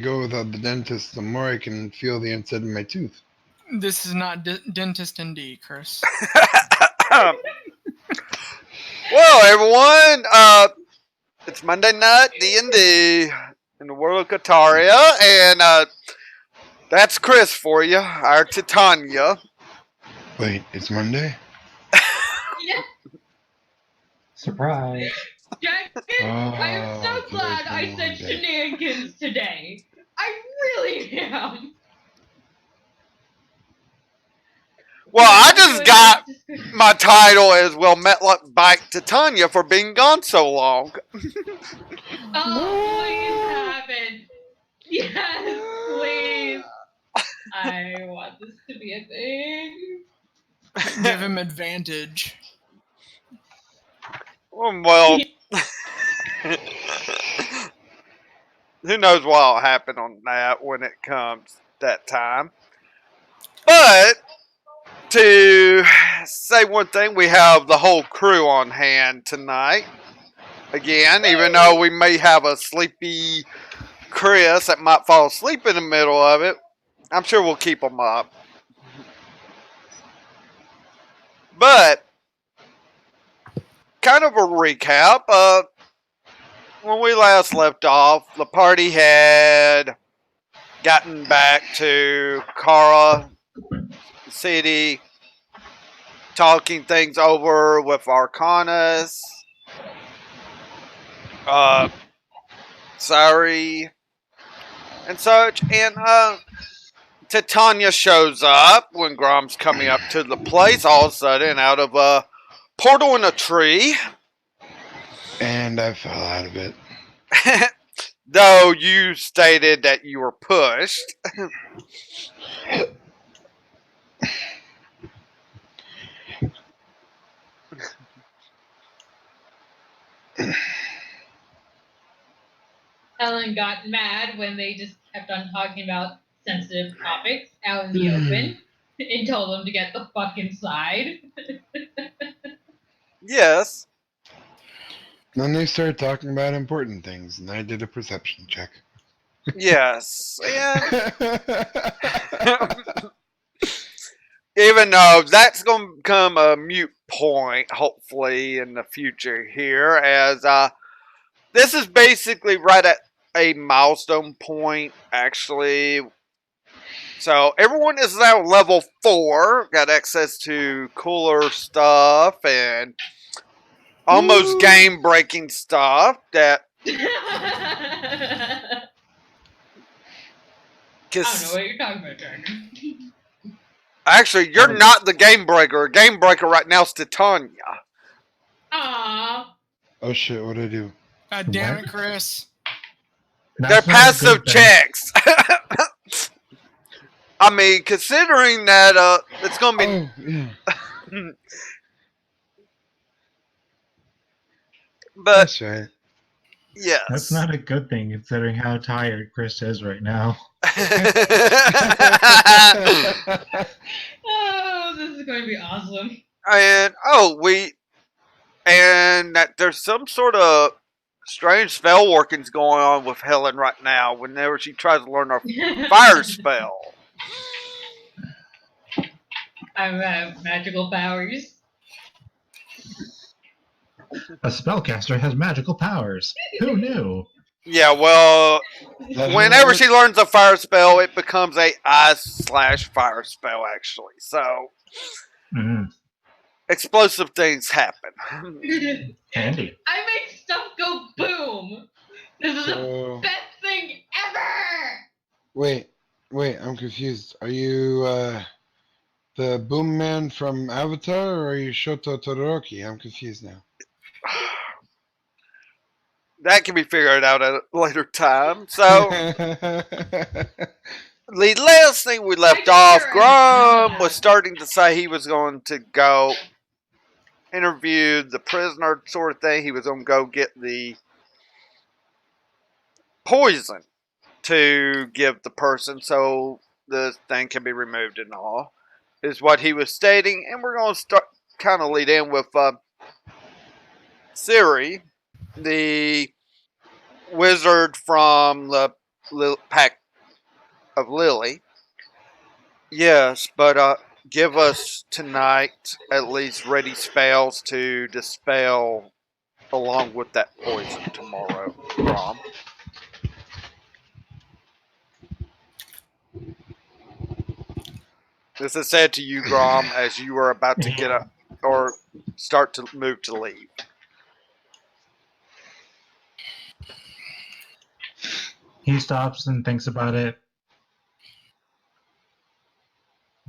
go without the dentist, the more I can feel the inside of my tooth. This is not Dentist ND, Chris. Well, everyone, it's Monday night D&D in the world of Kaataria, and that's Chris for you, our Titania. Wait, it's Monday? Yeah, Surprise. Jackson, I am so today's glad I said Monday. shenanigans today. I really am. Well, I just got my title as well, Metlok Bike Titania for being gone so long. Oh, please haven't. Yes, please. I want this to be a thing. Give him advantage. Well, who knows what'll happen on that when it comes that time. But to say one thing, we have the whole crew on hand tonight. Again, even though we may have a sleepy Chris that might fall asleep in the middle of it, I'm sure we'll keep him up. But kind of a recap. When we last left off, the party had gotten back to Kara City, talking things over with Arcanus, Sari, and such. And Titania shows up when Grom's coming up to the place all of a sudden out of a portal in a tree. And I fell out of it. Though you stated that you were pushed. Ellen got mad when they just kept on talking about sensitive topics out in the open and told them to get the fuck inside. Yes. Then they started talking about important things, and I did a perception check. Yes. And even though that's going to become a mute point, hopefully, in the future here, as this is basically right at a milestone point, actually. So everyone is now level 4, got access to cooler stuff and almost game-breaking stuff that... I don't know what you're talking about, Turner. Actually, you're not the game breaker. Game breaker right now is Titania. Aww. Oh shit, what'd I do? God damn it, Chris. They're passive checks. I mean, considering that it's going to be... Oh, yeah. But, That's right. yes. That's not a good thing considering how tired Chris is right now. Oh, this is going to be awesome. And that there's some sort of strange spell workings going on with Helen right now whenever she tries to learn her fire spell. I have magical powers. A spellcaster has magical powers. Who knew? Yeah, well, whenever she learns a fire spell, it becomes a ice/fire spell, actually. So, explosive things happen. Handy. I make stuff go boom. This is the best thing ever. Wait, I'm confused. Are you the boom man from Avatar, or are you Shoto Todoroki? I'm confused now. That can be figured out at a later time. So, the last thing we left off, Grom was starting to say he was going to go interview the prisoner sort of thing. He was going to go get the poison to give the person so the thing can be removed and all, is what he was stating. And we're going to start kind of lead in with Siri, the wizard from the pack of Lily. Yes, but give us tonight at least ready spells to dispel along with that poison tomorrow, Grom. This is said to you, Grom, as you were about to get up or start to move to leave. He stops and thinks about it,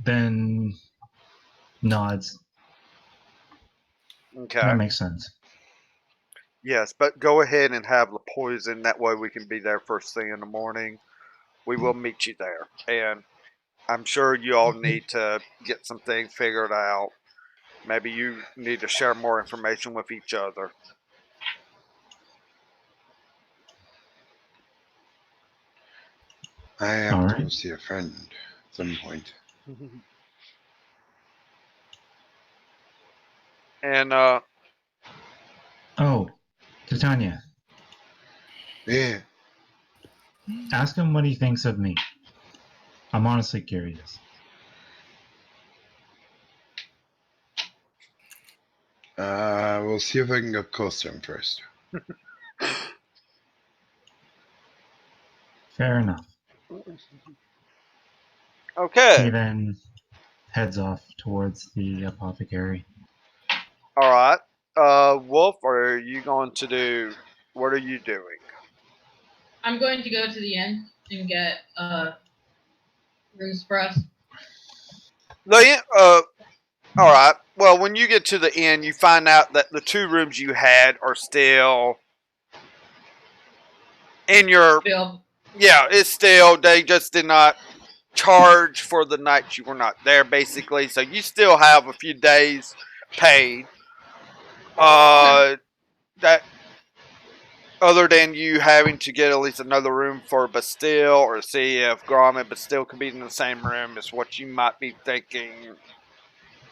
then nods. Okay. That makes sense. Yes, but go ahead and have the poison. That way we can be there first thing in the morning. We will meet you there. And I'm sure you all need to get some things figured out. Maybe you need to share more information with each other. I have All to go right. see a friend at some point. And Oh, Titania, Yeah. ask him what he thinks of me. I'm honestly curious. We'll see if I can get close to him first. Fair enough. okay. He then heads off towards the apothecary. All right. Wolf, are you going to do? What are you doing? I'm going to go to the inn and get rooms for us. All right. Well, when you get to the inn, you find out that the two rooms you had are still in your. Bill. Yeah, it's still. They just did not charge for the nights you were not there, basically. So you still have a few days paid. That other than you having to get at least another room for Bastille or see if Grom and Bastille could be in the same room is what you might be thinking,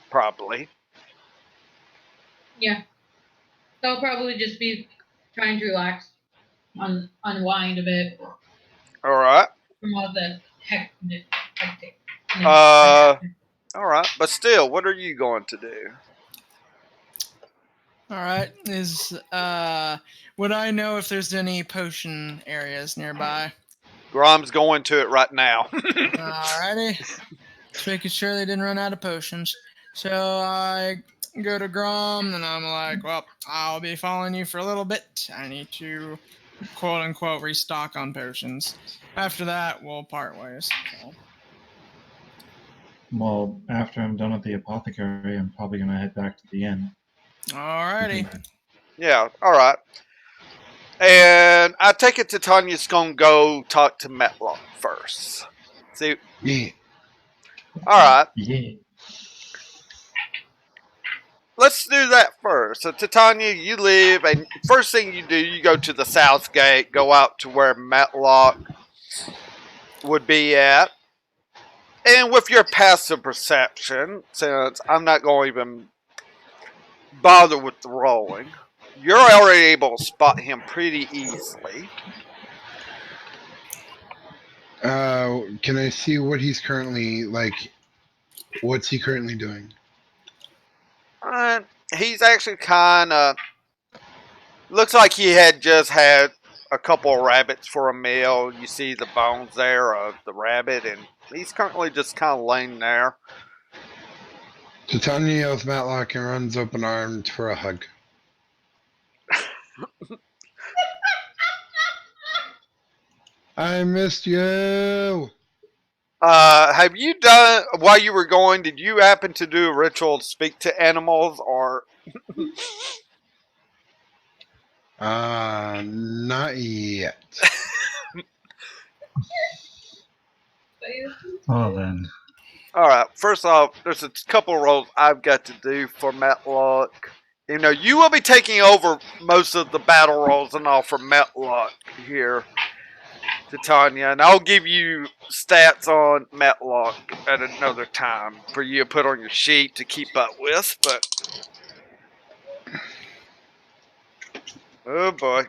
probably. Yeah. They'll probably just be trying to relax, unwind a bit All right. from all the hectic. All right. But still, what are you going to do? All right. Would I know if there's any potion areas nearby? Grom's going to it right now. Alrighty. Just making sure they didn't run out of potions. So I go to Grom, and I'm like, well, I'll be following you for a little bit. I need to, quote unquote, restock on potions. After that, we'll part ways. So. Well, after I'm done with the apothecary, I'm probably going to head back to the inn. Alrighty. Yeah, all right. And I take it Titania's going to go talk to Metlok first. See? Yeah. All right. Yeah. Let's do that first. So, Titania, you leave, and first thing you do, you go to the south gate, go out to where Metlok would be at. And with your passive perception, since I'm not going to even bother with the rolling, you're already able to spot him pretty easily. Can I see what he's currently like? What's he currently doing? He's actually kind of looks like he had just had a couple of rabbits for a meal. You see the bones there of the rabbit, and he's currently just kind of laying there. Titania yells Matlock and runs open armed for a hug. I missed you. Have you done while you were going? Did you happen to do a ritual to speak to animals, or? Not yet. Well then. All right. First off, there's a couple of roles I've got to do for Metlok. You know, you will be taking over most of the battle roles and all for Metlok here, Titania, and I'll give you stats on Metlok at another time for you to put on your sheet to keep up with. But oh boy.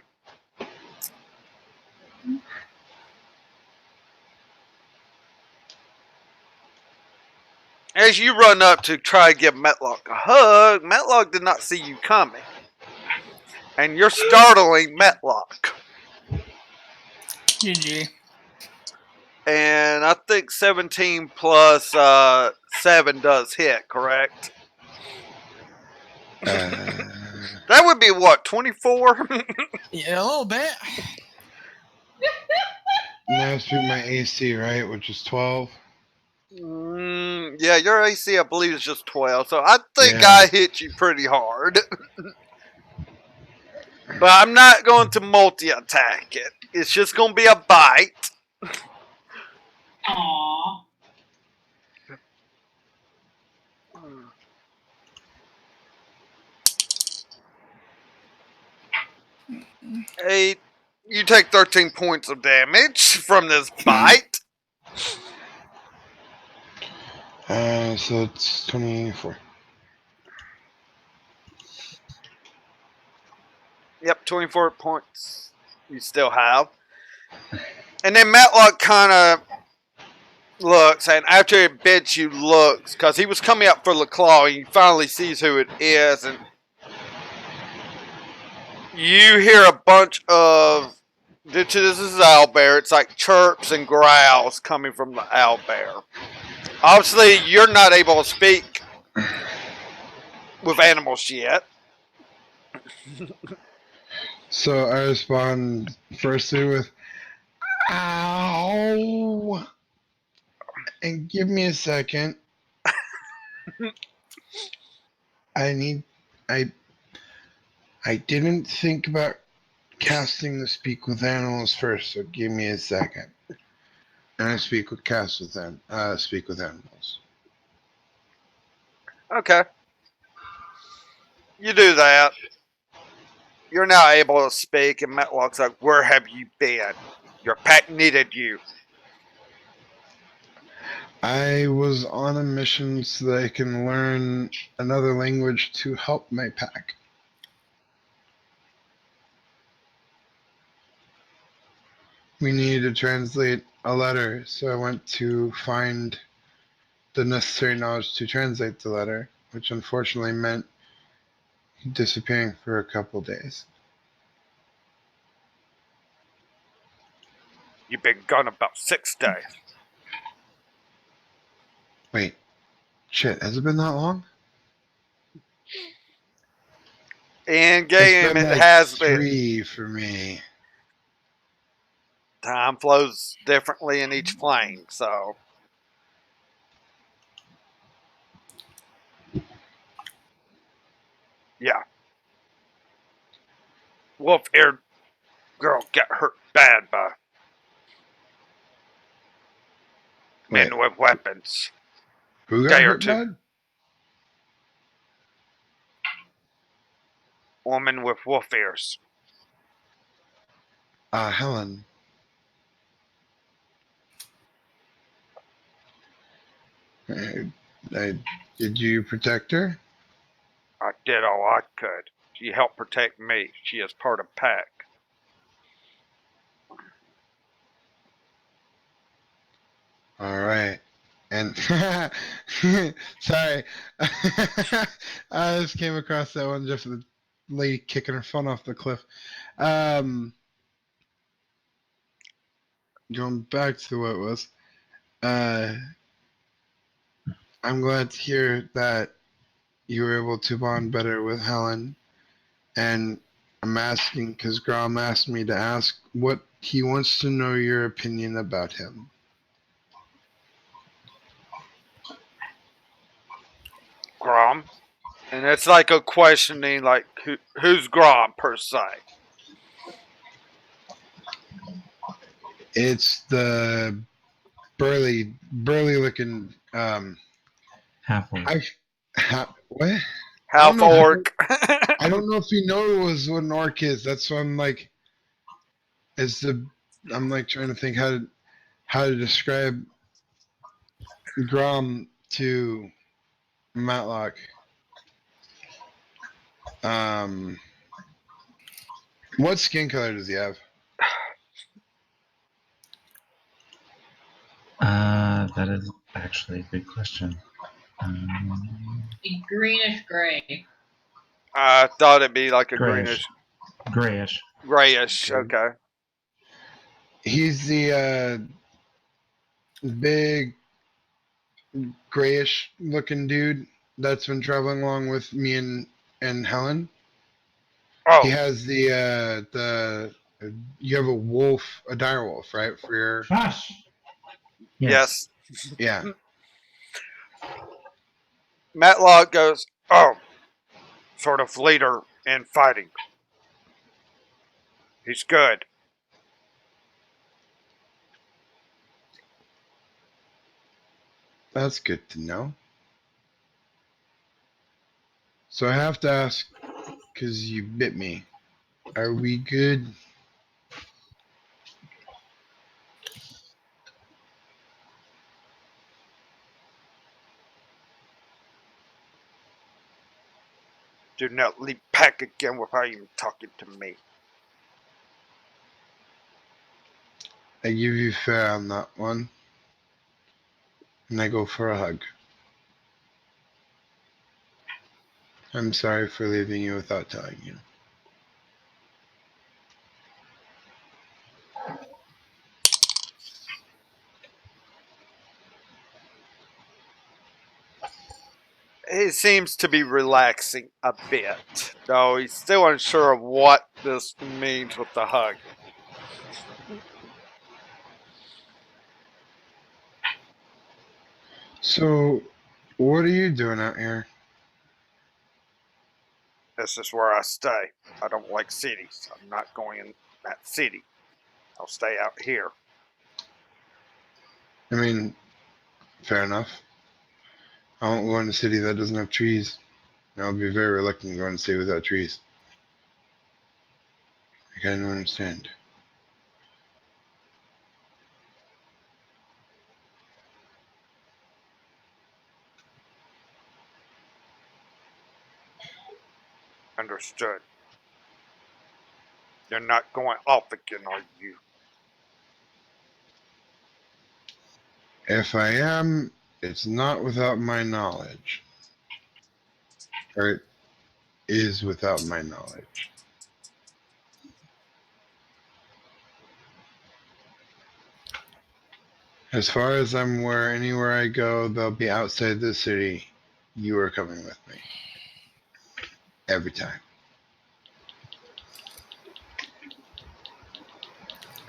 As you run up to try to give Metlok a hug, Metlok did not see you coming. And you're startling Metlok. GG. And I think 17 plus 7 does hit, correct? That would be what, 24? Yeah, a little bit. Now speak my AC, right? Which is 12. Yeah, your AC I believe is just 12, so I think Yeah. I hit you pretty hard. But I'm not going to multi-attack it. It's just going to be a bite. Aww. You take 13 points of damage from this bite. So it's 24. Yep, 24 points you still have. And then Matlock kind of looks, and after it bids you looks, because he was coming up for the claw, he finally sees who it is, and you hear a bunch of, this is owlbear, it's like chirps and growls coming from the owlbear. Obviously, you're not able to speak with animals yet. So I respond firstly with, ow! And give me a second. I didn't think about casting the speak with animals first, so give me a second. And I speak with animals. Okay. You do that. You're now able to speak, and Matlock's like, where have you been? Your pack needed you. I was on a mission so that I can learn another language to help my pack. We needed to translate a letter, so I went to find the necessary knowledge to translate the letter, which unfortunately meant disappearing for a couple days. You've been gone about 6 days. Wait, shit, has it been that long? In It's game, been it like has been. 3 for me. Time flows differently in each plane, so. Yeah. Wolf-eared girl got hurt bad by men with weapons. Who got Day or hurt two. bad? Woman with wolf ears. Helen. Did you protect her? I did all I could. She helped protect me. She is part of pack. All right. And sorry, I just came across that one just the lady kicking her phone off the cliff. Going back to what it was. I'm glad to hear that you were able to bond better with Helen. And I'm asking because Grom asked me to ask what he wants to know your opinion about him. Grom. And it's like a questioning, like, who's Grom, per se? It's the burly looking Half orc. what? Half orc. I don't know if he knows what an orc is. That's why I'm like, I'm like trying to think how to describe Grom to Matlock. What skin color does he have? That is actually a good question. A greenish gray. I thought it'd be like a Grayish. greenish, Grayish. grayish. Okay. He's the big grayish looking dude that's been traveling along with me and Helen. Oh, He has the you have a wolf, a dire wolf, right? For your Hush. yes. yeah. Metlok goes, oh, sort of leader in fighting. He's good. That's good to know. So I have to ask, because you bit me, are we good? Do not leap back again without even talking to me. I give you fair on that one. And I go for a hug. I'm sorry for leaving you without telling you. He seems to be relaxing a bit, though he's still unsure of what this means with the hug. So, what are you doing out here? This is where I stay. I don't like cities. I'm not going in that city. I'll stay out here. I mean, fair enough. I won't go in a city that doesn't have trees. I'll be very reluctant to go in a city without trees. I kind of understand. Understood. You're not going off again, are you? If I am, it's not without my knowledge. Or it is without my knowledge. As far as I'm aware, anywhere I go, they'll be outside the city. You are coming with me. Every time.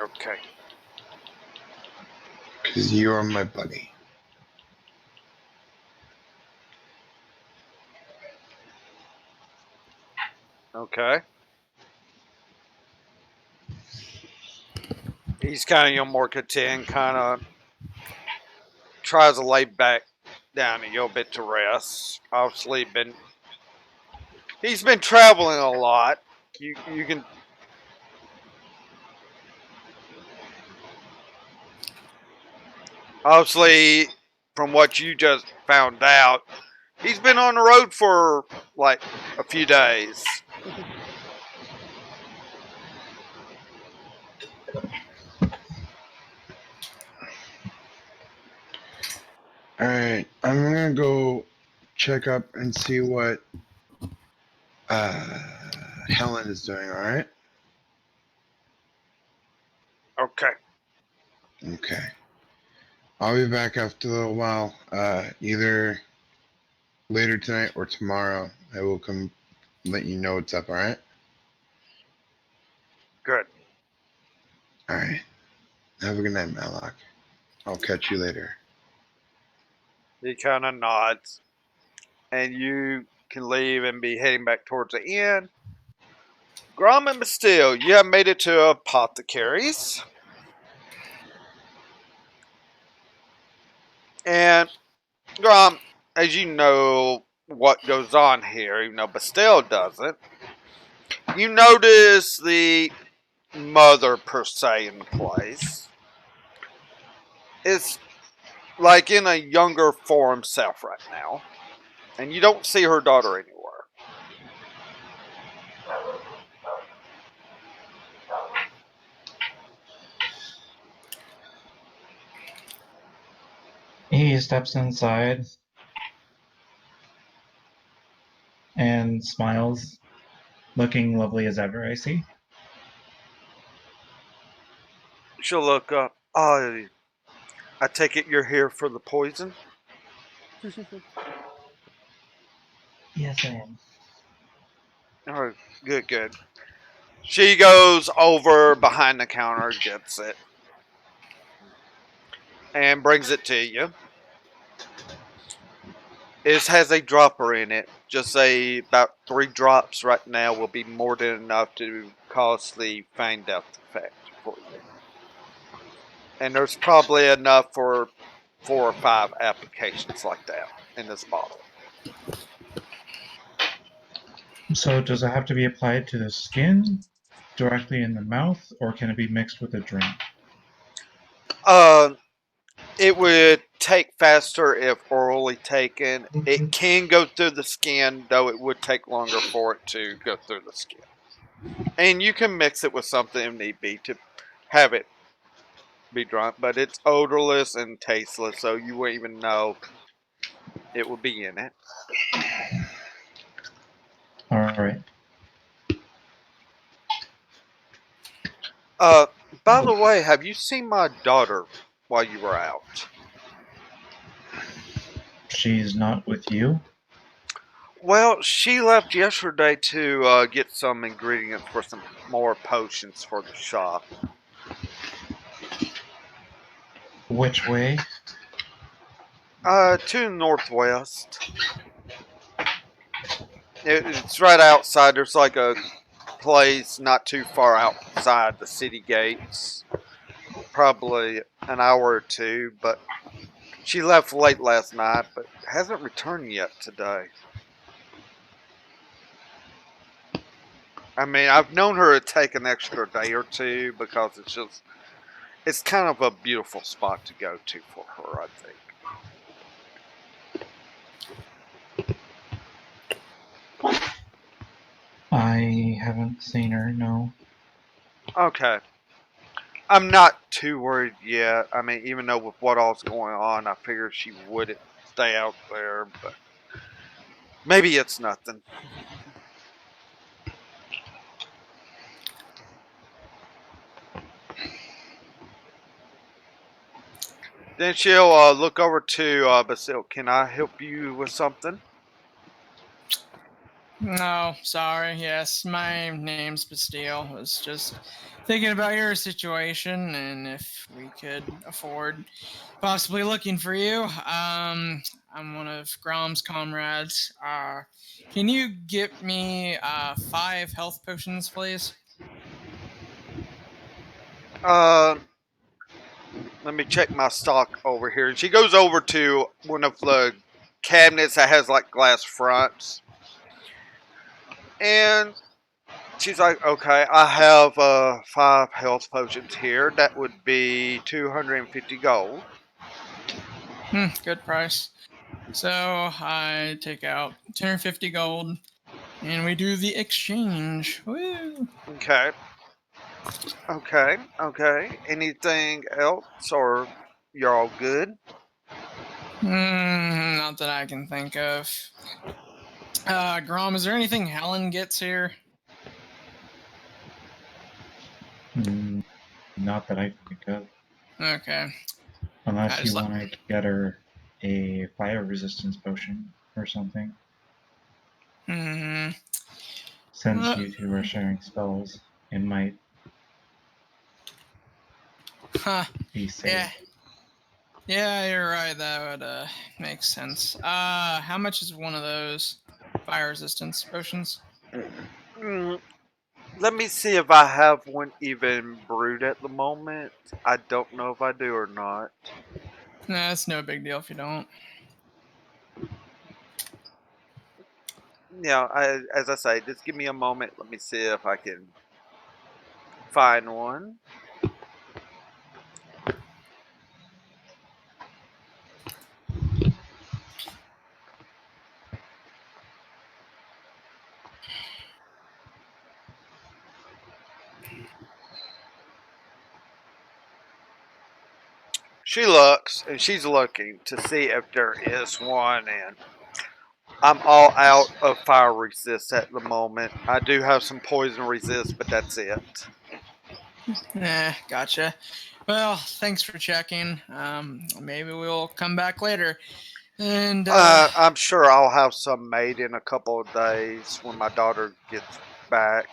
Okay. Because you are my buddy. Okay. He's kind of more content, kind of tries to lay back down a little bit to rest. Obviously, he's been traveling a lot. You can obviously from what you just found out, he's been on the road for like a few days. Alright, I'm gonna go check up and see what Helen is doing, alright? Okay. Okay. I'll be back after a little while. Either later tonight or tomorrow. I will come let you know what's up, alright? Good. Alright. Have a good night, Metlok. I'll catch you later. He kind of nods, and you can leave and be heading back towards the inn. Grom and Bastille, you have made it to Apothecaries. And Grom, as you know what goes on here, even though Bastille doesn't, you notice the mother per se in the place is like in a younger form self right now. And you don't see her daughter anywhere. He steps inside, and smiles, looking lovely as ever, I see. She'll look up. I take it you're here for the poison? Yes, I am. Oh, good, good. She goes over behind the counter, gets it, and brings it to you. It has a dropper in it. Just say about 3 drops right now will be more than enough to cause the fang death effect for you. And there's probably enough for 4 or 5 applications like that in this bottle. So does it have to be applied to the skin, directly in the mouth, or can it be mixed with a drink? Uh, it would take faster if orally taken. It can go through the skin, though it would take longer for it to go through the skin. And you can mix it with something if need be to have it be drunk, but it's odorless and tasteless, so you wouldn't even know it would be in it. All right. Uh, by the way, have you seen my daughter while you were out? She's not with you? Well, she left yesterday to get some ingredients for some more potions for the shop. Which way? To the northwest. It's right outside. There's like a place not too far outside the city gates. Probably an hour or two, but she left late last night, but hasn't returned yet today. I mean, I've known her to take an extra day or two because it's kind of a beautiful spot to go to for her, I think. I haven't seen her, no. Okay. I'm not too worried yet. I mean, even though with what all's going on, I figured she wouldn't stay out there, but maybe it's nothing. Then she'll look over to Basil. Can I help you with something? No, sorry. Yes, my name's Bastille. Was just thinking about your situation and if we could afford possibly looking for you. I'm one of Grom's comrades. Can you get me 5 health potions, please? Uh, Let me check my stock over here. And she goes over to one of the cabinets that has like glass fronts. And she's like, okay, I have 5 health potions here. That would be 250 gold. Good price. So I take out 250 gold, and we do the exchange. Woo! Okay. Okay. Anything else, or you're all good? Not that I can think of. Grom, is there anything Helen gets here? Not that I think of. Okay. Unless you Just want to get her a fire resistance potion or something. Mm-hmm. Since you two are sharing spells, it might Huh. be safe. Yeah. Yeah, you're right. That would make sense. How much is one of those fire resistance potions? Mm, Let me see if I have one even brewed at the moment. I don't know if I do or not. Nah, it's no big deal if you don't. Yeah, as I say, just give me a moment. Let me see if I can find one. She looks and she's looking to see if there is one, and I'm all out of fire resist at the moment. I do have some poison resist, but that's it. Gotcha. Well, thanks for checking. Maybe we'll come back later. And I'm sure I'll have some made in a couple of days when my daughter gets back.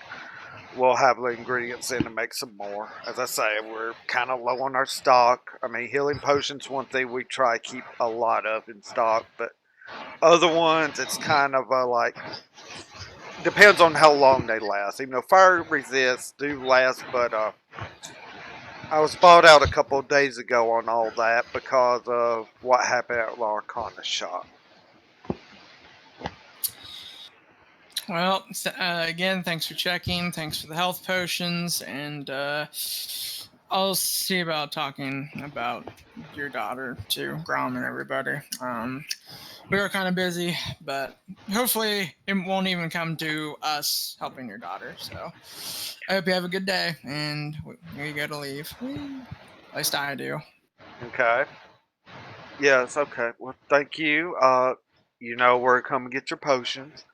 We'll have the ingredients in to make some more. As I say, we're kind of low on our stock. I mean, healing potions, one thing we try to keep a lot of in stock, but other ones, it's kind of like, depends on how long they last. Even though fire resists do last, but I was bought out a couple of days ago on all that because of what happened at Larcana's shop. well, again, thanks for checking. Thanks for the health potions, and I'll see about talking about your daughter to Grom and everybody. We were kind of busy, but hopefully it won't even come to us helping your daughter. So I hope you have a good day, and we got to leave. At least I do. Okay. Yes, okay. Well, thank you. You know where to come and get your potions.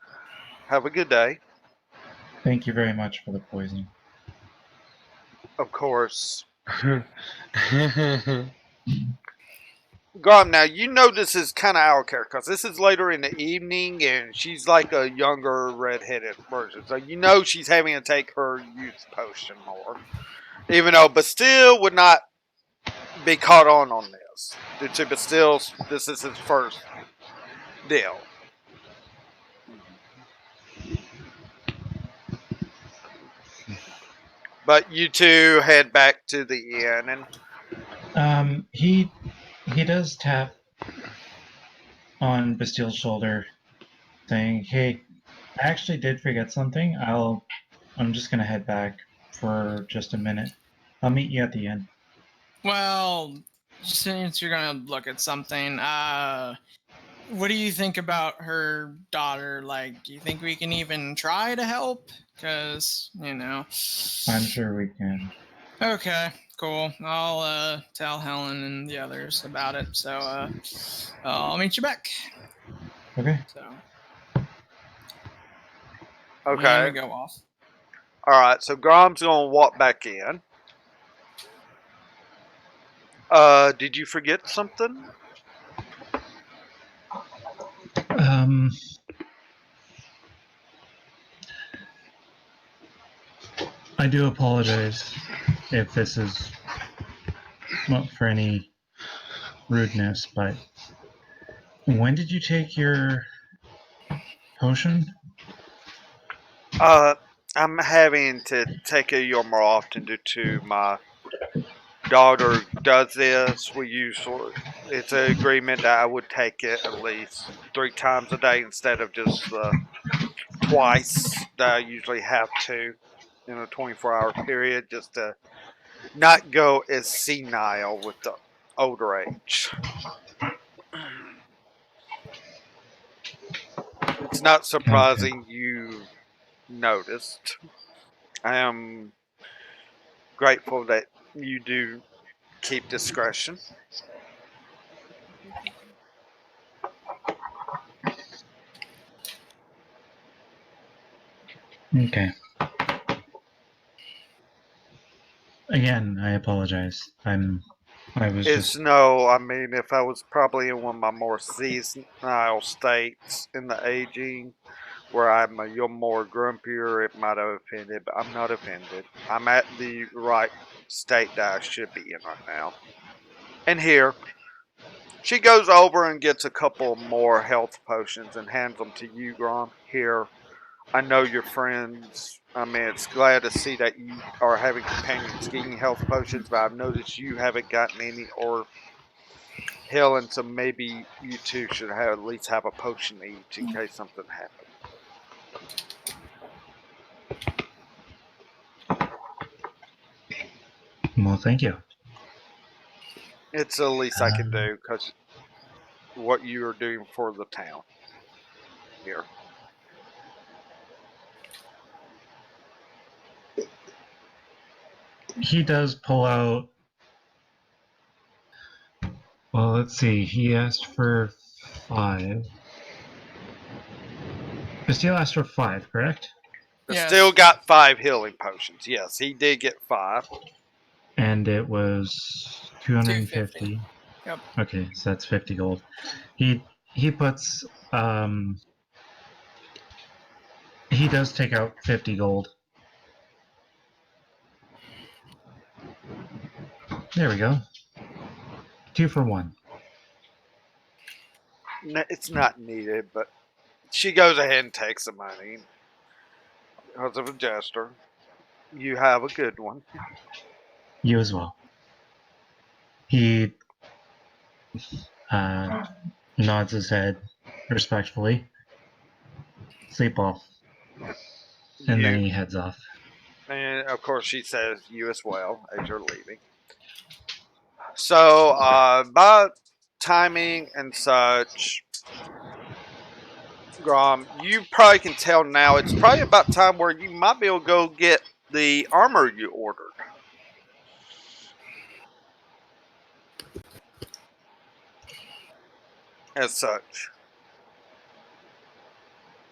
Have a good day. Thank you very much for the poison. Of course. Grom, now you know this is kind of our character because this is later in the evening and she's like a younger redheaded version. So you know she's having to take her youth potion more. Even though, but still would not be caught on this. But still, this is his first deal. But you two head back to the inn and He does tap on Bastile's shoulder, saying, "Hey, I actually did forget something. I'm just gonna head back for just a minute. I'll meet you at the inn." Well, since you're gonna look at something, what do you think about her daughter? Like, do you think we can even try to help? Because, I'm sure we can. Okay, cool. I'll tell Helen and the others about it. So I'll meet you back. Okay. So okay. and we go off. All right. So Grom's gonna walk back in. Did you forget something? I do apologize if this is not for any rudeness, but when did you take your potion? I'm having to take a year more often due to my daughter does this. It's an agreement that I would take it at least 3 times a day instead of just twice that I usually have to in a 24-hour period, just to not go as senile with the older age. It's not surprising you noticed. I am grateful that you do keep discretion. Okay. Again, I apologize. I was It's just no, I mean, if I was probably in one of my more seasonal states in the aging, where I'm a little more grumpier, it might have offended, but I'm not offended. I'm at the right state that I should be in right now. And here, she goes over and gets a couple more health potions and hands them to you, Grom. Here, I know your friends. I mean, it's glad to see that you are having companions getting health potions, but I've noticed you haven't gotten any or Helen, so maybe you two should have at least have a potion each in case something happens. well. Thank you. It's the least I can do because what you are doing for the town here. He does pull out. Well, let's see. He asked for 5. Bastille asked for 5, correct? Yes. Still got 5 healing potions. Yes, he did get 5. And it was 250. Yep. Okay, so that's 50 gold. He puts he does take out 50 gold. There we go. 2 for 1. It's not needed, but she goes ahead and takes the money because of a gesture. You have a good one. You as well. He nods his head respectfully. Sleep well. And then he heads off. And of course, she says you as well as you're leaving. So, by timing and such, Grom, you probably can tell now it's probably about time where you might be able to go get the armor you ordered. As such.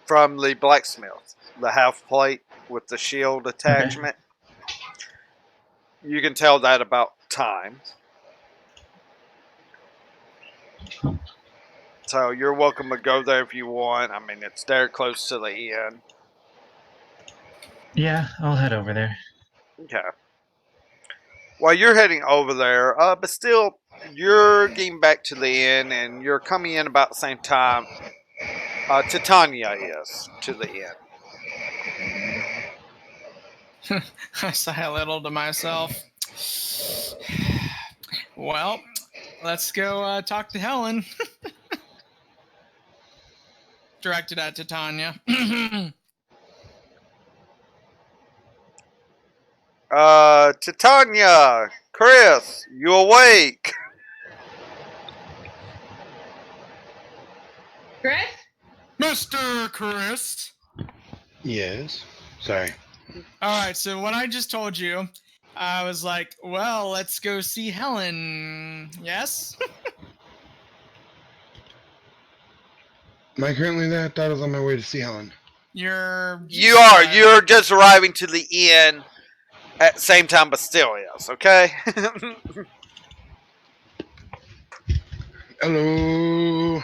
From the blacksmith, the half plate with the shield attachment. You can tell that about time. So you're welcome to go there if you want. I mean, it's there close to the inn. Yeah, I'll head over there. Okay. While you're heading over there, but still, you're getting back to the inn, and you're coming in about the same time Titania is to the inn. I sigh a little to myself. Well, let's go talk to Helen. Directed at Titania. Titania, Chris, you awake? Chris? Mr. Chris. Yes. Sorry. All right, so what I just told you, I was like, well, let's go see Helen. Yes? Am I currently there? I thought I was on my way to see Helen. You are. You're just arriving to the inn at the same time Bastille is, okay? Hello.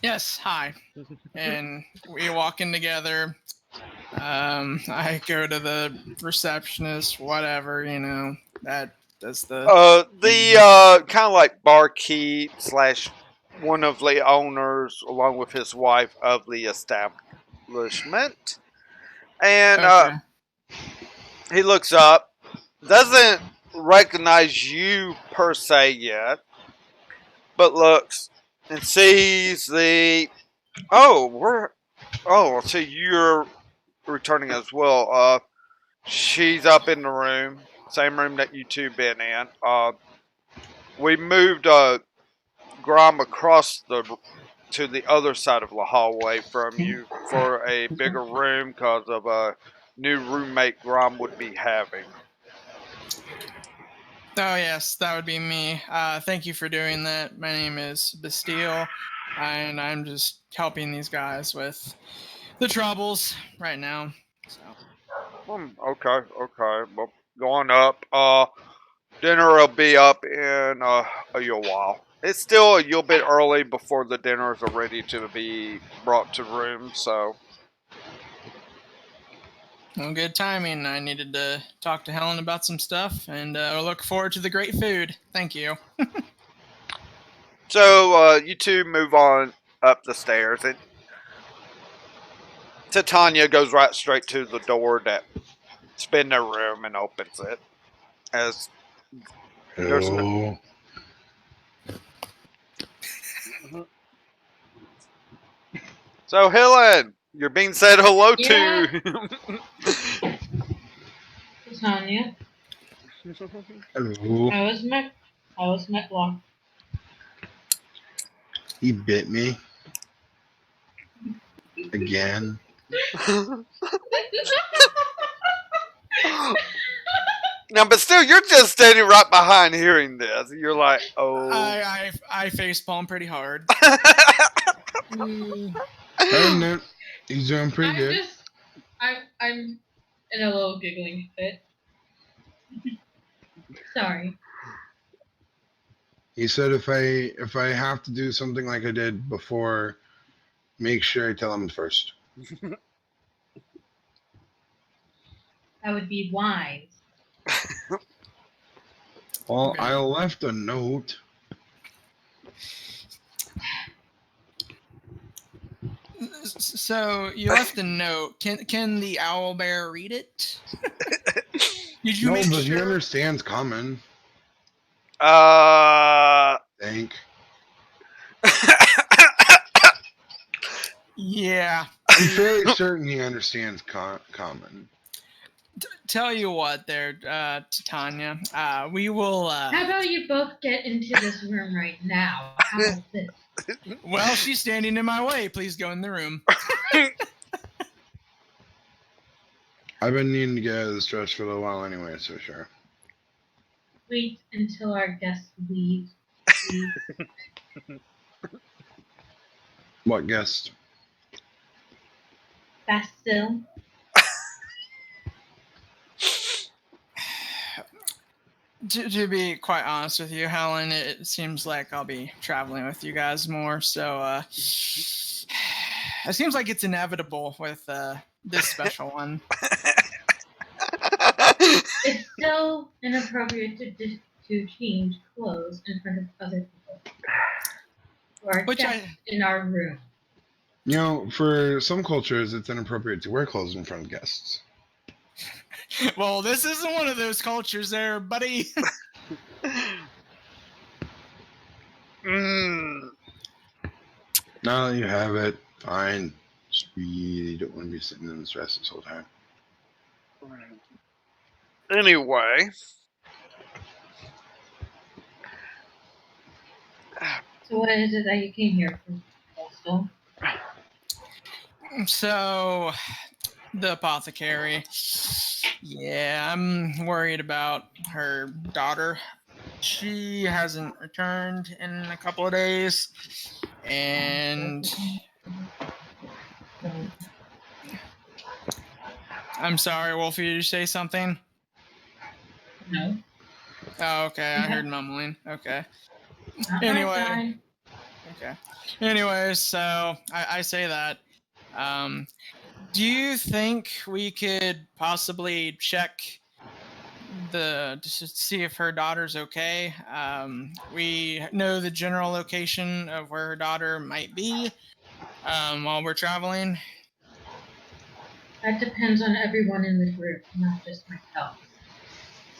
Yes, hi. And we walk in together. I go to the receptionist, whatever, that does the... kind of like barkeep slash one of the owners, along with his wife, of the establishment. And Okay. he looks up, doesn't recognize you per se yet, but looks and sees the... Oh, so you're returning as well. She's up in the room, same room that you two been in. We moved Grom across to the other side of the hallway from you for a bigger room because of a new roommate Grom would be having. Oh, yes, that would be me. Thank you for doing that. My name is Bastille, and I'm just helping these guys with the troubles right now. So. Okay. Well, going up. Dinner will be up in a little while. It's still a little bit early before the dinners are ready to be brought to room, so... Well, good timing. I needed to talk to Helen about some stuff, and I look forward to the great food. Thank you. So, you two move on up the stairs, and Titania goes right straight to the door that's been their room and opens it. As there's no... Hello. So, Helen, you're being said hello Yeah. to. Tanya. Hello. How was Metlok? He bit me. Again. Now, but still, you're just standing right behind hearing this. You're like, oh. I facepalm pretty hard. And he's doing pretty I'm good. just, I'm in a little giggling fit. Sorry. He said if I have to do something like I did before, make sure I tell him first. That would be wise. Well, Okay. I left a note. So you left a note. Can the owl bear read it? Did you No, make but he sure? understands common. Uh, Think. Yeah. I'm fairly certain he understands common. Tell you what, there, Titania. We will. How about you both get into this room right now? How about this? Well, she's standing in my way. Please go in the room. I've been needing to get out of this dress for a little while anyway, so sure. Wait until our guest leaves, please. What guest? Bastille. To be quite honest with you, Helen, it seems like I'll be traveling with you guys more. So it seems like it's inevitable with this special one. It's still inappropriate to change clothes in front of other people. Or Which guests in our room. You know, for some cultures, it's inappropriate to wear clothes in front of guests. Well, this isn't one of those cultures, there, buddy. mm, Now that you have it, fine. Just really don't want to be sitting in this dress this whole time. anyway. So what is it that you came here for, Bastille? So, the apothecary. Yeah, I'm worried about her daughter. She hasn't returned in a couple of days, and I'm sorry, Wolfie, did you say something? No. Oh, okay, I heard mumbling. Okay. Not Anyway. my side. Okay. Anyways, so I say that. Do you think we could possibly check to see if her daughter's okay? We know the general location of where her daughter might be while we're traveling. That depends on everyone in the group, not just myself.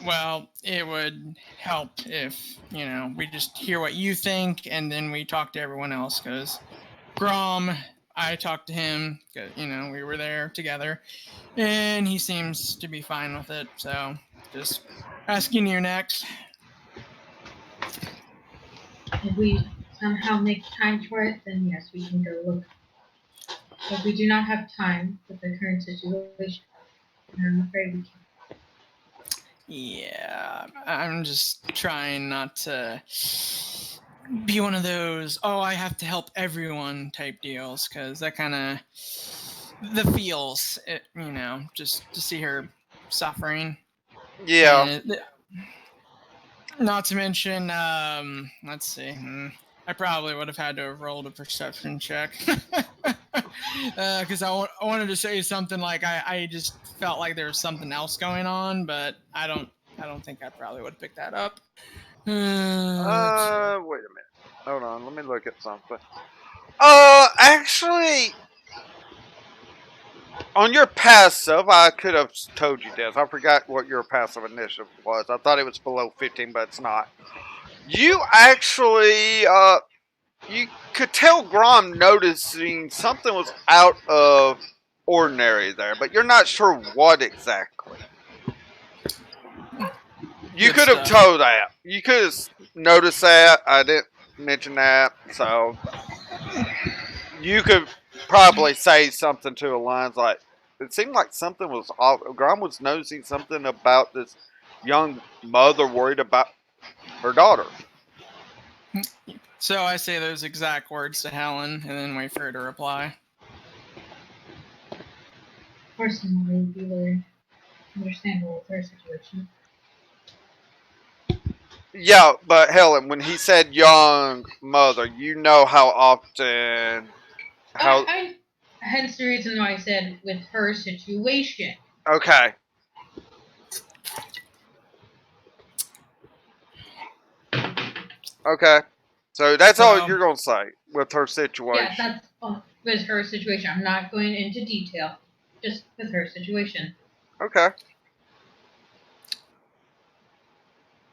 Well, it would help if, we just hear what you think and then we talk to everyone else, because Grom, I talked to him, we were there together, and he seems to be fine with it, so just asking you next. If we somehow make time for it, then yes, we can go look. But we do not have time with the current situation, and I'm afraid we can't. Yeah, I'm just trying not to be one of those, I have to help everyone type deals, because that kind of, the feels, just to see her suffering. Yeah. And not to mention, let's see, I probably would have had to have rolled a perception check. Because I wanted to say something like I just felt like there was something else going on, but I don't think I probably would have picked that up. Wait a minute. Hold on. Let me look at something. Actually, on your passive, I could have told you this. I forgot what your passive initiative was. I thought it was below 15, but it's not. You actually, you could tell Grom noticing something was out of ordinary there, but you're not sure what exactly. You Good could have stuff. told that. You could have noticed that. I didn't mention that, so you could probably say something to the lines like, it seemed like something was off. Grom was noticing something about this young mother worried about her daughter. So I say those exact words to Helen and then wait for her to reply. Personally, you were understandable with her situation. Yeah, but Helen, when he said young mother, you know how often how Hence the reason why I said with her situation. okay. Okay. So that's all So, you're gonna say with her situation. Yeah, that's with her situation. I'm not going into detail. Just with her situation. Okay.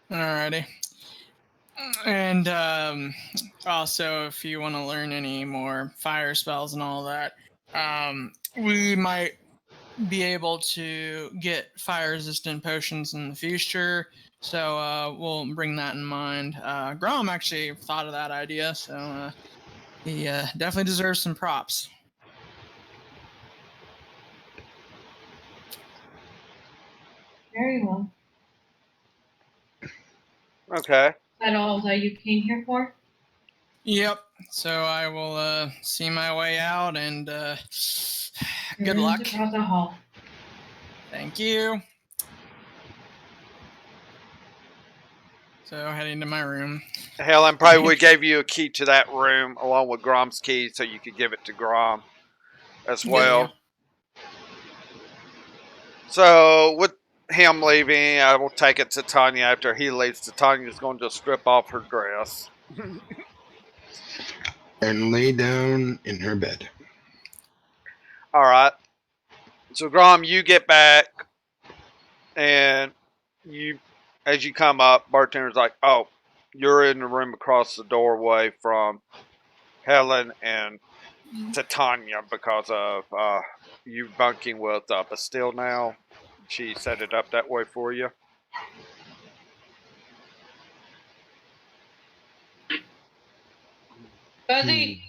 alrighty. And also, if you want to learn any more fire spells and all that, we might be able to get fire-resistant potions in the future. So we'll bring that in mind. Grom actually thought of that idea, so he definitely deserves some props. Very well. Okay. Is that all that you came here for? Yep. So I will see my way out, and good Rooms luck. across the hall. Thank you. So heading to my room. Helen probably would gave you a key to that room along with Grom's key so you could give it to Grom as well. So with him leaving, I will take it to Tanya after he leaves. Titania's going to strip off her dress. And lay down in her bed. Alright. So Grom, you get back and you as you come up, bartender's like, oh, you're in the room across the doorway from Helen and Titania because of you bunking with Bastille now. She set it up that way for you. Buzzy!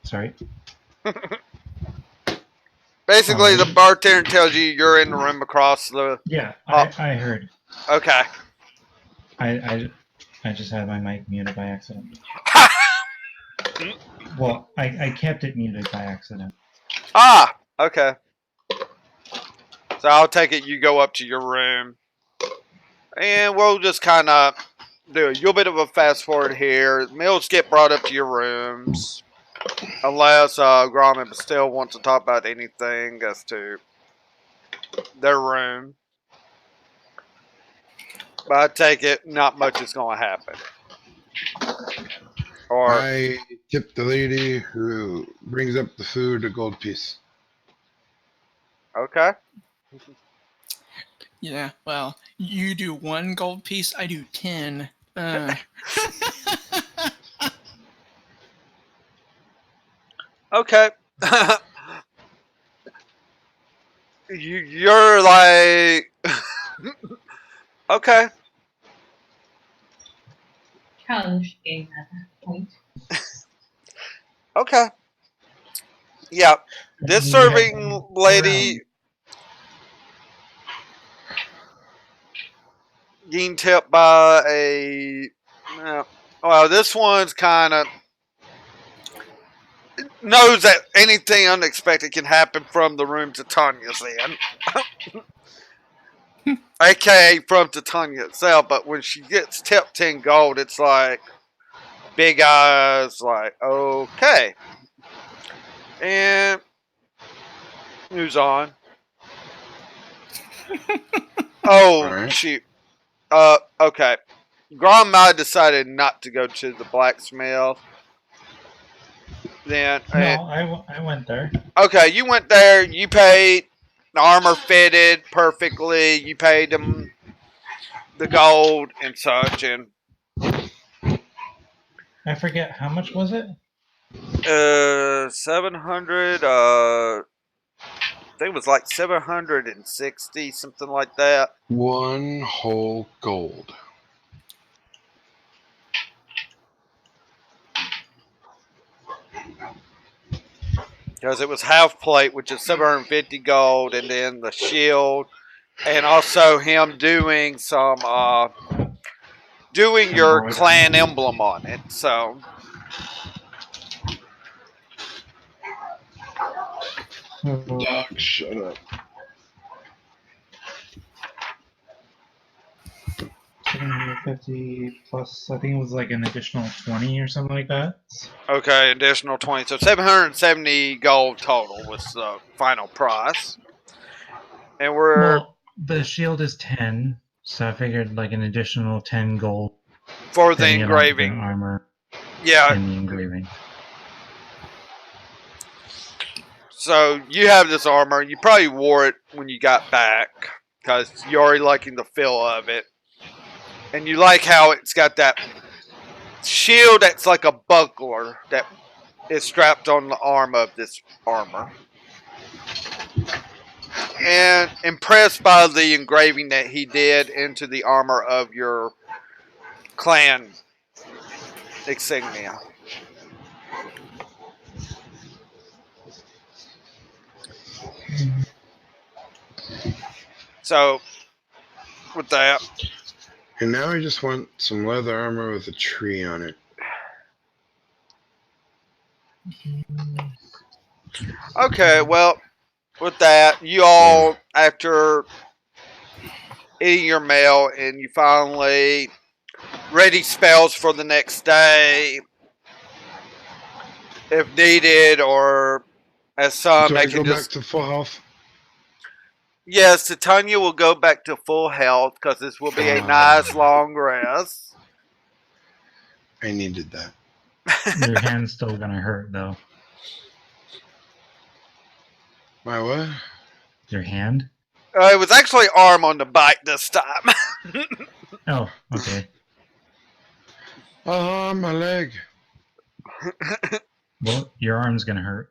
Sorry. Basically, the bartender tells you you're in the room across the. Yeah, I heard. Okay. I just had my mic muted by accident. Well, I kept it muted by accident. Ah, okay. So I'll take it you go up to your room. And we'll just kind of do a little bit of a fast forward here. Meals get brought up to your rooms. Unless Grom and Bastille want to talk about anything as to their room. But I take it not much is going to happen. Or I tip the lady who brings up the food a gold piece. okay. Yeah, well, you do 1 gold piece, I do 10. Okay. You're like okay. Challenge game at that point. Okay. Yeah. This serving lady getting tipped by a. Well, this one's kind of knows that anything unexpected can happen from the room Titania's in, aka from Titania itself. But when she gets tipped 10 gold, it's like big eyes, like okay, and news on. Oh All right. shoot. Okay. Grandma decided not to go to the blacksmith. Then, No, I went there. okay, you went there. You paid. The armor fitted perfectly. You paid them the gold and such, and I forget how much was it. 700. I think it was like 760, something like that. 1 whole gold. Because it was half plate, which is 750 gold, and then the shield and also him doing some doing your Embroidery. clan emblem on it. So Doc, shut up. 750 plus, I think it was like an additional 20 or something like that. okay, additional 20, so 770 gold total was the final price. And we're Well, the shield is 10, so I figured like an additional 10 gold for the getting it onto the engraving. armor Yeah, and the engraving. so you have this armor. You probably wore it when you got back because you're already liking the feel of it. And you like how it's got that shield that's like a buckler that is strapped on the arm of this armor. And impressed by the engraving that he did into the armor of your clan insignia. So, with that, And now I just want some leather armor with a tree on it. okay, well, with that, you all, after eating your meal and you finally ready spells for the next day, if needed, or as some Do they I can go back just. to full health? Yes, Titania will go back to full health because this will be a nice long rest. I needed that. Your hand's still gonna hurt though. My what? Your hand? It was actually arm on the bite this time. Oh, okay. My leg. Well, your arm's gonna hurt.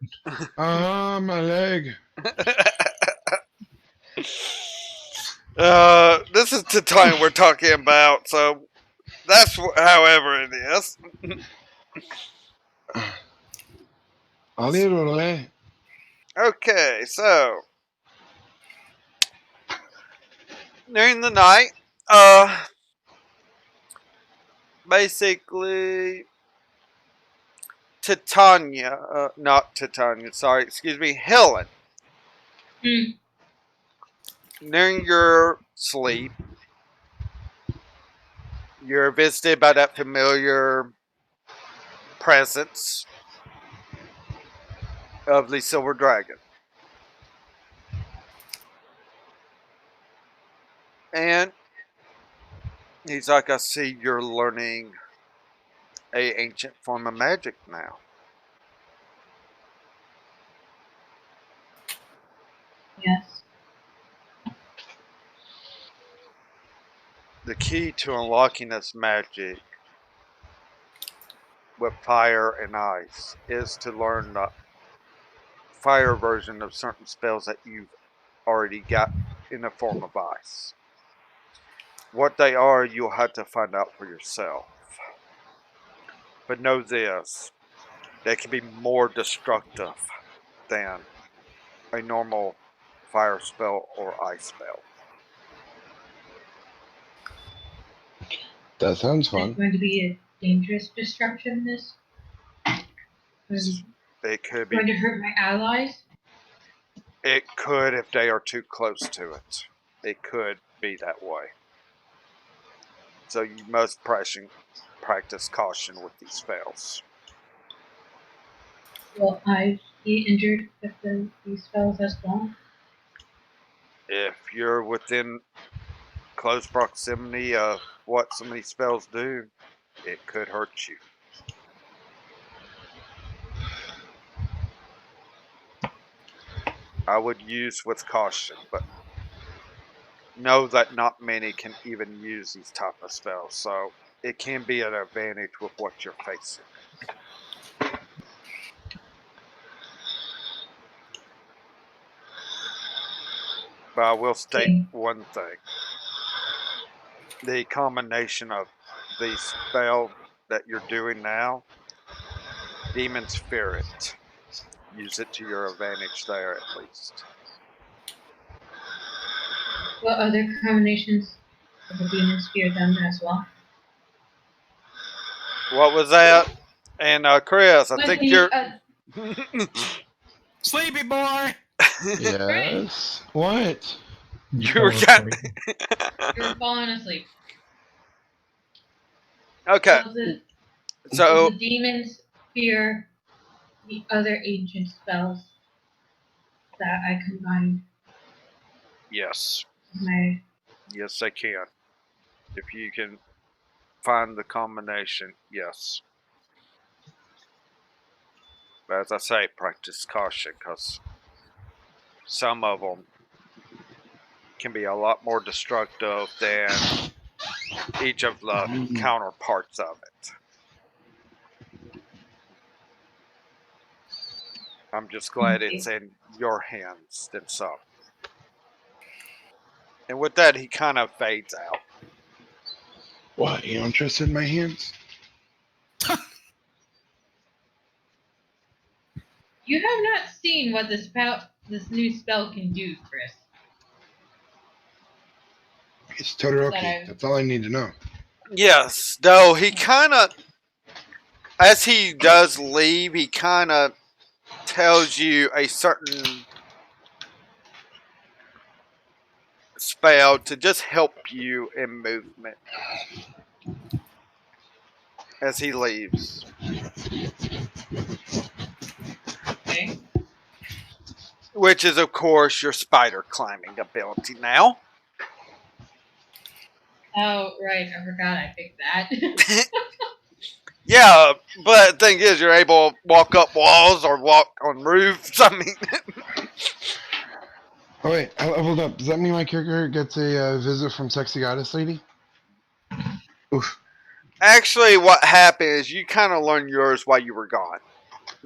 My leg. This is Titania we're talking about, so that's however it is. A little leg. Okay, so during the night, basically Titania, not Titania, sorry, excuse me, Helen. Mm. During your sleep, you're visited by that familiar presence of the Silver Dragon. And he's like, I see you're learning a ancient form of magic now. Yes. The key to unlocking this magic with fire and ice is to learn the fire version of certain spells that you've already got in the form of ice. What they are, you'll have to find out for yourself. But know this, they can be more destructive than a normal fire spell or ice spell. That sounds Is it fun. going to be a dangerous destruction, this? It could be. Going to hurt my allies? It could if they are too close to it. It could be that way. So you must practice caution with these spells. Will I be injured if these spells as well? If you're within close proximity of what some of these spells do, it could hurt you. I would use with caution, but know that not many can even use these type of spells, so it can be an advantage with what you're facing. But I will state Okay. one thing. The combination of the spell that you're doing now, demons fear it. Use it to your advantage there at least. What other combinations of the demon spear done as well? What was that? And Chris, I What think can you, you're. Sleepy boy. Yes. What? You You were fell got. asleep. you're falling asleep. Okay, Was so the demon spear the other ancient spells that I combined yes, with my yes, I can. If you can find the combination, yes. But as I say, practice caution, because some of them can be a lot more destructive than each of the counterparts of it. I'm just glad it's in your hands than some. And with that, he kind of fades out. What? You don't trust in my hands? You have not seen what this new spell can do, Chris. It's Todoroki. That's all I need to know. Yes, though he kind of, as he does leave, he kind of tells you a certain spell to just help you in movement as he leaves. Okay. Which is, of course, your spider climbing ability now. Oh, right. I forgot I picked that. Yeah, but the thing is, you're able to walk up walls or walk on roofs. I mean, Oh wait, hold up. Does that mean my character gets a visit from Sexy Goddess Lady? Oof. actually, what happened is you kind of learned yours while you were gone.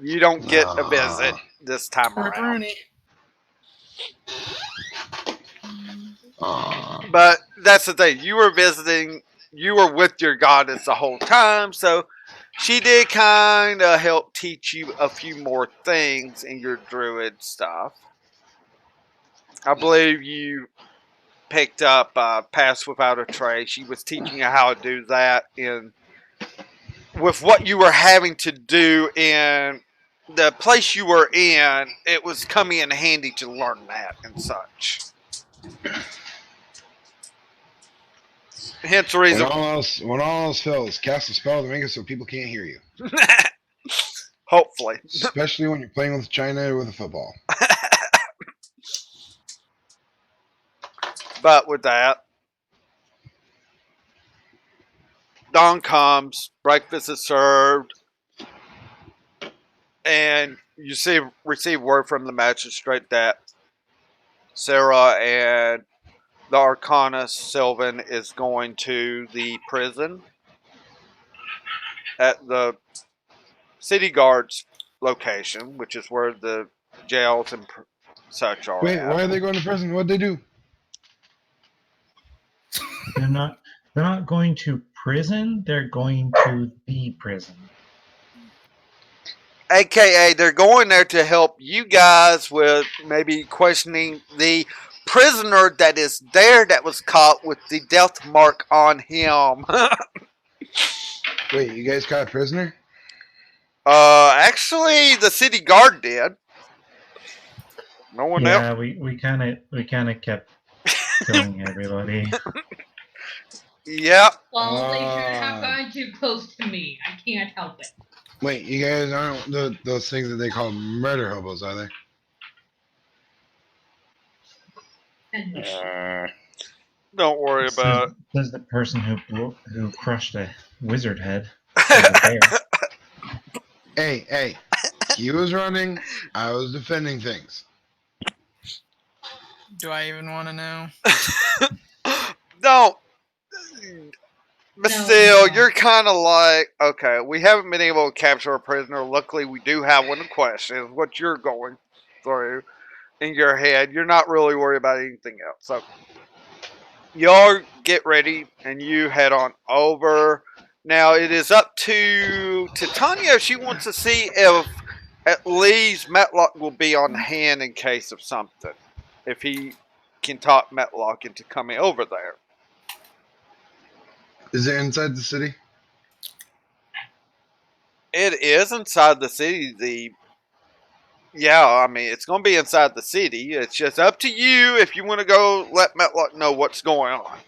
You don't get a visit this time around. Pepperoni. But that's the thing. You were visiting, you were with your goddess the whole time, so she did kind of help teach you a few more things in your druid stuff. I believe you picked up Pass Without a Trace. She was teaching you how to do that in with what you were having to do in the place you were in. It was coming in handy to learn that and such. Hence the When reason. all else fails, cast a spell to make it so people can't hear you. Hopefully. Especially when you're playing with China with a football. But with that, dawn comes, breakfast is served, and you receive word from the magistrate that Sarah and the Arcanist Sylvan is going to the prison at the city guard's location, which is where the jails and such are Wait, at. why are they going to prison? What'd they do? They're not. They're not going to prison. They're going to the prison. AKA, they're going there to help you guys with maybe questioning the prisoner that is there that was caught with the death mark on him. Wait, you guys caught a prisoner? Actually, the city guard did. No one else. Yeah, we kind of kept killing everybody. Yep. Well, they sure have gotten too close to me. I can't help it. Wait, you guys aren't those things that they call murder hobos, are they? Don't worry about Says the person who crushed a wizard head. With a bear. Hey, he was running, I was defending things. Do I even want to know? Don't. But No, still, no. you're kind of like, okay, we haven't been able to capture a prisoner. Luckily, we do have one to question. What you're going through in your head. You're not really worried about anything else. So, y'all get ready and you head on over. Now, it is up to Titania if she wants to see if at least Metlok will be on hand in case of something. If he can talk Metlok into coming over there. Is it inside the city? It is inside the city. Yeah, I mean, it's going to be inside the city. It's just up to you if you want to go let Metlok know what's going on.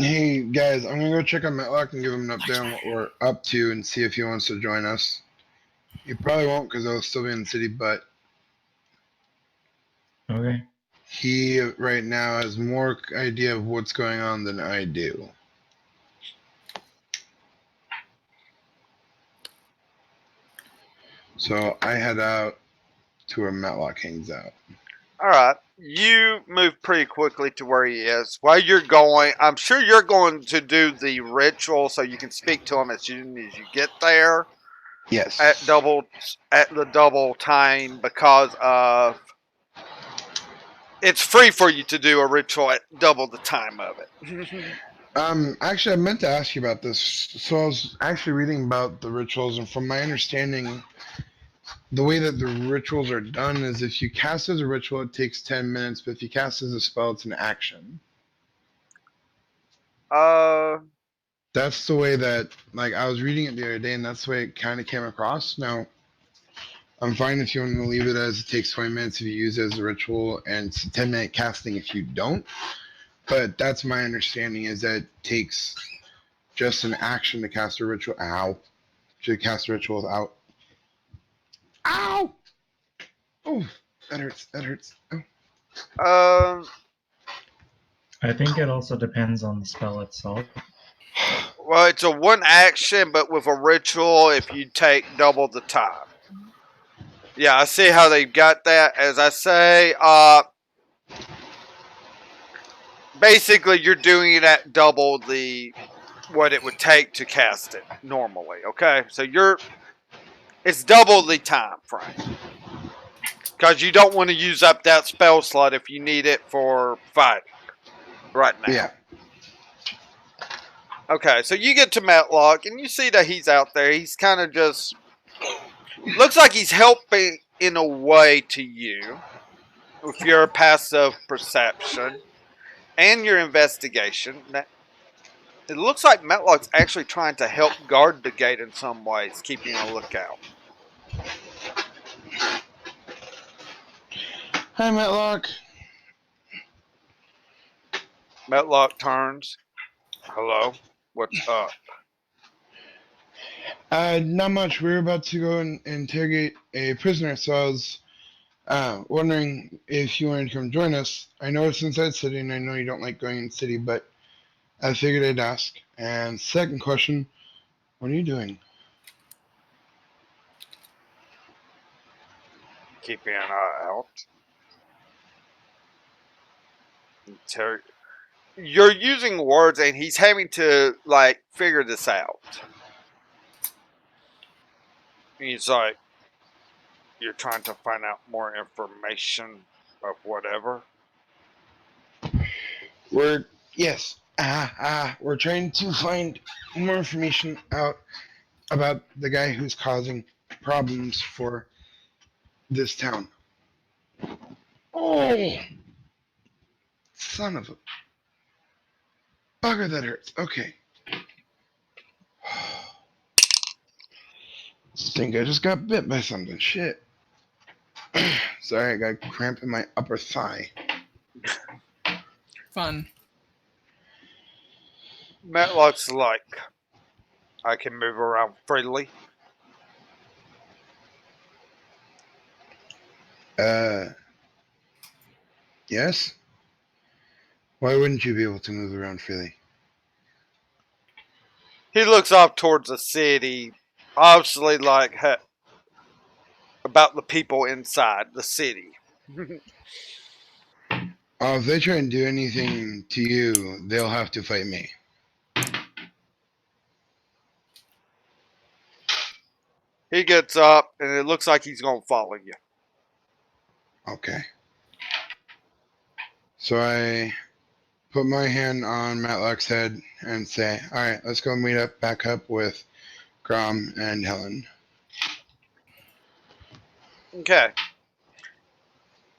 Hey guys, I'm gonna go check on Metlok and give him an update on what we're up to and see if he wants to join us. He probably won't because I'll still be in the city, but Okay. he right now has more idea of what's going on than I do. So I head out to where Metlok hangs out. All right. You move pretty quickly to where he is. While you're going, I'm sure you're going to do the ritual so you can speak to him as soon as you get there Yes. at the double time because of it's free for you to do a ritual at double the time of it. Actually, I meant to ask you about this. So I was actually reading about the rituals, and from my understanding, the way that the rituals are done is if you cast as a ritual, it takes 10 minutes, but if you cast as a spell, it's an action. That's the way that, like, I was reading it the other day, and that's the way it kind of came across. Now, I'm fine if you want to leave it as it takes 20 minutes if you use it as a ritual, and it's a 10-minute casting if you don't. But that's my understanding is that it takes just an action to cast a ritual. Ow. To cast a ritual without. Ow! Oh, that hurts. That hurts. Oh. I think it also depends on the spell itself. Well, it's a one action, but with a ritual, if you take double the time. Yeah, I see how they've got that. As I say, basically you're doing it at double what it would take to cast it normally. Okay, so it's double the time frame because you don't want to use up that spell slot if you need it for fighting right now. Yeah. Okay, so you get to Metlok and you see that he's out there. He's kind of just looks like he's helping in a way to you with your passive perception and your investigation. It looks like Metlok's actually trying to help guard the gate in some ways, keeping a lookout. Hi, Metlok. Metlok turns. Hello? What's up? Not much. We were about to go and interrogate a prisoner, so I was wondering if you wanted to come join us. I know it's inside city, and I know you don't like going in city, but I figured I'd ask. And second question, what are you doing? Keeping an eye out. You're using words, and he's having to, like, figure this out. He's like, you're trying to find out more information of whatever. We're trying to find more information out about the guy who's causing problems for this town. Oh, son of a bugger, that hurts. Okay. Think I just got bit by something. Shit. Sorry, I got cramp in my upper thigh. Fun. Metlok's like, I can move around freely. Yes? Why wouldn't you be able to move around freely? He looks off towards the city, obviously like about the people inside the city. If they try and do anything to you, they'll have to fight me. He gets up, and it looks like he's going to follow you. Okay. So I put my hand on Matlok's head and say, alright, let's go meet up back up with Grom and Helen. Okay.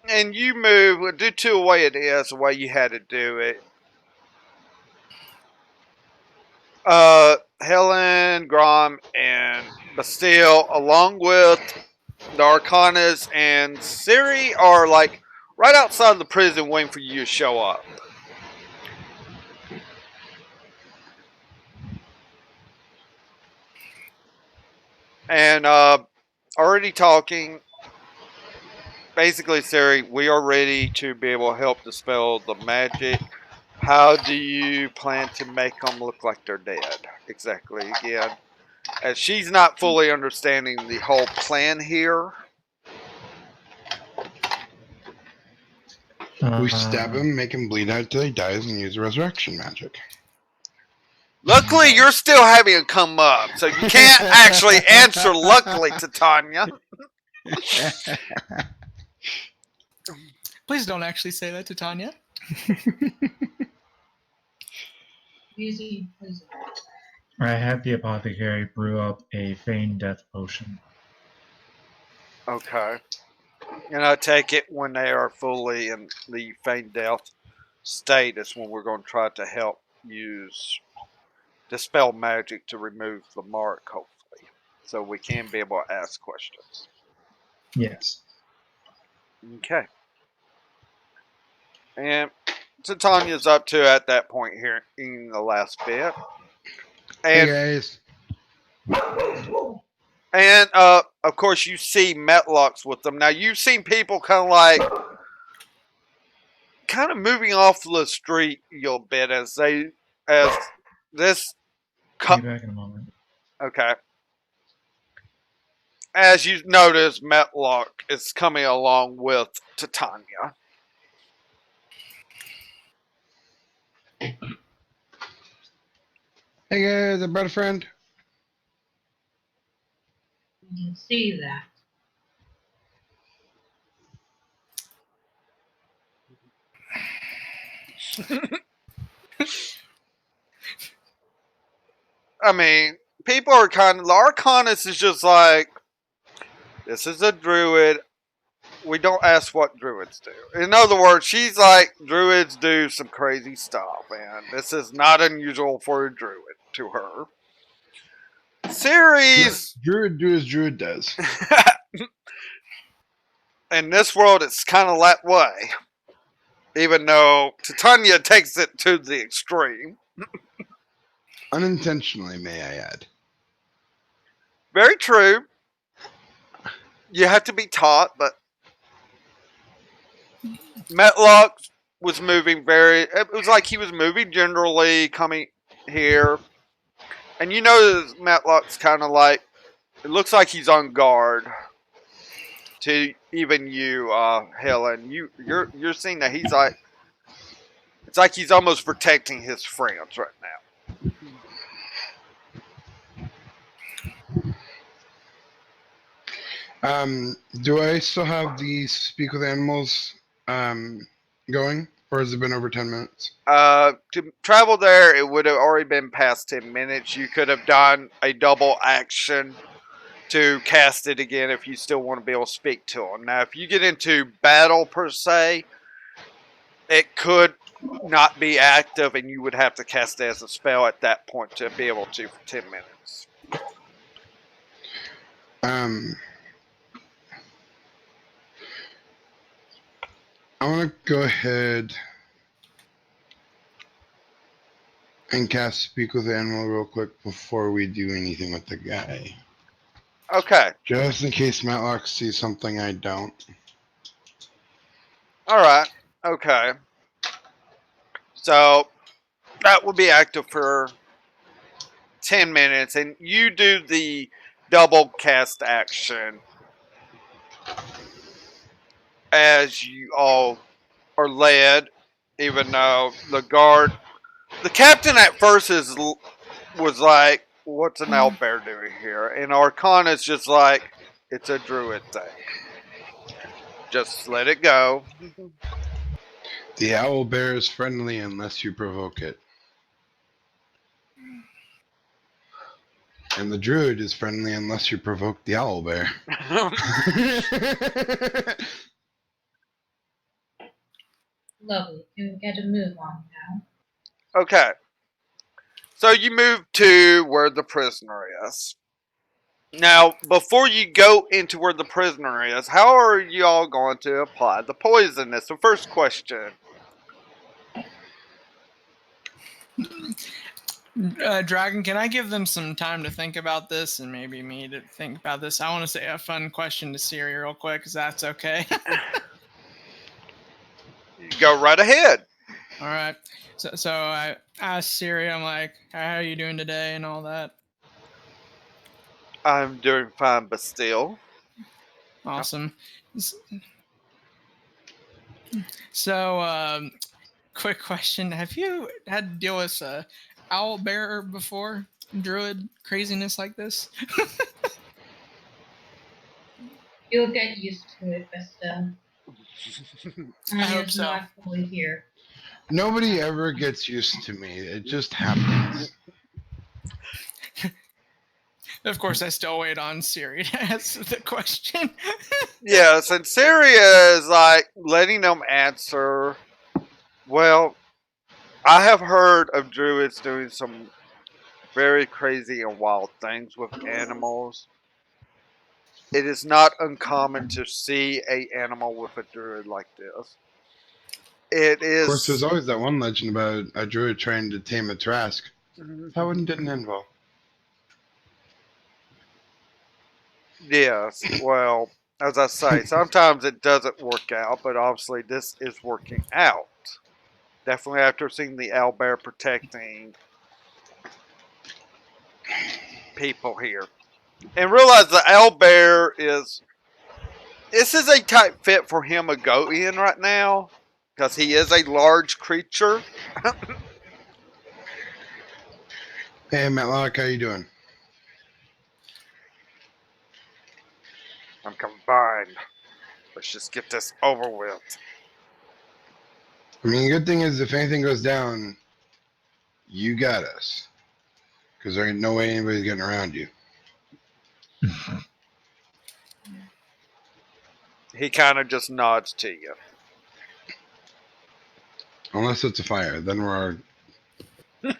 And you move due to the way it is, the way you had to do it. Helen, Grom, and Bastille, along with the Arcanas and Siri, are like right outside the prison waiting for you to show up. And already talking. Basically, Siri, we are ready to be able to help dispel the magic. How do you plan to make them look like they're dead? Exactly, again. As she's not fully understanding the whole plan here. We stab him, make him bleed out till he dies, and use resurrection magic. Luckily, you're still having it come up, so you can't actually answer luckily, Titania. Please don't actually say that to Tanya. Using poison. I had the apothecary brew up a feigned death potion. Okay. And I take it when they are fully in the feigned death state is when we're going to try to help use dispel magic to remove the mark, hopefully. So we can be able to ask questions. Yes. Okay. And Titania's up to at that point here in the last bit. Hey And guys. and of course you see Metloks with them. Now you've seen people kind of moving off the street a little bit as this Be back in a moment. okay. As you notice, Metlok is coming along with Titania. Hey guys, I brought a friend. You can see that. I mean, people are kind of. The Arcanist is just like, this is a druid. We don't ask what druids do. In other words, she's like, druids do some crazy stuff, and this is not unusual for a druid to her. Series. Druid do as druid does. In this world, it's kind of that way. Even though Titania takes it to the extreme. Unintentionally, may I add. Very true. You have to be taught, but Metlok was moving it was like he was moving generally coming here. And you know Metlok's kind of like, it looks like he's on guard. To even you, Helen, you're seeing that he's like, it's like he's almost protecting his friends right now. Do I still have the speak with animals going, or has it been over 10 minutes? To travel there, it would have already been past 10 minutes. You could have done a double action to cast it again if you still want to be able to speak to him. Now, if you get into battle per se, it could not be active, and you would have to cast it as a spell at that point to be able to for 10 minutes. I want to go ahead and cast Speak with Animal real quick before we do anything with the guy. Okay. Just in case Matlock sees something I don't. Alright. Okay. So, that will be active for 10 minutes, and you do the double cast action as you all are led, even though the captain at first was like, what's an owlbear doing here? And Arcana's just like, it's a druid thing. Just let it go. The owl bear is friendly unless you provoke it. And the druid is friendly unless you provoke the owlbear. Lovely. Can we get a move on now? Okay. So you move to where the prisoner is. Now, before you go into where the prisoner is, how are you all going to apply the poison? That's the first question. Dragon, can I give them some time to think about this and maybe me to think about this? I want to say a fun question to Siri real quick, because that's okay. You go right ahead. All right. So I asked Siri, I'm like, how are you doing today and all that? I'm doing fine, but still. Awesome. So, quick question. Have you had to deal with owl bear before? Druid craziness like this? You'll get used to it, Vesta. I hope It's so. not fully here. Nobody ever gets used to me. It just happens. Of course, I still wait on Siri to ask the question. Yes, and Syria is like letting them answer. Well, I have heard of druids doing some very crazy and wild things with animals. It is not uncommon to see a animal with a druid like this. It Of course, there's is. always that one legend about a druid trying to tame a trask. That one didn't end well. Yes, well, as I say, sometimes it doesn't work out, but obviously this is working out. Definitely after seeing the owlbear protecting people here. And realize the owlbear is. This is a tight fit for him to go in right now. Because he is a large creature. Hey, Metlok, how you doing? I'm combined. Let's just get this over with. I mean, the good thing is if anything goes down, you got us. Because there ain't no way anybody's getting around you. He kind of just nods to you. Unless it's a fire. Then then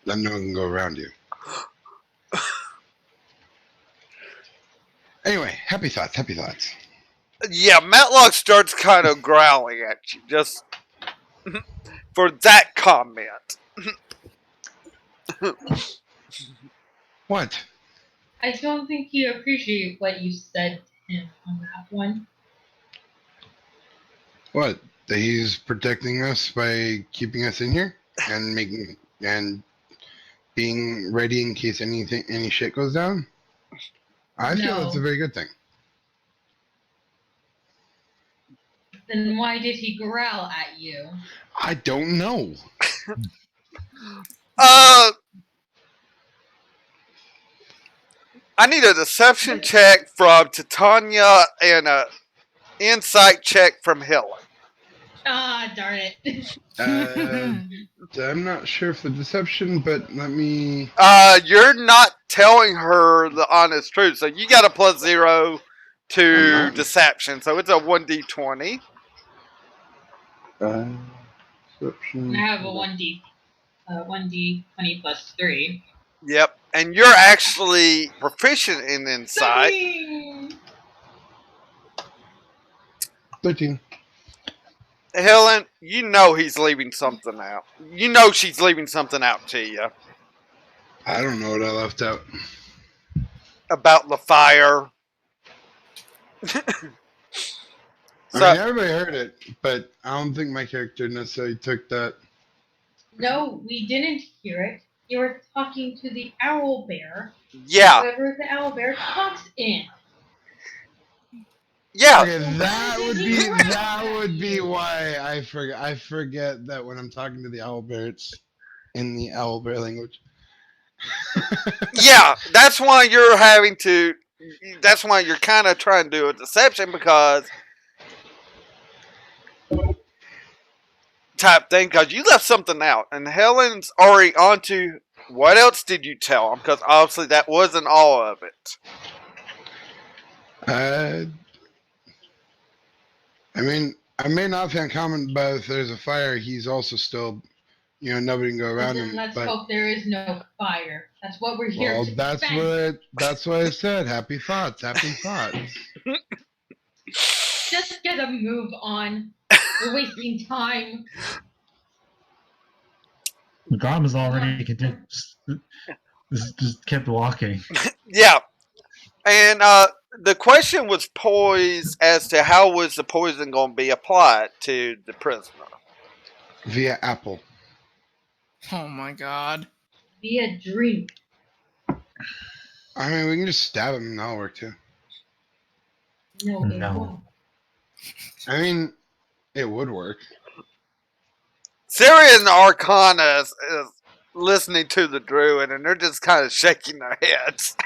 no one can go around you. Anyway, happy thoughts, happy thoughts. Yeah, Metlok starts kind of growling at you just for that comment. What? I don't think you appreciate what you said to him on that one. What? That he's protecting us by keeping us in here and being ready in case any shit goes down? I feel that's a No. very good thing. Then why did he growl at you? I don't know. I need a deception check from Titania and a insight check from Helen. Ah, darn it. I'm not sure if the deception, but let me. You're not telling her the honest truth, so you got a +0 I'm to not. deception, so it's a 1d20. Deception. I have a 1d20 plus 3. Yep, and you're actually proficient in insight. 13. Helen, you know he's leaving something out. You know she's leaving something out to you I don't know what I left out. about the fire. I mean, everybody heard it, but I don't think my character necessarily took that. No, we didn't hear it. You were talking to the owl bear. Yeah. Whoever the owl bear talks in. Yeah. Okay, that would be why I forget that when I'm talking to the owlbear, it's in the owlbear language. Yeah, that's why you're having to. That's why you're kind of trying to do a deception because type thing because you left something out, and Helen's already onto What else did you tell him? Because obviously that wasn't all of it. I mean, I may not have comment, but if there's a fire, he's also still, nobody can go around Then him. let's But hope there is no fire. That's what we're here well, to that's prevent. what I said. Happy thoughts, happy thoughts. Just get a move on. We're wasting time. Grom is already just kept walking. Yeah. And the question was posed as to how was the poison going to be applied to the prisoner? Via Apple. Oh my god. Via drink. I mean, we can just stab him and that'll work too. No, it No. won't. I mean, it would work. Syrian Arcana is listening to the druid, and they're just kind of shaking their heads.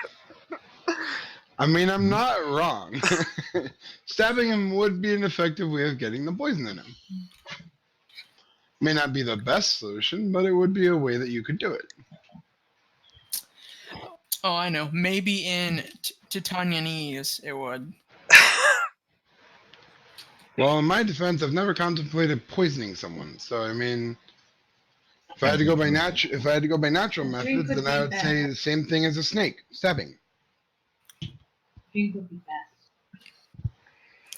I mean, I'm not wrong. Stabbing him would be an effective way of getting the poison in him. May not be the best solution, but it would be a way that you could do it. Oh, I know. Maybe in Titanianese it would. Well, in my defense, I've never contemplated poisoning someone. So, I mean, if I had to go by natural methods, then I would say the same thing as a snake, stabbing. Drink would be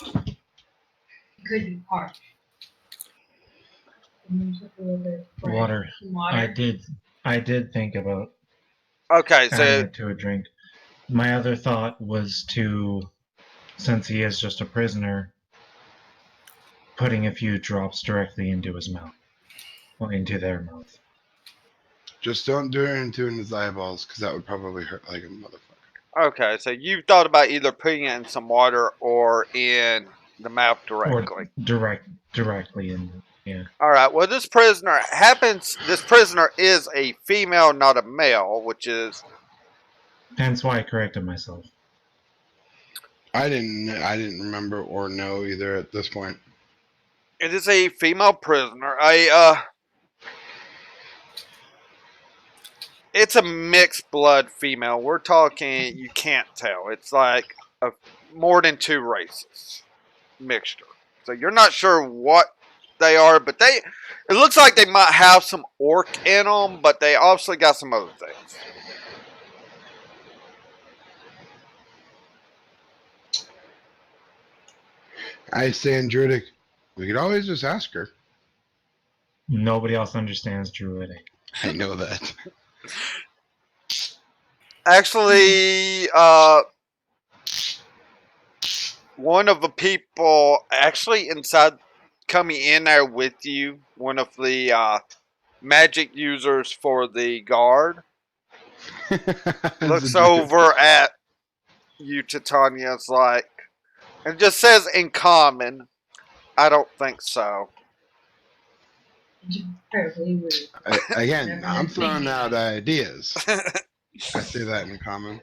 best. It could be harsh. Water. I did think about Okay, adding so it to a drink. My other thought was since he is just a prisoner, putting a few drops directly into his mouth. Well, into their mouth. Just don't do it into his eyeballs, because that would probably hurt like a motherfucker. okay, so you thought about either putting it in some water or in the mouth directly. Or directly in. Yeah. All right. Well, this prisoner is a female, not a male, which is Hence why I corrected myself. I didn't remember or know either at this point. it is a female prisoner. It's a mixed blood female. We're talking, you can't tell. It's like more than two races mixture. So you're not sure what they are, but it looks like they might have some orc in them, but they obviously got some other things. I say in Druidic, we could always just ask her. Nobody else understands Druidic. I know that. Actually, one of the people actually inside coming in there with you, one of the magic users for the guard, looks over at you, Titania's like, and just says in common, I don't think so. Terribly rude. Again, I'm throwing out ideas. I say that in common.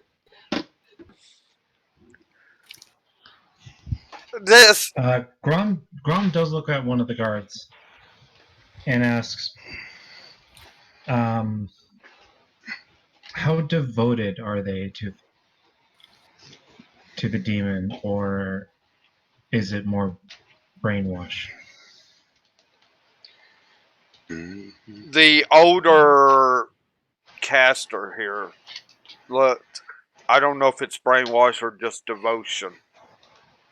This Grom does look at one of the guards and asks, how devoted are they to the demon, or is it more brainwash? the older caster here looked. I don't know if it's brainwash or just devotion.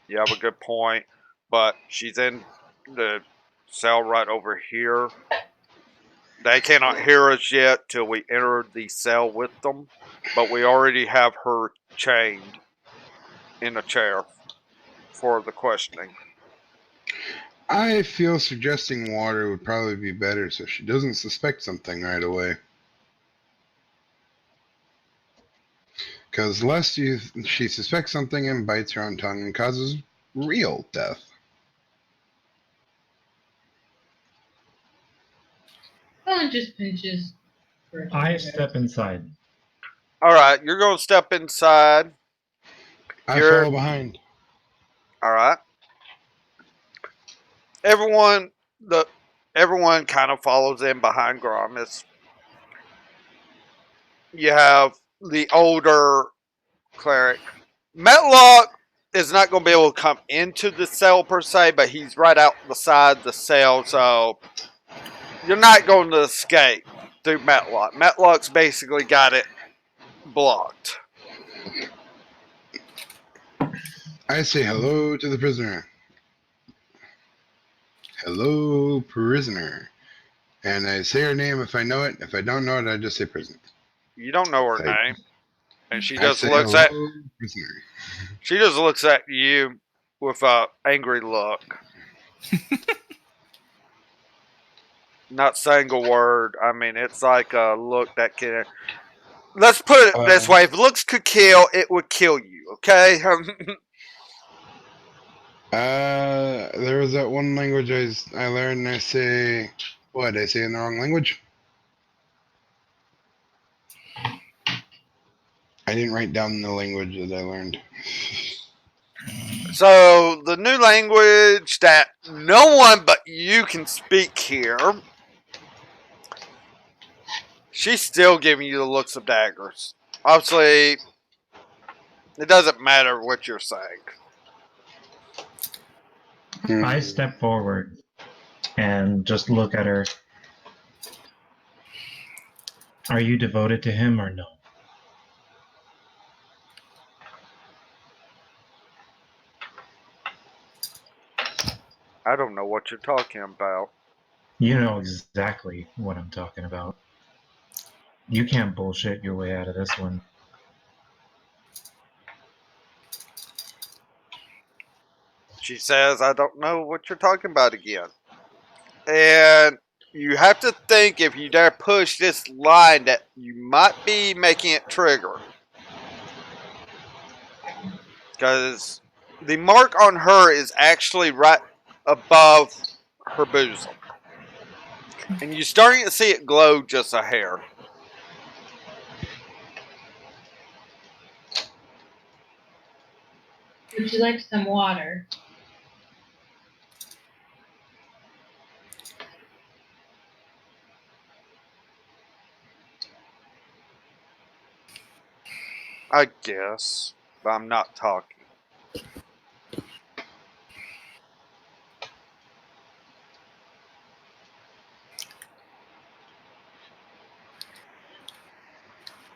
You have a good point, but she's in the cell right over here. They cannot hear us yet till we enter the cell with them, but we already have her chained in a chair for the questioning. I feel suggesting water would probably be better so she doesn't suspect something right away. Because lest she suspects something and bites her own tongue and causes real death. Someone just pinches. I step inside. Alright, you're going to step inside. I follow behind. Alright. Everyone kind of follows in behind Gromus. you have the older cleric. Metlok is not going to be able to come into the cell per se, but he's right out the side of the cell, so you're not going to escape through Metlok. Metlok's basically got it blocked. I say hello to the prisoner. Hello, prisoner. And I say her name if I know it. If I don't know it, I just say prisoner. You don't know her I, name, and she I just say looks hello, at prisoner. you with a angry look. Not saying a word. I mean, it's like a look that can. Let's put it this way: if looks could kill, it would kill you. Okay. There was that one language I learned, and I say, what? I say in the wrong language? I didn't write down the language that I learned. So the new language that no one but you can speak here. She's still giving you the looks of daggers. Obviously, it doesn't matter what you're saying. I step forward and just look at her. Are you devoted to him or no? I don't know what you're talking about. You know exactly what I'm talking about. You can't bullshit your way out of this one. She says, I don't know what you're talking about again. And you have to think if you dare push this line that you might be making it trigger. Because the mark on her is actually right above her bosom. And you're starting to see it glow just a hair. Would you like some water? I guess. But I'm not talking.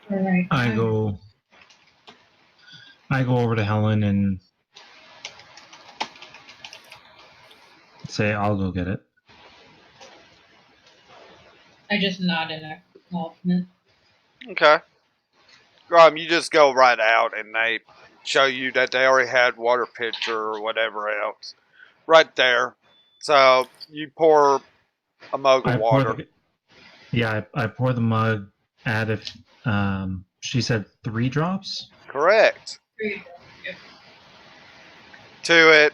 All right. I go over to Helen and say, I'll go get it. I just nod in acknowledgement. Okay. You just go right out and they show you that they already had water pitcher or whatever else. Right there. So you pour a mug of I pour water. I pour the mug. Add she said 3 drops. Correct. Yep. To it.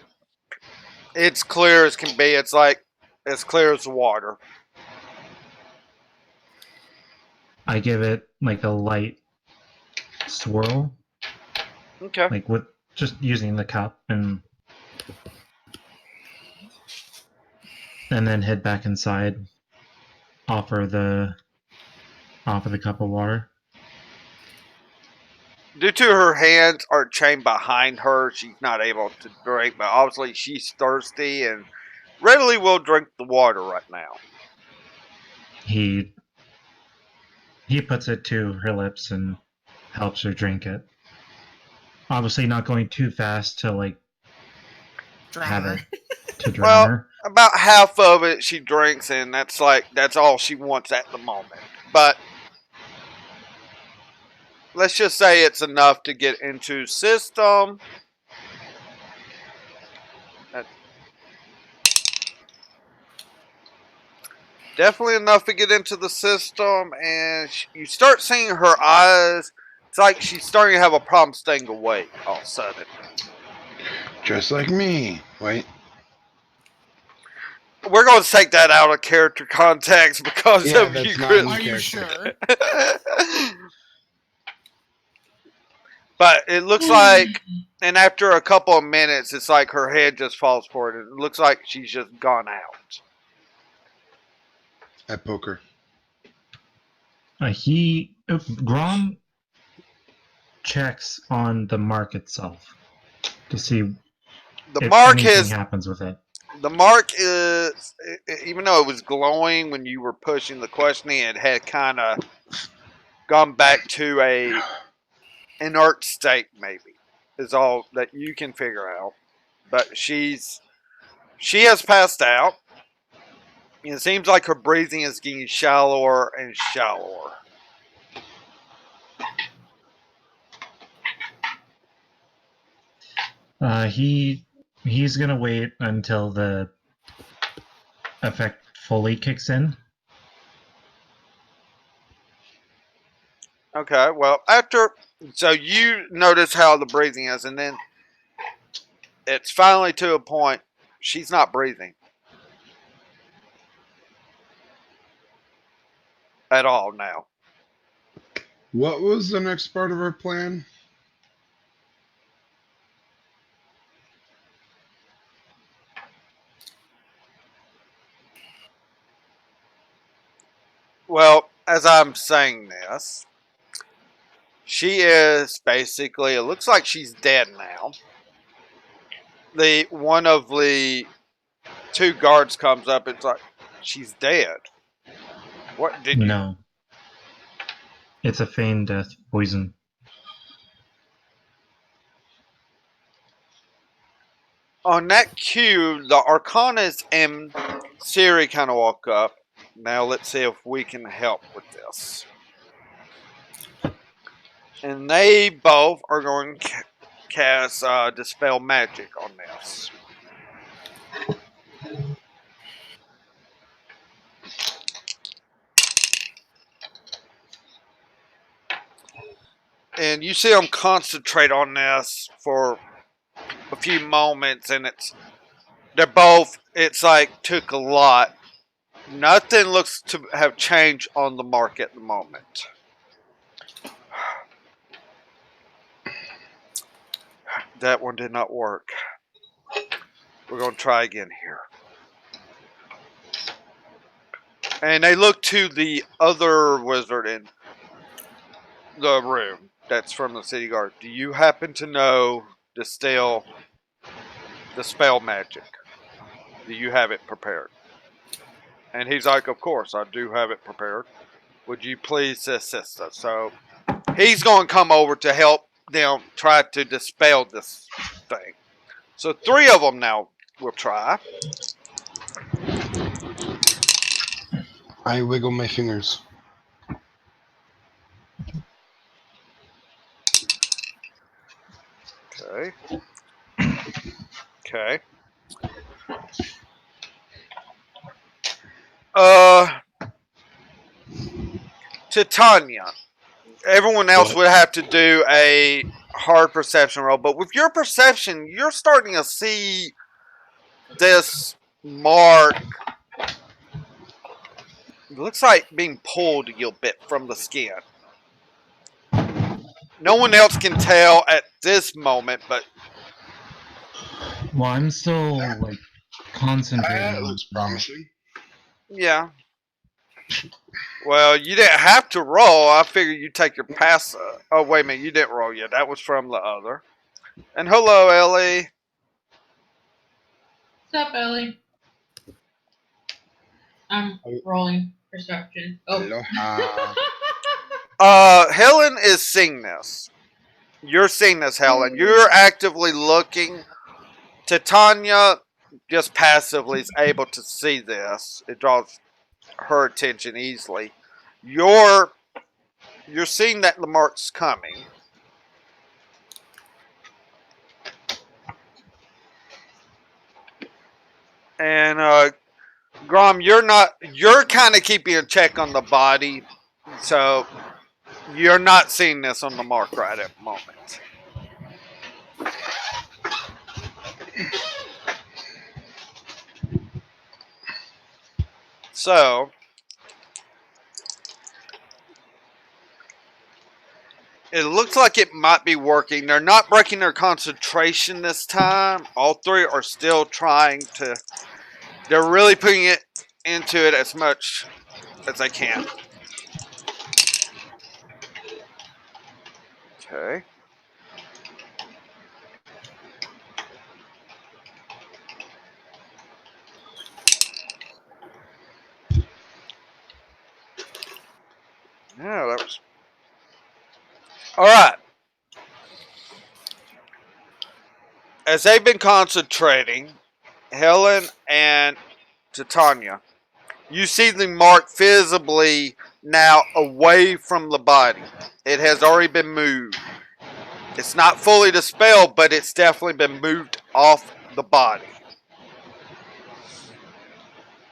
It's clear as can be. It's like as clear as water. I give it like a light swirl, Okay. like with just using the cup, and then head back inside. Offer the cup of water. Due to her hands are chained behind her, she's not able to drink, but obviously she's thirsty and readily will drink the water right now. He puts it to her lips and helps her drink it. Obviously not going too fast to like Drown have her. it to drown Well, her. about half of it she drinks, and that's all she wants at the moment. But let's just say it's enough to get into system. Definitely enough to get into the system, and you start seeing her eyes. It's like she's starting to have a problem staying awake all of a sudden. Just like me. Wait. We're going to take that out of character context because Yeah, of you, that's not Chris. in Are you character. sure? But it looks like, and after a couple of minutes, it's like her head just falls forward. It looks like she's just gone out. At poker. Grom checks on the mark itself to see The if mark anything has happens with it. the mark is, even though it was glowing when you were pushing the questioning, it had kind of gone back to a inert state. Maybe is all that you can figure out. But she has passed out. It seems like her breathing is getting shallower and shallower. He's gonna wait until the effect fully kicks in. Okay, well, so you notice how the breathing is, and then it's finally to a point she's not breathing at all now. What was the next part of our plan? Well, as I'm saying this, she is basically, it looks like she's dead now. The one of the two guards comes up, it's like, she's dead. What did you? No. It's a feigned death poison. On that cue, the Arcanas and Siri kind of walk up. Now let's see if we can help with this. And they both are going to cast Dispel Magic on this. And you see them concentrate on this for a few moments, and it's like took a lot. Nothing looks to have changed on the market at the moment. That one did not work. We're going to try again here. And they look to the other wizard in the room that's from the city guard. Do you happen to know the spell magic? Do you have it prepared? And he's like, of course, I do have it prepared. Would you please assist us? So he's going to come over to help them try to dispel this thing. So 3 of them now will try. I wiggle my fingers. Okay. Okay. Titania. Everyone else would have to do a hard perception roll, but with your perception, you're starting to see this mark. It looks like being pulled a little bit from the skin. No one else can tell at this moment, but Well, I'm still like concentrating. That on looks it. promising. yeah. Well, you didn't have to roll. I figured you'd take your pass. Oh, wait a minute. You didn't roll yet. That was from the other. And hello, Ellie. What's up, Ellie? I'm rolling perception. Oh. Aloha. Helen is seeing this. You're seeing this, Helen. You're actively looking. Titania just passively is able to see this. It draws her attention easily. You're seeing that the mark's coming. And Grom, you're kind of keeping a check on the body, so you're not seeing this on the mark right at the moment. So it looks like it might be working. They're not breaking their concentration this time. All 3 are still trying to. They're really putting it into it as much as they can. Okay. Yeah, that was all right. As they've been concentrating, Helen and Titania, you see the mark visibly now away from the body. It has already been moved. It's not fully dispelled, but it's definitely been moved off the body.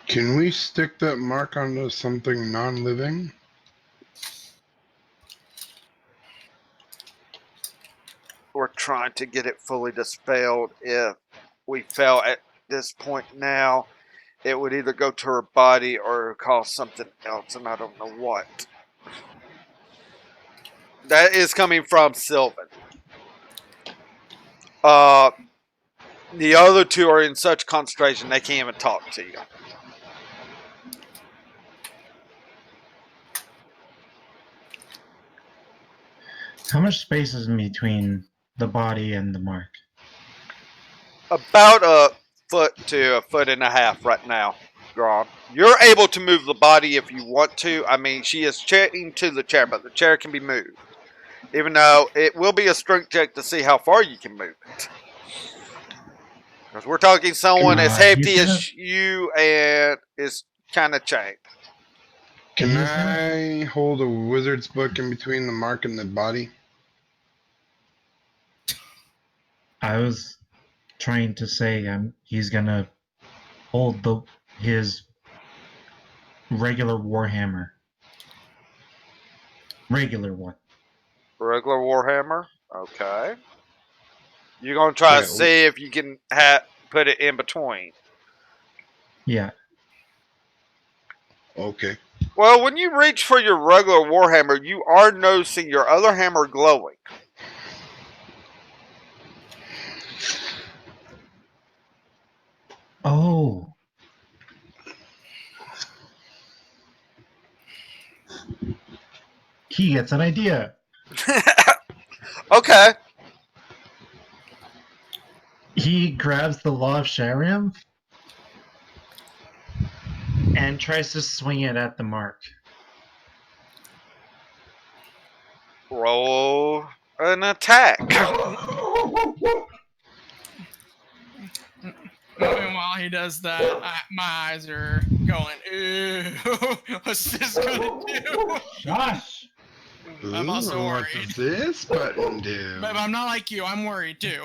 Can we stick that mark onto something non-living? We're trying to get it fully dispelled. If we fail at this point now, it would either go to her body or cause something else, and I don't know what. That is coming from Sylvan. The other two are in such concentration they can't even talk to you. How much space is in between the body and the mark? About a foot to a foot and a half right now, Gron. You're able to move the body if you want to. I mean, she is chained to the chair, but the chair can be moved. Even though it will be a strength check to see how far you can move it. Because we're talking someone as He's hefty gonna. as you and is kind of chained. Can He's gonna. I hold a wizard's book in between the mark and the body? I was trying to say he's gonna hold his regular warhammer, regular one. Regular Warhammer. Okay. You're going to try to Okay. see if you can put it in between. Yeah. Okay. Well, when you reach for your regular Warhammer, you are noticing your other hammer glowing. Oh. He gets an idea. Okay. He grabs the Law of Sharam and tries to swing it at the mark. Roll an attack. Meanwhile, he does that. My eyes are going, ew, what's this gonna do? Josh! I'm also Ooh, what worried. does this button do? But I'm not like you. I'm worried too.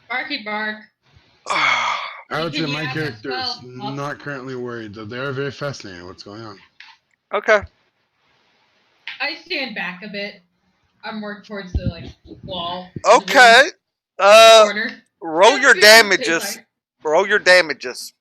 Barky bark. I would say Can you my have character a is spell? not currently worried, though they are very fascinated what's going on. Okay. I stand back a bit. I'm more towards the wall. Okay. Corner. Roll Just your being on the safe damages. side. Roll your damages.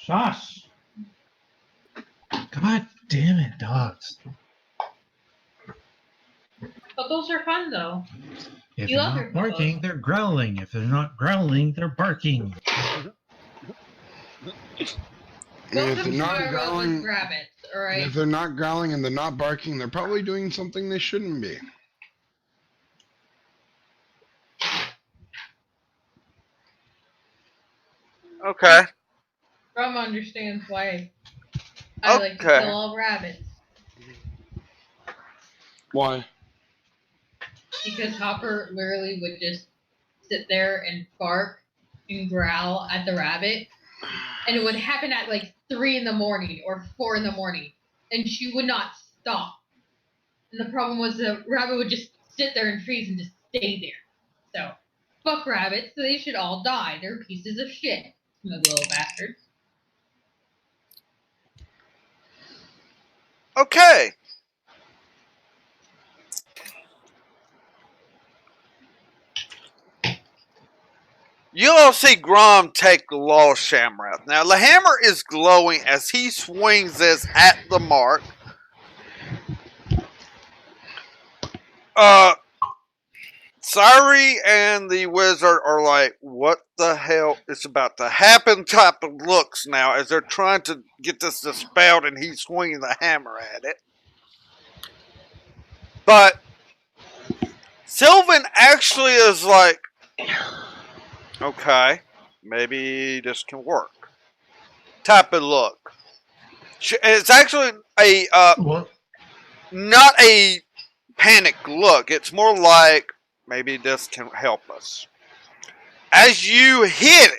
Josh! God damn it, dogs. But those are fun though. If You they're love not your barking, dogs. they're growling. If they're not growling, they're barking. And if Welcome they're to not our world with growling, rabbits, and alright? if they're not growling and they're not barking, they're probably doing something they shouldn't be. Okay. Rum understands why I like to kill Okay. all rabbits. Why? Because Hopper literally would just sit there and bark and growl at the rabbit. And it would happen at like 3 in the morning or 4 in the morning. And she would not stop. And the problem was the rabbit would just sit there and freeze and just stay there. So, fuck rabbits. So they should all die. They're pieces of shit. Smug little bastards. Okay. You all see Grom take the lost shamrock. Now the hammer is glowing as he swings this at the mark. Sari and the wizard are like, what the hell is about to happen type of looks now as they're trying to get this dispelled and he's swinging the hammer at it. But Sylvan actually is like, okay, maybe this can work. Type of look. It's actually a Well, not a panic look. It's more like maybe this can help us. As you hit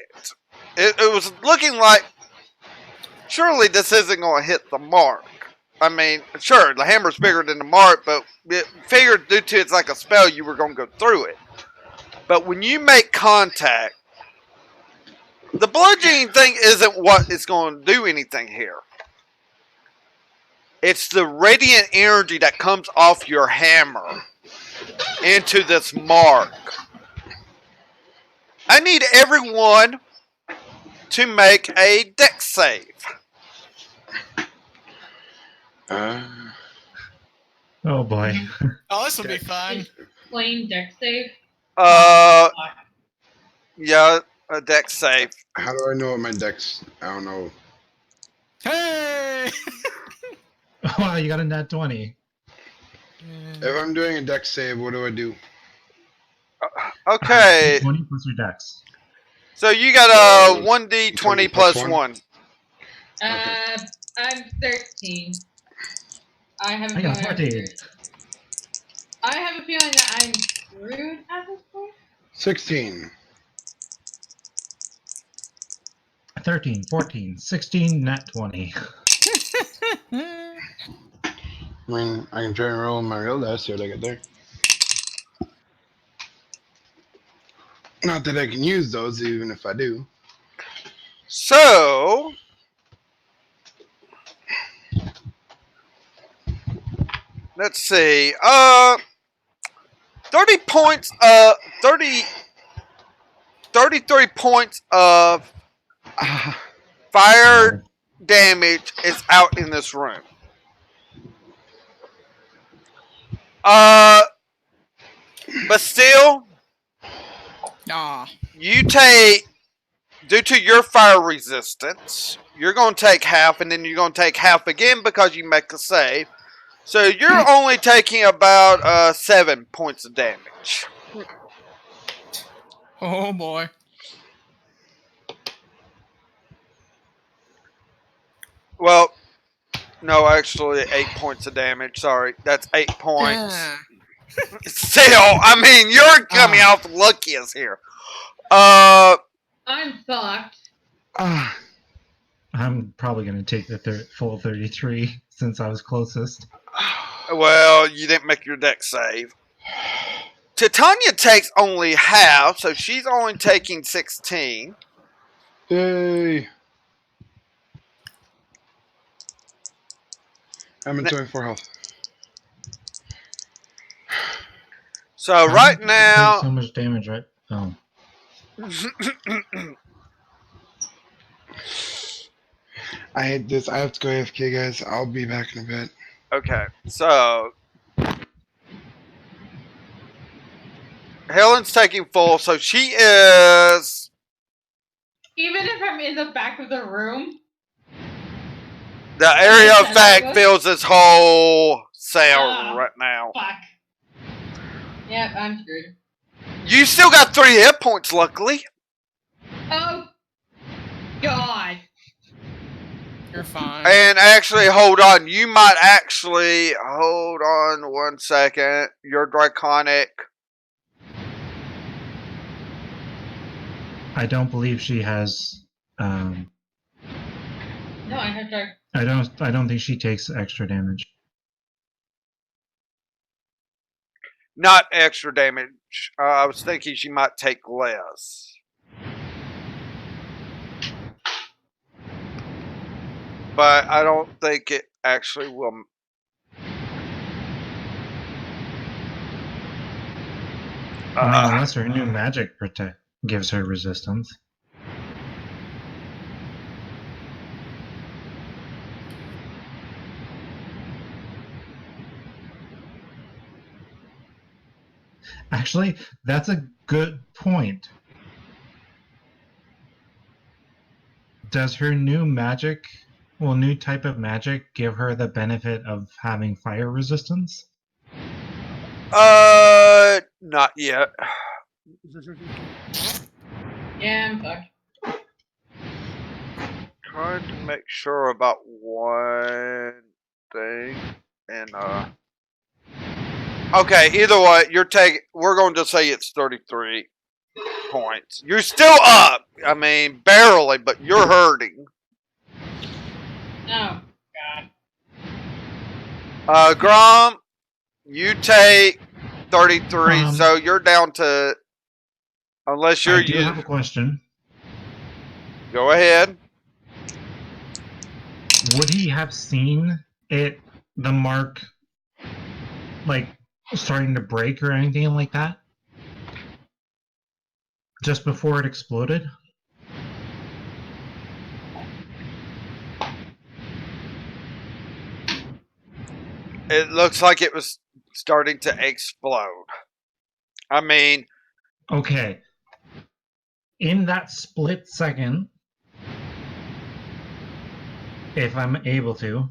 it was looking like surely this isn't going to hit the mark. I mean, sure, the hammer's bigger than the mark, but it figured due to it's like a spell, you were going to go through it. But when you make contact, the bludgeoning thing isn't what is going to do anything here. It's the radiant energy that comes off your hammer into this mark. I need everyone to make a dex save. oh boy. Oh, this will be fun. Plain deck save. Yeah, a dex save. How do I know what my dex? I don't know. Hey! Wow, you got a nat 20. If I'm doing a dex save, what do I do? Okay, 20 plus your dex. so you got a 1d20 plus 1. I'm 13. I have a I got feeling 14. I have a feeling that I'm screwed at this point. 16. 13, 14, 16, nat 20. I mean, I can try and roll my real dice, see what I get there. Not that I can use those, even if I do. So, let's see. 30 points, 33 points of fire damage is out in this room. But still, Nah. you take, due to your fire resistance, you're going to take half, and then you're going to take half again because you make a save. So you're only taking about 7 points of damage. Oh boy. Well, no, actually 8 points of damage. Sorry, that's 8 points. Still, I mean, you're coming out the luckiest here. I'm fucked. I'm probably going to take the full 33 since I was closest. Well, you didn't make your deck save. Titania takes only half, so she's only taking 16. Yay! I'm at 24 health. So right Take now, so much damage, right? Oh. I hate this. I have to go AFK, guys. I'll be back in a bit. okay, so Helen's taking full, so she is. Even if I'm in the back of the room. The area of fact fills this whole cell right now. Fuck. Yep, I'm screwed. You still got 3 hit points, luckily. Oh, God. You're fine. And actually, hold on. You might actually hold on 1 second. You're draconic. I don't believe she has. No, I have to. I don't think she takes extra damage. Not extra damage. I was thinking she might take less. But I don't think it actually will. I mean, unless her new magic protect gives her resistance. Actually, that's a good point. Does her new new type of magic, give her the benefit of having fire resistance? Not yet. Yeah, I'm fucked. Trying to make sure about one thing, and okay. Either way, we're going to say it's 33 points. You're still up. I mean, barely, but you're hurting. Oh, God. Grom, you take 33, so you're down to. Unless you're I do have a question. Go ahead. Would he have seen the mark, like, starting to break or anything like that? Just before it exploded? It looks like it was starting to explode. I mean, Okay. In that split second, if I'm able to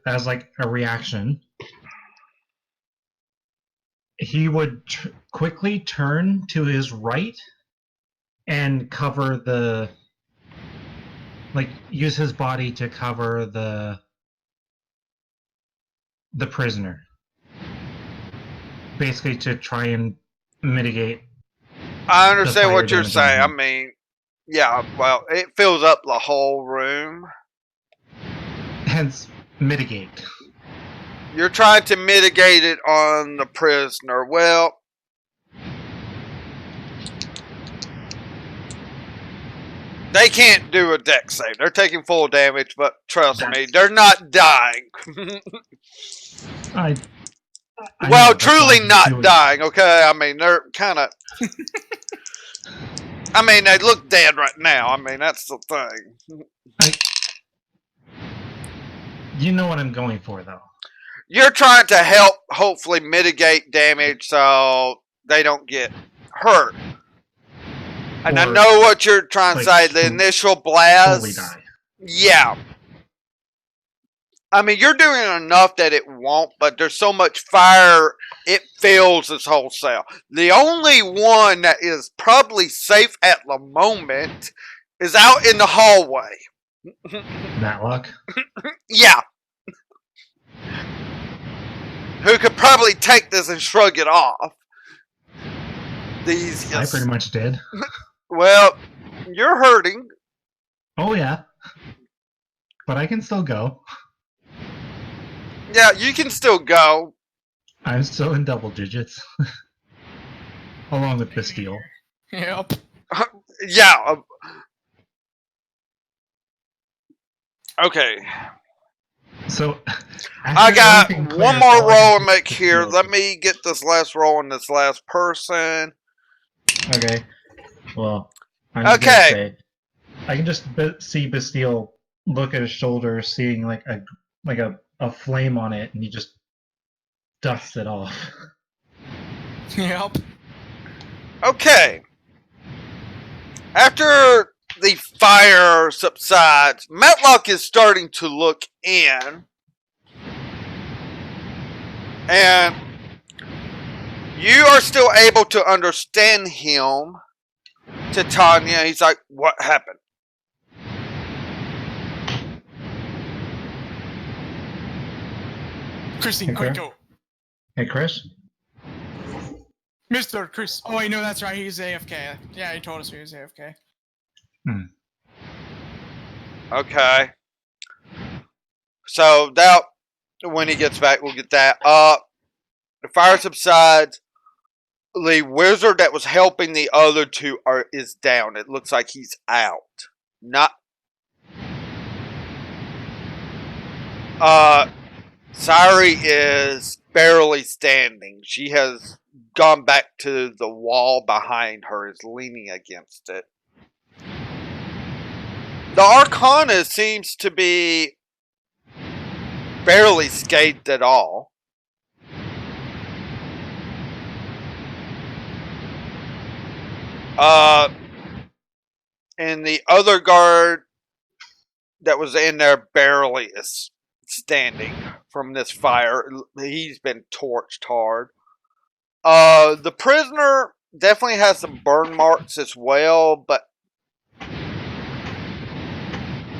as like a reaction, he would quickly turn to his right and cover use his body to cover the prisoner, basically to try and mitigate. I understand fire what you're damage on saying. I him. mean, yeah, well, it fills up the whole room. Hence, mitigate. You're trying to mitigate it on the prisoner. Well, they can't do a deck save. They're taking full damage, but trust me, they're not dying. I Well, know, that's why truly I'm not doing dying, okay? I mean, they're kind of. I mean, they look dead right now. I mean, that's the thing. You know what I'm going for, though. You're trying to help, hopefully, mitigate damage so they don't get hurt. And I know what you're trying to say. The initial blast. Fully die. Yeah. I mean, you're doing enough that it won't, but there's so much fire, it fills this whole cell. The only one that is probably safe at the moment is out in the hallway. Metlok? Yeah. Who could probably take this and shrug it off. I pretty much did. Well, you're hurting. Oh, yeah. But I can still go. Yeah, you can still go. I'm still in double digits. Along with Bastille. Yep. Yeah. Okay. So, I got one more roll to make here. Let me get this last roll on this last person. Okay. Well, I'm just gonna say, I can just see Bastille look at his shoulder, seeing like a flame on it, and he just dusts it off. Yep. Okay. After the fire subsides, Metlok is starting to look in. And you are still able to understand him. Titania, he's like, what happened? Christine, quick, go. Hey, Chris? Mr. Chris. Oh, wait, no, that's right. He's AFK. Yeah, he told us he was AFK. Okay. So, when he gets back, we'll get that. The fire subsides. The wizard that was helping the other two is down. It looks like he's out. Sari is barely standing. She has gone back to the wall behind her, is leaning against it. The Arcana seems to be barely scathed at all. And the other guard that was in there barely is standing from this fire. He's been torched hard. The prisoner definitely has some burn marks as well, but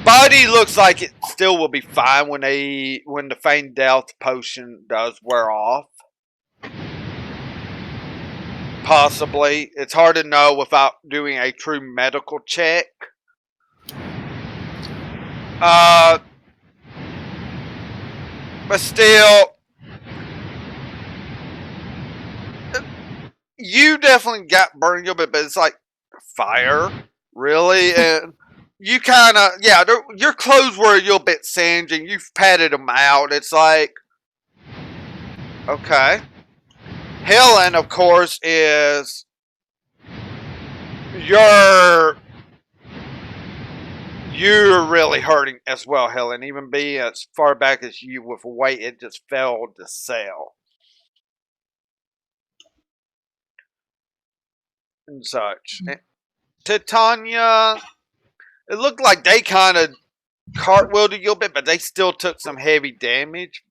body looks like it still will be fine when the feigned death potion does wear off. Possibly. It's hard to know without doing a true medical check. But still, you definitely got burned a little bit, but it's like fire, really? And you kind of, yeah, your clothes were a little bit singeing. You've patted them out. It's like, okay. Helen, of course, is you're really hurting as well, Helen. Even being as far back as you with weight, it just failed to sell. And such. And Titania, it looked like they kind of cartwheeled a little bit, but they still took some heavy damage.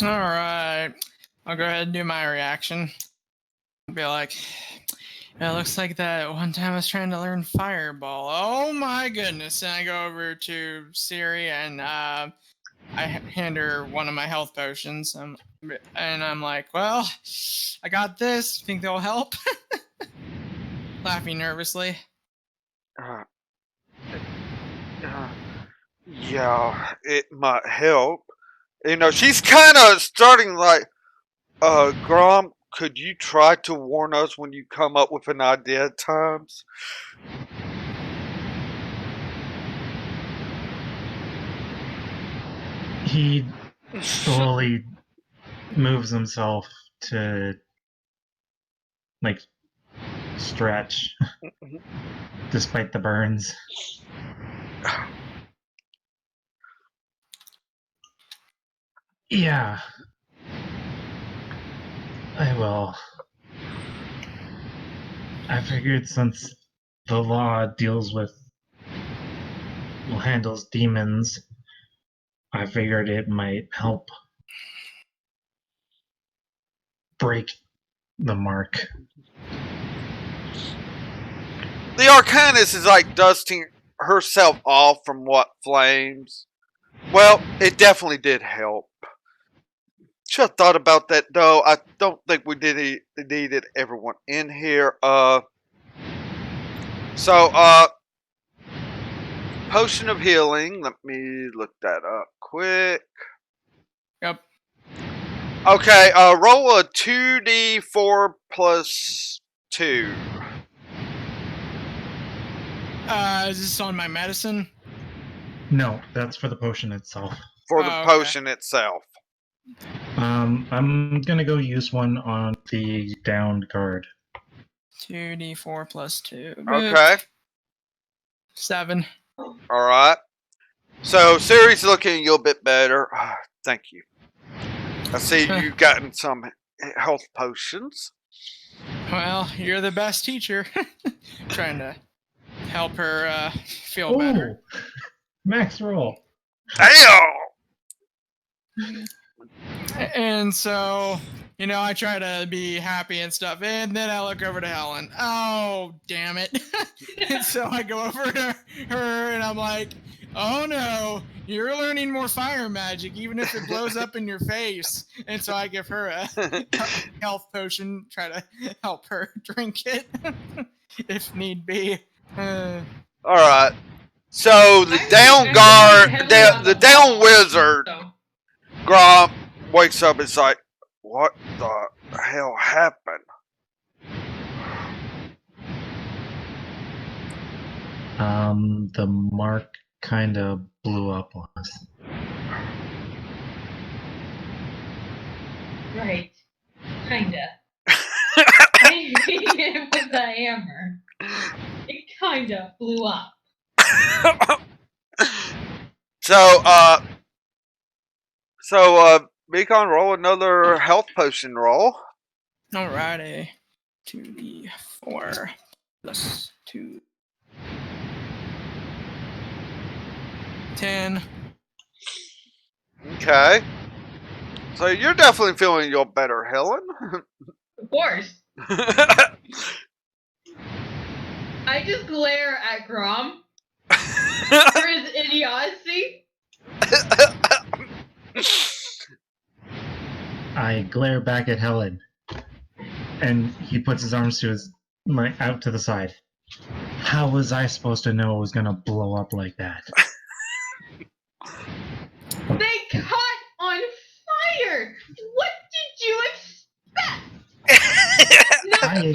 Alright. I'll go ahead and do my reaction. I'll be like, it looks like that one time I was trying to learn Fireball. Oh my goodness. And I go over to Siri and I hand her one of my health potions. And I'm like, well, I got this. Think they'll help? Laughing nervously. Yeah, it might help. You know, she's kind of starting like, Grom, could you try to warn us when you come up with an idea at times? He slowly moves himself to, like, stretch despite the burns. Yeah. I will. I figured since the law handles demons, I figured it might help break the mark. The Arcanist is like dusting herself off from what flames. Well, it definitely did help. Should have thought about that though. I don't think we needed everyone in here. Potion of healing. Let me look that up quick. Yep. Okay, roll a 2d4 plus 2. Is this on my medicine? No, that's for the potion itself. For the okay. potion itself. I'm gonna go use one on the downed guard. 2d4 plus 2. Okay. 7. Alright. So, Siri's looking a little bit better. Thank you. I see you've gotten some health potions. Well, you're the best teacher. Trying to help her feel better. Max roll. Damn! And so, you know, I try to be happy and stuff, and then I look over to Helen. Oh, damn it. And so I go over to her, and I'm like, oh no, you're learning more fire magic, even if it blows up in your face. And so I give her a health potion, try to help her drink it, if need be. Alright. So, the down guard, the down wizard, Grom wakes up and is like, what the hell happened? The mark kind of blew up on us. Right. Kinda. I hit it with a hammer. It kinda blew up. So, Beacon, roll another health potion roll. Alrighty. 2d4 plus 2. 10. Okay. So you're definitely feeling your better, Helen. Of course. I just glare at Grom for his idiocy. I glare back at Helen, and he puts his arms out to the side. How was I supposed to know it was gonna blow up like that? They caught on fire. What did you expect? I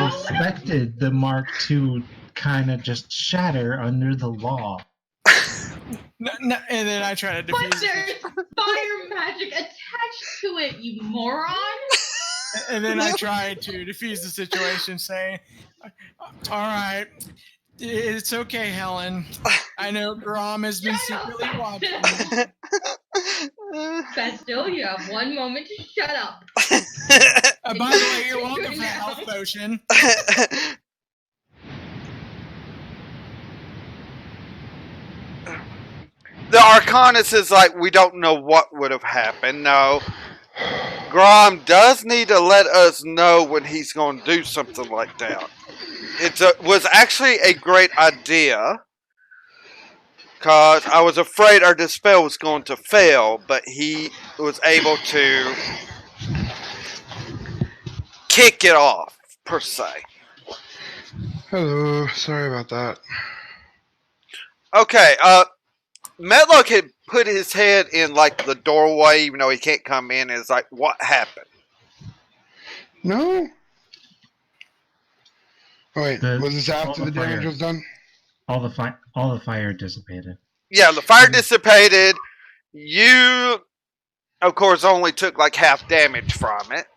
expected the Mark II kind of just shatter under the law. No, and then I try to But defuse there's it. fire magic attached to it, you moron. And then I try to defuse the situation, saying, "Alright, it's okay, Helen. I know Grom has been secretly watching you." Bestial, you have 1 moment to shut up. By the way, you're welcome for a health potion. The Arcanist is like, we don't know what would have happened. No. Grom does need to let us know when he's going to do something like that. It was actually a great idea. Because I was afraid our dispel was going to fail, but he was able to kick it off, per se. Hello, sorry about that. Okay, Metlok had put his head in, like, the doorway, even though he can't come in, and is like, what happened? No? Oh, wait, The- was this after all the the damage fire. was done? All the fire dissipated. Yeah, the fire dissipated. You, of course, only took, like, half damage from it.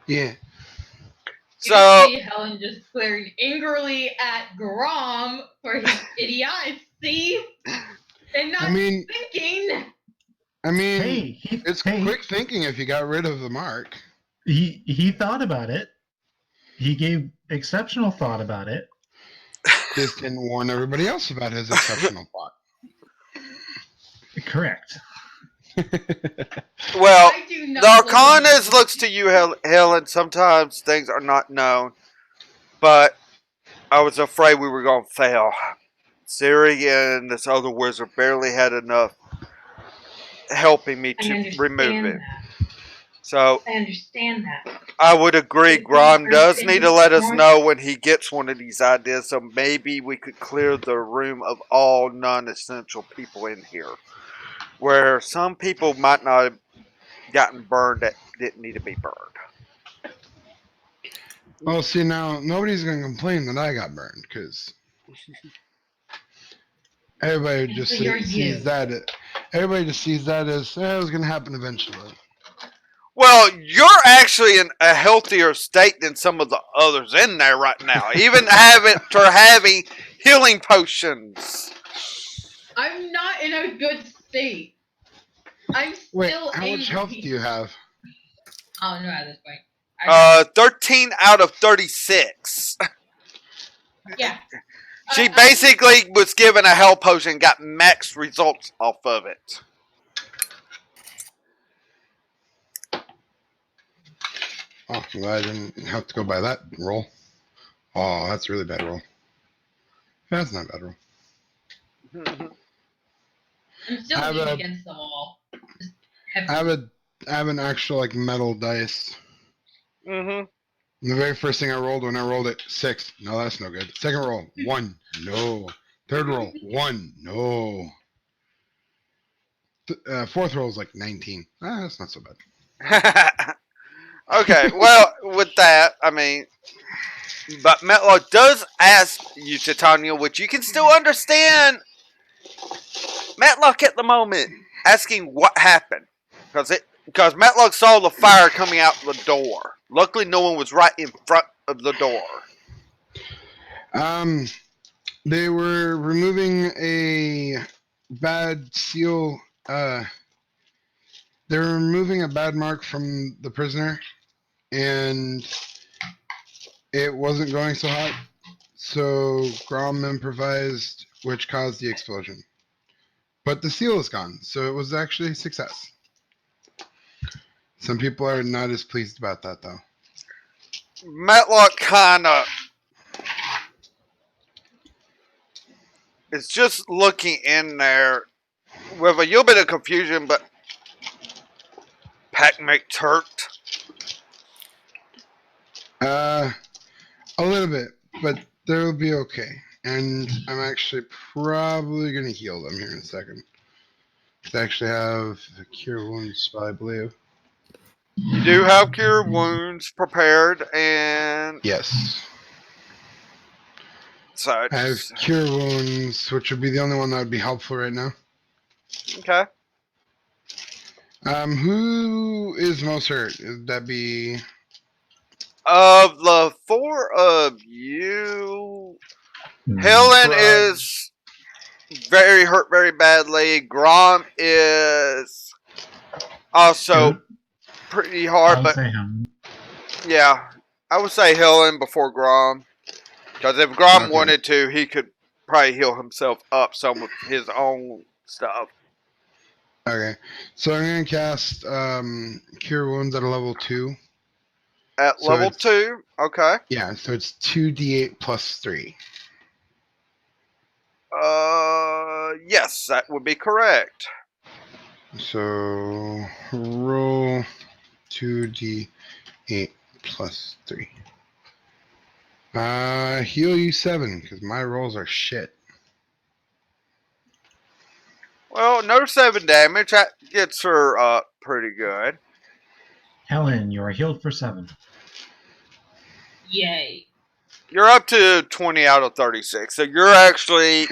Yeah. So, You see Helen just glaring angrily at Grom for his idiocy and not thinking. Hey, it's quick thinking if you got rid of the mark. He thought about it. He gave exceptional thought about it. Just didn't warn everybody else about his exceptional thought. Correct. well, the Arcanist looks to you, Helen. Sometimes things are not known, but I was afraid we were going to fail. Siri and this other wizard barely had enough helping me to remove it. So, I understand that. I would agree, Grom does need to let us know when he gets one of these ideas, so maybe we could clear the room of all non-essential people in here. Where some people might not have gotten burned that didn't need to be burned. Well, see, now, nobody's going to complain that I got burned, because everybody just sees that. Everybody just sees that as, it was going to happen eventually. Well, you're actually in a healthier state than some of the others in there right now. Even having healing potions. I'm not in a good state. I'm still how much health do you have? I don't know at this point. 13 out of 36. Yeah. She basically was given a health potion and got max results off of it. Oh, well, I didn't have to go by that roll. Oh, that's a really bad roll. That's not a bad roll. I'm still leaning against the wall. I have an actual, like, metal dice. Mm-hmm. The very first thing I rolled, when I rolled it, 6. No, that's no good. Second roll, 1. No. Third roll, 1. No. Fourth roll is like 19. That's not so bad. Okay, well, with that, I mean, But Metlok does ask you, Titania, which you can still understand Metlok at the moment, asking what happened. Because Metlok saw the fire coming out the door. Luckily, no one was right in front of the door. They were removing a bad seal. They were removing a bad mark from the prisoner, and it wasn't going so hot. So Grom improvised, which caused the explosion. But the seal is gone, so it was actually a success. Some people are not as pleased about that, though. Metlok kind of is just looking in there with a little bit of confusion, but Pack make Turt. A little bit, but they'll be okay. And I'm actually probably going to heal them here in a second. I actually have a cure wounds, I believe. You do have cure wounds prepared, and Yes. such. I have cure wounds, which would be the only one that would be helpful right now. Okay. Who is most hurt? Would that be... Of the four of you, Helen is very hurt very badly. Grom is also pretty hard, I'll but say him. yeah, I would say Helen before Grom. Because if Grom Okay. wanted to, he could probably heal himself up some with his own stuff. Okay. So I'm going to cast cure wounds at a level 2. At So level it's- 2, okay. Yeah, so it's 2d8 plus 3. Yes, that would be correct. So roll 2d8 plus 3. Heal you 7, because my rolls are shit. Well, another 7 damage. That gets her pretty good. Helen, you are healed for 7. Yay. You're up to 20 out of 36. So you're actually,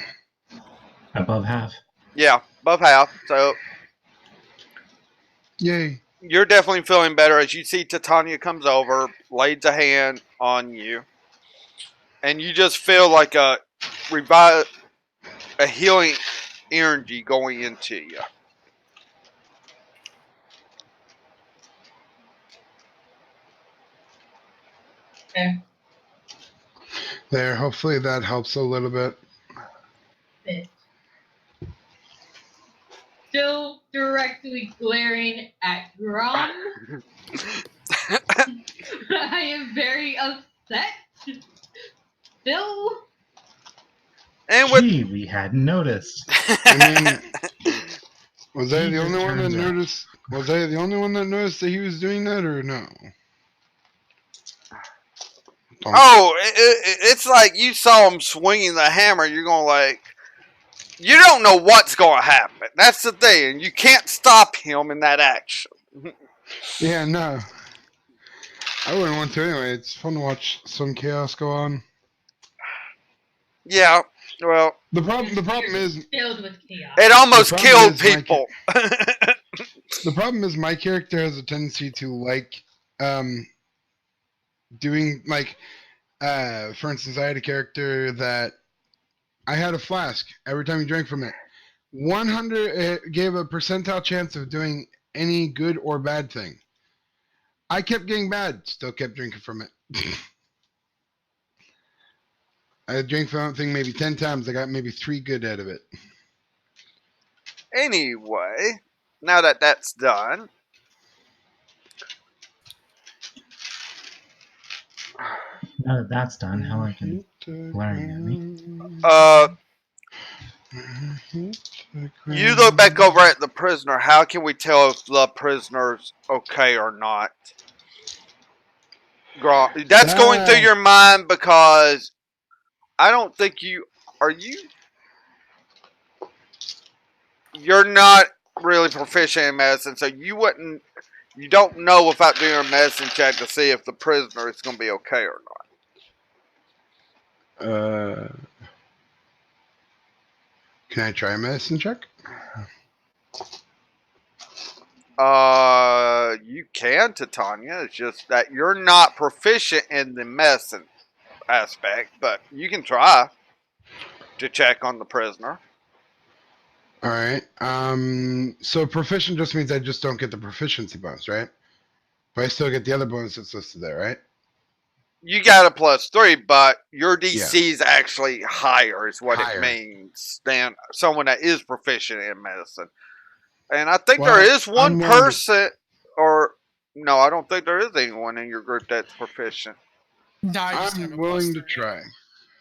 Above half. yeah, above half. So Yay. you're definitely feeling better as you see Titania comes over, lays a hand on you, and you just feel like a healing energy going into you. Okay. There, hopefully that helps a little bit. Bit. Still directly glaring at Grom. I am very upset. Still. And with Gee, we hadn't noticed. I mean, was I He the just only one that turns around. noticed? Was I the only one that noticed that he was doing that, or no? oh, it's like you saw him swinging the hammer. You're going like, you don't know what's going to happen. That's the thing. You can't stop him in that action. Yeah, no. I wouldn't want to anyway. It's fun to watch some chaos go on. Yeah, well, The problem is Filled with chaos. it almost The problem killed is my people. the problem is my character has a tendency to like doing like for instance, I had a character that I had a flask every time you drank from it. 100 it gave a percentile chance of doing any good or bad thing. I kept getting bad, still kept drinking from it. I drank from that thing maybe 10 times. I got maybe 3 good out of it. Anyway, now that that's done, Now that that's done, Helen can glaring at me. you look back over at the prisoner. How can we tell if the prisoner's okay or not? That's going through your mind because I don't think you are you. You're not really proficient in medicine, so you wouldn't. You don't know without doing a medicine check to see if the prisoner is going to be okay or not. Uh, can I try a medicine check? You can, Titania. It's just that you're not proficient in the medicine aspect, but you can try to check on the prisoner. All right. So proficient just means I just don't get the proficiency bonus, right? But I still get the other bonus that's listed there, right? You got a +3, but your Yeah. DC is actually higher, is what Higher. it means, than someone that is proficient in medicine. And I think Well, there is one I'm willing to- person, or no, I don't think there is anyone in your group that's proficient. No, I just have I'm a willing to +3. try.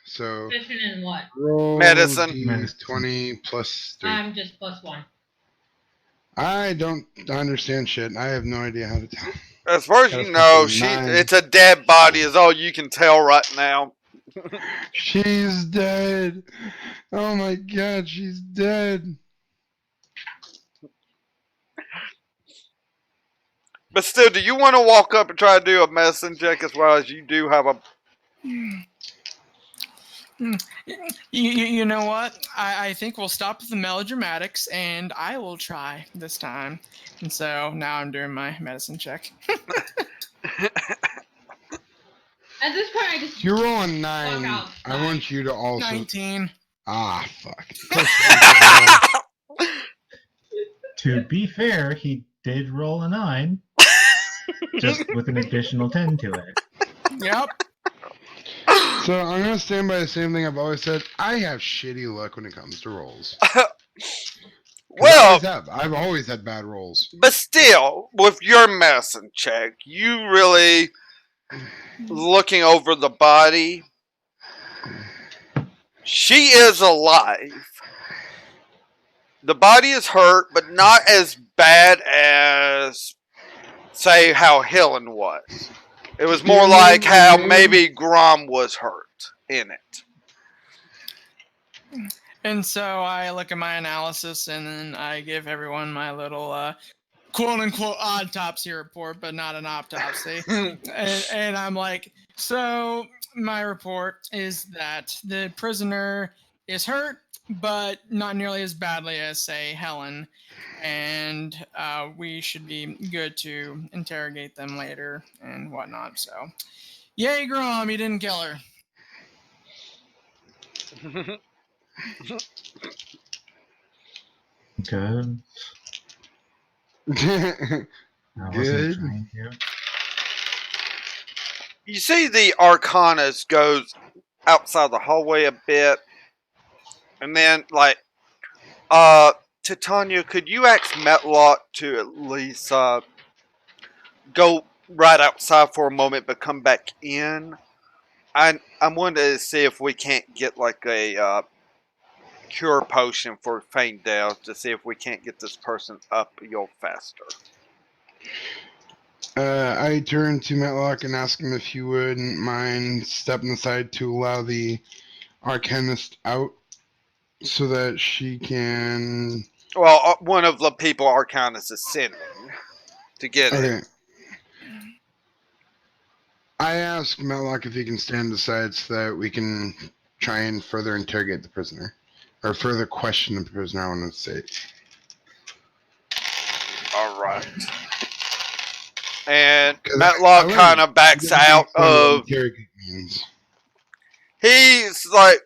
So Proficient in what? roll Medicine. D20 plus 3. I'm just +1. I don't understand shit. I have no idea how to tell. As far as Got a you know, fucking 9. it's a dead body is all you can tell right now. She's dead. Oh my god, she's dead. But still, do you want to walk up and try to do a medicine check as well, as you do have a... You know what? I think we'll stop with the melodramatics, and I will try this time. And so now I'm doing my medicine check. At this point, I just You're rolling 9. outside. I want you to also. 19. Ah, fuck. Plus 1. To be fair, he did roll a 9, just with an additional 10 to it. Yep. So I'm gonna stand by the same thing I've always said. I have shitty luck when it comes to rolls. Well, I've always had bad rolls. but still, with your medicine check, you really looking over the body. She is alive. The body is hurt, but not as bad as, say, how Helen was. It was more like how maybe Grom was hurt in it. And so I look at my analysis, and then I give everyone my little quote-unquote autopsy report, but not an autopsy. and I'm like, so my report is that the prisoner is hurt, but not nearly as badly as, say, Helen. And we should be good to interrogate them later and whatnot. So, yay, Grom, you didn't kill her. Good. I wasn't Good. trying to. You see the Arcanist goes outside the hallway a bit, and then, like, Titania, could you ask Metlok to at least go right outside for a moment, but come back in? I'm wanting to see if we can't get like a cure potion for feign death to see if we can't get this person up faster. I turn to Metlok and ask him if he wouldn't mind stepping aside to allow the Arcanist out so that she can. Well, one of the people Arcanist is sending to get it. Okay. I ask Metlok if he can stand aside so that we can try and further interrogate the prisoner. Or further question the prisoner, I want to say. Alright. And 'Cause Metlok kind of backs out of... interrogate means. He's like...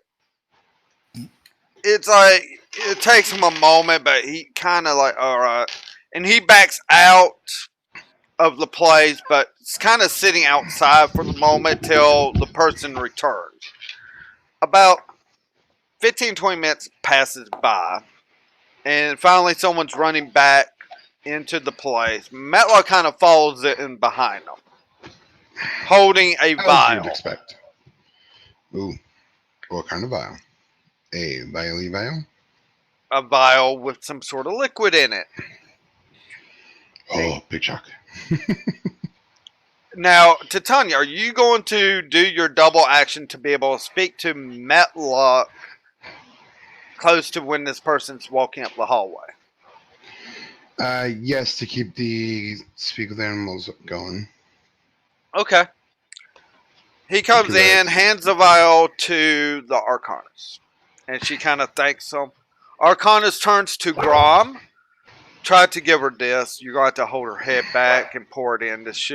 It's like... It takes him a moment, but he kind of like, alright. And he backs out of the place, but it's kind of sitting outside for the moment till the person returns. About 15-20 minutes passes by, and finally someone's running back into the place. Metlok kind of follows it in behind them, holding a As you'd vial. expect. Ooh. What kind of vial? A vial? A vial with some sort of liquid in it. Oh, big shock. Now, Titania, are you going to do your double action to be able to speak to Metlok close to when this person's walking up the hallway? Yes, to keep the speak with animals going. Okay. He comes in, Congrats. hands the vial to the Arcanist, and she kind of thanks him. Arcanist turns to Grom, tried to give her this. You're going to have to hold her head back and pour it in. This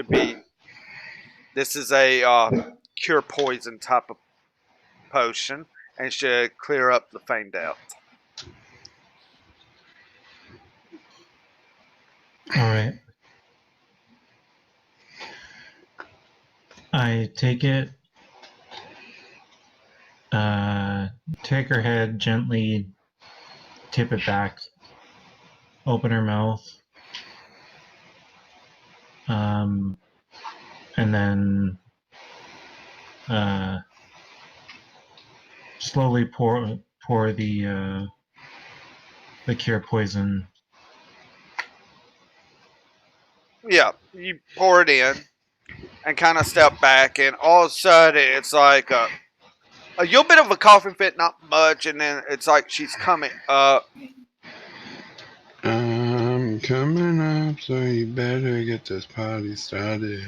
is a cure poison type of potion, and should clear up the faint out. All right. I take it, take her head, gently tip it back, open her mouth, and then slowly pour the cure poison. Yeah, you pour it in and kind of step back, and all of a sudden it's like a little bit of a coughing fit, not much, and then it's like she's coming up. I'm coming up, so you better get this party started.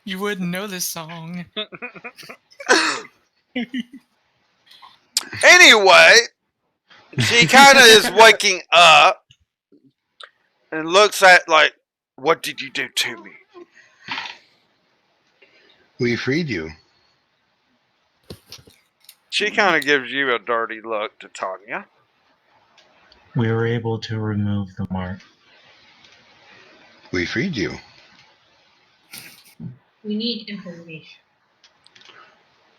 You wouldn't know this song. Anyway, she kind of is waking up and looks at like, what did you do to me? We freed you. She kind of gives you a dirty look, Titania. We were able to remove the mark. We freed you. We need information.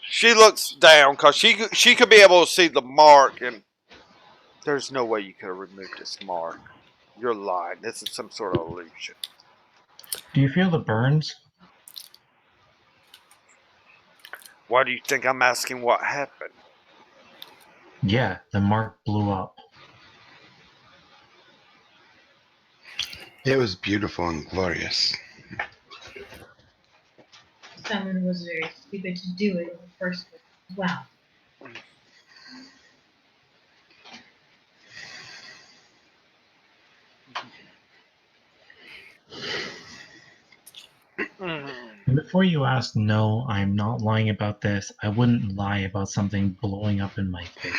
She looks down because she could be able to see the mark, and there's no way you could have removed this mark. You're lying. This is some sort of illusion. Do you feel the burns? Why do you think I'm asking what happened? Yeah, the mark blew up. It was beautiful and glorious. Someone was very stupid to do it in the first place. Wow. And before you ask, no, I'm not lying about this. I wouldn't lie about something blowing up in my face.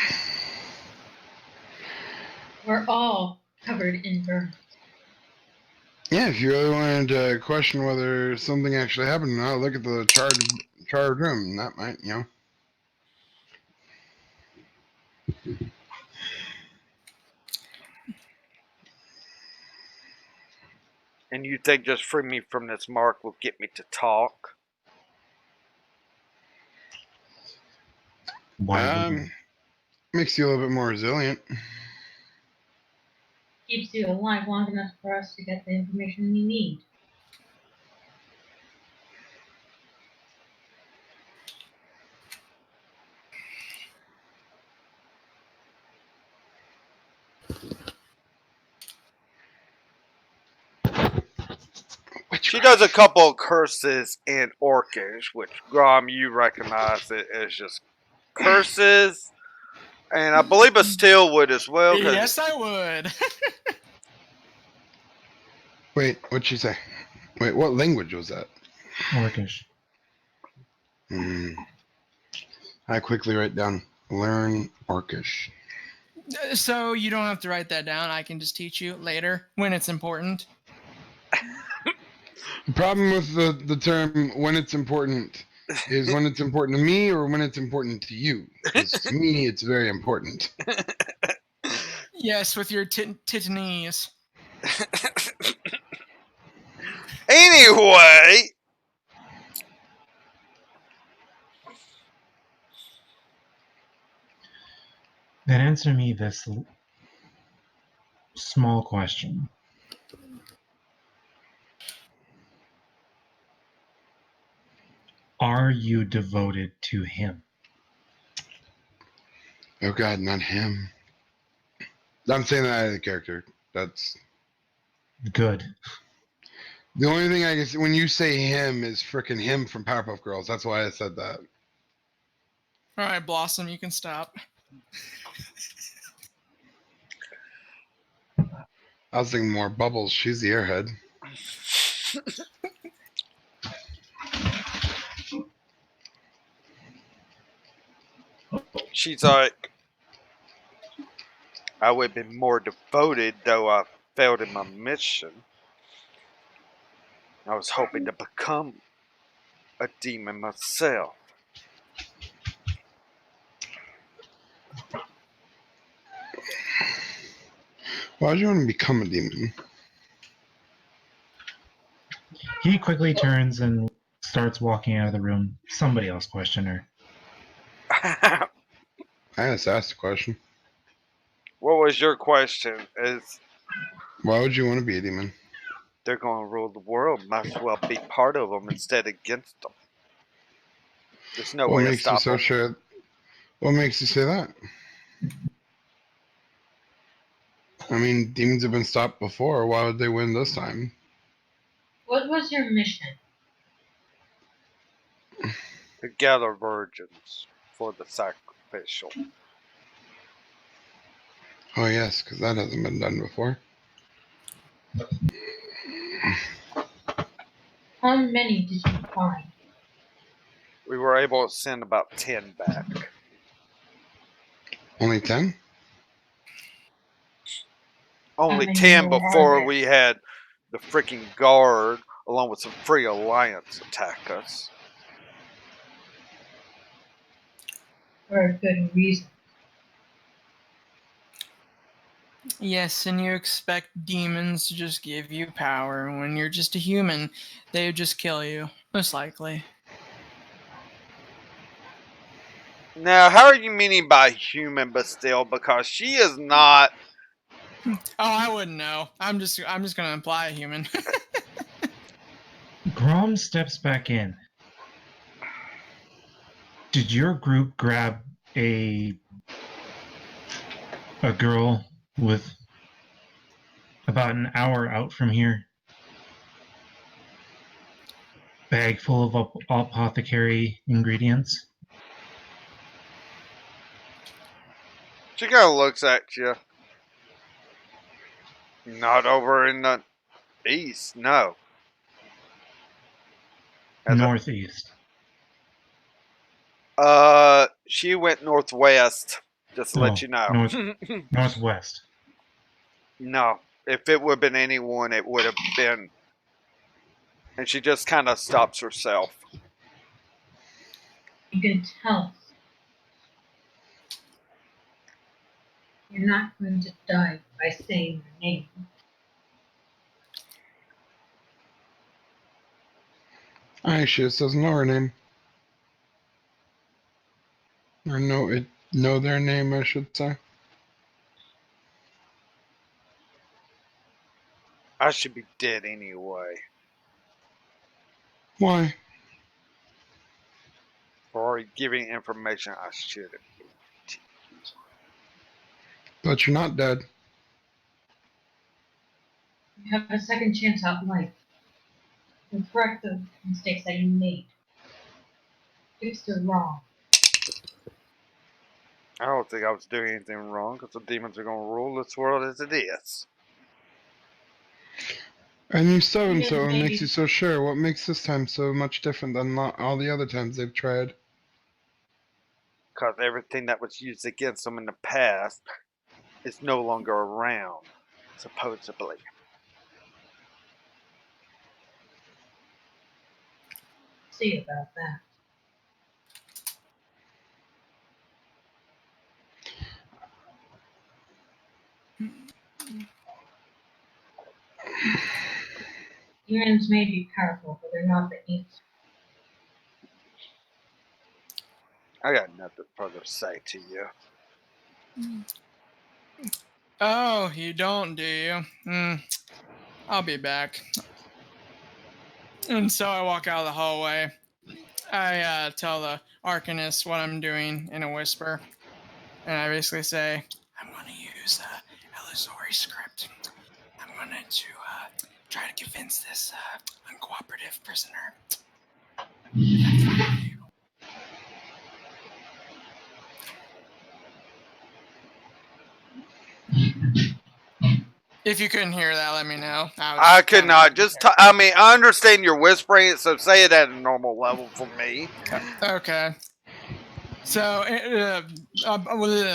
We're all covered in burns. Yeah, if you really wanted to question whether something actually happened or not, look at the charred room. That might, And you think just free me from this mark will get me to talk? Why would makes you a little bit more resilient. Keeps you alive long enough for us to get the information we need. She does a couple of curses in Orcish, which Grom, you recognize it as just curses, and I believe a steel would as well. Yes, I would. Wait, what'd she say? Wait, what language was that? Orcish? I quickly write down, learn Orcish. So you don't have to write that down. I can just teach you later when it's important. The problem with the term when it's important is when it's important to me or when it's important to you. Because to me, it's very important. Yes, with your Titanies. Anyway, Then answer me this small question. Are you devoted to him? Oh God, not him. I'm saying that out of the character. That's Good. the only thing I can say when you say him is frickin' him from Powerpuff Girls. That's why I said that. All right, Blossom, you can stop. I was thinking more Bubbles. She's the airhead. She's like, I would have been more devoted, though I failed in my mission. I was hoping to become a demon myself. Why do you want to become a demon? He quickly turns and starts walking out of the room. Somebody else question her. I just asked a question. What was your question? Is Why would you want to be a demon? they're going to rule the world? Might as well be part of them instead against them. There's no What way to makes you stop so them. sure? What makes you say that? I mean, demons have been stopped before. Why would they win this time? What was your mission? To gather virgins for the sacrificial. Oh yes, because that hasn't been done before. How many did you find? We were able to send about 10 back. Only 10? Only many 10 more are before there? we had the freaking guard, along with some Free Alliance, attack us. For a good reason. Yes, and you expect demons to just give you power. When you're just a human, they would just kill you, most likely. Now, how are you meaning by human, but still? Because she is not. Oh, I wouldn't know. I'm just gonna imply a human. Grom steps back in. Did your group grab a girl with about an hour out from here? Bag full of apothecary ingredients? She kind of looks at you. Not over in the east, no. Northeast. She went northwest, just to No, let you know. northwest. No, if it would have been anyone, it would have been. And she just kind of stops herself. You can tell us. You're not going to die by saying your name. She just doesn't know her name. Or know their name, I should say. I should be dead anyway. Why? For giving information I shouldn't. But you're not dead. You have a second chance at life. You correct the mistakes that you made. Fix the wrong. I don't think I was doing anything wrong, because the demons are going to rule this world as it is. And you so and Yes, so maybe. makes you so sure. What makes this time so much different than all the other times they've tried? Because everything that was used against them in the past is no longer around, supposedly. See about that. Humans may be powerful, but they're not the answer. I got nothing further to say to you. Oh, you don't, do you? I'll be back. And so I walk out of the hallway. I tell the Arcanist what I'm doing in a whisper. And I basically say, I'm going to use Elizori script. I'm going to try to convince this uncooperative prisoner. That's fine with you. If you couldn't hear that, let me know. I could not. I understand you're whispering it, so say it at a normal level for me. Okay. So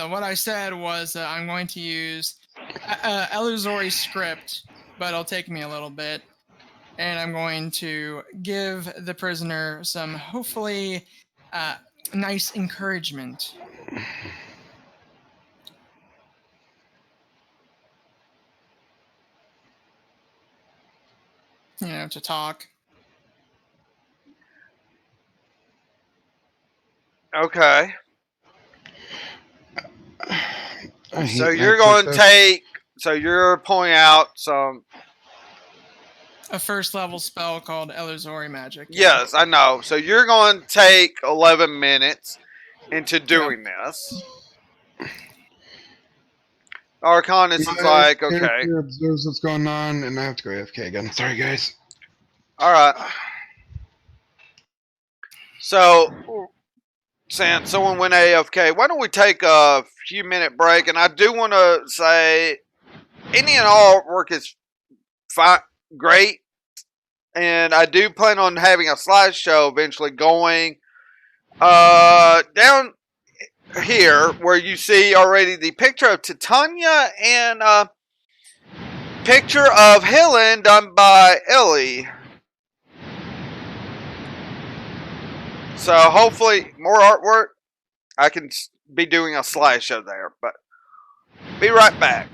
what I said was I'm going to use Eluzori script, but it'll take me a little bit. And I'm going to give the prisoner some hopefully nice encouragement. To talk. Okay. I So hate you're nights like going to this. take. So you're pointing out some. A first level spell called Eluzori Magic. Yes, I know. So you're going to take 11 minutes into doing this. Arcanus is My like, okay. character observes what's going on, and I have to go AFK again. Sorry, guys. All right. So, since someone went AFK, why don't we take a few minute break? And I do want to say, any and all artwork is fine, great. And I do plan on having a slideshow eventually going down here where you see already the picture of Titania and picture of Helen done by Ellie. So hopefully more artwork. I can be doing a slideshow there, but be right back.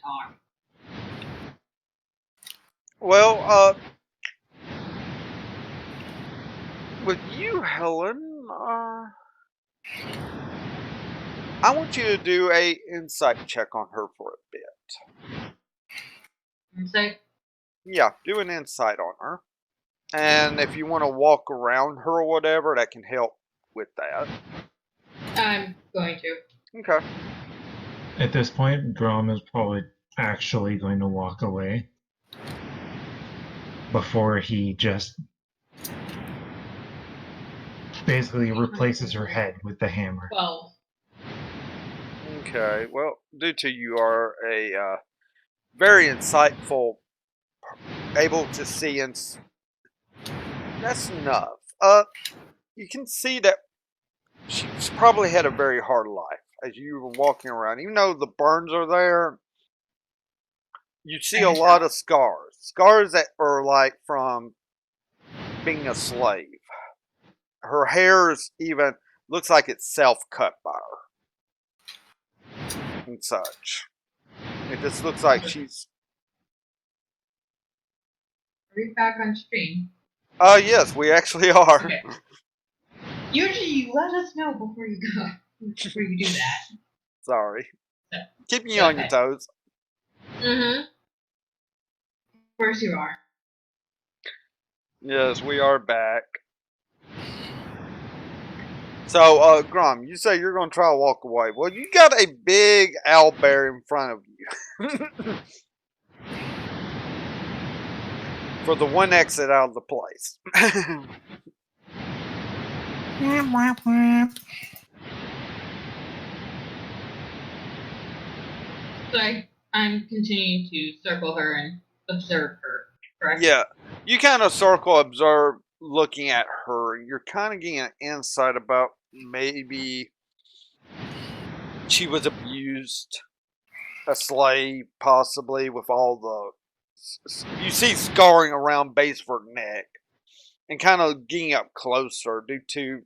talk. Well, with you, Helen, I want you to do a insight check on her for a bit. Insight. Yeah, do an insight on her. And if you want to walk around her or whatever, that can help with that. I'm going to. Okay. At this point, Grom is probably actually going to walk away before he just basically replaces her head with the hammer. 12. Okay. Well, due to you are a very insightful, able to see, and that's enough. You can see that she's probably had a very hard life as you were walking around. Even though the burns are there, you see a lot of scars. Scars that are like from being a slave. Her hair's even looks like it's self-cut by her and such. It just looks like she's. Are we back on stream? Yes, we actually are. Okay. Usually you let us know before you go. Before you do that. Sorry. Yeah. Keep you on your toes. Mm-hmm. Of course you are. Yes, we are back. So, Grom, you say you're going to try to walk away. Well, you got a big owlbear in front of you. For the one exit out of the place. So I'm continuing to circle her and observe her, correct? Yeah. You kind of circle, observe, looking at her. You're kind of getting an insight about maybe she was abused, a slave, possibly, with all the. You see scarring around base of her neck, and kind of getting up closer due to.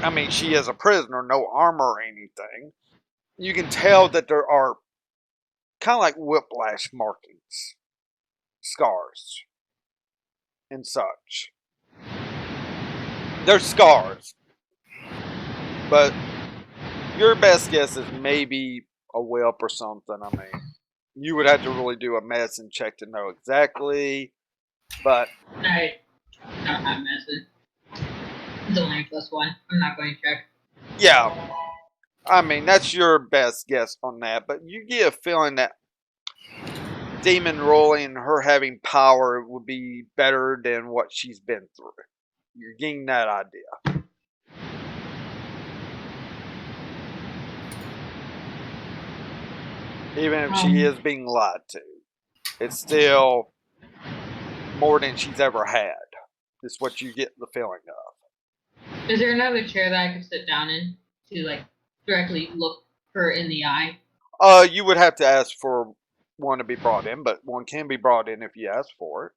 I mean, she is a prisoner, no armor or anything. You can tell that there are kind of like whiplash markings, scars, and such. They're scars, but your best guess is maybe a whelp or something. I mean, you would have to really do a medicine check to know exactly, but I don't have medicine. It's only a +1. I'm not going to check. yeah, I mean, that's your best guess on that, but you get a feeling that Demon rolling and her having power would be better than what she's been through. You're getting that idea. Even if she is being lied to, it's still more than she's ever had. Is what you get the feeling of. Is there another chair that I could sit down in to like directly look her in the eye? You would have to ask for one to be brought in, but one can be brought in if you ask for it.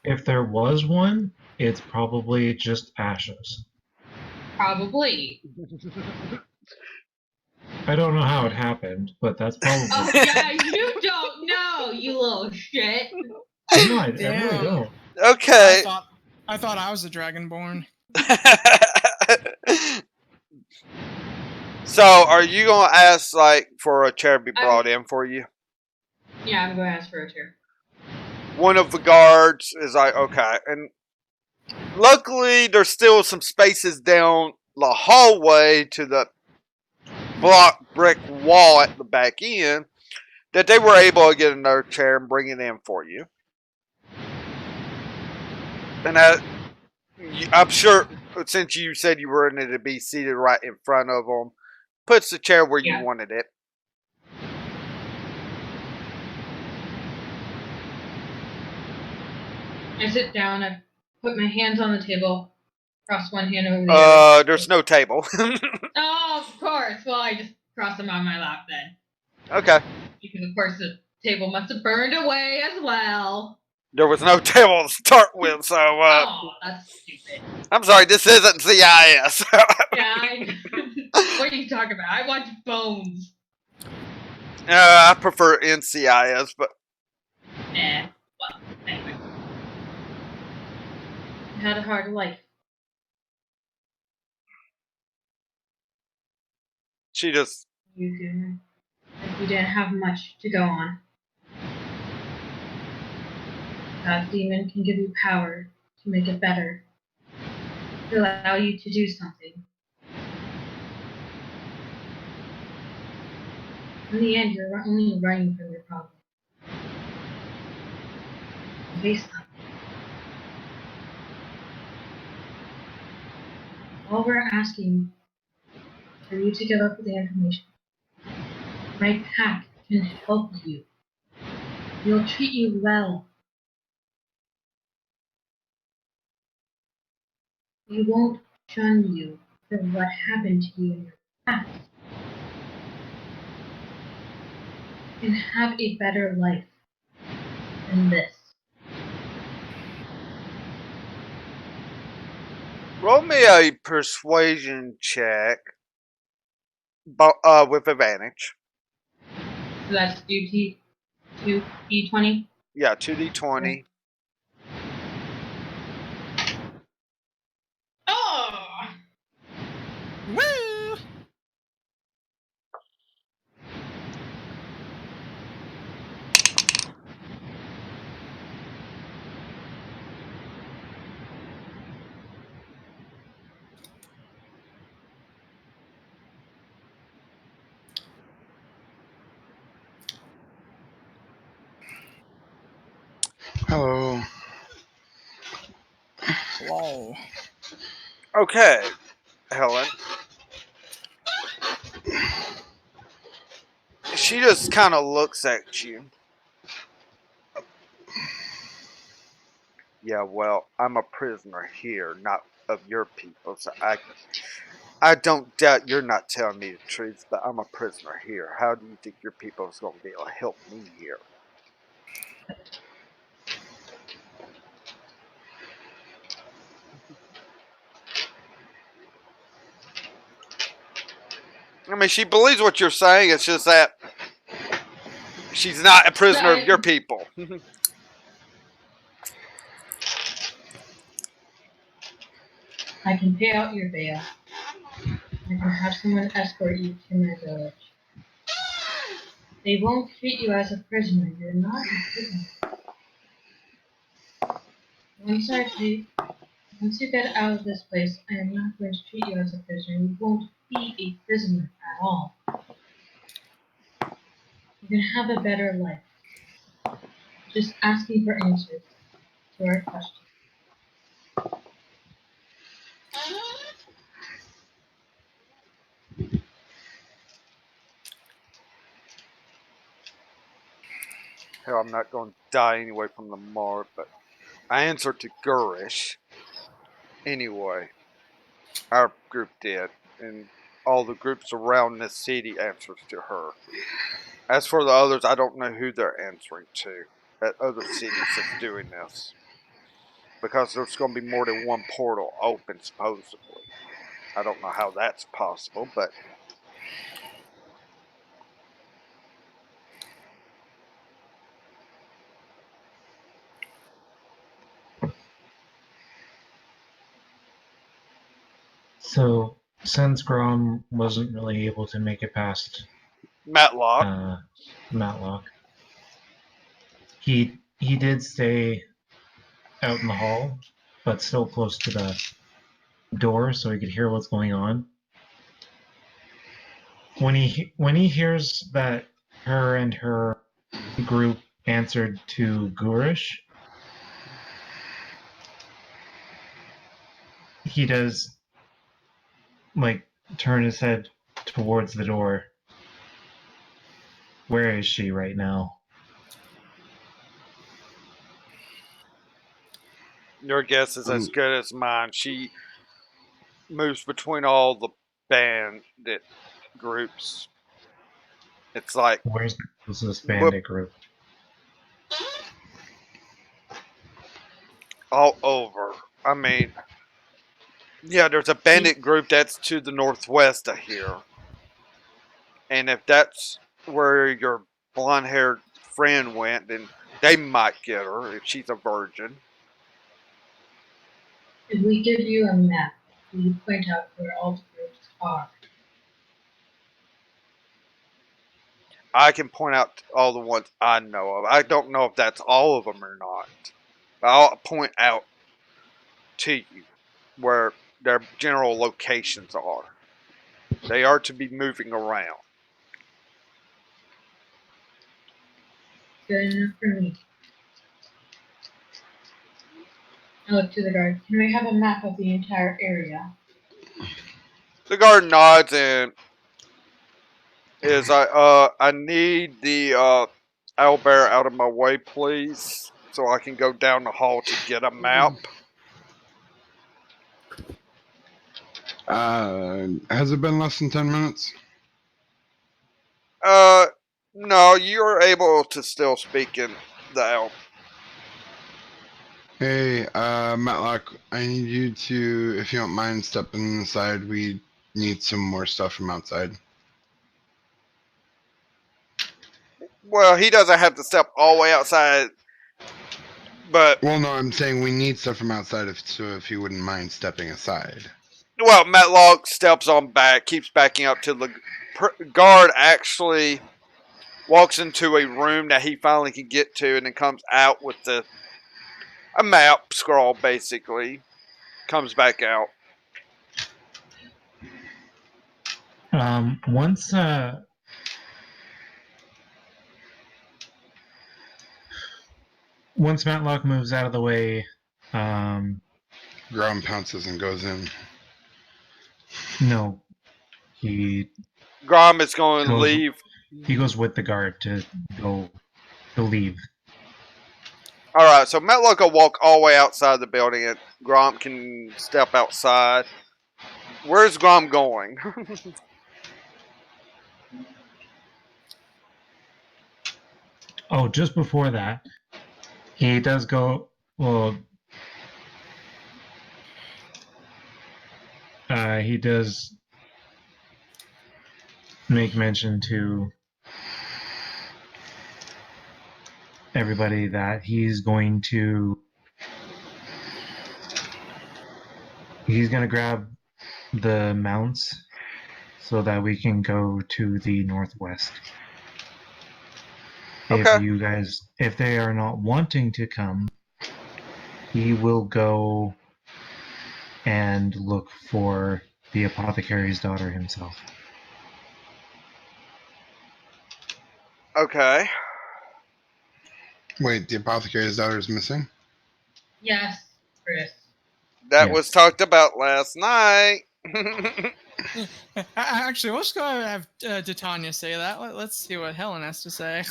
If there was one, it's probably just ashes. Probably. I don't know how it happened, but that's probably. Oh yeah, you don't know, you little shit. No, I really don't. Okay. I thought I was the Dragonborn. So, are you gonna ask like for a chair to be brought in for you? Yeah, I'm going to ask for a chair. One of the guards is like, okay, and luckily there's still some spaces down the hallway to the block brick wall at the back end that they were able to get another chair and bring it in for you. And I'm sure, since you said you were in it to be seated right in front of them, puts the chair where you wanted it. I sit down, I put my hands on the table, cross one hand over the other. There's no table. Oh, of course. Well, I just cross them on my lap then. Okay. Because of course the table must have burned away as well. There was no table to start with, so oh, that's stupid. I'm sorry, this isn't CIS. Yeah, what are you talking about? I want bones. I prefer NCIS, but Well, anyway. You had a hard life. she just You didn't have much to go on. That demon can give you power to make it better, to allow you to do something. In the end, you're only running from your problem. Face them. All we're asking for you to give up with the information. My pack can help you. We'll treat you well. We won't shun you for what happened to you in your past. You can have a better life than this. roll me a persuasion check, with advantage. So that's 2d20. Yeah, 2d20. Oh! Woo! Hello. Whoa. Okay, Helen. She just kind of looks at you. Yeah, well, I'm a prisoner here, not of your people, so I don't doubt you're not telling me the truth, but I'm a prisoner here. How do you think your people is going to be able to help me here? I mean, she believes what you're saying. It's just that she's not a prisoner of your people. I can pay out your bail. I can have someone escort you to my village. They won't treat you as a prisoner. You're not a prisoner. Once you get out of this place, I am not going to treat you as a prisoner. You won't be a prisoner at all. You can have a better life. Just asking for answers to our questions. Hell, I'm not going to die anyway from the mark, but I answered to Gurish. Anyway, our group did, and all the groups around this city answers to her. As for the others, I don't know who they're answering to at other cities that's doing this. Because there's going to be more than one portal open, supposedly. I don't know how that's possible, but So, since Grom wasn't really able to make it past Matlock. Matlock, he did stay out in the hall, but still close to the door, so he could hear what's going on. When he hears that her and her group answered to Gurish, he does like turn his head towards the door. Where is she right now? Your guess is as good as mine. She moves between all the bandit groups. It's like Where's the closest bandit group? all over. I mean, yeah, there's a bandit group that's to the northwest of here. And if that's where your blonde-haired friend went, then they might get her if she's a virgin. If we give you a map, will you point out where all the groups are? I can point out all the ones I know of. I don't know if that's all of them or not. But I'll point out to you where their general locations are. They are to be moving around. Good enough for me. I look to the guard. Can we have a map of the entire area? The guard nods and is I need the owlbear out of my way, please, so I can go down the hall to get a map. Has it been less than 10 minutes? No, you're able to still speak in the owl. Hey, Metlok, I need you to, if you don't mind, stepping inside. We need some more stuff from outside. Well, he doesn't have to step all the way outside, but Well, no, I'm saying we need stuff from outside, so if you wouldn't mind stepping aside. well, Metlok steps on back, keeps backing up till the guard actually walks into a room that he finally can get to, and then comes out with a map scroll, basically. Comes back out. Once Matlock moves out of the way, Grom pounces and goes in. no, he Grom is going to Goes- leave. he goes with the guard to leave. Alright, so Metlok will walk all the way outside the building, and Grom can step outside. Where's Grom going? Oh, just before that, he does go. Well, he does make mention to everybody that he's going to grab the mounts so that we can go to the northwest. Okay. If they are not wanting to come, he will go and look for the apothecary's daughter himself. Okay. Wait, the apothecary's daughter is missing? Yes, Chris. That Yes. was talked about last night. Actually, let's go have Titania say that. Let's see what Helen has to say.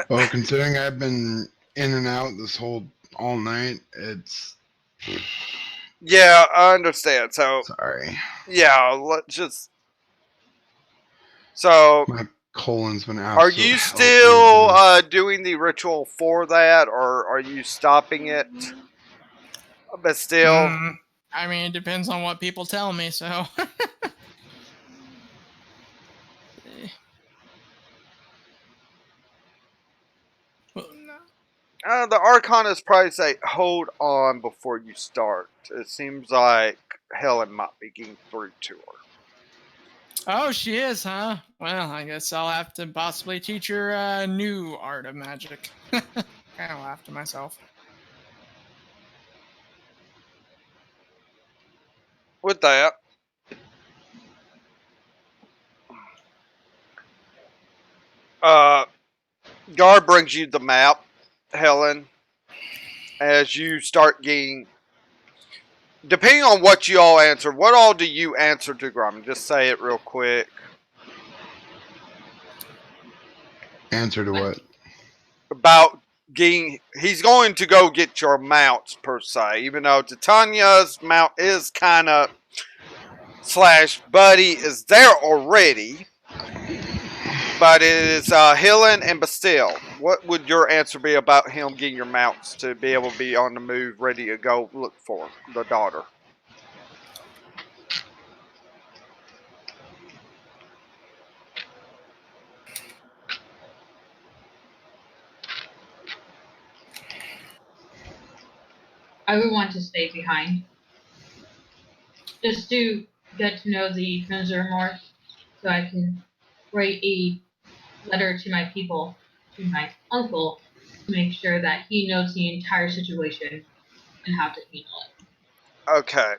Well, considering I've been in and out all night, it's... Yeah, I understand. So, Sorry. yeah, let's just... So, My colon's been are absolutely... you still doing the ritual for that, or are you stopping it? But still... I mean, it depends on what people tell me, so... The Arcanists probably say, hold on before you start. It seems like Helen might be getting through to her. Oh, she is, huh? Well, I guess I'll have to possibly teach her a new art of magic. Kind of laughed to myself. With that, Guard brings you the map, Helen, as you start getting... Depending on what you all answer, what all do you answer to Grom? Just say it real quick. Answer to what? About getting... He's going to go get your mounts, per se. Even though Titania's mount is kind of... / Buddy is there already. But it is Helen and Bastille. What would your answer be about him getting your mounts to be able to be on the move, ready to go look for the daughter? I would want to stay behind. Just to get to know the Translator more, so I can write a letter to my people, to my uncle, to make sure that he knows the entire situation and how to handle it. Okay.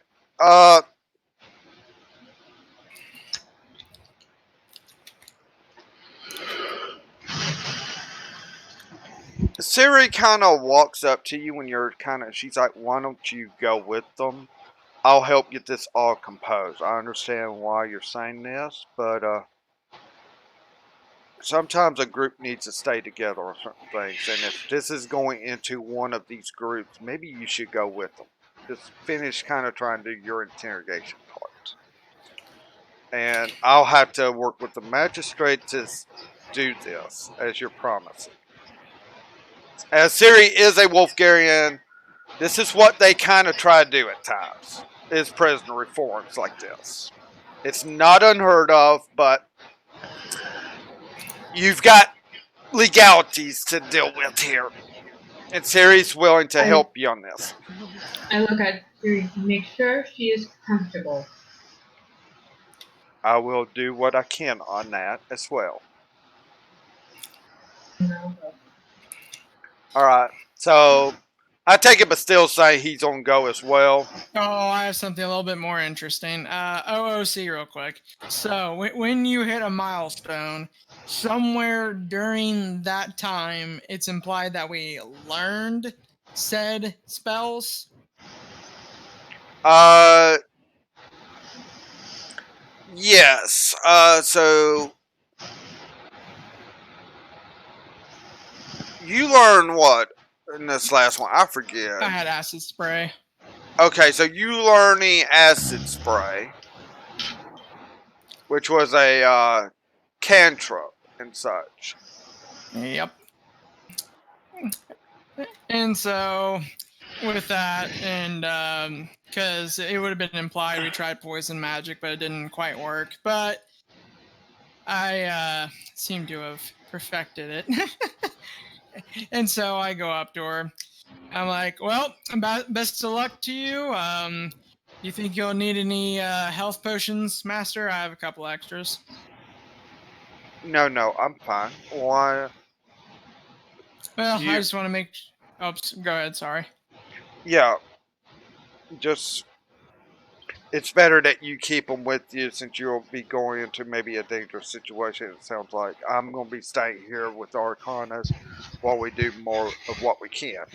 Siri kind of walks up to you when you're she's like, why don't you go with them? I'll help get this all composed. I understand why you're saying this, but sometimes a group needs to stay together on certain things. And if this is going into one of these groups, maybe you should go with them. Just finish kind of trying to do your interrogation part. And I'll have to work with the magistrate to do this, as you're promising. As Siri is a Wolfgarian, this is what they kind of try to do at times, is prisoner reforms like this. It's not unheard of, but you've got legalities to deal with here. And Siri's willing to help you on this. I look at Siri to make sure she is comfortable. I will do what I can on that as well. Alright, so I take it but still say he's on go as well. Oh, I have something a little bit more interesting. OOC, real quick. So, when you hit a milestone, somewhere during that time, it's implied that we learned said spells. Yes. So you learn what in this last one? I forget. I had acid spray. Okay, so you learn the acid spray, which was a cantrip and such. Yep. And so, with that, and because it would have been implied we tried poison magic, but it didn't quite work. But I seem to have perfected it. And so I go up to her. I'm like, well, best of luck to you. You think you'll need any health potions, Master? I have a couple extras. No, I'm fine. Why? Well, You, I just want to make. Oh, go ahead. Sorry. yeah, just it's better that you keep them with you since you'll be going into maybe a dangerous situation. It sounds like I'm going to be staying here with Arcanas while we do more of what we can.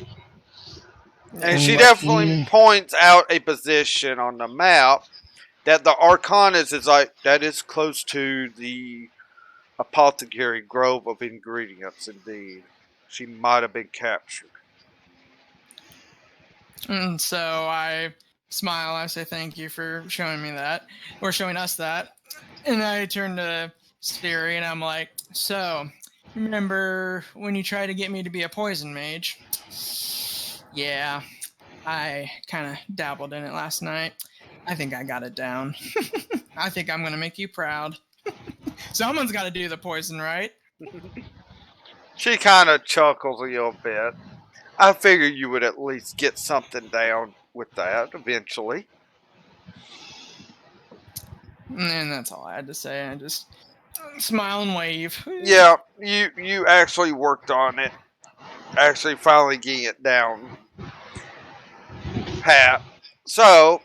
And she definitely points out a position on the map that the Arcanas is like that is close to the apothecary grove of ingredients. Indeed, she might have been captured. And so I smile. I say thank you for showing me that, or showing us that. And I turn to Siri and I'm like, so, remember when you tried to get me to be a poison mage? Yeah, I kind of dabbled in it last night. I think I got it down. I think I'm going to make you proud. Someone's got to do the poison, right? She kind of chuckles a little bit. I figured you would at least get something down with that eventually. And that's all I had to say. I just smile and wave. Yeah, you actually worked on it. Actually, finally getting it down pat. So,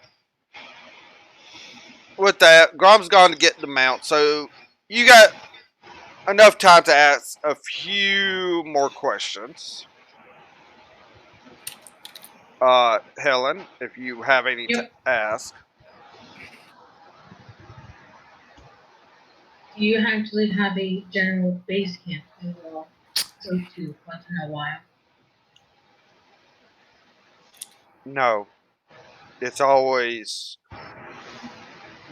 with that, Grom's gone to get the mount. So, you got enough time to ask a few more questions. Helen, if you have any to ask. Do you actually have a general base camp you will go to once in a while? No. It's always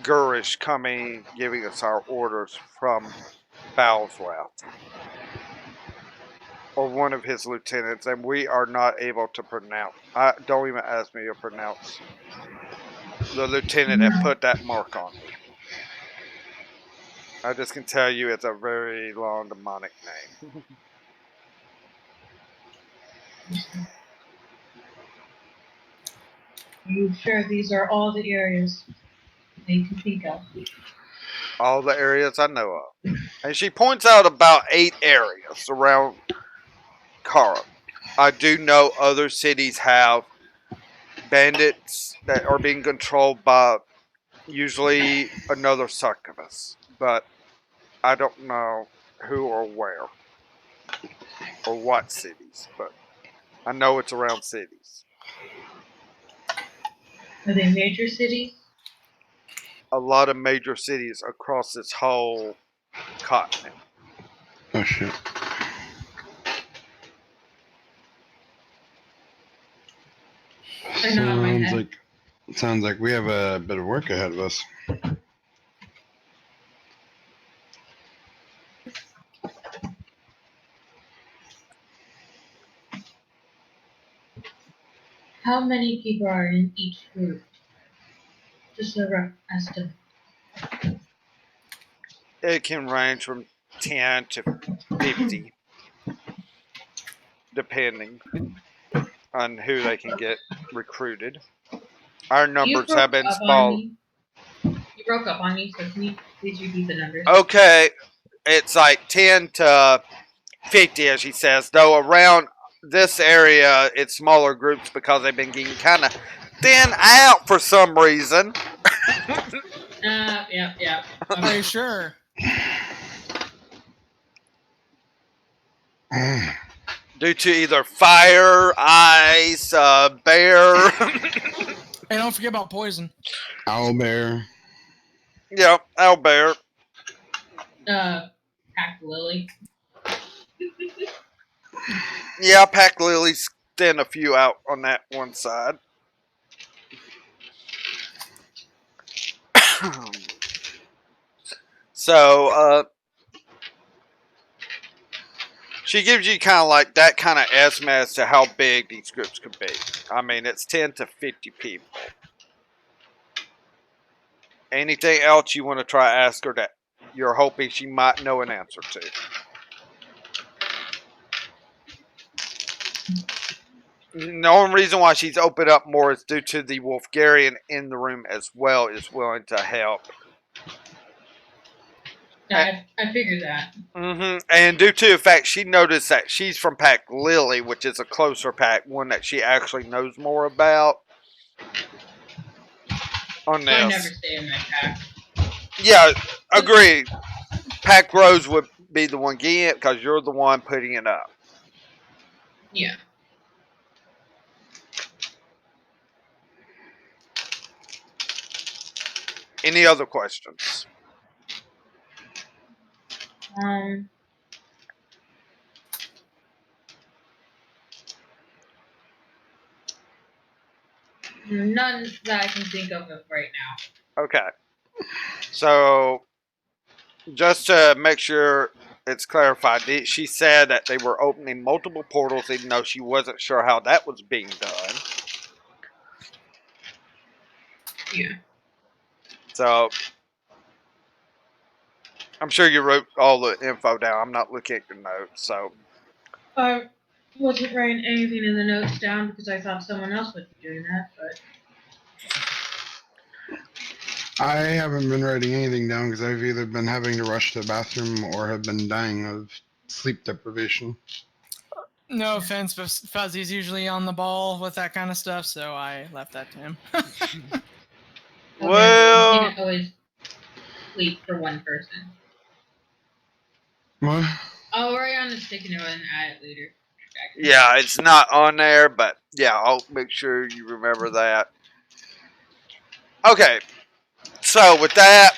Gurish coming, giving us our orders from Bowsrath. Or one of his lieutenants, and we are not able to pronounce. Don't even ask me to pronounce the lieutenant that put that mark on me. I just can tell you it's a very long demonic name. Are you sure these are all the areas they can think of? All the areas I know of. And she points out about 8 areas around Kara. I do know other cities have bandits that are being controlled by usually another succubus, but I don't know who or where or what cities, but I know it's around cities. Are they major cities? A lot of major cities across this whole continent. Oh shit. They're not on my head. Sounds like we have a bit of work ahead of us. How many people are in each group? Just a rough estimate. It can range from 10 to 50, depending on who they can get recruited. Our You numbers broke have been up on small. me. You broke up on me, so can you please repeat the numbers? Okay, it's like 10 to 50, as she says, though around this area it's smaller groups because they've been getting kind of thin out for some reason. Yeah. Are Okay. you sure? Due to either fire, ice, bear. Hey, don't forget about poison. Owlbear. Yeah, owlbear. Pack Lily. Yeah, Pack Lily's thin a few out on that one side. So, she gives you kind of like that kind of estimate as to how big these groups could be. I mean, it's 10 to 50 people. Anything else you want to try ask her that you're hoping she might know an answer to? The only reason why she's opened up more is due to the Wolfgarian in the room as well is willing to help. Yeah, I figured that. And due to the fact she noticed that she's from Pack Lily, which is a closer pack, one that she actually knows more about. On So I never this. stay in my pack. Yeah, agreed. Pack Rose would be the one getting it because you're the one putting it up. Yeah. Any other questions? None that I can think of right now. Okay. So, just to make sure it's clarified, she said that they were opening multiple portals even though she wasn't sure how that was being done. Yeah. So, I'm sure you wrote all the info down. I'm not looking at your notes, so. I wasn't writing anything in the notes down because I thought someone else would be doing that, but. I haven't been writing anything down because I've either been having to rush to the bathroom or have been dying of sleep deprivation. No offense, but Fuzzy's usually on the ball with that kind of stuff, so I left that to him. Well, you can't always sleep for one person. What? I'll write on the sticky note and add it later. Yeah, it's not on there, but yeah, I'll make sure you remember that. Okay, so with that,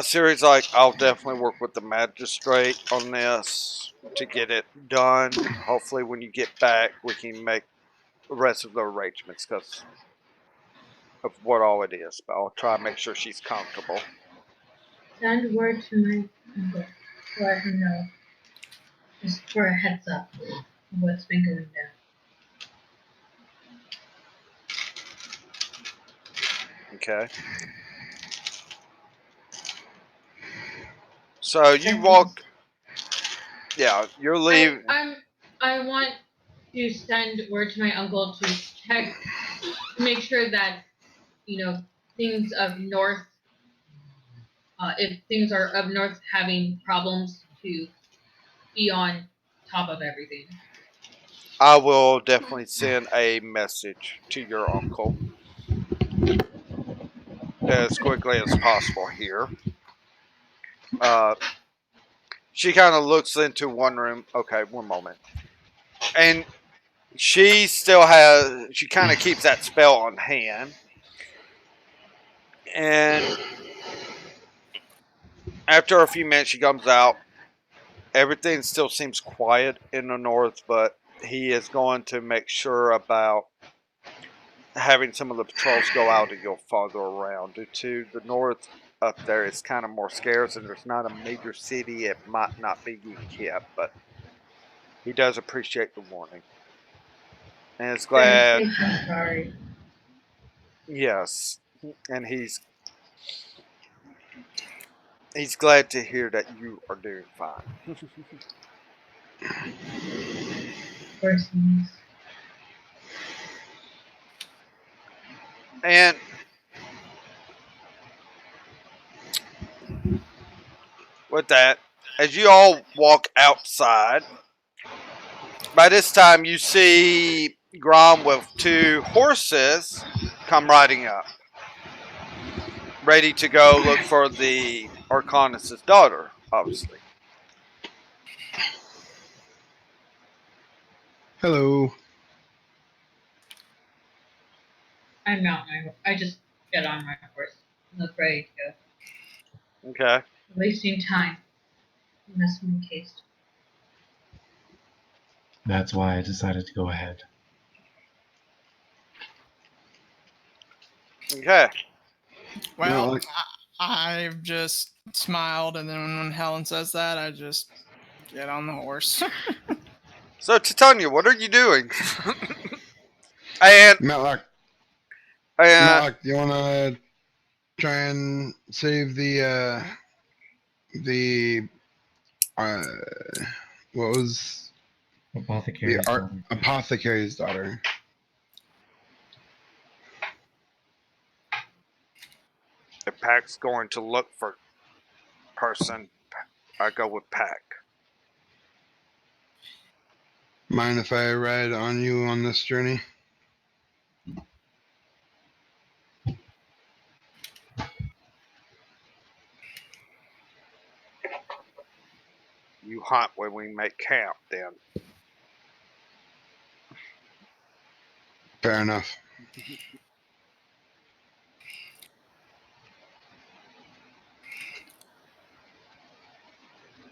Siri's like, I'll definitely work with the magistrate on this to get it done. Hopefully, when you get back, we can make the rest of the arrangements because of what all it is. But I'll try and make sure she's comfortable. Send word to my uncle. Let him know. Just for a heads up of what's been going down. Okay. So you walk. Yeah, you're leaving. I want to send word to my uncle to check, to make sure that, things of north, if things are up north having problems, to be on top of everything. I will definitely send a message to your uncle as quickly as possible here. She kind of looks into one room. Okay, one moment. And she kind of keeps that spell on hand. And after a few minutes, she comes out. Everything still seems quiet in the north, but he is going to make sure about having some of the patrols go out and go farther around. Due to the north up there, it's kind of more scarce, and there's not a major city. It might not be getting kept, but he does appreciate the warning. And is glad. I'm sorry. Yes. And he's glad to hear that you are doing fine. And with that, as you all walk outside, by this time you see Grom with 2 horses come riding up, ready to go look for the Arcanus' daughter, obviously. Hello. I'm not I just get on my horse. Look ready to go. Okay. Wasting time. Must be encased. That's why I decided to go ahead. Okay. Well, like- I've just smiled, and then when Helen says that, I just get on the horse. So, Titania, what are you doing? and Metlok, do you want to try and save the what was Apothecary's the daughter. apothecary's daughter? if Pack's going to look for person, I go with Pack. Mind if I ride on you on this journey? You hunt when we make camp, then. Fair enough.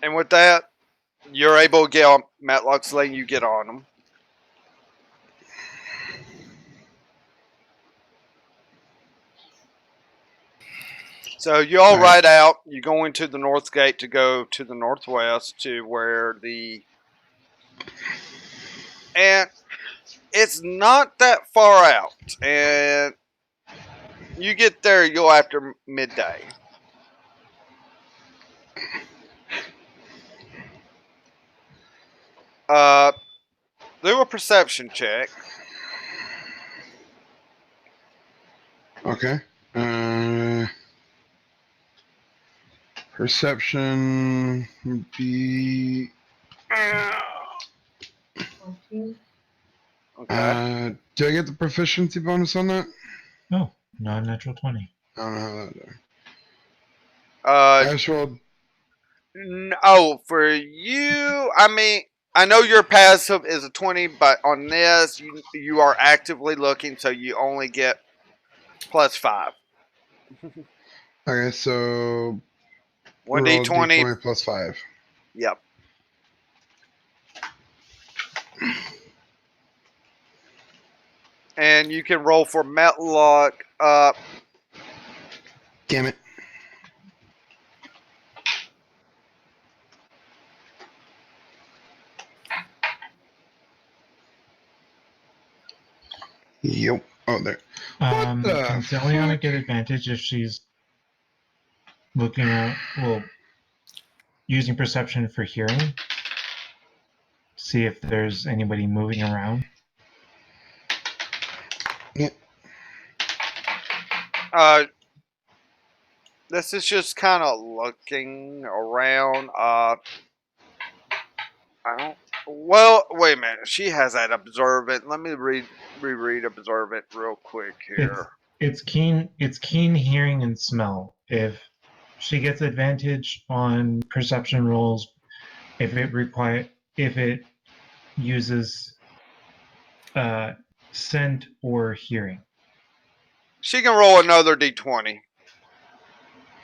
And with that, you're able to get on Metlok's lane, you get on him. So you all ride out, you go into the north gate to go to the northwest to where and it's not that far out. And you get there, you'll after midday. Do a perception check. Okay. Perception would be. Okay. Do I get the proficiency bonus on that? No, non-natural 20. I don't know how that does. I just rolled. No, for you, I mean, I know your passive is a 20, but on this, you are actively looking, so you only get +5. Okay, so 1d20. D20 plus 5. Yep. And you can roll for Metlok. Damn it. Yep. Oh, there. What the Can Celiana fuck? get advantage if she's looking at, using perception for hearing? see if there's anybody moving around. Yeah. This is just kind of looking around. I don't. Well, wait a minute. She has that observant. Let me reread observant real quick here. It's keen hearing and smell. If she gets advantage on perception rolls, if it uses scent or hearing. She can roll another d20.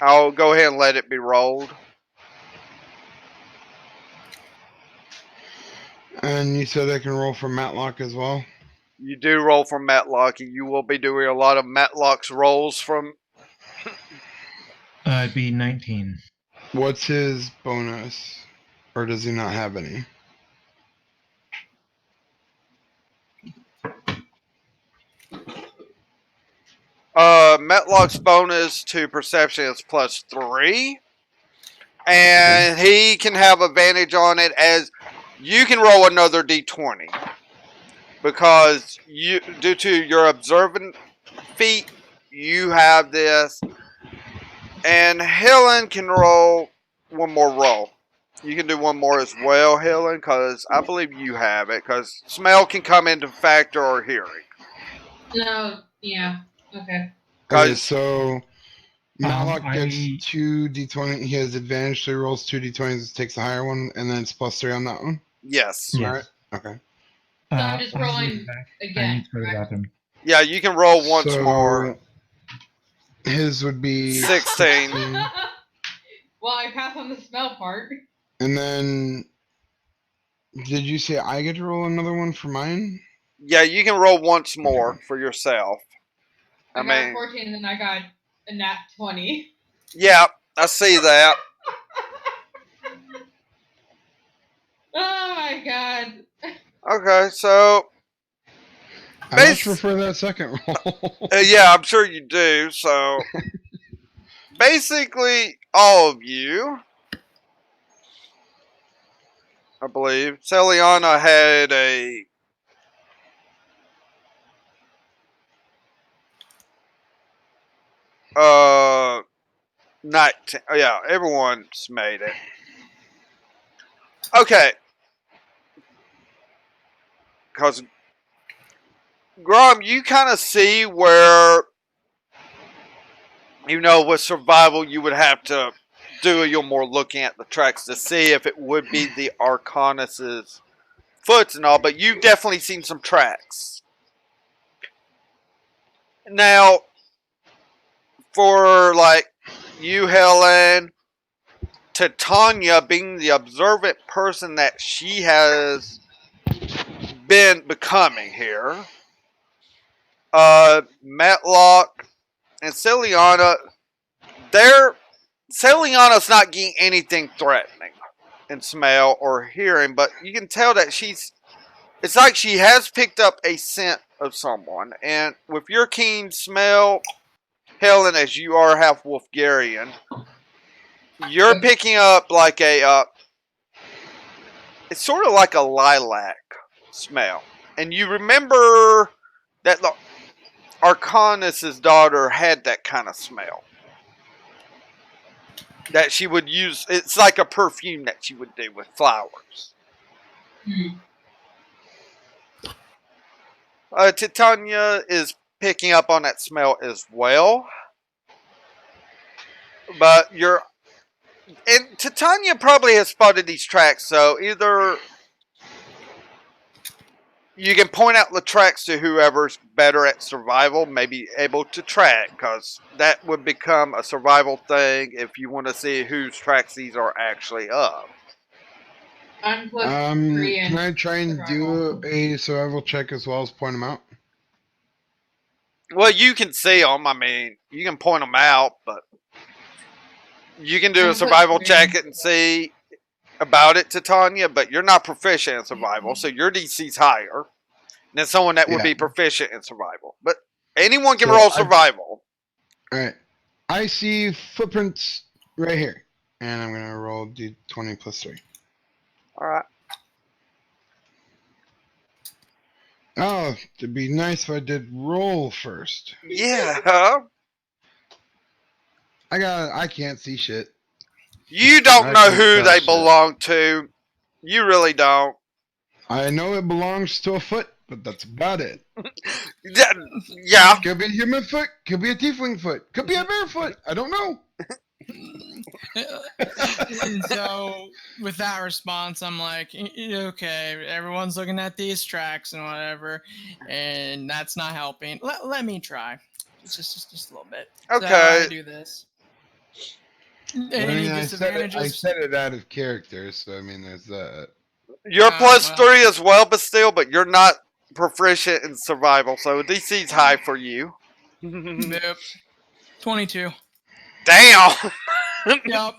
I'll go ahead and let it be rolled. And you said I can roll for Matlock as well? You do roll from Metlok. You will be doing a lot of Metlok's rolls from. It'd be 19. What's his bonus? Or does he not have any? Metlok's bonus to perception is +3. And he can have advantage on it as you can roll another d20. Because you, due to your observant feat, you have this. And Helen can roll one more roll. You can do one more as well, Helen, because I believe you have it. Because smell can come into factor or hearing. No, yeah, okay. Okay, so Matlock gets I- 2d20. He has advantage, so he rolls 2d20s, takes the higher one, and then it's +3 on that one. Yes. Yes. Alright, okay. So I'm just rolling I again. need to go to the bathroom. Yeah, you can roll once So, more. His would be 16. Well, I pass on the smell part. And then, did you say I get to roll another one for mine? Yeah, you can roll once more for yourself. I got 14, and then I got a nat 20. Yeah, I see that. Oh my god. Okay, so I much prefer that second roll. yeah, I'm sure you do. So basically, all of you, I believe, Celiana had a not. Yeah, everyone's made it. Okay, because Grom, you kind of see where, you know, with survival, you would have to do a little more looking at the tracks to see if it would be the Arcanus's foots and all, but you've definitely seen some tracks. Now, for like you, Helen, Titania being the observant person that she has been becoming here, Metlok and Celiana, Celiana's not getting anything threatening in smell or hearing, but you can tell that it's like she has picked up a scent of someone, and with your keen smell, Helen, as you are half Wolfgarian, you're picking up like it's sort of like a lilac smell. And you remember that the Arcanus's daughter had that kind of smell. That she would use, it's like a perfume that she would do with flowers. Titania is picking up on that smell as well. But and Titania probably has spotted these tracks, so either you can point out the tracks to whoever's better at survival, maybe able to track, because that would become a survival thing if you want to see whose tracks these are actually of. I'm +3 can I try and survival. do a survival check as well as point them out? Well, you can see them. I mean, you can point them out, but you can do a survival check and see about it, Titania, but you're not proficient in survival, so your DC's higher than someone that would be proficient in survival. But anyone can roll survival. Alright. I see footprints right here. And I'm going to roll d20 +3. Alright. Oh, it'd be nice if I did roll first. Yeah. I can't see shit. You don't I know can't who tell they shit. belong to. You really don't. I know it belongs to a foot, but that's about it. Yeah. Could be a human foot, could be a tiefling foot, could be a bear foot. I don't know. And so with that response, I'm like, okay, everyone's looking at these tracks and whatever, and that's not helping. Let me try, just a little bit. So Okay. I do this. I Any mean, I disadvantages? said it out of character, so I mean, there's that. You're plus Well, 3 as well, but still, but you're not proficient in survival, so DC's high for you. nope. 22. Damn. Yep.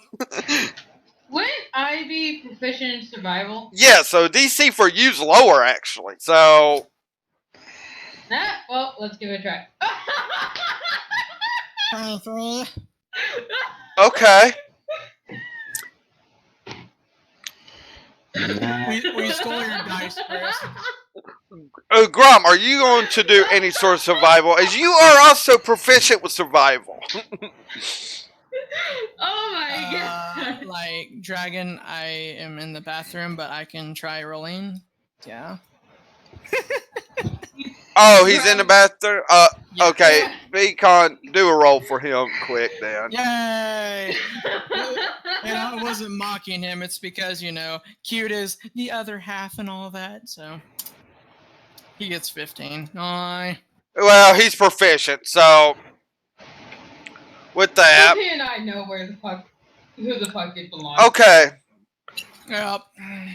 Wouldn't I be proficient in survival? Yeah, so DC for you's lower actually. So Well, let's give it a try. 23. okay. We stole your dice, Chris. Grum, are you going to do any sort of survival? As you are also proficient with survival. Oh my god. Like Dragon, I am in the bathroom, but I can try rolling. Yeah. Oh, he's in the bathroom? Yeah. Okay. Beacon, do a roll for him quick then. Yay! And I wasn't mocking him. It's because, cute is the other half and all that. So he gets 15. Aye. Well, he's proficient, so with that. Sophie and I know who the fuck it belongs. Okay. Yep.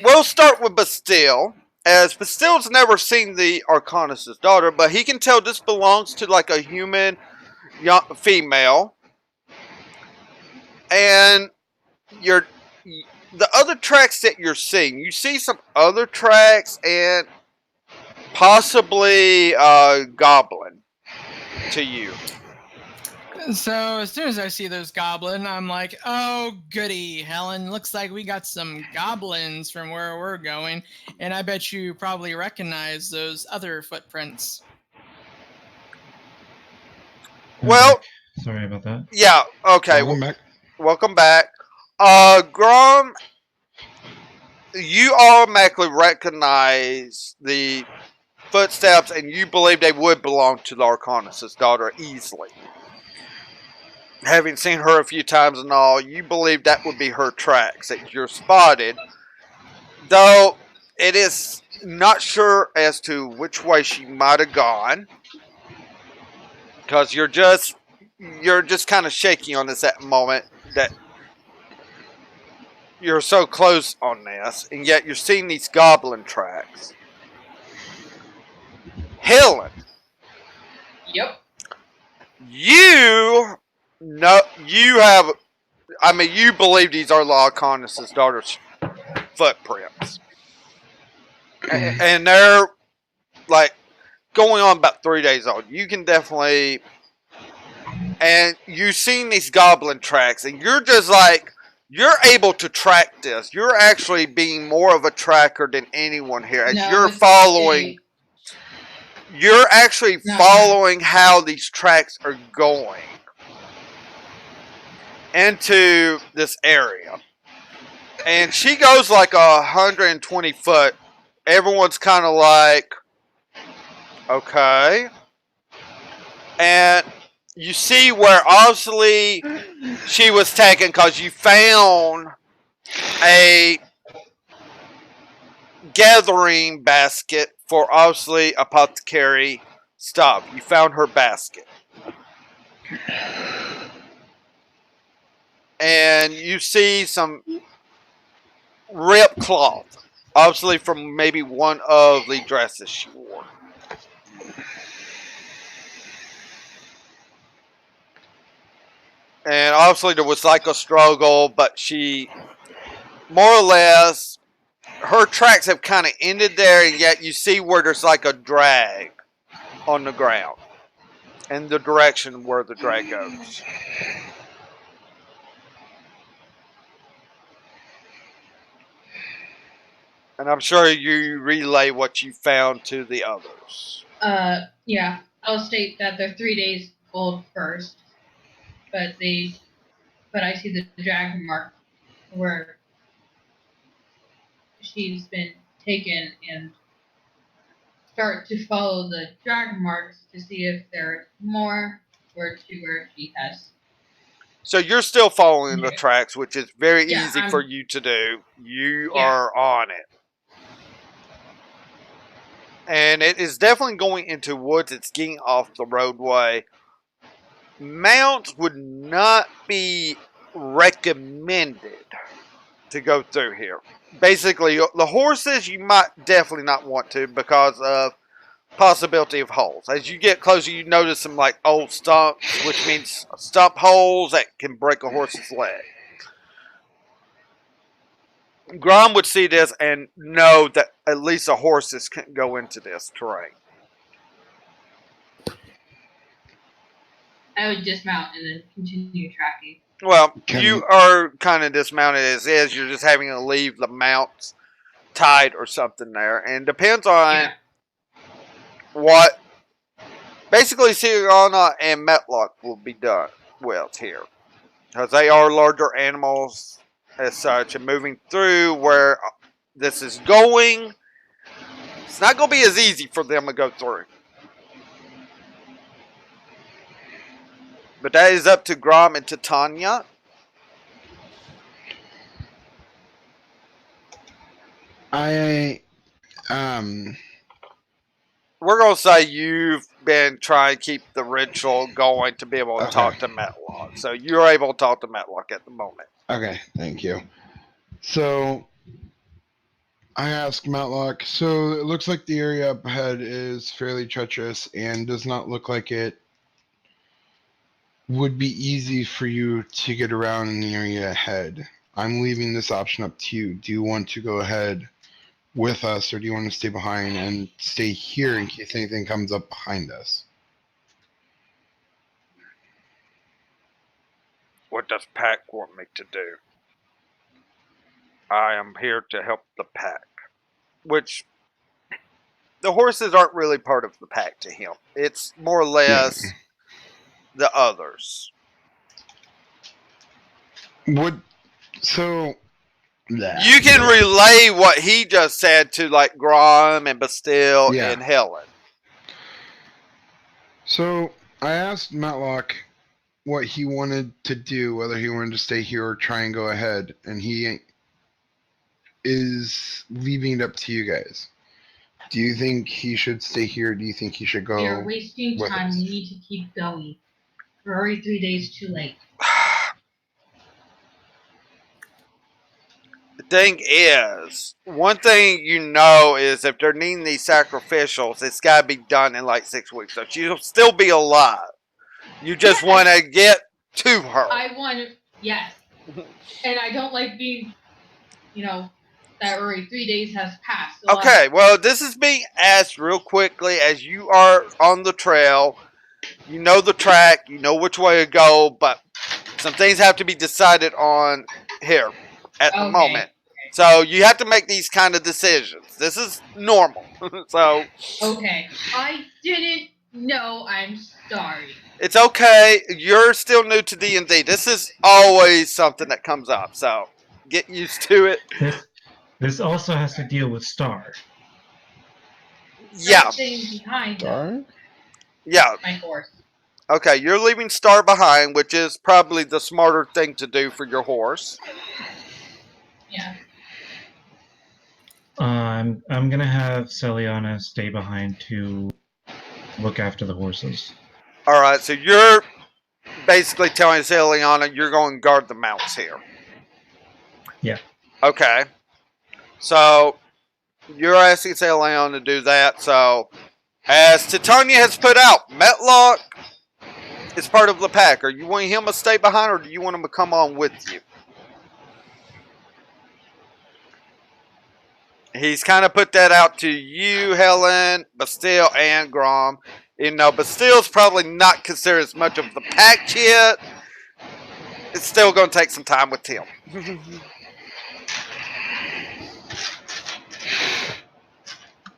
We'll start with Bastille, as Bastille's never seen the Arcanist's daughter, but he can tell this belongs to like a human female. And the other tracks that you're seeing, you see some other tracks and possibly goblin to you. So as soon as I see those goblin, I'm like, oh goody, Helen, looks like we got some goblins from where we're going, and I bet you probably recognize those other footprints. Well, sorry about that. Yeah, okay. Welcome back. Grom, you automatically recognize the footsteps and you believe they would belong to the Arcanist's daughter easily. Having seen her a few times and all, you believe that would be her tracks that you're spotted. Though it is not sure as to which way she might have gone. Because you're just kind of shaky on this at the moment that you're so close on this, and yet you're seeing these goblin tracks. Helen. Yep. You believe these are Arcanist's daughter's footprints. And they're like going on about 3 days old. You can definitely, and you've seen these goblin tracks, and you're just like, you're able to track this. You're actually being more of a tracker than anyone here. As you're following, you're actually following how these tracks are going into this area. And she goes like 120 foot. Everyone's kind of like, okay. And you see where obviously she was taken because you found a gathering basket for obviously apothecary stuff. You found her basket. And you see some ripped cloth. Obviously from maybe one of the dresses she wore. And obviously there was like a struggle, but she, more or less, her tracks have kind of ended there, and yet you see where there's like a drag on the ground. And the direction where the drag goes. And I'm sure you relay what you found to the others. Yeah. I'll state that they're 3 days old first, but I see the dragon mark where she's been taken and start to follow the dragon marks to see if there's more or to where she has. So you're still following the Yeah. tracks, which is very Yeah, easy for you to do. You Yeah. are on it. And it is definitely going into woods. It's getting off the roadway. Mounts would not be recommended to go through here. Basically, the horses you might definitely not want to because of possibility of holes. As you get closer, you notice some like old stumps, which means stump holes that can break a horse's leg. Grom would see this and know that at least the horses can't go into this terrain. I would dismount and then continue tracking. Well, Can- you are kind of dismounted as is. You're just having to leave the mounts tied or something there. And depends on Yeah. what basically Siriana and Metlok will be done with here. Because they are larger animals as such. And moving through where this is going, it's not going to be as easy for them to go through. But that is up to Grom and Titania. I We're going to say you've been trying to keep the ritual going to be able to Okay. talk to Metlok. So you're able to talk to Metlok at the moment. okay, thank you. So I asked Matlock, so it looks like the area up ahead is fairly treacherous and does not look like it would be easy for you to get around in the area ahead. I'm leaving this option up to you. Do you want to go ahead with us, or do you want to stay behind and stay here in case anything comes up behind us? What does Pack want me to do? I am here to help the Pack. Which, the horses aren't really part of the Pack to him. It's more or less the others. What? So You can relay what he just said to like Grom and Bastille Yeah. and Helen. So I asked Matlock what he wanted to do, whether he wanted to stay here or try and go ahead, and he is leaving it up to you guys. Do you think he should stay here? Do you think he should go? You're wasting with time. us? We need to keep going. We're already 3 days too late. The thing is, one thing you know is if they're needing these sacrificials, it's got to be done in like 6 weeks. So she'll still be alive. You just want to get to her. I want, yes. And I don't like being, that already 3 days has passed. So Okay, well, this is being asked real quickly as you are on the trail. You know the track, you know which way to go, but some things have to be decided on here at the Okay. moment. So you have to make these kind of decisions. This is normal. So Okay. I didn't know. I'm sorry. it's okay. You're still new to D&D. This is always something that comes up. So get used to it. This also has to deal with Star. Yeah. Stop staying behind Star? Yeah. my horse. Okay, you're leaving Star behind, which is probably the smarter thing to do for your horse. Yeah. I'm gonna have Celiana stay behind to look after the horses. Alright, so you're basically telling Celiana you're going to guard the mounts here. Yeah. Okay. So, you're asking Celiana to do that. So, as Titania has put out, Metlok is part of the pack. Are you wanting him to stay behind, or do you want him to come on with you? He's kind of put that out to you, Helen, Bastille, and Grom. You know, Bastille's probably not considered as much of the pack yet. It's still going to take some time with him.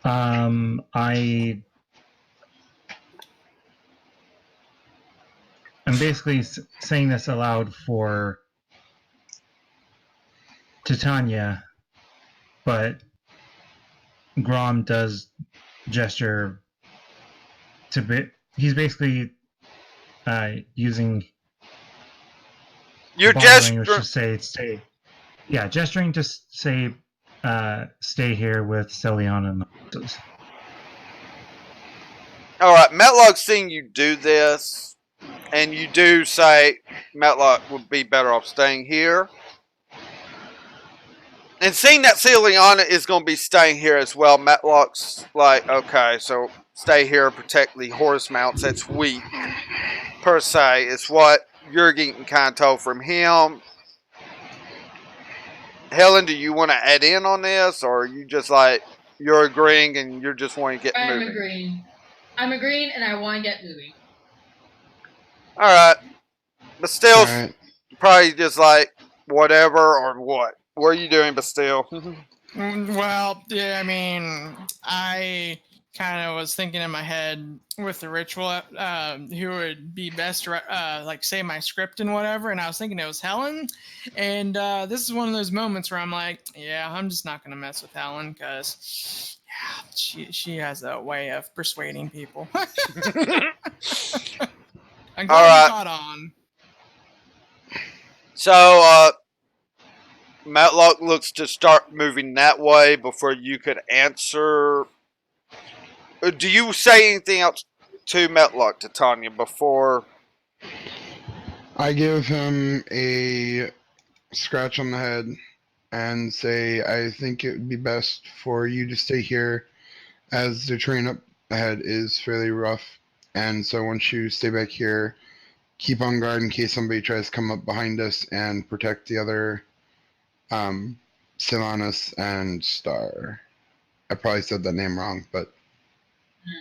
I'm basically saying this aloud for Titania, but Grom does gesture to be. He's basically using You're body just language to say stay. Yeah, gesturing to say stay here with Celiana and the horses. all right. Metlok's seeing you do this, and you do say Metlok would be better off staying here. And seeing that Celiana is going to be staying here as well, Metlok's like, okay, so stay here, protect the horse mounts. That's weak, per se, is what you're getting kind of told from him. Helen, do you want to add in on this, or are you just like, you're agreeing and you're just wanting to get I'm moving? agreeing. I'm agreeing, and I want to get moving. All right. But still, All right. probably just like, whatever or what? What are you doing, but still? Well, yeah, I mean, I kind of was thinking in my head with the ritual who would be best to like say my script and whatever, and I was thinking it was Helen. And this is one of those moments where I'm like, yeah, I'm just not gonna mess with Helen because yeah, she has a way of persuading people. I'm glad All you right. caught on. So, Matlock looks to start moving that way before you could answer. Do you say anything else to Matlock, Titania, before? I give him a scratch on the head and say, I think it would be best for you to stay here as the terrain up ahead is fairly rough. And so once you stay back here, keep on guard in case somebody tries to come up behind us and protect the other Silanus and Star. I probably said that name wrong, but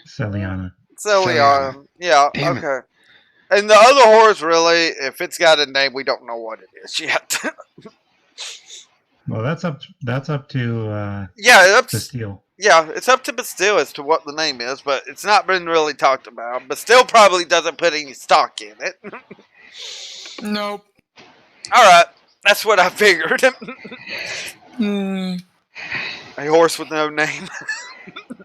Celiana. Celiana. Yeah, Damn it. okay. And the other horse, really, if it's got a name, we don't know what it is yet. Well, that's up to yeah, Bastille. yeah, it's up to Bastille as to what the name is, but it's not been really talked about. Bastille probably doesn't put any stock in it. Nope. All right, that's what I figured. Hmm. A horse with no name.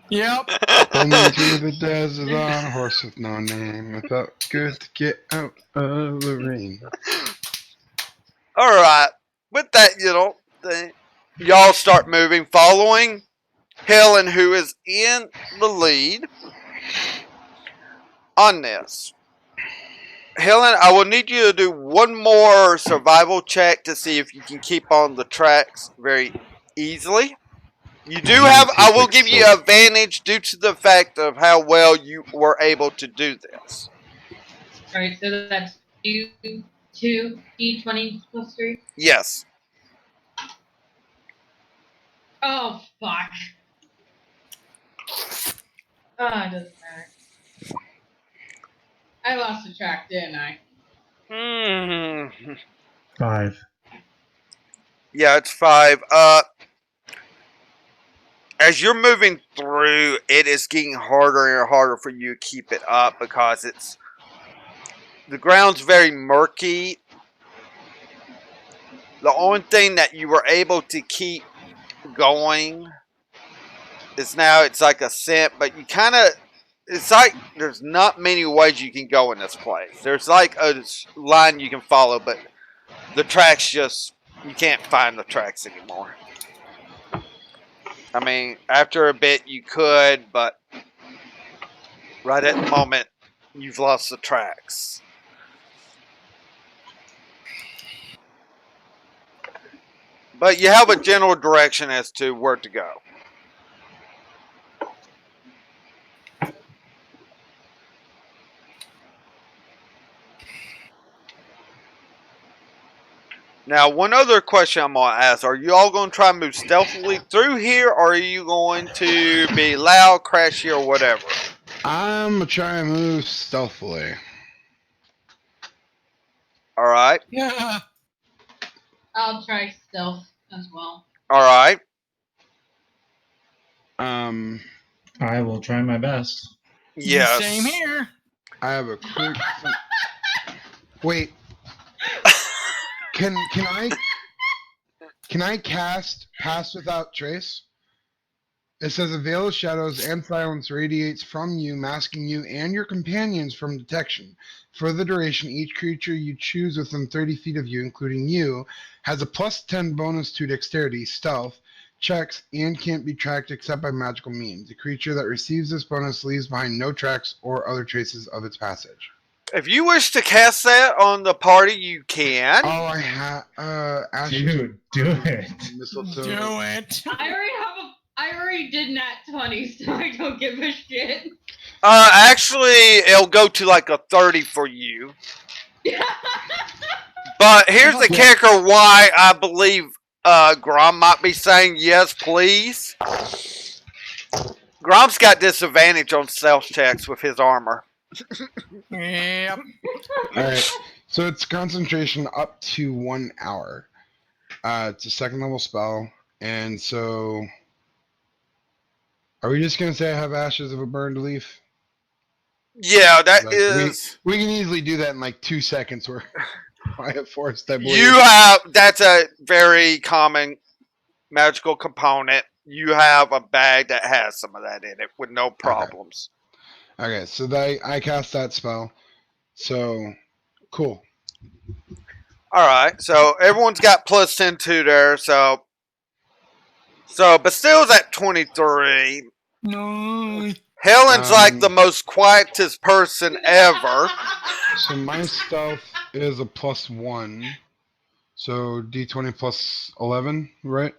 Yep. Running through the desert on a horse with no name. It felt good to get out of the rain. All right, with that, y'all start moving, following Helen, who is in the lead on this. Helen, I will need you to do one more survival check to see if you can keep on the tracks very easily. You do have, I will give you advantage due to the fact of how well you were able to do this. Alright, so that's 2 D20 plus 3? Yes. Oh, fuck. Oh, it doesn't matter. I lost the track, didn't I? Mm-hmm. 5. Yeah, it's 5. As you're moving through, it is getting harder and harder for you to keep it up because the ground's very murky. The only thing that you were able to keep going is now it's like a scent, but you kind of, it's like there's not many ways you can go in this place. There's like a line you can follow, but the tracks just, you can't find the tracks anymore. I mean, after a bit you could, but right at the moment you've lost the tracks. But you have a general direction as to where to go. Now, one other question I'm going to ask. Are you all going to try and move stealthily through here, or are you going to be loud, crashy, or whatever? I'm going to try and move stealthily. All right. Yeah. I'll try stealth as well. All right. I will try my best. Yes. Same here. I have a quick. Wait. Can I cast Pass Without Trace? It says a veil of shadows and silence radiates from you, masking you and your companions from detection. For the duration, each creature you choose within 30 feet of you, including you, has a +10 bonus to dexterity, stealth, checks, and can't be tracked except by magical means. The creature that receives this bonus leaves behind no tracks or other traces of its passage. If you wish to cast that on the party, you can. Oh, I have Ashes Dude, do it. Mistletoe. Do it. I already did nat 20, so I don't give a shit. Actually, it'll go to like a 30 for you. But here's the kicker why I believe Grom might be saying yes, please. Grom's got disadvantage on stealth checks with his armor. Yep. Alright, so it's concentration up to 1 hour. It's a second level spell, and so are we just gonna say I have Ashes of a Burned Leaf? Yeah, that Like, is. we can easily do that in like 2 seconds. Where I have forced, I believe. You have. That's a very common magical component. You have a bag that has some of that in it with no problems. Okay, so I cast that spell. So cool. Alright, so everyone's got +10 to there, so Bastille's at 23. No. Helen's like the most quietest person ever. So my stealth is a +1. So D20 plus 11, right?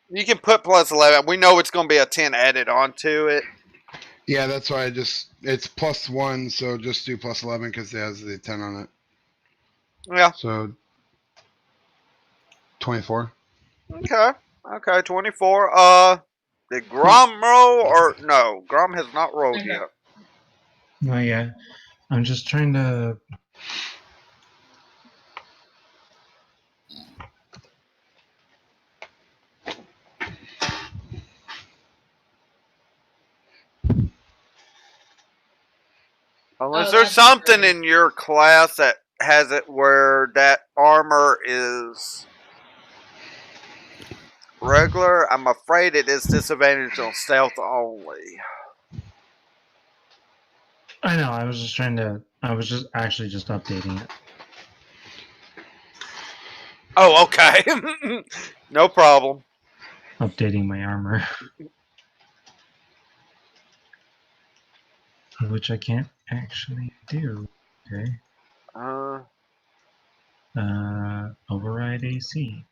You can put +11. We know it's going to be a 10 added onto it. Yeah, that's why it's +1, so just do +11 because it has the 10 on it. Yeah. So 24. Okay, 24. Did Grom roll or no? Grom has not rolled yet. Not yet. I'm just trying to. Unless there's something in your class that has it where that armor is regular, I'm afraid it is disadvantage on stealth only. I know. I was just trying to. I was just actually just updating it. Oh, okay. No problem. Updating my armor, which I can't actually do. Okay. Override AC.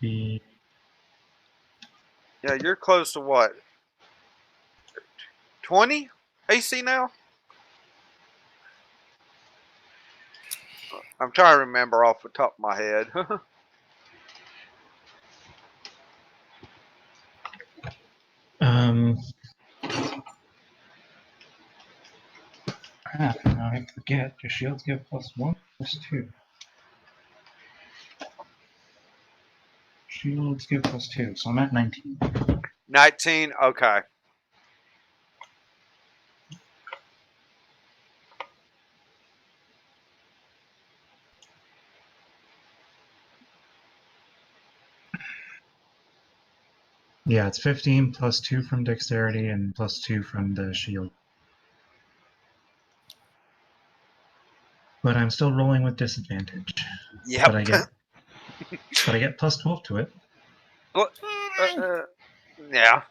The Yeah, you're close to what? 20 AC now? I'm trying to remember off the top of my head. Crap, now I forget. Your shields give +1, +2. Shields give +2, so I'm at 19. 19? Okay. Yeah, it's 15 +2 from dexterity and +2 from the shield. But I'm still rolling with disadvantage. Yep. But I get +12 to it. Yeah.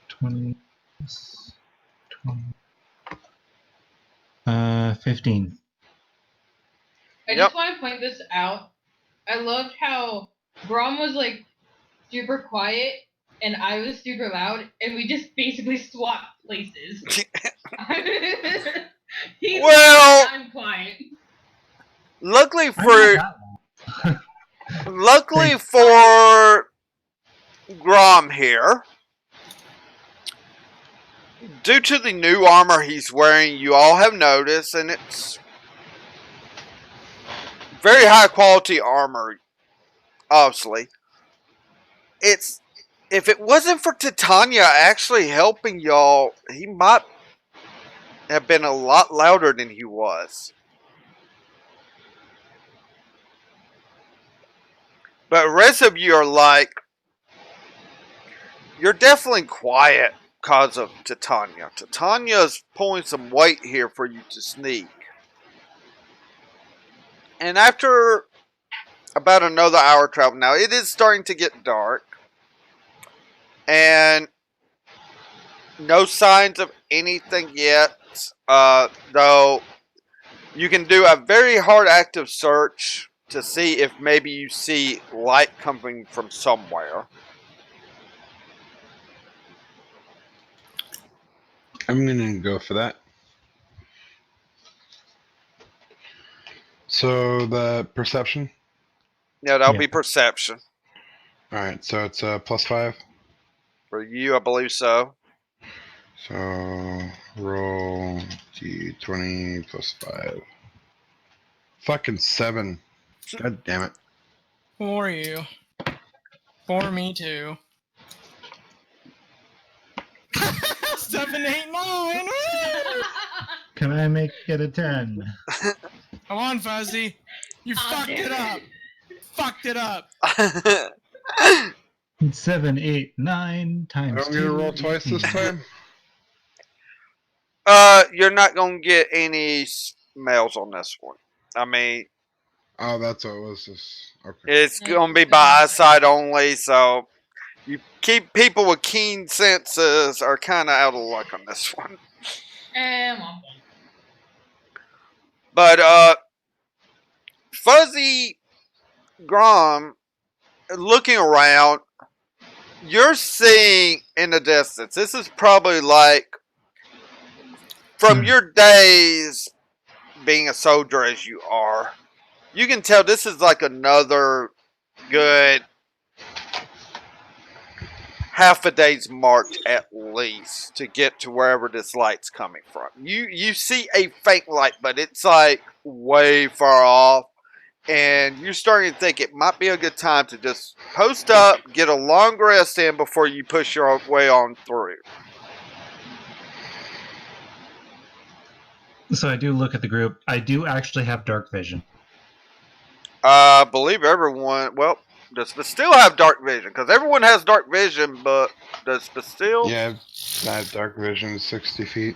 20, 15. I just want to point this out. I loved how Grom was like super quiet and I was super loud, and we just basically swapped places. He's Well, I'm quiet. Luckily Thanks. for Grom here, due to the new armor he's wearing, you all have noticed, and it's very high quality armor. Obviously, it's if it wasn't for Titania actually helping y'all, he might have been a lot louder than he was. But the rest of you are like, you're definitely quiet because of Titania. Titania's pulling some weight here for you to sneak. And after about another hour travel, now it is starting to get dark. And no signs of anything yet. Though you can do a very hard active search to see if maybe you see light coming from somewhere. I'm gonna go for that. So the perception. Yeah, that'll Yeah. be perception. All right, so it's +5. For you, I believe so. So roll d20 +5. Fucking 7. God damn it. For you. For me too. 7, 8, 9. Woo! Can I make it a 10? Come on, Fuzzy. You Oh, fucked it damn up. Fucked it up. 7, 8, 9 times I'm 2. gonna roll twice this 18. time. You're not gonna get any smells on this one. I mean, Oh, that's what it was. This. Okay. it's Nice. gonna be by eyesight only, so you keep people with keen senses are kind of out of luck on this one. And womp womp. But Fuzzy Grom, looking around, you're seeing in the distance. This is probably like from your days being a soldier as you are. You can tell this is like another good half a day's march at least to get to wherever this light's coming from. You see a faint light, but it's like way far off, and you're starting to think it might be a good time to just post up, get a long rest in before you push your way on through. So I do look at the group. I do actually have dark vision. I believe everyone. Well, does Bastille have dark vision? Because everyone has dark vision, but does Bastille? Yeah, I have dark vision, 60 feet.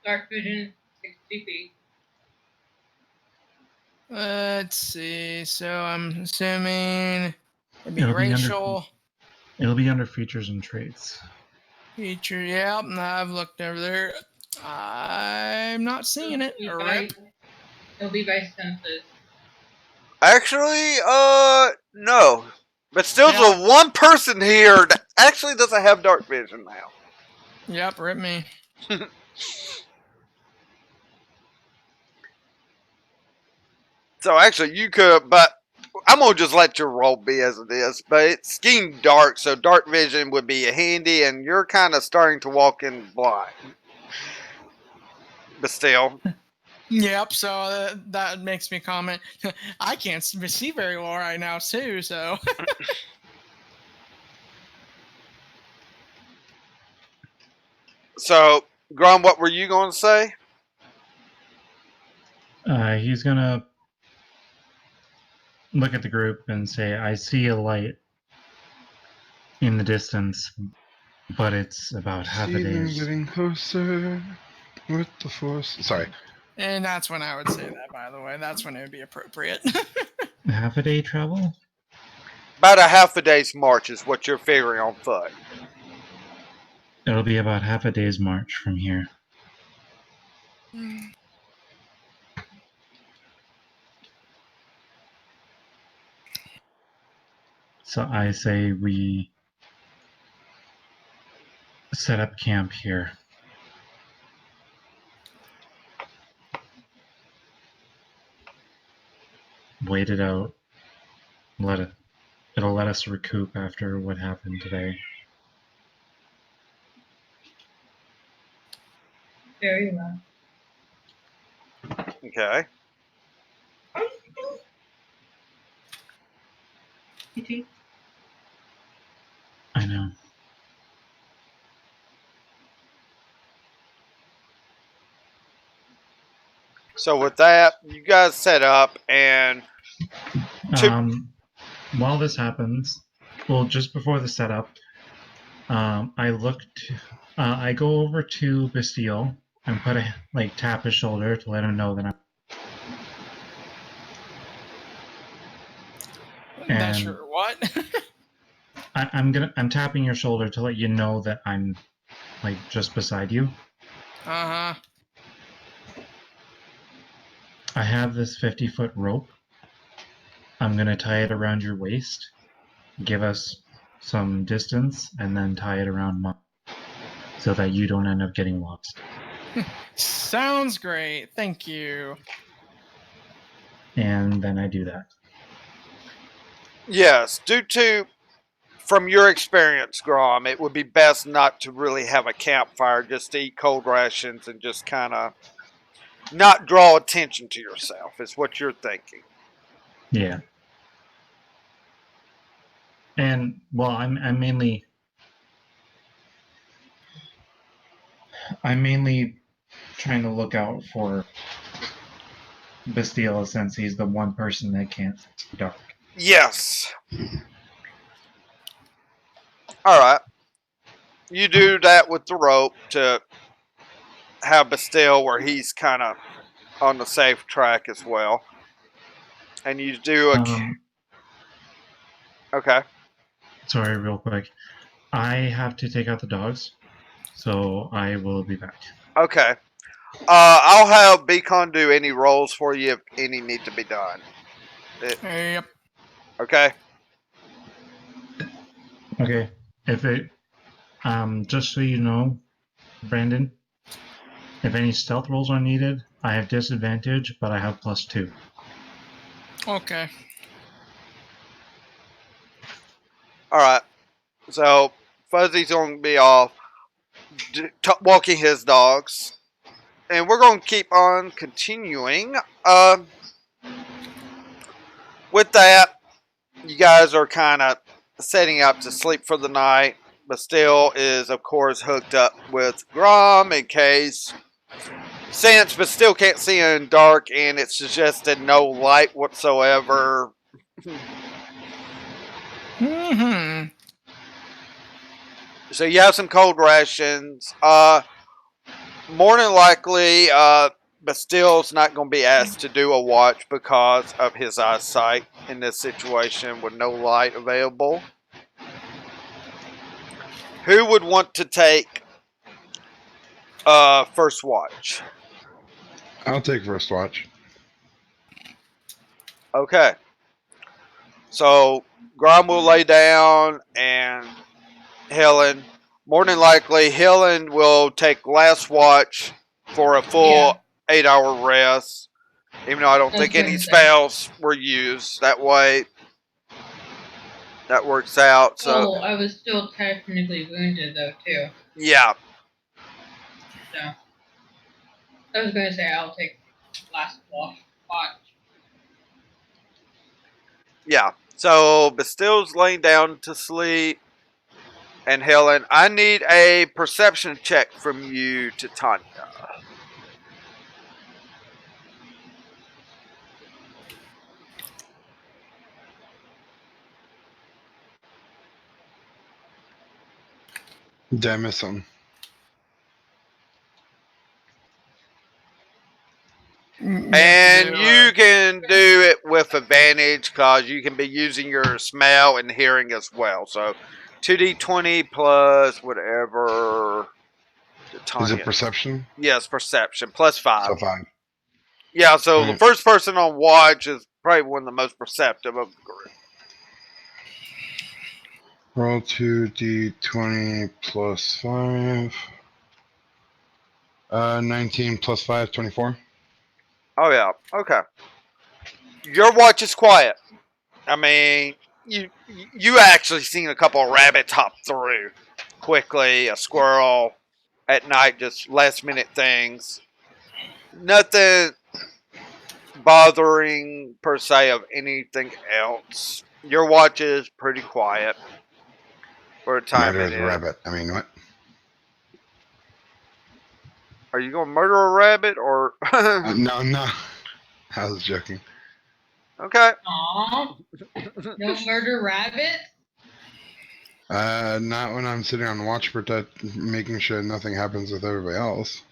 Dark vision, 60 feet. Let's see. So I'm assuming it'd be It'll be under- racial It'll be under features and traits. feature. Yeah, I've looked over there. I'm not seeing it. Rip. It'll be by senses. Actually, no. But still, Yeah. the one person here that actually doesn't have dark vision now. Yep, rip me. So actually, you could, but I'm gonna just let your roll be as it is. But it's getting dark, so dark vision would be handy, and you're kind of starting to walk in blind. But still, Yep. So that makes me comment. I can't see very well right now too. So. so Grom, what were you going to say? He's gonna look at the group and say, I see a light in the distance, but it's about half a See them day's. getting closer with the force. Sorry. And that's when I would say that, by the way. That's when it would be appropriate. Half a day travel? About a half a day's march is what you're figuring on foot. It'll be about half a day's march from here. So I say we set up camp here. Wait it out. It'll let us recoup after what happened today. Very well. Okay. PT. I know. So with that, you guys set up and While this happens, well, just before the setup, I I go over to Bastille and tap his shoulder to let him know that That's And your what? I'm tapping your shoulder to let you know that I'm just beside you. Uh huh. I have this 50-foot rope. I'm gonna tie it around your waist, give us some distance, and then tie it around mine so that you don't end up getting lost. Sounds great. Thank you. And then I do that. yes, from your experience, Grom, it would be best not to really have a campfire, just to eat cold rations and just kind of not draw attention to yourself, is what you're thinking. Yeah. And well, I'm mainly trying to look out for Bastille since he's the one person that can't see dark. Yes. All right. You do that with the rope to have Bastille where he's kind of on the safe track as well. And you do okay. Sorry, real quick. I have to take out the dogs, so I will be back. Okay. I'll have Beacon do any rolls for you if any need to be done. Yep. Okay. Okay. If it just so you know, Brandon, if any stealth rolls are needed, I have disadvantage, but I have +2. Okay. All right. So Fuzzy's going to be off walking his dogs. And we're going to keep on continuing. With that, you guys are kind of setting up to sleep for the night. Bastille is, of course, hooked up with Grom in case. Since Bastille can't see in dark and it suggested no light whatsoever. Hmm. So you have some cold rations. More than likely, Bastille's not going to be asked to do a watch because of his eyesight in this situation with no light available. Who would want to take first watch? I'll take first watch. Okay. So Grom will lay down and Helen. More than likely, Helen will take last watch for a full 8-hour rest. Even though I don't think any spells were used. That way, that works out. So Oh, I was still technically wounded though too. yeah. So I was gonna say I'll take last watch. Yeah. So Bastille's laying down to sleep. And Helen, I need a perception check from you, Titania. Did I miss something? And you can do it with advantage because you can be using your smell and hearing as well. So 2d20 plus whatever. Is it Titania. perception? Yes, perception. Plus 5. So 5. Yeah, so the Alright. first person on watch is probably one of the most perceptive of the group. Roll 2d20 plus 5. 19 plus 5, 24. Oh, yeah. Okay. Your watch is quiet. I mean, you actually seen a couple of rabbits hop through quickly, a squirrel at night, just last minute things. Nothing bothering per se of anything else. Your watch is pretty quiet for the time Murder it is a is. rabbit. I mean, what? Are you gonna murder a rabbit or? No, no. I was joking. Okay. Aw. No murder rabbits? Not when I'm sitting on watch making sure nothing happens with everybody else.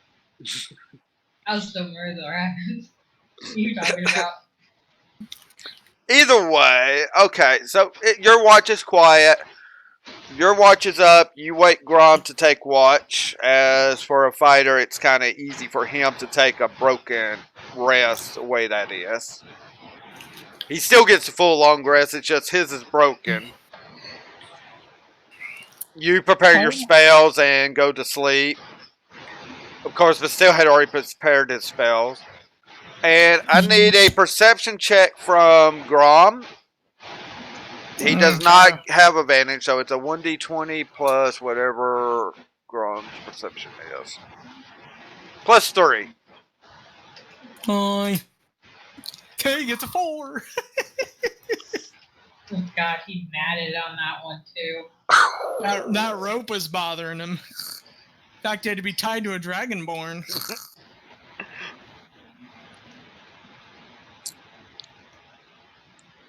I'll still murder the rabbits. What are you talking about? Either way, okay. So your watch is quiet. Your watch is up. You wait Grom to take watch. As for a fighter, it's kind of easy for him to take a broken rest the way that is. He still gets a full long rest. It's just his is broken. You prepare your spells and go to sleep. Of course, Vastil had already prepared his spells. And I need a perception check from Grom. He does not have advantage, so it's a 1d20 plus whatever Grom's perception is. Plus 3. Okay, gets a 4. Oh god, he matted on that one too. That rope was bothering him. In fact, he had to be tied to a dragonborn.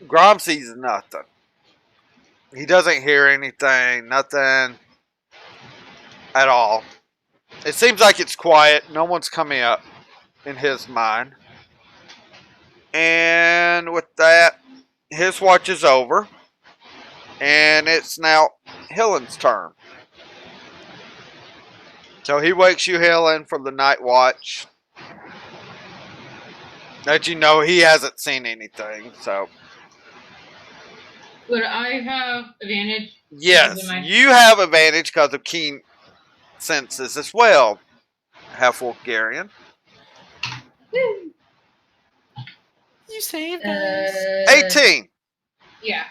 Grom sees nothing. He doesn't hear anything, nothing at all. It seems like it's quiet. No one's coming up in his mind. And with that, his watch is over. And it's now Helen's turn. So he wakes you, Helen, from the night watch. That you know he hasn't seen anything, so. Would I have advantage? Yes, you have advantage because of keen senses as well, Half-Wolfgarian. Woo. You saved us. 18. Yeah.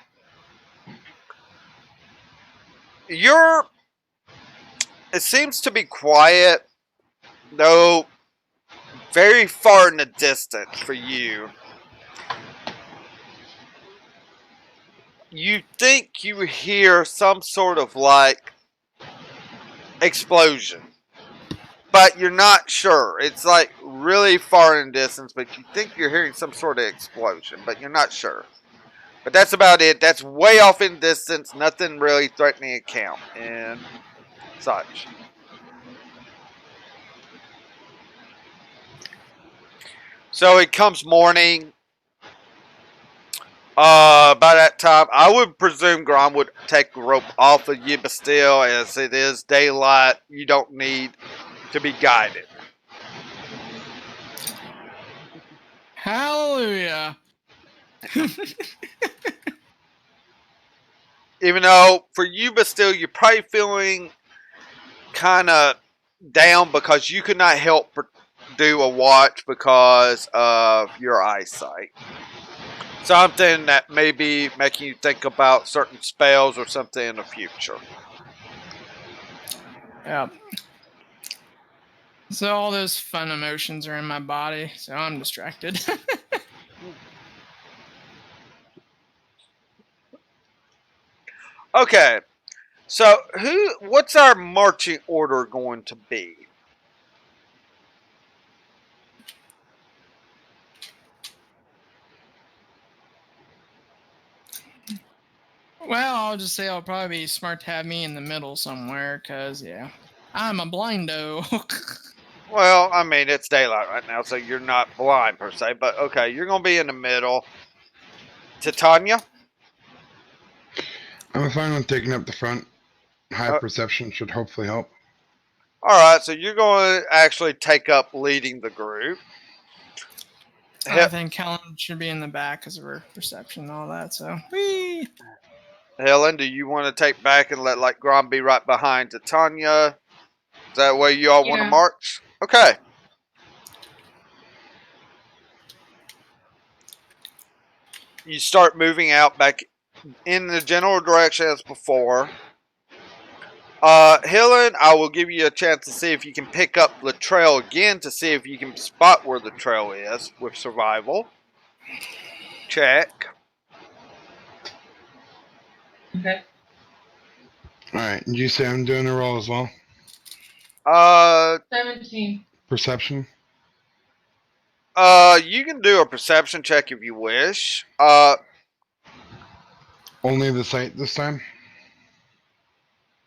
It seems to be quiet, though very far in the distance for you. You think you hear some sort of like explosion, but you're not sure. It's like really far in distance, but you think you're hearing some sort of explosion, but you're not sure. But that's about it. That's way off in distance. Nothing really threatening a camp and such. So it comes morning. By that time, I would presume Grom would take the rope off of you, but still, as it is daylight, you don't need to be guided. Hallelujah. Even though, for you, but still, you're probably feeling kind of down because you could not help do a watch because of your eyesight. Something that may be making you think about certain spells or something in the future. Yeah. So all those fun emotions are in my body, so I'm distracted. Okay, so what's our marching order going to be? Well, I'll just say it'll probably be smart to have me in the middle somewhere, because, yeah, I'm a blindo. Well, I mean, it's daylight right now, so you're not blind per se, but okay, you're going to be in the middle. Titania? I'm fine with taking up the front. High perception should hopefully help. Alright, so you're going to actually take up leading the group. I think Helen should be in the back because of her perception and all that, so. Whee! Helen, do you want to take back and let like Grom be right behind Titania? Is that the way you all want to march? Okay. You start moving out back in the general direction as before. Helen, I will give you a chance to see if you can pick up the trail again to see if you can spot where the trail is with survival. Check. Okay. Alright, did you say I'm doing a roll as well? 17. Perception? You can do a perception check if you wish. Only the sight this time?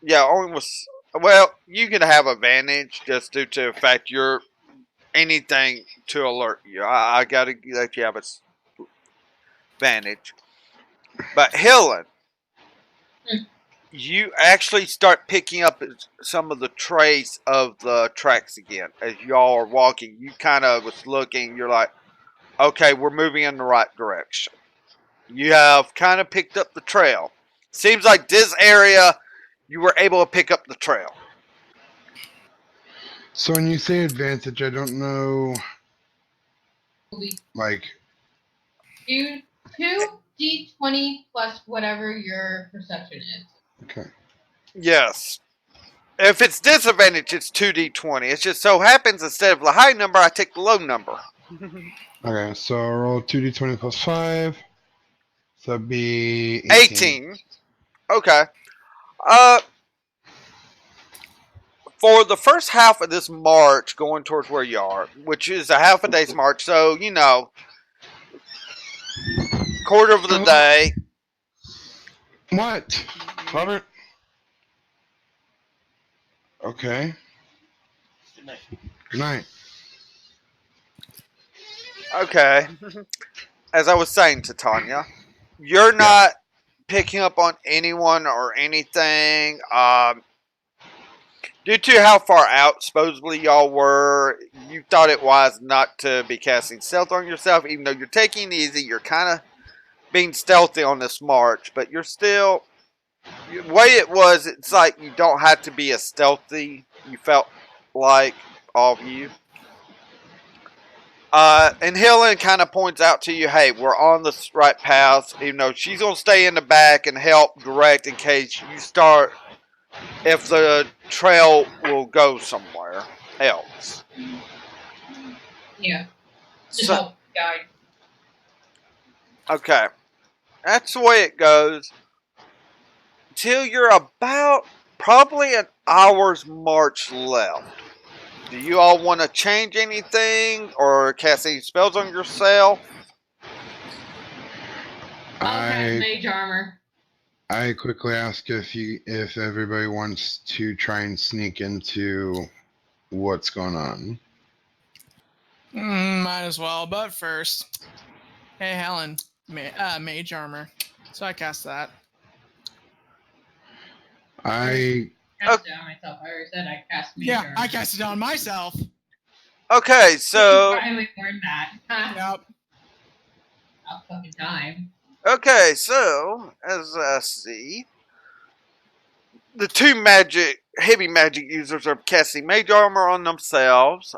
Yeah, only was. Well, you can have advantage just due to the fact you're anything to alert you. I gotta let you have advantage. But Helen, you actually start picking up some of the trace of the tracks again as y'all are walking. You kind of was looking. You're like, okay, we're moving in the right direction. You have kind of picked up the trail. Seems like this area, you were able to pick up the trail. So when you say advantage, I don't know, like, 2d20 plus whatever your perception is. okay. Yes. If it's disadvantage, it's 2d20. It just so happens instead of the high number, I take the low number. Okay, so I'll roll 2d20 plus 5. So that'd be 18. Okay. Uh, for the first half of this march going towards where you are, which is a half a day's march, so, you know, quarter of the day. What? Robert? Okay. Good night. Good night. Okay. As I was saying to Tanya, you're not picking up on anyone or anything. Due to how far out supposedly y'all were, you thought it wise not to be casting stealth on yourself, even though you're taking it easy. You're kind of being stealthy on this march, but you're still. The way it was, it's like you don't have to be as stealthy. You felt like all of you. And Helen kind of points out to you, hey, we're on the right path. You know, she's going to stay in the back and help direct in case you start, if the trail will go somewhere else. Yeah. Just So, help guide. okay. That's the way it goes. Till you're about probably an hour's march left. Do you all want to change anything or cast any spells on yourself? I'll cast I mage armor. I quickly ask if everybody wants to try and sneak into what's going on. Might as well, but first. Hey, Helen. Mage armor. So I cast that. I Cast it on myself. I already said I cast mage armor. I cast it on myself. Okay, so Finally learned that. Yep. About fucking time. okay, so as I see, the two heavy magic users are casting mage armor on themselves.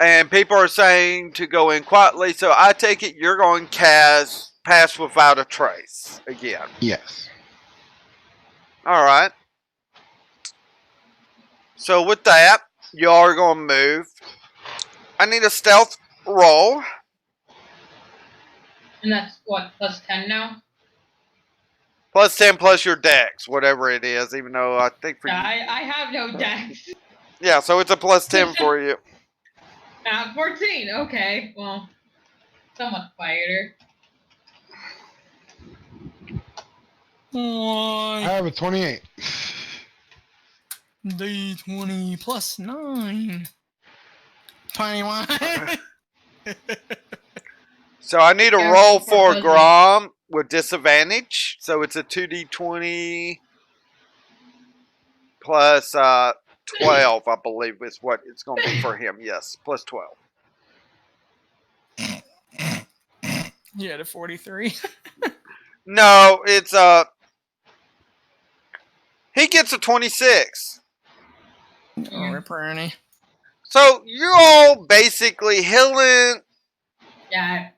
And people are saying to go in quietly, so I take it you're going to cast Pass Without a Trace again. yes. Alright. So with that, you are going to move. I need a stealth roll. And that's what, plus 10 now? Plus 10 plus your dex, whatever it is, even though I think for Yeah, you. I have no dex. Yeah, so it's a plus 10 for you. 14. Okay, well, somewhat quieter. I have a 28. D20 plus 9. 21. So I need a Yeah, roll for for Buzzy. Grom with disadvantage. So it's a 2d20 plus 12, I believe is what it's going to be for him. Yes, plus 12. You had a 43. No, it's he gets a 26. Oh, Ripper Ernie. So you all basically Helen. Yeah,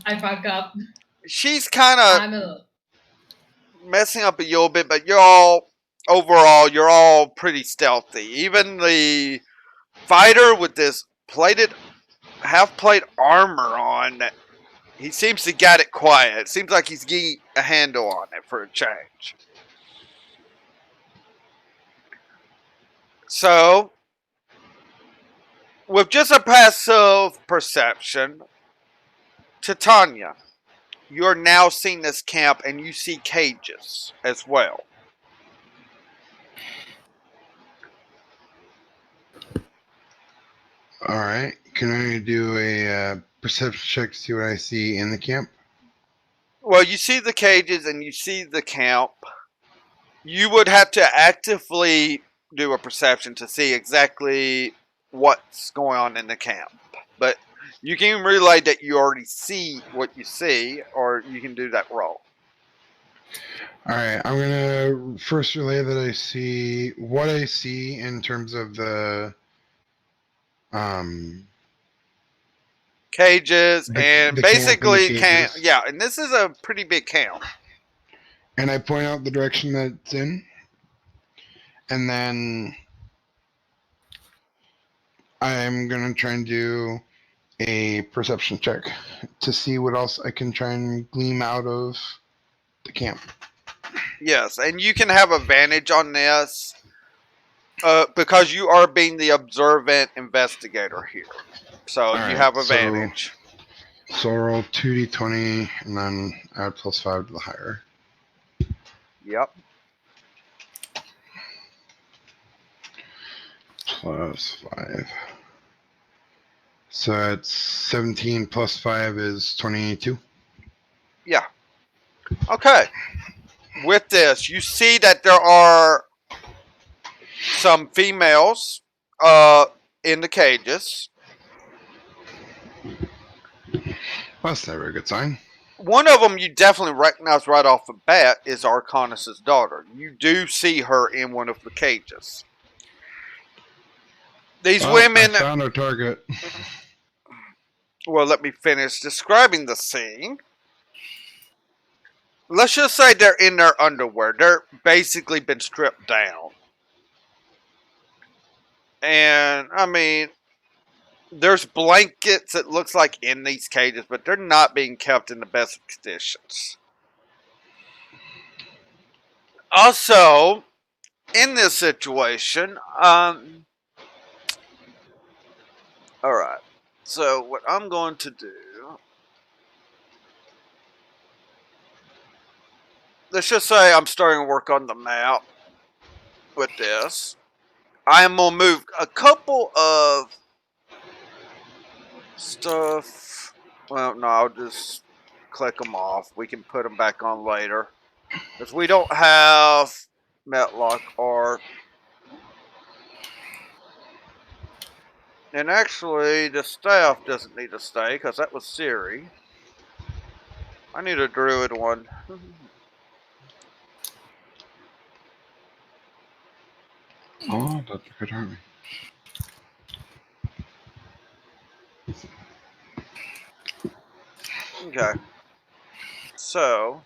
I fuck up. She's kind of I'm a messing up a little bit, but you're all overall you're all pretty stealthy. Even the fighter with this half plate armor on He seems to got it quiet. It seems like he's getting a handle on it for a change. So, with just a passive perception, Titania, you're now seeing this camp and you see cages as well. All right. Can I do a perception check to see what I see in the camp? Well, you see the cages and you see the camp. You would have to actively do a perception to see exactly what's going on in the camp. But you can relay that you already see what you see, or you can do that roll. All right. I'm gonna first relay that I see what I see in terms of the um Cages and the camp and the basically cages. yeah, and this is a pretty big camp. And I point out the direction that it's in, and then I'm gonna try and do a perception check to see what else I can try and glean out of the camp. Yes, and you can have advantage on this because you are being the observant investigator here. So All you right, have advantage. So roll 2d20 and then add +5 to the higher. Yep. +5. So it's 17 plus 5 is 22. Yeah. Okay. With this, you see that there are some females in the cages. Well, that's never a good sign. One of them you definitely recognize right off the bat is Arcanus' daughter. You do see her in one of the cages. These women... I found our target. Well, let me finish describing the scene. Let's just say they're in their underwear. They're basically been stripped down. And, I mean, there's blankets, it looks like, in these cages, but they're not being kept in the best conditions. Also, in this situation, alright. So, what I'm going to do... Let's just say I'm starting to work on the map with this. I am going to move a couple of stuff. Well, no, I'll just click them off. We can put them back on later. Because we don't have Metlok or... And actually, the staff doesn't need to stay because that was Siri. I need a druid one. Oh, that's a good army. Okay. So...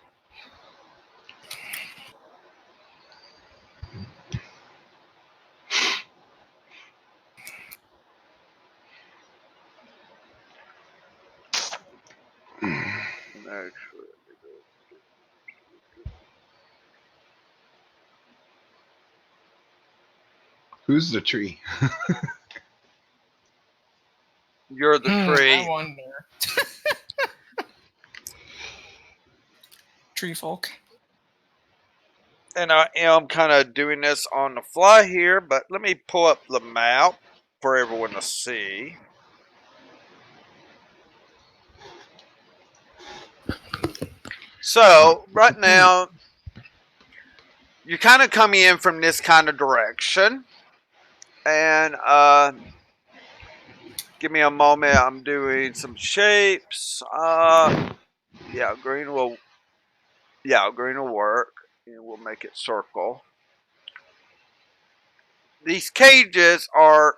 Actually, Who's the tree? you're the tree. I wonder. Tree folk. And I am kind of doing this on the fly here, but let me pull up the map for everyone to see. So, right now, you're kind of coming in from this kind of direction. And, give me a moment, I'm doing some shapes. Yeah, green will work. And we'll make it circle. These cages are...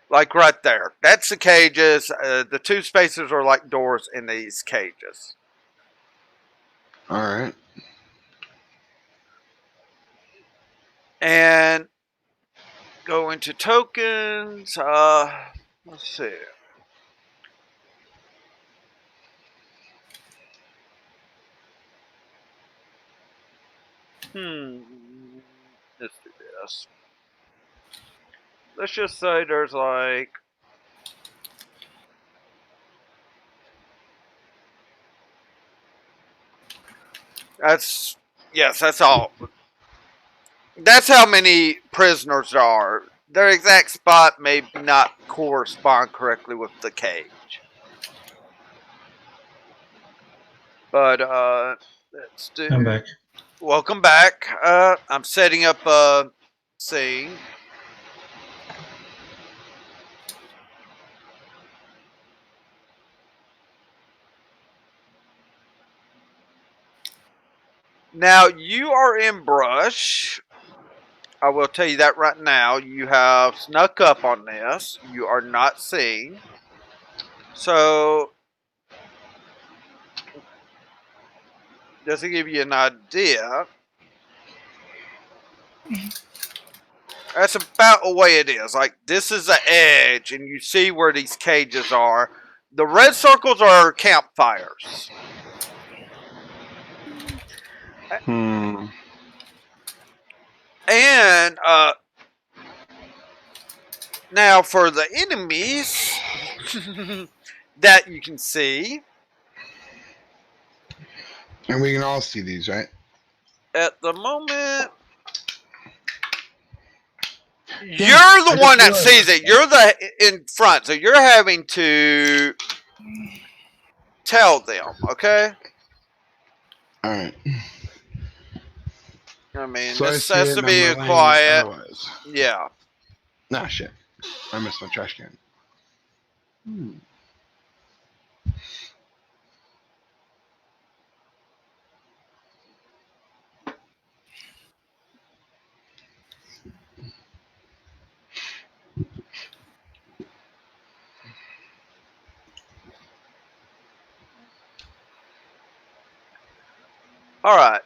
Like right there. That's the cages. The two spaces are like doors in these cages. All right. And go into tokens. Let's see. Let's do this. Let's just say there's like that's all. That's how many prisoners there are. Their exact spot may not correspond correctly with the cage. But let's do. I'm back. Welcome back. I'm setting up a scene. Now you are in brush. I will tell you that right now. You have snuck up on this. You are not seen. So, just to give you an idea, that's about the way it is. Like, this is the edge, and you see where these cages are. The red circles are campfires. And, now for the enemies that you can see. And we can all see these, right? At the moment, you're the one that sees it. You're the in front, so you're having to tell them, okay? All right. I mean, So this I has see to it be and I'm quiet. otherwise. Yeah. Nah, shit. I missed my trash can. All right.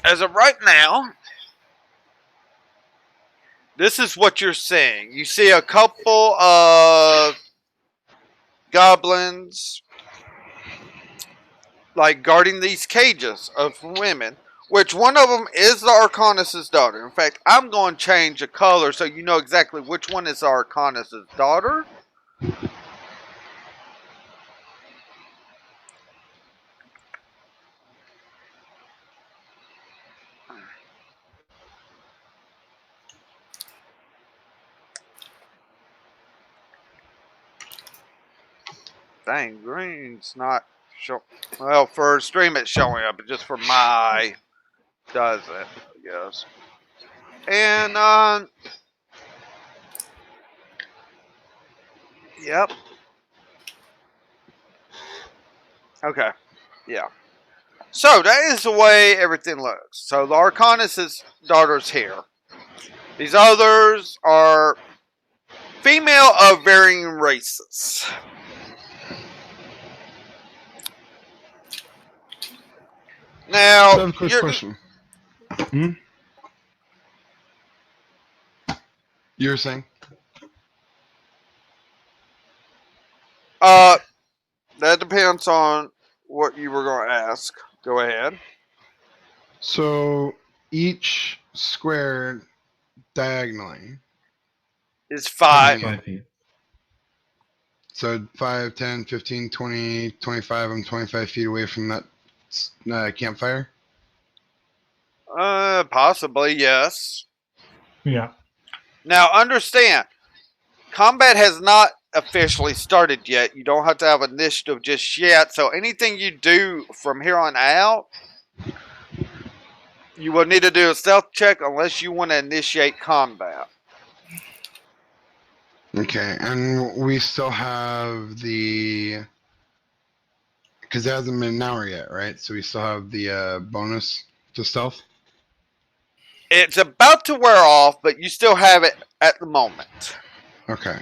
As of right now, this is what you're seeing. You see a couple of goblins like guarding these cages of women, which one of them is the Arcanist's daughter. In fact, I'm going to change the color so you know exactly which one is the Arcanist's daughter. Dang, green's not show. Well, for stream it's showing up, but just for my doesn't, I guess. And yep. Okay, yeah. So that is the way everything looks. So the Arcanist's daughter's here. These others are female of varying races. Now, So I have a quick question. You were saying? That depends on what you were going to ask. Go ahead. So each square diagonally Is 5. 5 feet. So 5, 10, 15, 20, 25. I'm 25 feet away from that campfire. Possibly, yes. Yeah. Now, understand, combat has not officially started yet. You don't have to have initiative just yet. So anything you do from here on out, you will need to do a stealth check unless you want to initiate combat. Okay, and we still have the, because it hasn't been an hour yet, right? So we still have the bonus to stealth. It's about to wear off, but you still have it at the moment. Okay.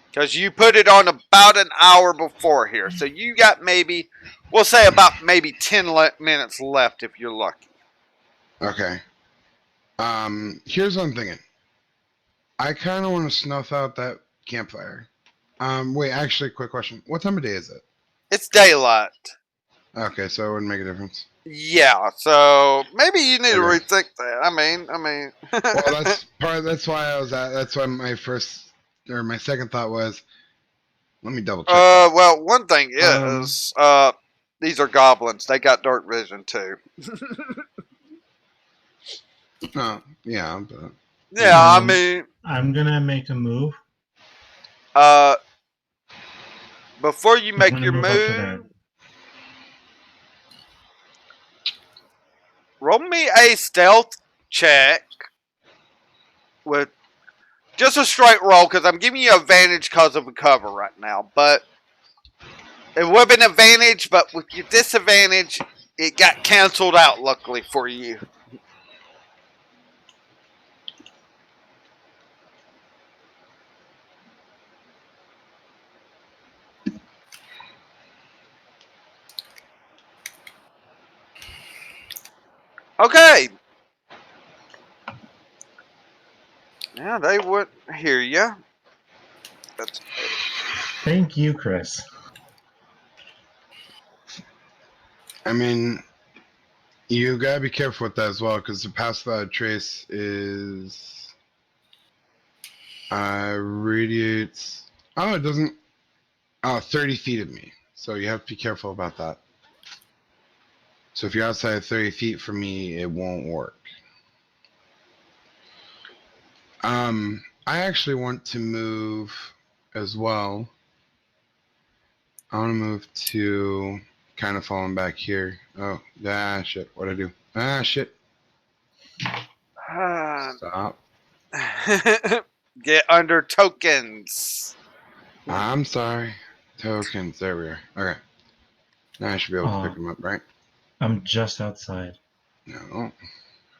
Because you put it on about an hour before here. So you got maybe, we'll say about maybe 10 minutes left if you're lucky. Okay. Here's what I'm thinking. I kind of want to snuff out that campfire. Wait, actually, quick question. What time of day is it? It's daylight. Okay, so it wouldn't make a difference. Yeah, so maybe you need to Okay. rethink that. I mean. Well, that's why I was at. That's why my second thought was, let me double check that. Well, one thing Um, is, these are goblins. They got dark vision too. oh, yeah, but Yeah, I Um, mean, I'm gonna make a move. uh, before you I'm make gonna your move up to there. move, roll me a stealth check with just a straight roll because I'm giving you advantage because of a cover right now. But it would have been advantage, but with your disadvantage, it got canceled out. Luckily for you. Okay. Yeah, they wouldn't hear you. That's Thank you, Chris. I mean, you gotta be careful with that as well, because the pass without trace is radiates. Oh, it doesn't. Oh, 30 feet of me. So you have to be careful about that. So if you're outside 30 feet from me, it won't work. I actually want to move as well. I want to move to kind of falling back here. Oh, shit. What'd I do? Shit. Stop. get under tokens. I'm sorry. Tokens. There we are. Okay. Now I should be able to pick them up, right? I'm just outside. No.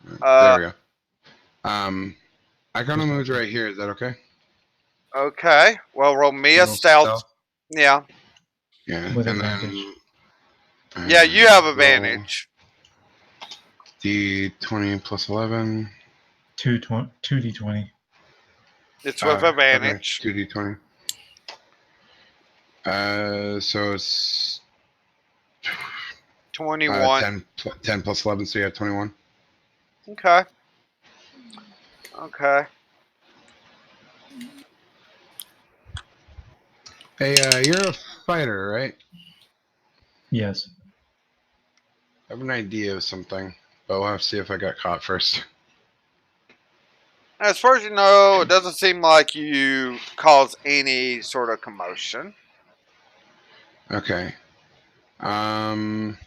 There Uh, we go. I kind of moved right here. Is that okay? okay. Well, roll me a Little stealth. Yeah. Yeah, With and advantage. then Yeah, you have roll advantage. D20 plus 11. 2d20. It's with Okay, advantage. 2D20. So it's 21. 10 plus 11, so you have 21. Okay. Okay. Hey, you're a fighter, right? Yes. I have an idea of something, but we'll have to see if I got caught first. As far as you know, it doesn't seem like you cause any sort of commotion. Okay. Um.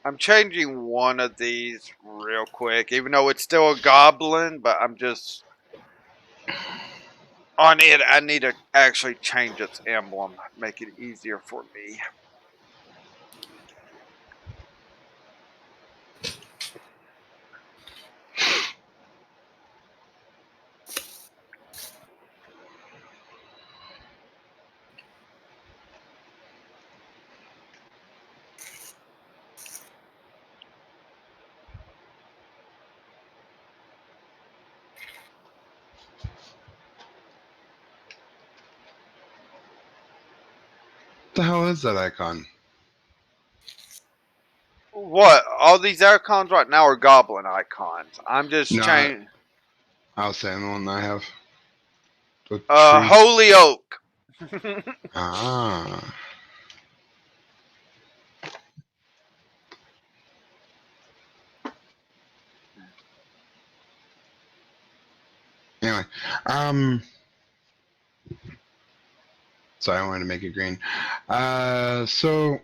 I'm changing one of these real quick, even though it's still a goblin, but I'm just on it. I need to actually change its emblem, make it easier for me. What the hell is that icon? What? All these icons right now are goblin icons. I'm just No, changing. I'll say the one I have. The tree. Holy oak. Ah. Anyway, sorry, I wanted to make it green. So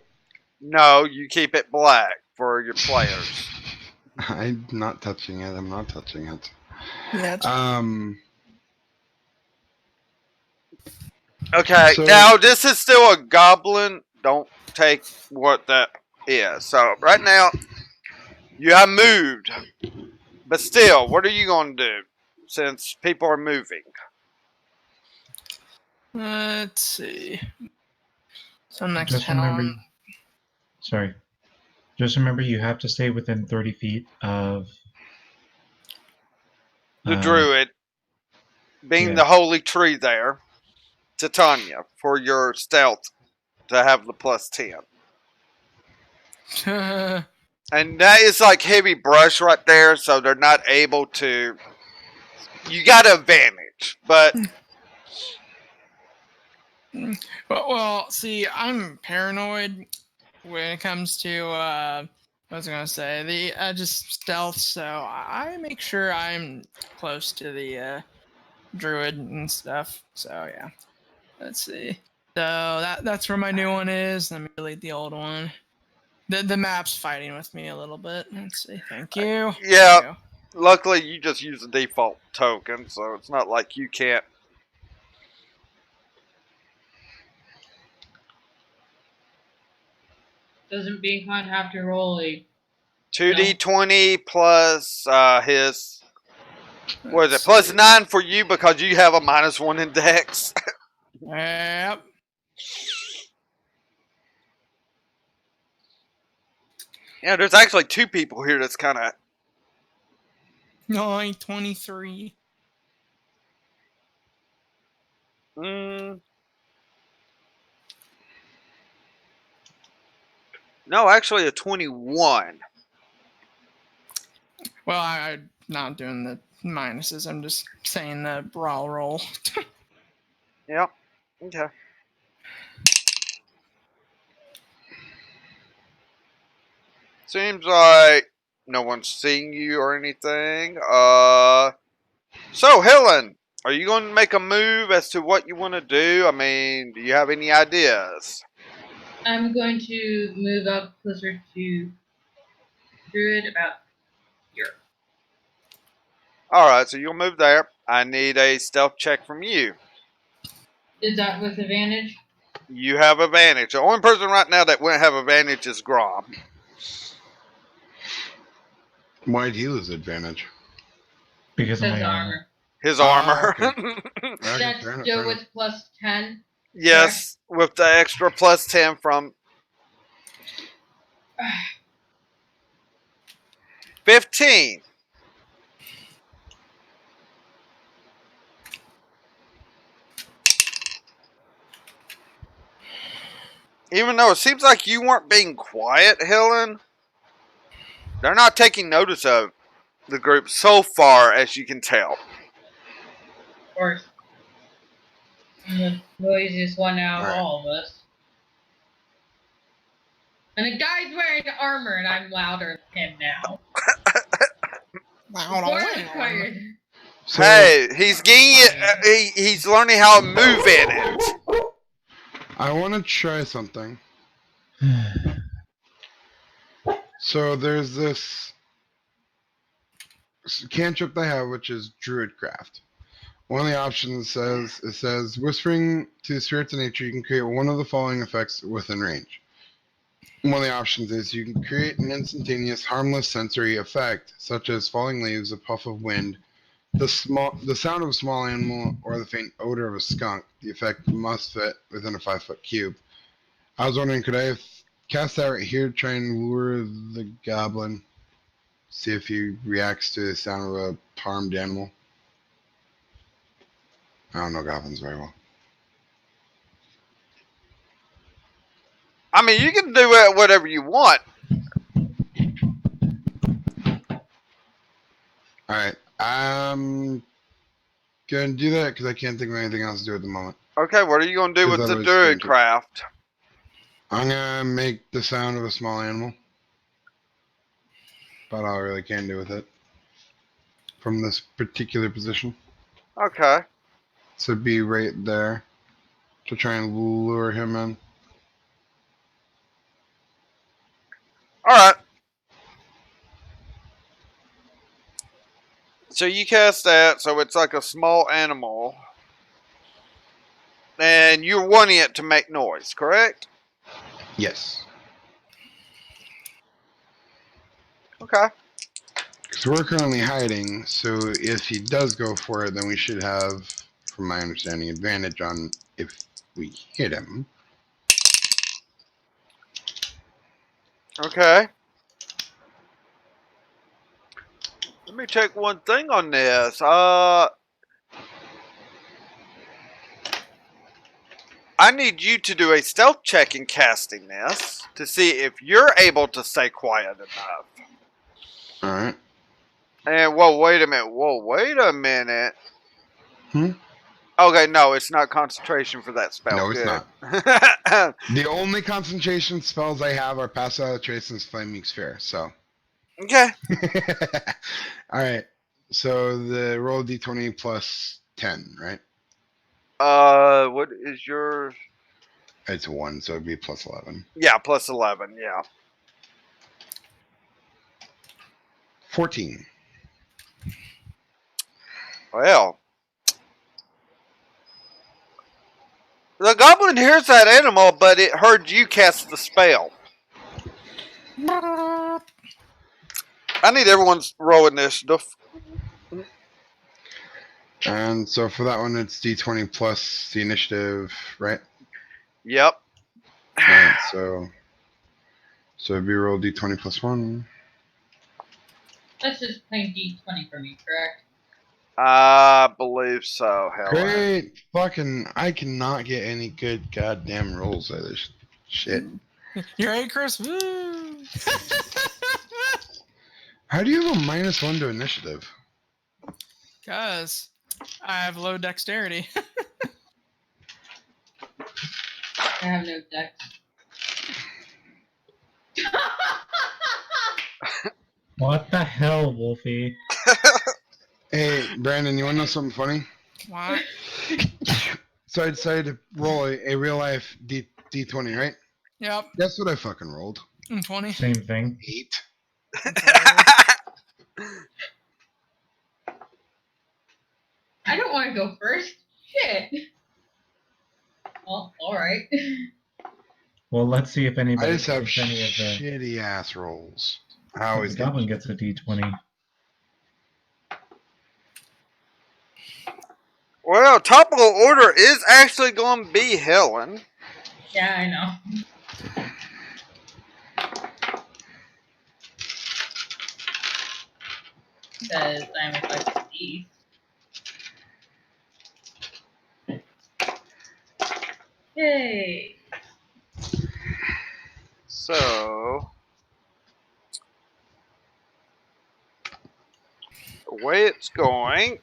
No, you keep it black for your players. I'm not touching it. I'm not touching it. Yeah, it's Okay, So now this is still a goblin. Don't take what that is. So right now you have moved, but still, what are you going to do since people are moving? Let's see. So next Just remember. helm. Sorry. Just remember, you have to stay within 30 feet of The druid being yeah. the holy tree there, Titania, for your stealth to have the +10. And that is like heavy brush right there, so they're not able to. You got an advantage, but well, see, I'm paranoid when it comes to what was I gonna say? The just stealth. So I make sure I'm close to the druid and stuff. So yeah. Let's see. So that's where my new one is. Let me delete the old one. The map's fighting with me a little bit. Let's see. Thank you. yeah. There Luckily, you just use the default token, so it's not like you can't. Doesn't Beacon have to roll a 2d20 plus his. we go. What is it? Let's Plus see. 9 for you because you have a -1 in dex. Yep. Yeah, there's actually 2 people here that's kind of. 923. No, actually a 21. Well, I'm not doing the minuses. I'm just saying the brawl roll. Yep. Okay. Seems like no one's seeing you or anything. So Helen, are you going to make a move as to what you want to do? I mean, do you have any ideas? I'm going to move up closer to Druid about here. All right, so you'll move there. I need a stealth check from you. Is that with advantage? You have advantage. The only person right now that wouldn't have advantage is Grom. Why'd he lose advantage? Because of That's my armor. His Oh, armor. Okay, That's fair enough, still fair with enough. plus 10. Yes, with the extra plus 10 from 15. Even though it seems like you weren't being quiet, Helen, they're not taking notice of the group so far, as you can tell. Of course. I'm the noisiest one out of Alright. all of us. And the guy's wearing armor, and I'm louder than him now. Before I was quiet. So, Hey, he's getting he's learning how to move in it. I want to try something. So there's this cantrip they have, which is Druidcraft. One of the options says whispering to spirits of nature, you can create one of the following effects within range. One of the options is you can create an instantaneous, harmless sensory effect, such as falling leaves, a puff of wind, the sound of a small animal, or the faint odor of a skunk. The effect must fit within a 5-foot cube. I was wondering, could I cast that right here, try and lure the goblin, see if he reacts to the sound of a harmed animal? I don't know goblins very well. I mean, you can do it whatever you want. Alright, I'm gonna do that because I can't think of anything else to do at the moment. Okay, what are you going to do with Because the otherwise druid it's craft? I'm gonna make the sound of a small animal. About all I really can do with it. From this particular position. Okay. So be right there to try and lure him in. All right. So you cast that, so it's like a small animal. And you're wanting it to make noise, correct? Yes. Okay. Because we're currently hiding, so if he does go for it, then we should have, from my understanding, advantage on if we hit him. Okay. Let me check one thing on this. I need you to do a stealth check in casting this to see if you're able to stay quiet enough. All right. And whoa, wait a minute. Whoa, wait a minute. Hmm? Okay, no, it's not concentration for that spell. No, it's Good. not. The only concentration spells I have are Pass Out of Trace and Flaming Sphere. So. Okay. All right. So the roll d20 plus 10, right? What is your? It's 1, so it'd be plus 11. Yeah, plus 11. Yeah. 14. Well, the goblin hears that animal, but it heard you cast the spell. I need everyone's roll initiative. And so for that one, it's d20 plus the initiative, right? Yep. All right. So it'd be roll d20 plus 1. That's just plain D20 for me, correct? I believe so, Helen. Great. Fucking, I cannot get any good goddamn rolls out of this shit. You're right, Chris. Woo! How do you have a -1 to initiative? Cause I have low dexterity. I have no dex. What the hell, Wolfie? Hey, Brandon, you want to know something funny? What? So I decided to roll a real life d20, right? Yep. Guess what I fucking rolled? 20. Same thing. 8. I don't want to go first. Shit. Well, alright. Well, let's see if I anybody, just have if any of the, shitty ass rolls. I the always get goblin gets a d20. Well, top of the order is actually going to be Helen. Yeah, I know. Because I'm a fucking beast. Yay. So, the way it's going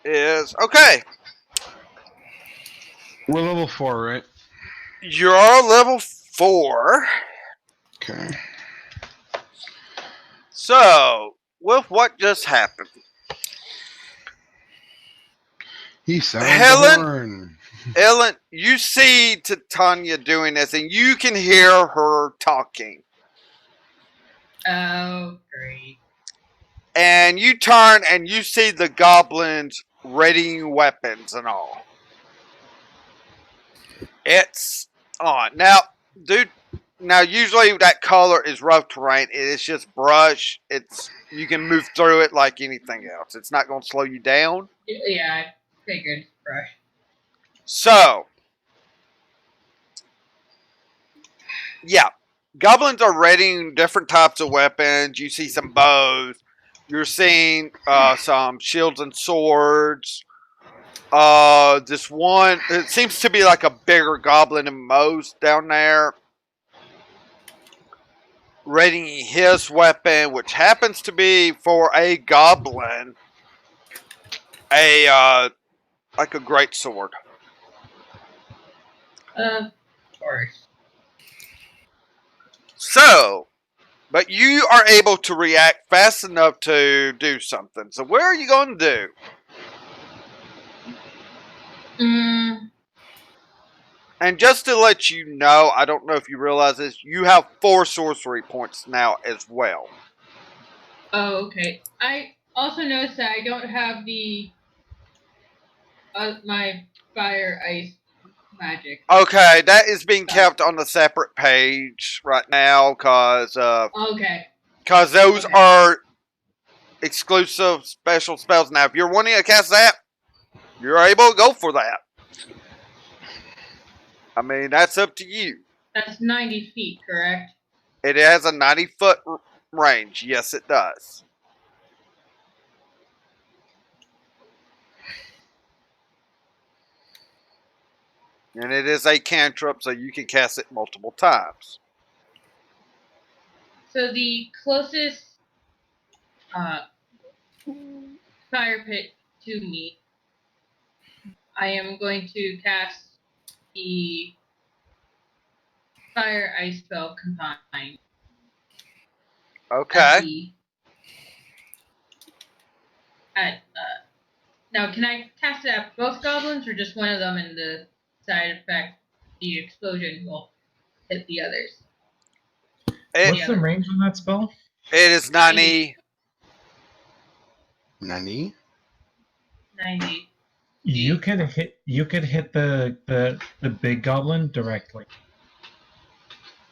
is okay. We're level 4, right? You're level 4. Okay. So, with what just happened, He sounds Helen? the horn. Ellen, you see Titania doing this, and you can hear her talking. Oh, great. And you turn and you see the goblins readying weapons and all. It's on. Now, dude, usually that color is rough terrain. It is just brush. You can move through it like anything else. It's not going to slow you down. Yeah, I figured. Brush. So, yeah, goblins are readying different types of weapons. You see some bows. You're seeing some shields and swords. This one, it seems to be like a bigger goblin than most down there. Readying his weapon, which happens to be for a goblin, like a great sword. Of course. So, but you are able to react fast enough to do something. So, what are you going to do? And just to let you know, I don't know if you realize this, you have 4 sorcery points now as well. Oh, okay. I also noticed that I don't have the my fire ice magic. Okay, that is being kept on a separate page right now because Okay. those are exclusive special spells. Now, if you're wanting to cast that, you're able to go for that. I mean, that's up to you. That's 90 feet, correct? It has a 90-foot range. Yes, it does. And it is a cantrip, so you can cast it multiple times. So the closest fire pit to me, I am going to cast the fire ice spell combined. Okay. Now, can I cast it at both goblins or just one of them, and the side effect, the explosion, will hit the others? What's the range on that spell? It is 90. 90? 90. You could hit the big goblin directly.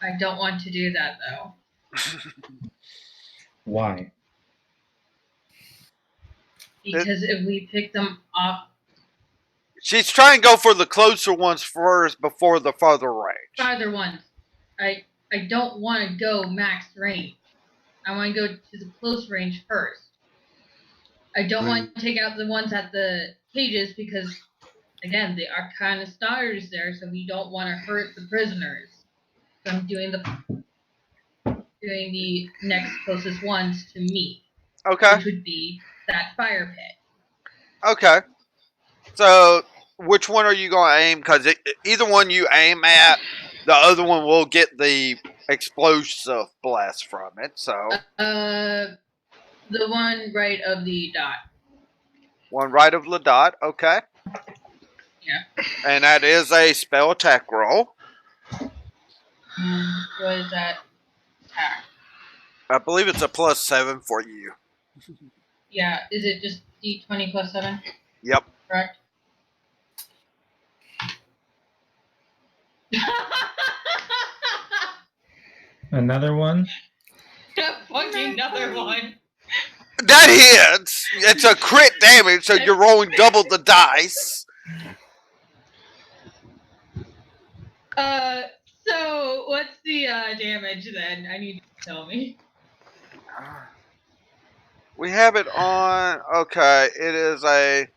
I don't want to do that, though. Why? Because if we pick them up... She's trying to go for the closer ones first before the farther range. Farther ones. I don't want to go max range. I want to go to the close range first. I don't want to take out the ones at the cages because, again, they are kind of starters there, so we don't want to hurt the prisoners. So I'm doing the next closest ones to me. Okay. Which would be that fire pit. Okay. So, which one are you going to aim? Because either one you aim at, the other one will get the explosive blast from it. So, the one right of the dot. one right of the dot. Okay. Yeah. And that is a spell attack roll. What is that attack? I believe it's a +7 for you. Yeah. Is it just D20 plus 7? Yep. Correct. Another one? Fucking another one. That hits. It's a crit damage, so you're rolling double the dice. So what's the damage then? I need to tell me. We have it on. Okay, it is a.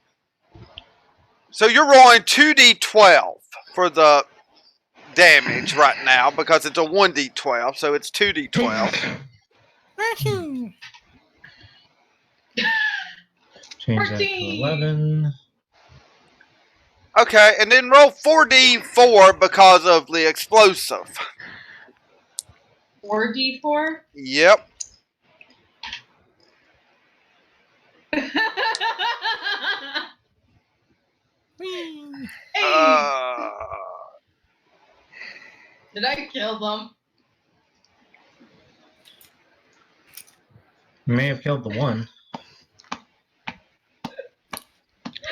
So you're rolling 2d12 for the damage right now because it's a 1d12, so it's 2d12. Change that to 11. Okay, and then roll 4d4 because of the explosive. 4d4? Yep. Hey! Did I kill them? You may have killed the one.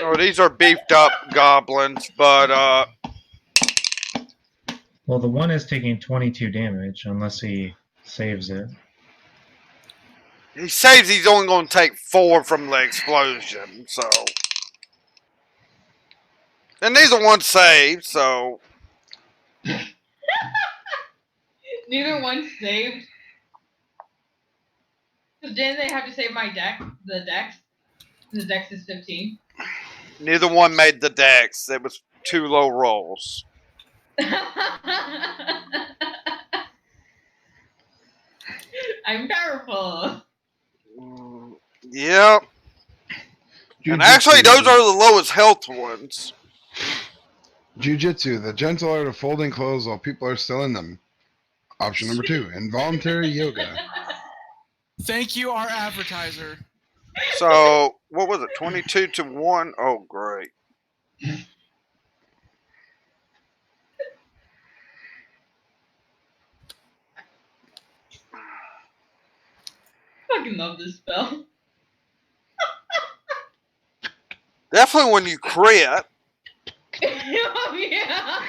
Oh, these are beefed up goblins, but Well, the one is taking 22 damage unless he saves it. he saves he's only going to take 4 from the explosion, so. And neither one saved, so. Neither one saved. So didn't they have to save my deck? The dex? The dex is 15. Neither one made the dex. It was 2 low rolls. I'm powerful. Yep. And actually, those are the lowest health ones. Jiu-Jitsu, the gentle art of folding clothes while people are still in them. Option number 2, involuntary yoga. Thank you, our advertiser. So, what was it? 22 to 1? Oh, great. I fucking love this spell. Definitely when you crit. Oh, yeah.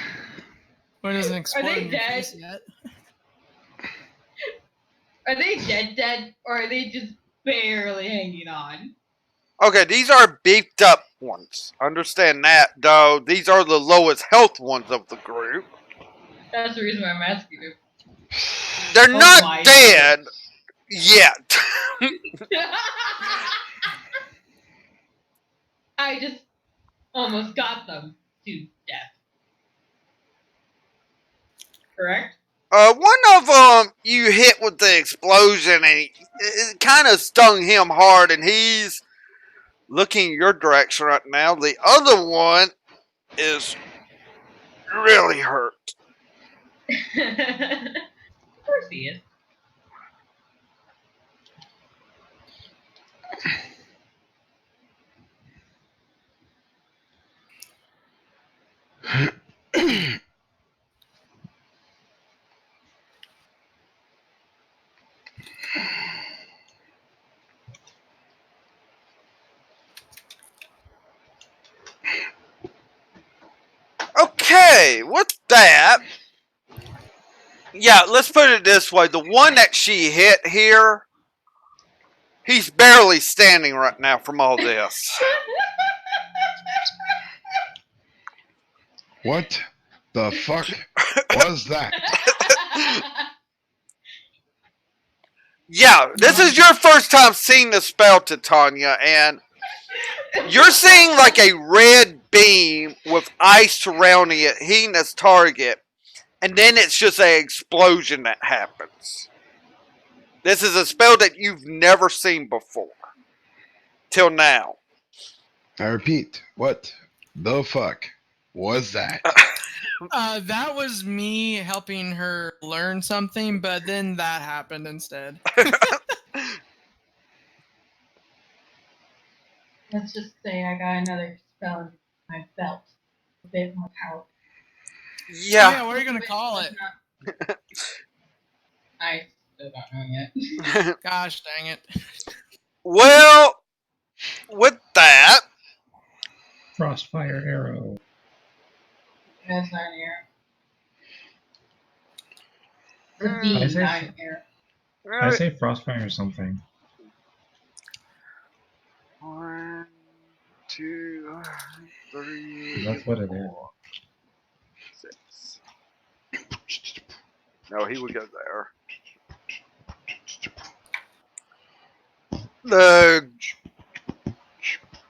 What doesn't explode Are they in your dead? face yet? Are they dead, or are they just barely hanging on? Okay, these are beefed up ones. Understand that, though. These are the lowest health ones of the group. That's the reason why I'm asking you. They're Oh not my dead yet. I just almost got them to death. Correct? One of them you hit with the explosion, and it kind of stung him hard, and he's looking your direction right now. The other one is really hurt. Of course he is. Okay, with that, yeah, let's put it this way. The one that she hit here, he's barely standing right now from all this. What the fuck was that? Yeah, this is your first time seeing the spell, Titania, and you're seeing like a red beam with ice surrounding it, hitting its target, and then it's just an explosion that happens. This is a spell that you've never seen before. Till now. I repeat, what the fuck was that? That was me helping her learn something, but then that happened instead. Let's just say I got another spell in my belt. A bit more powerful. Oh, Yeah. yeah, what are you going to call it? I still don't know yet. Gosh dang it. Well, with that, Frostfire arrow. That's not an arrow. The Mm. D, I say- not an arrow. I say frostfire or something. 1, 2, 3, That's what it is. 6. No, he would go there.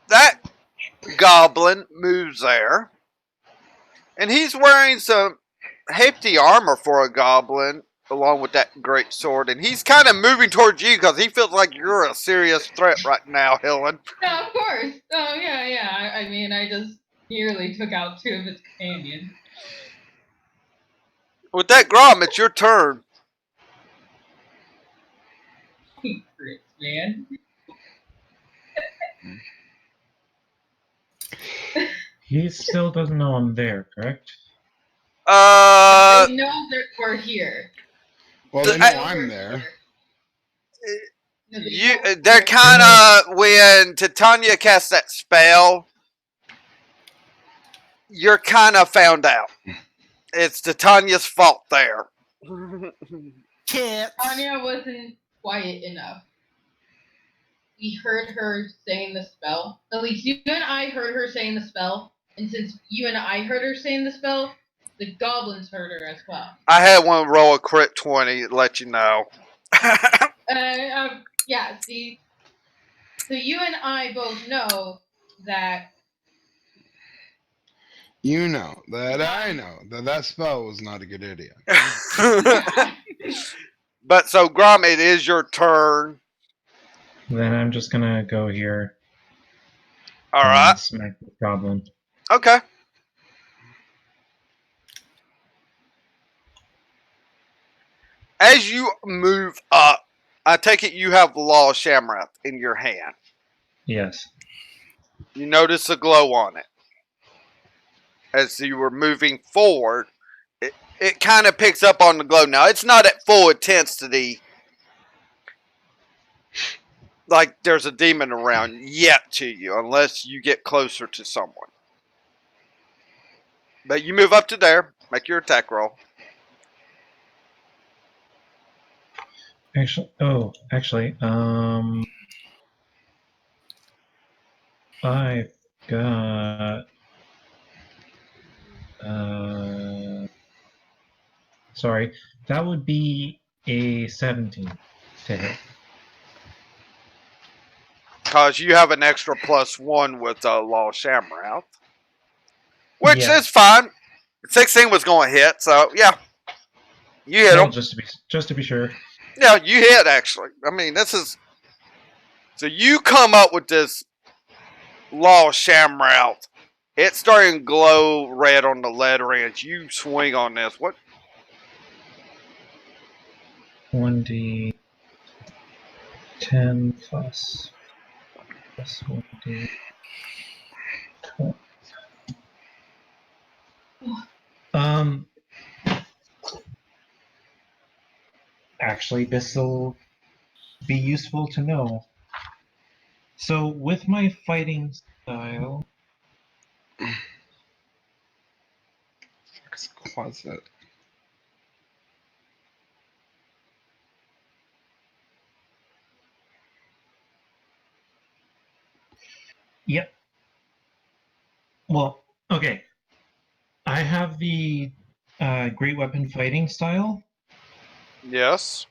That goblin moves there, and he's wearing some hefty armor for a goblin, along with that great sword. And he's kind of moving towards you because he feels like you're a serious threat right now, Helen. No, of course. Oh, yeah. I mean, I just nearly took out 2 of his companions. With that, Grom, it's your turn. Secrets, man. He still doesn't know I'm there, correct? Uh, They know that we're here. Well, they know I'm there. No, they know they're we're kind of, when Titania casts that spell, you're kind of found out. It's Titania's fault there. Kit. Tanya wasn't quiet enough. We heard her saying the spell. At least you and I heard her saying the spell. And since you and I heard her saying the spell, the goblins heard her as well. I had one roll a crit 20 to let you know. Yeah, see. So you and I both know that. You know that I know that that spell was not a good idea. Yeah. But so, Grom, it is your turn. Then I'm just gonna go here All and right. smack the goblin. Okay. As you move up, I take it you have the Law of Shamrath in your hand. Yes. You notice a glow on it. As you were moving forward, it kind of picks up on the glow. Now, it's not at full intensity, like there's a demon around yet to you, unless you get closer to someone. But you move up to there, make your attack roll. Actually, I've got Sorry, that would be a 17 to hit. Because you have an extra +1 with Law Shamrout. Which Yeah. is fine. 16 was going to hit, so yeah. You hit Well, him. just to be sure. Yeah, you hit, actually. I mean, this is... So you come up with this Law Shamrout. It's starting to glow red on the lettering as you swing on this. What? 1d 10 plus 1d 20. Actually, this will be useful to know. So, with my fighting style, Closet. yep. Well, okay. I have the Great Weapon Fighting style, Yes.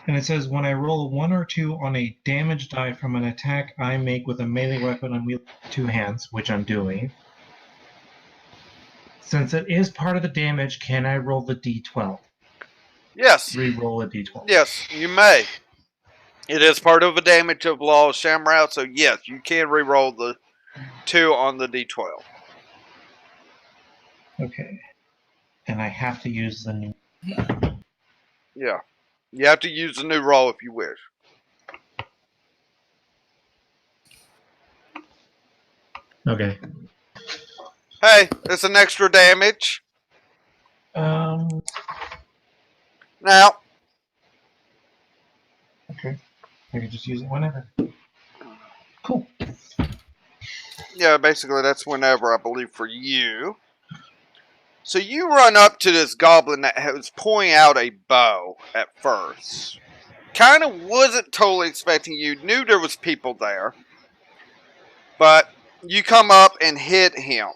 and it says when I roll a 1 or 2 on a damage die from an attack I make with a melee weapon I'm wielding with 2 hands, which I'm doing. Since it is part of the damage, can I roll the d12? Yes. Re-roll a d12. Yes, you may. It is part of a damage of Law Shamrout, so yes, you can re-roll the 2 on the d12. Okay. And I have to use the new. Yeah. You have to use the new roll if you wish. Okay. Hey, it's an extra damage. Um. Now, Okay. I can just use it whenever. Cool. yeah, basically that's whenever, I believe, for you. So you run up to this goblin that was pulling out a bow at first. Kind of wasn't totally expecting you. Knew there was people there. But you come up and hit him.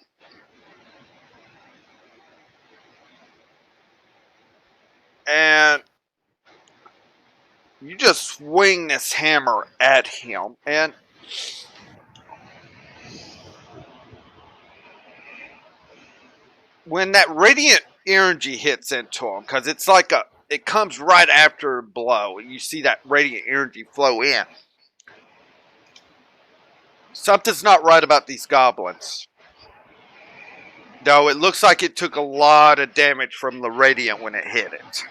And you just swing this hammer at him. And when that radiant energy hits into him, because it's like it comes right after a blow, and you see that radiant energy flow in. Something's not right about these goblins. Though it looks like it took a lot of damage from the radiant when it hit it.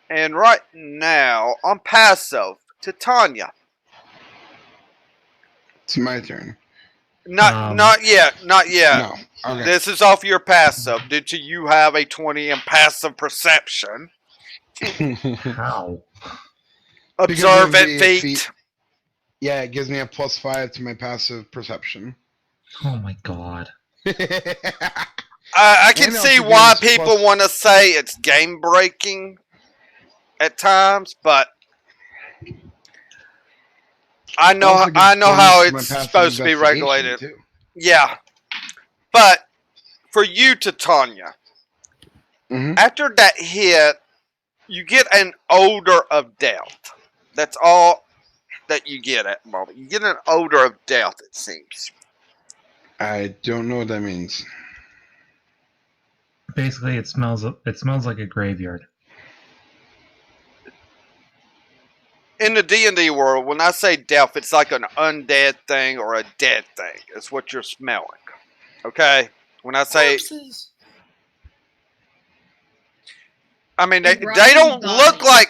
And right now, on passive, Titania. It's my turn. Not yet. Not yet. No. Okay. This is off your passive. Did you have a 20 in passive perception? How? Observant feat. Yeah, it gives me a +5 to my passive perception. Oh my god. I can And it see also why gives people plus- want to say it's game breaking at times, but I know Also gives how bonus to my it's passive supposed to be investigation, regulated. too. Yeah, but for you, Titania, Mhm. after that hit, you get an odor of death. That's all that you get at the moment. You get an odor of death, it seems. I don't know what that means. Basically, it smells like a graveyard. In the D&D world, when I say death, it's like an undead thing or a dead thing. It's what you're smelling. Okay? When I say... Corpses. I mean, they Rotting don't look bodies.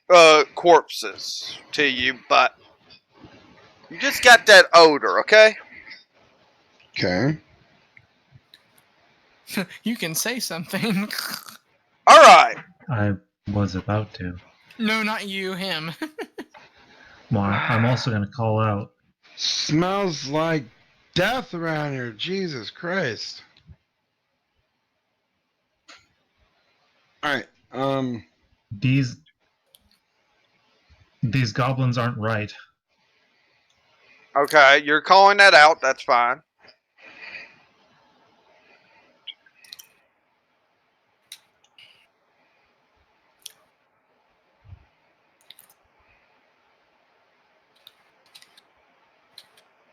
like corpses to you, but you just got that odor, okay? Okay. You can say something. All right. I was about to. No, not you, him. Well, I'm also going to call out. Smells like death around here. Jesus Christ. Alright. These These goblins aren't right. Okay, you're calling that out. That's fine.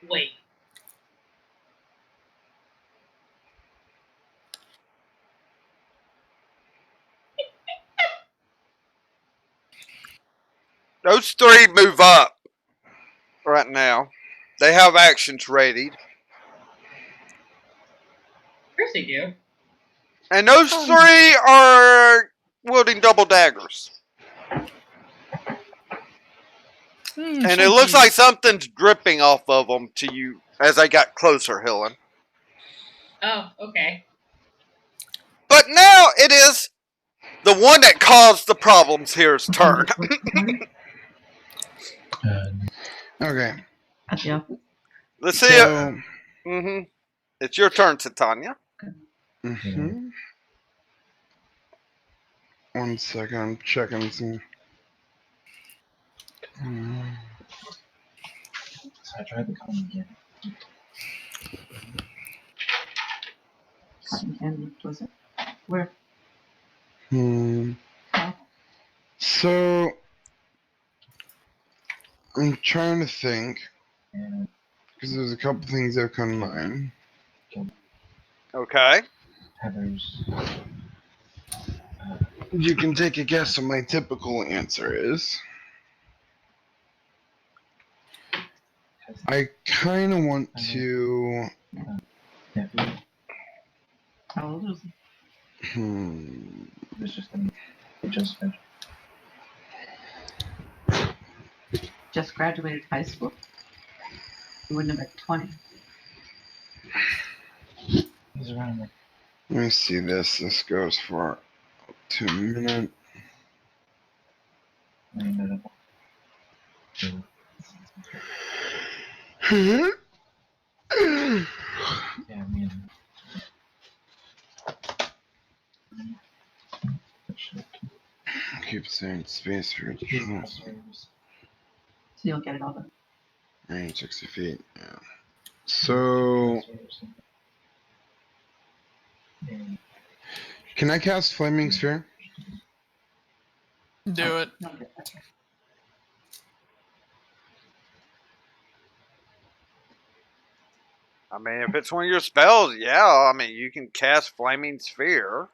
Wait. Those three move up right now. They have actions readied. Of course they do. And those three are wielding double daggers. And it looks like something's dripping off of them to you as I got closer, Helen. Oh, okay. But now it is the one that caused the problems here's turn. Okay. At the office. Let's see So, it. It's your turn, Titania. mhm. One second, I'm checking some. So I tried to call him again. Cotton candy, was it? Where? Oh. So, I'm trying to think because there's a couple things that have come to mind. Okay. Heather's. You can take a guess what my typical answer is. I kind of want to. Nephew. How old was he? It was just finished. Just graduated high school? He wouldn't have been 20. He's around like. Let me see this. This goes for 2 minutes. Yeah, me and Keep saying space for So you'll get it all done. range 60 feet. Yeah. So, can I cast Flaming Sphere? Do it. You'll get that. I mean, if it's one of your spells, yeah. I mean, you can cast Flaming Sphere.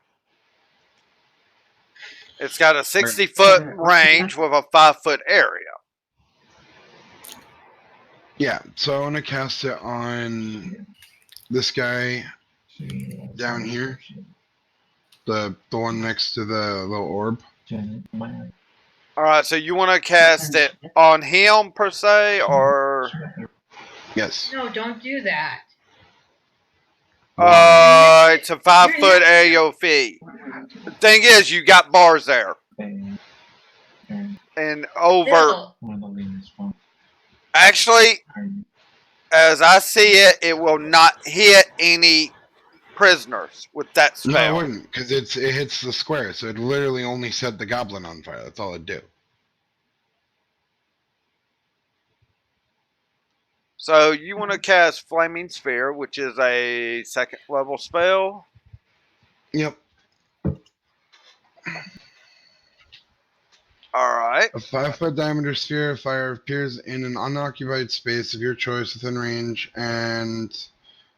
It's got a 60-foot range with a 5-foot area. Yeah, so I want to cast it on this guy down here, the one next to the little orb. All right, so you want to cast it on him per se, or Yes. No, don't do that. it's a 5-foot AOV. The thing is, you got bars there, and over. Bill, Actually, as I see it, it will not hit any prisoners with that No, it spell. wouldn't, because it hits the square, so it literally only set the goblin on fire. That's all it'd do. So you want to cast Flaming Sphere, which is a 2nd level spell. Yep. Alright. A 5-foot diameter sphere of fire appears in an unoccupied space of your choice within range and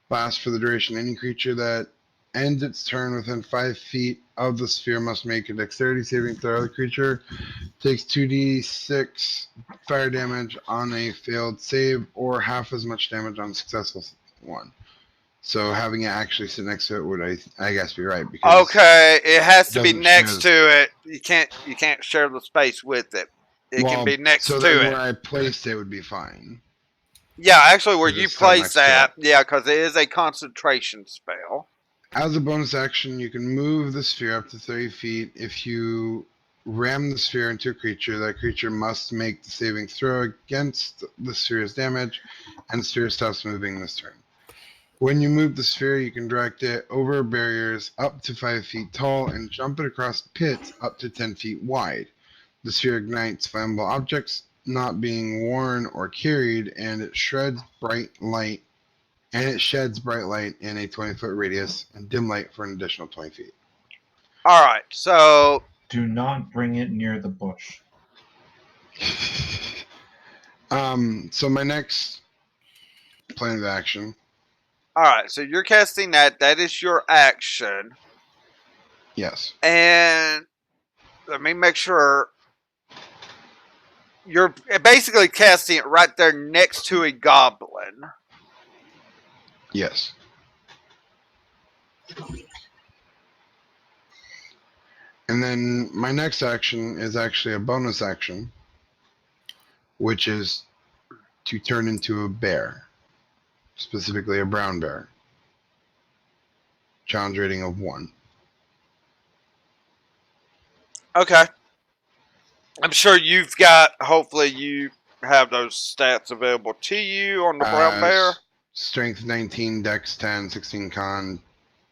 lasts for the duration. Any creature that ends its turn within 5 feet of the sphere must make a dexterity saving throw. The creature takes 2d6 fire damage on a failed save or half as much damage on a successful one. So having it actually sit next to it would, I guess, be right. Because okay, it has to be doesn't next share to it. You can't share the space with it. It can be next so to then it. where I placed it would be fine. Yeah, actually, where 'Cause you it's still place next to that, yeah, because it is a concentration spell. As a bonus action, you can move the sphere up to 30 feet. If you ram the sphere into a creature, that creature must make the saving throw against the sphere's damage, and the sphere stops moving this turn. When you move the sphere, you can direct it over barriers up to 5 feet tall and jump it across pits up to 10 feet wide. The sphere ignites flammable objects not being worn or carried, and it sheds bright light in a 20-foot radius and dim light for an additional 20 feet. All right, so Do not bring it near the bush. So my next plan of action. all right, so you're casting that. That is your action, Yes. and let me make sure. You're basically casting it right there next to a goblin. Yes. And then my next action is actually a bonus action, which is to turn into a bear, specifically a brown bear. Challenge rating of 1. Okay. I'm sure you've got, hopefully you have those stats available to you on the brown bear. Strength 19, Dex 10, 16 Con,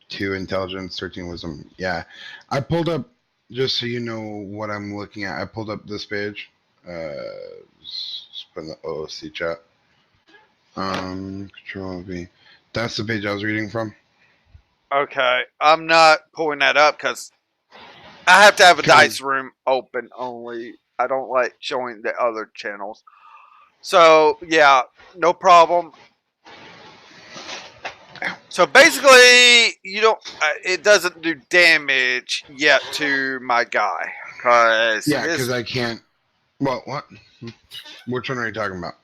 2 Intelligence, 13 Wisdom. Yeah. I pulled up, just so you know what I'm looking at, I pulled up this page. Just put in the OOC chat. Control V. That's the page I was reading from. Okay. I'm not pulling that up because I have to have a 'Cause- dice room open only. I don't like showing the other channels. So, yeah, no problem. So basically, you don't. It doesn't do damage yet to my guy, Yeah, because I can't. Well, what? Which one are you talking about?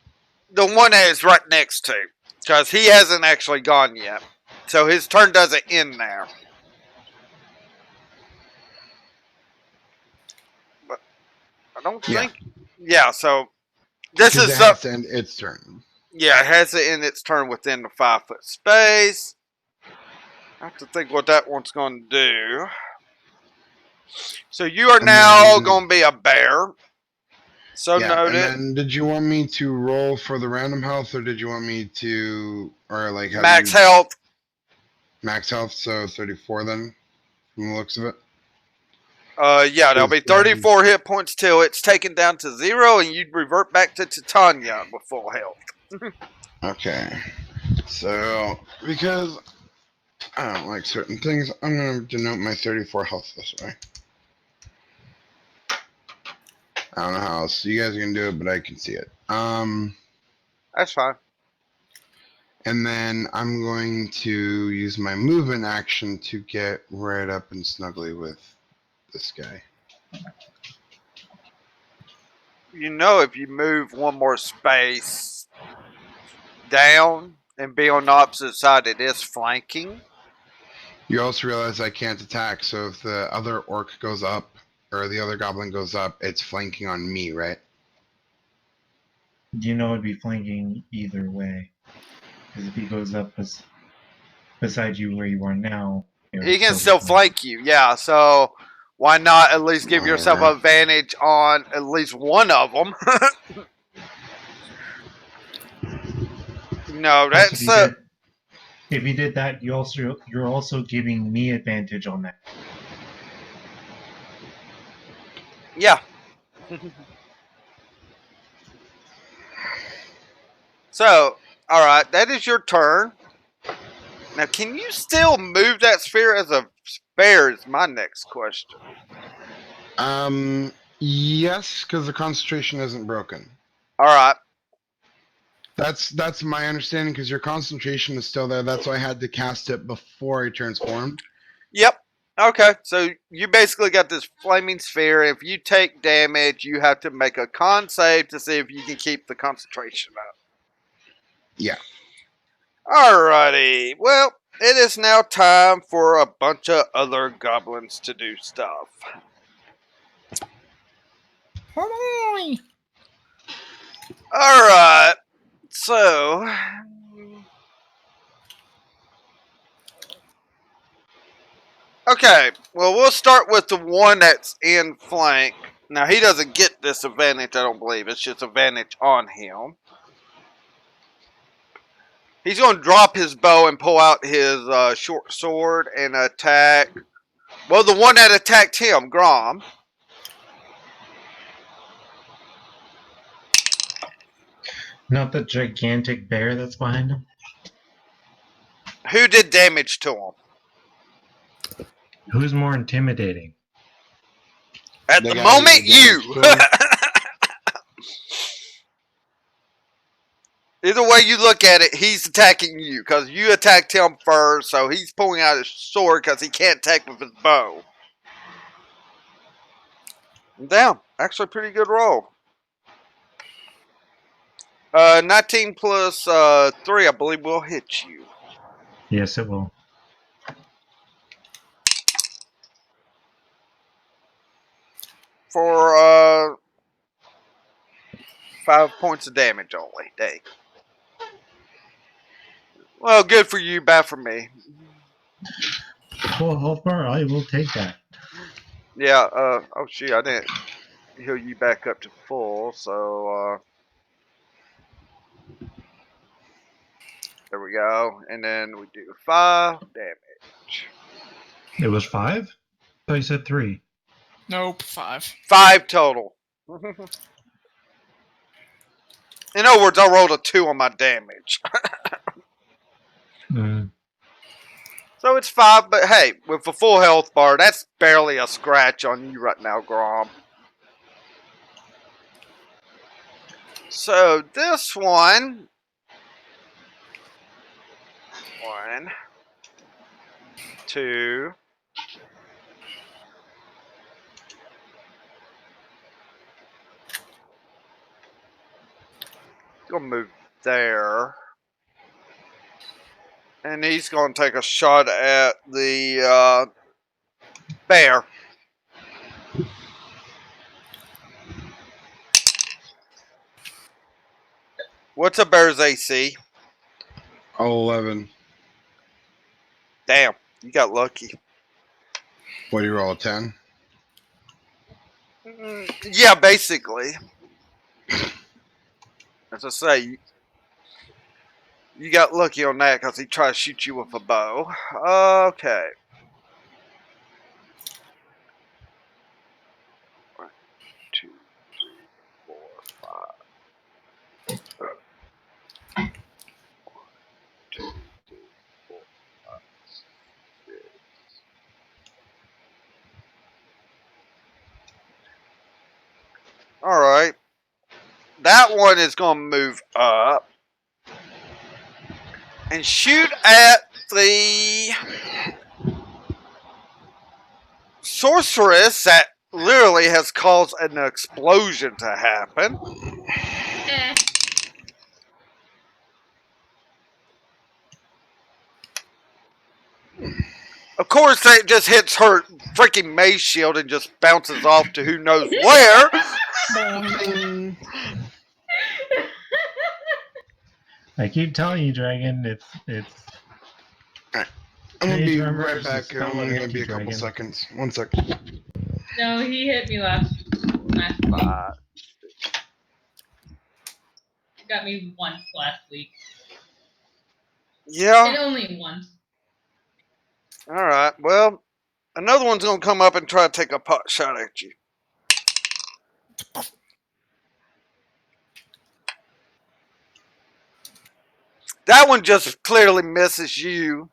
the one that is right next to, because he hasn't actually gone yet, so his turn doesn't end there. But I don't Yeah. think. Yeah, so this Because is it has to end its turn. yeah, it has to end its turn within the 5-foot space. I have to think what that one's going to do. So you are And now then- going to be a bear. So Yeah, and noted. then did you want me to roll for the random health, or did you want me to, or like how Max do you, health. max health? So 34 then, from the looks of it. Yeah, there'll be Is then- 34 hit points till it's taken down to 0, and you'd revert back to Titania with full health. Okay. So because I don't like certain things, I'm gonna denote my 34 health this way. I don't know how else you guys are gonna do it, but I can see it. That's fine. And then I'm going to use my movement action to get right up and snuggly with this guy. You know, if you move one more space down and be on the opposite side, it is flanking. You also realize I can't attack, so if the other orc goes up, or the other goblin goes up, it's flanking on me, right? You know it'd be flanking either way. Because if he goes up beside you where you are now, it He would can be still flank you, yeah. So why not at least give yourself Whatever. advantage on at least one of them? No, Plus, that's if you did that, you're also giving me advantage on that. yeah. So, all right, that is your turn. Now, can you still move that sphere as a spare? Is my next question. Yes, because the concentration isn't broken. All right. That's my understanding, because your concentration is still there. That's why I had to cast it before I transformed. Yep. Okay. So you basically got this flaming sphere. If you take damage, you have to make a con save to see if you can keep the concentration up. Yeah. Alrighty. Well, it is now time for a bunch of other goblins to do stuff. Hooray! Alright. So. Okay. Well, we'll start with the one that's in flank. Now, he doesn't get this advantage, I don't believe. It's just advantage on him. He's going to drop his bow and pull out his short sword and attack. Well, the one that attacked him, Grom. Not the gigantic bear that's behind him? Who did damage to him? Who's more intimidating? At The the guy who moment, did damage you. to him. Either way you look at it, he's attacking you because you attacked him first, so he's pulling out his sword because he can't attack with his bow. Damn, actually pretty good roll. 19 plus 3, I believe, will hit you. Yes, it will. For 5 points of damage only. Dang. Well, good for you, bad for me. Full health bar, I will take that. Yeah, oh shit, I didn't heal you back up to full, so, there we go. And then we do 5 damage. It was 5? I thought you said 3. Nope, 5. 5 total. In other words, I rolled a 2 on my damage. So it's 5, but hey, with a full health bar, that's barely a scratch on you right now, Grom. So this one... 1, 2... Gonna move there. And he's gonna take a shot at the bear. What's a bear's AC? 11. Damn, you got lucky. What do you roll, a 10? Yeah, basically. As I say, you got lucky on that because he tried to shoot you with a bow. Okay. 1, 2, 3, 4, 5. 1, 2, 3, 4, 5, 6. Alright. That one is going to move up and shoot at the sorceress that literally has caused an explosion to happen. Eh. Of course, that just hits her freaking mace shield and just bounces off to who knows where. I keep telling you, Dragon, it's. I'm gonna be Mage armor right is back. spell I'm only gonna be a couple anti-dragon. seconds. 1 sec. No, he hit me last week. Got me once last week. And Yeah. only once. Alright, well, another one's gonna come up and try to take a pot shot at you. That one just clearly misses you,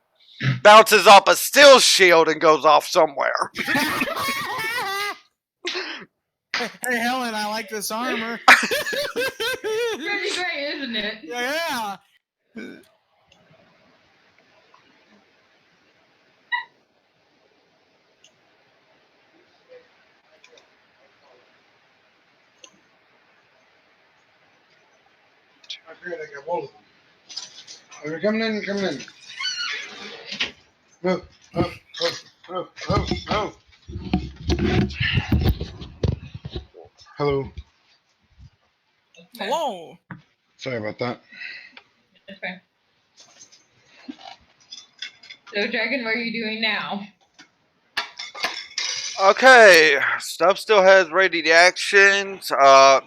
bounces off a steel shield, and goes off somewhere. Hey, Helen, I like this armor. Pretty great, isn't it? Yeah. Oh, great, I got both of them. They're coming in, coming in. Oh, oh, oh, oh, oh, oh. Hello. Hello. Sorry about that. Okay. So, Dragon, what are you doing now? Okay, stuff still has ready actions. The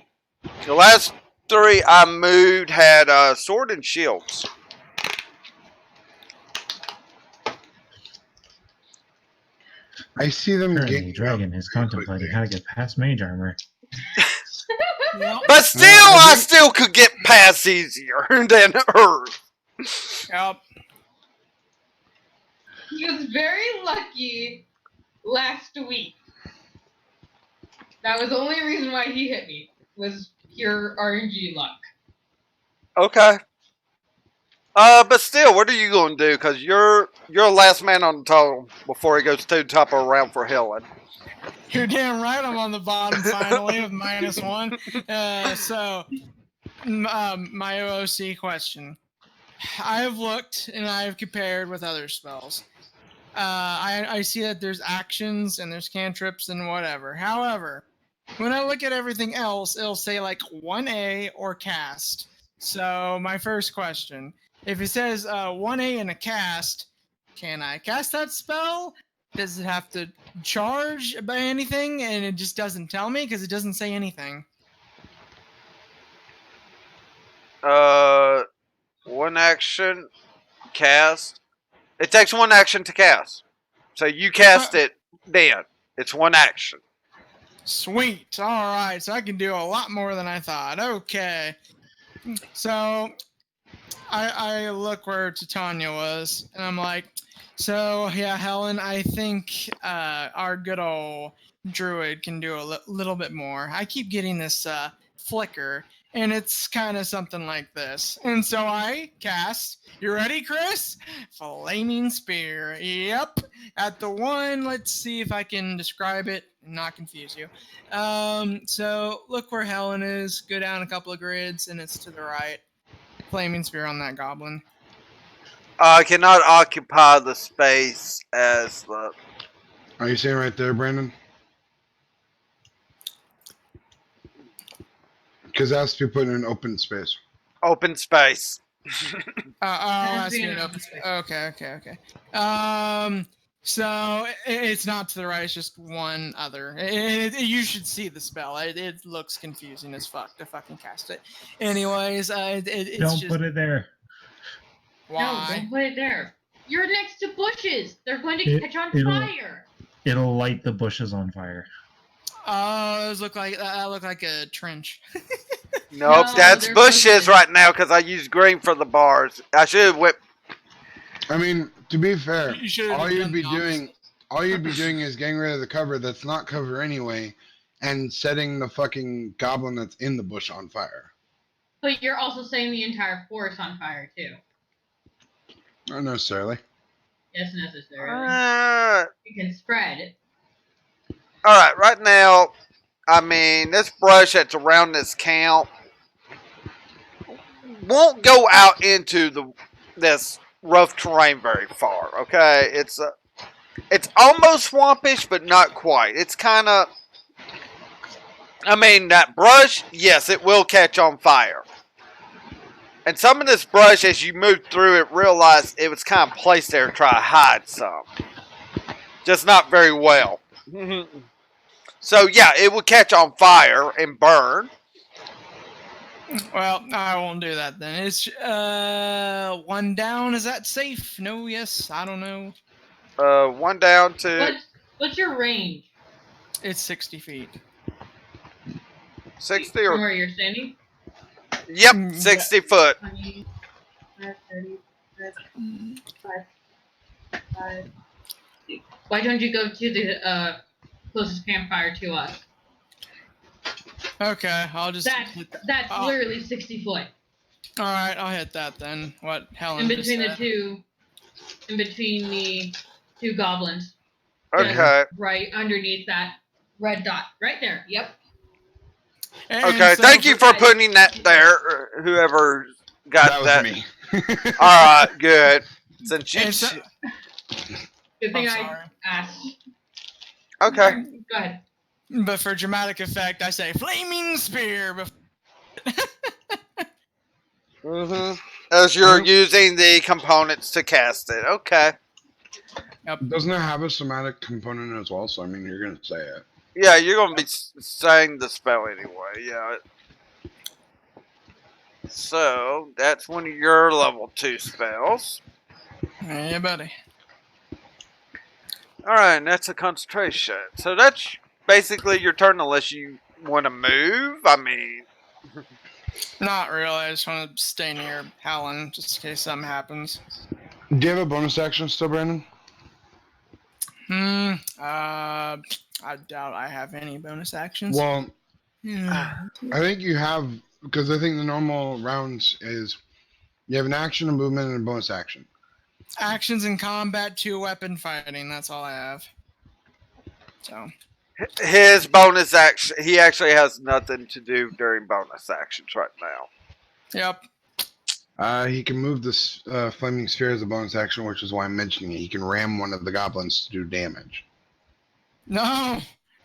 last 3 I moved had sword and shields. I see them Currently, getting Dragon is contemplating how to get past mage armor. Yep. But still, I I think- still could get past easier than Earth. Yep. He was very lucky last week. That was the only reason why he hit me. Was pure RNG luck. Okay. But still, what are you going to do? Because you're last man on the totem before he goes to the top of a round for Helen. You're damn right I'm on the bottom finally with -1. So, my OOC question. I have looked and I have compared with other spells. I see that there's actions and there's cantrips and whatever. However, when I look at everything else, it'll say like 1A or cast. So my first question, if it says 1A and a cast, can I cast that spell? Does it have to charge by anything? And it just doesn't tell me because it doesn't say anything. One action, cast. It takes one action to cast. So you cast it then. It's one action. Sweet. All right. So I can do a lot more than I thought. Okay. So I look where Titania was, and I'm like, so yeah, Helen, I think our good old druid can do a little bit more. I keep getting this flicker, and it's kind of something like this. And so I cast. You ready, Chris? Flaming spear. Yep. At the 1, let's see if I can describe it and not confuse you. So look where Helen is. Go down a couple of grids, and it's to the right. Flaming spear on that goblin. Cannot occupy the space as the. Are you saying right there, Brandon? Because it has to be put in an open space. Open space. I see an open space. Okay. So it's not to the right. It's just one other. You should see the spell. It looks confusing as fuck to fucking cast it. Anyways, it's Don't just put it there. No, why. don't put it there. You're next to bushes. They're going to catch on fire. It'll light the bushes on fire. Those look like a trench. Nope, No, that's they're bushes bushes. right now because I used green for the bars. I should have went. I mean, to be fair, You should've all you'd done be the doing, is getting rid of the cover that's not cover anyway, and setting the fucking goblin that's in the bush on fire. But you're also setting the entire forest on fire too. Not necessarily. Yes, necessarily. Alright, You can spread it. right now, I mean, this brush that's around this camp won't go out into this rough terrain very far. Okay, it's almost swampish, but not quite. It's kind of. I mean, that brush, yes, it will catch on fire. And some of this brush, as you move through it, realize it was kind of placed there to try to hide some. Just not very well. So, yeah, it will catch on fire and burn. Well, I won't do that then. It's 1 down. Is that safe? No, yes, I don't know. One down to What's your range? It's 60 feet. 60 From or. where you're standing? Yep, 60 foot. 20, 30, 5. Why don't you go to the closest campfire to us? Okay, I'll just. That's literally 60 foot. All right, I'll hit that then. What Helen In just between the said. two, in between the two goblins. Okay. Just right underneath that red dot. Right there. Yep. And Okay, so thank you for putting that there, whoever got That was me. Alright, good. Since you. And so, Good thing I'm I sorry. asked. Okay. Go ahead. But for dramatic effect, I say flaming spear. As you're using the components to cast it. Okay. Doesn't it have a somatic component as well? So, I mean, you're going to say it. Yeah, you're going to be saying the spell anyway. Yeah. So, that's one of your level 2 spells. Yeah, buddy. Alright, and that's a concentration. So that's basically your turn unless you want to move? I mean, Not really. I just want to stay near Helen just in case something happens. Do you have a bonus action still, Brandon? I doubt I have any bonus actions. Well, Yeah. I think you have, because I think the normal rounds is you have an action, a movement, and a bonus action. Actions in combat, 2 weapon fighting. That's all I have. So. his bonus action, he actually has nothing to do during bonus actions right now. Yep. He can move this flaming sphere as a bonus action, which is why I'm mentioning it. He can ram one of the goblins to do damage. No.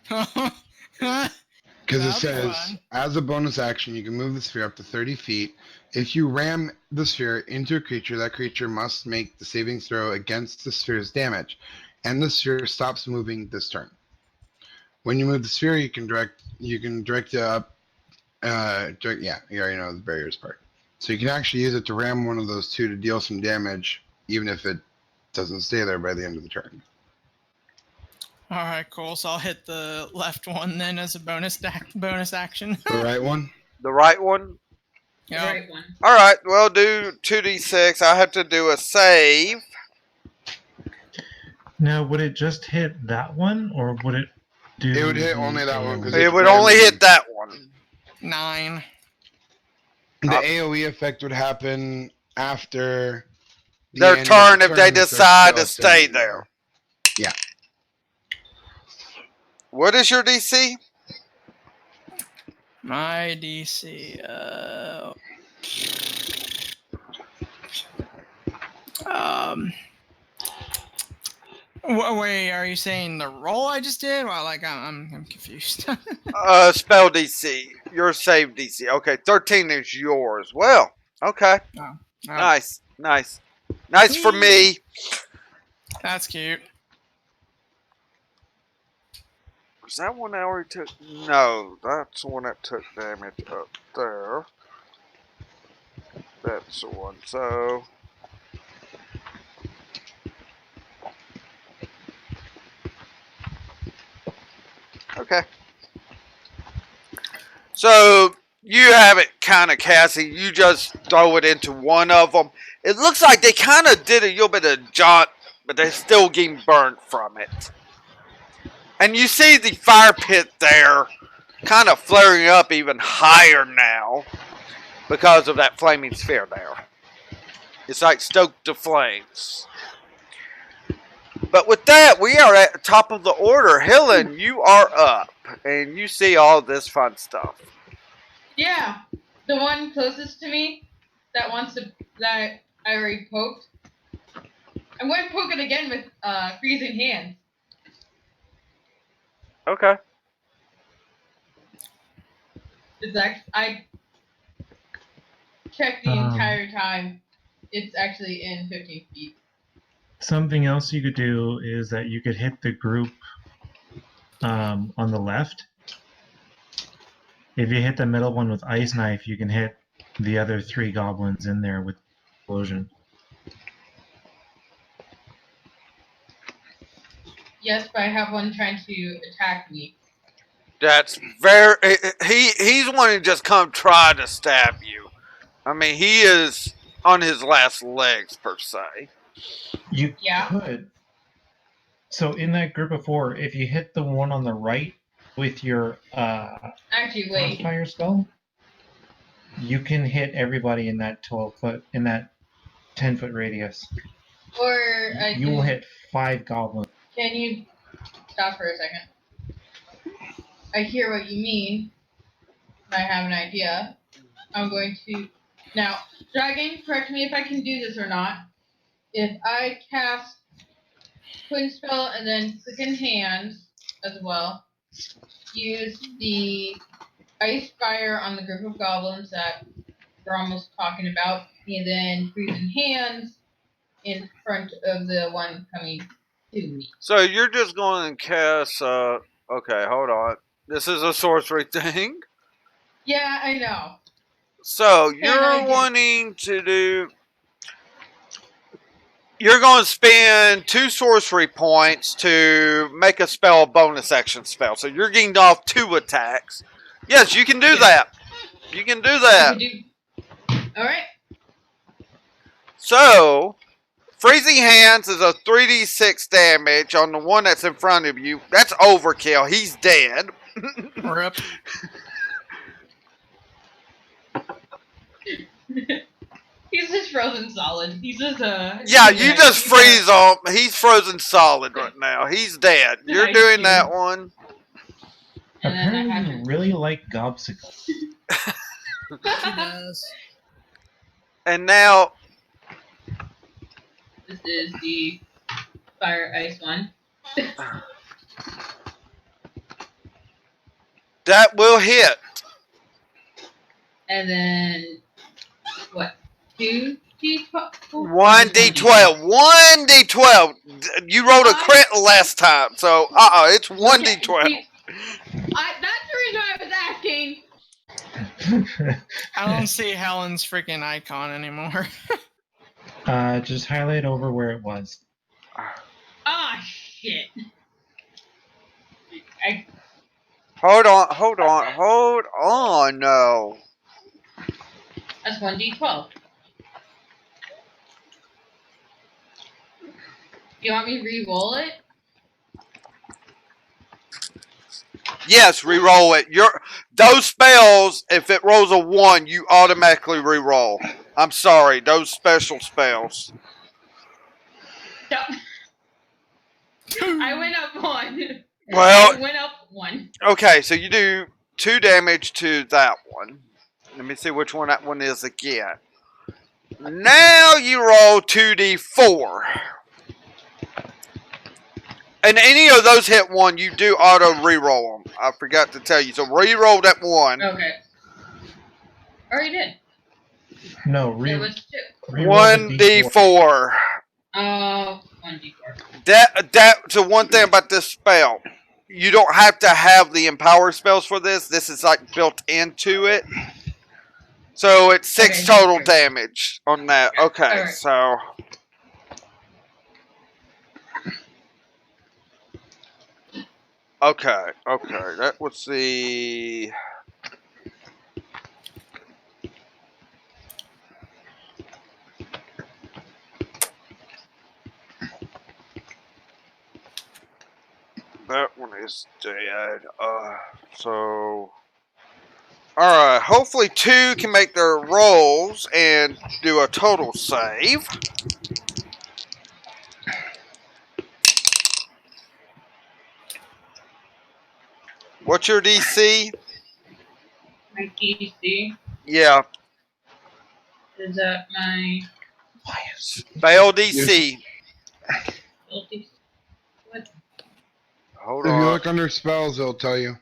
Because it That'll be says, fun. as a bonus action, you can move the sphere up to 30 feet. If you ram the sphere into a creature, that creature must make the saving throw against the sphere's damage, and the sphere stops moving this turn. When you move the sphere, you can direct it up. Yeah, you already know the barriers part. So you can actually use it to ram one of those two to deal some damage, even if it doesn't stay there by the end of the turn. All right, cool. So I'll hit the left one then as a bonus action. The right one? The right one? The Yeah. right one. All right, well, do 2d6. I have to do a save. Now, would it just hit that one, or would it do? It would hit only that one, 'cause It would only hit that one. 9. The AoE effect would happen after Their end of turn the if they turn their decide spell to stay stays there. Yeah. What is your DC? My DC. Wait, are you saying the roll I just did? Well, like I'm confused. Spell DC. Your save DC. Okay, 13 is yours. Well, okay. Oh. Nice. Nice for me. That's cute. Was that one I already took? No, that's the one that took damage up there. That's the one. So. Okay. So you have it kind of, Cassie. You just throw it into one of them. It looks like they kind of did a little bit of jaunt, but they're still getting burnt from it. And you see the fire pit there kind of flaring up even higher now because of that flaming sphere there. It's like stoked to flames. But with that, we are at the top of the order. Helen, you are up, and you see all this fun stuff. Yeah, the one closest to me that I already poked. I'm going to poke it again with freezing hands. Okay. I checked the entire time. It's actually in 15 feet. Something else you could do is that you could hit the group on the left. If you hit the middle one with Ice Knife, you can hit the other 3 goblins in there with Explosion. Yes, but I have one trying to attack me. That's very. He's wanting to just come try to stab you. I mean, he is on his last legs per se. You Yeah. could. So in that group of 4, if you hit the one on the right with your Actually, wait. Crossfire spell, you can hit everybody in that 10-foot radius. Or You will hit 5 goblins. Can you stop for a second? I hear what you mean. I have an idea. I'm going to now, Dragon. Correct me if I can do this or not. If I cast Twin Spell and then Quicken Hands as well, use the Ice Fire on the group of goblins that we're almost talking about, and then Freezing Hands in front of the one coming to me. So you're just going to cast. Okay, hold on. This is a sorcery thing. Yeah, I know. So you're wanting to do. You're going to spend 2 sorcery points to make a spell a bonus action spell. So you're getting off 2 attacks. Yes, you can do Yeah. that. You can do I that. could do. All right. So, freezing hands is a 3d6 damage on the one that's in front of you. That's overkill. He's dead. Rip. He's just frozen solid. He's just Yeah, you just he's freeze him. He's frozen solid right now. He's dead. an You're ice doing cube. that one. And then I Apparently, have you really like gobsicles. She does. And now, This is the fire ice one. that will hit. And then what? 2d12? 1d12. 1d12. You rolled a crit last time, so it's 1d12. See, that's the reason I was asking. I don't see Helen's freaking icon anymore. Just highlight over where it was. Ah, shit. Hold on, no. That's 1d12. You want me to re-roll it? Yes, re-roll it. Those spells, if it rolls a 1, you automatically re-roll. I'm sorry, those special spells. No. I went up 1. Well, I went up 1. okay, so you do 2 damage to that one. Let me see which one that one is again. Now you roll 2d4. And any of those hit 1, you do auto re-roll them. I forgot to tell you. So re-roll that 1. Okay. Already did. No, It was 2. re-roll the D4. 1d4. 1d4. That's the one thing about this spell. You don't have to have the empower spells for this. This is like built into it. So it's 6 Okay, total sure. damage on that. Okay, Alright. so okay. That was the that one is dead. So alright, hopefully 2 can make their rolls and do a total save. What's your DC? My DC Yeah, is at my fail DC. ability. What? Hold If you on. look under spells, it'll tell you.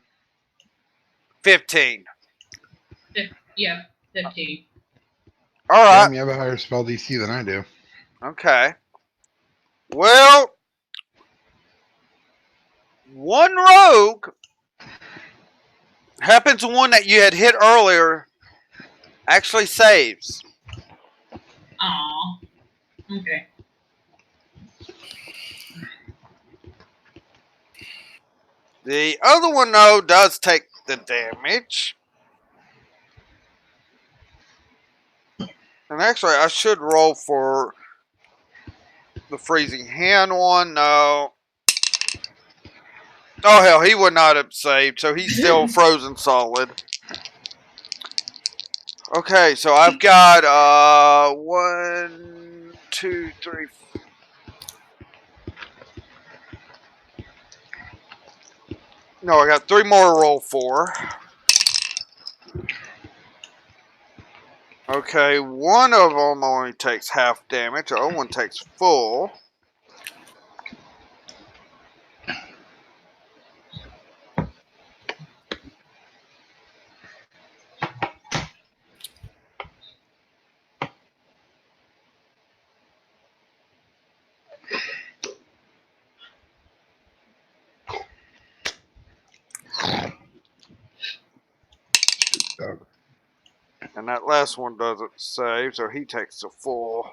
15. Yeah, 15. Alright. Damn, you have a higher spell DC than I do. Okay. Well, one rogue happens to one that you had hit earlier actually saves. Aw. Okay. The other one, though, does take the damage. And actually, I should roll for the freezing hand one. No. Oh, hell, he would not have saved, so he's still frozen solid. Okay, so I've got 1, 2, 3, 4. No, I got 3 more to roll for. Okay, one of them only takes half damage. The other one takes full. And that last one doesn't save, so he takes the full.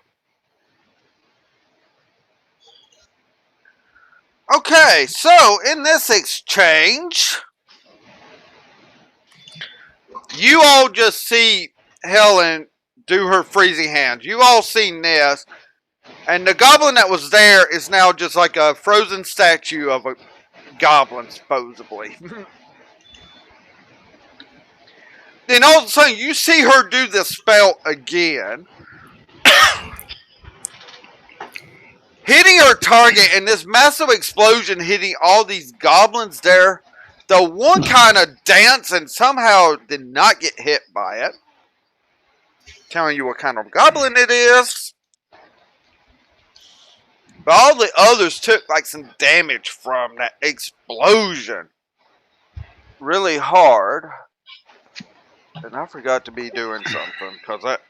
Okay, so in this exchange, You all just see Helen do her freezing hands. You all seen this. And the goblin that was there is now just like a frozen statue of a goblin, supposedly. Then all of a sudden, you see her do this spell again, hitting her target, and this massive explosion hitting all these goblins there. The one kind of danced and somehow did not get hit by it. Telling you what kind of goblin it is. But all the others took like some damage from that explosion. Really hard. And I forgot to be doing something because that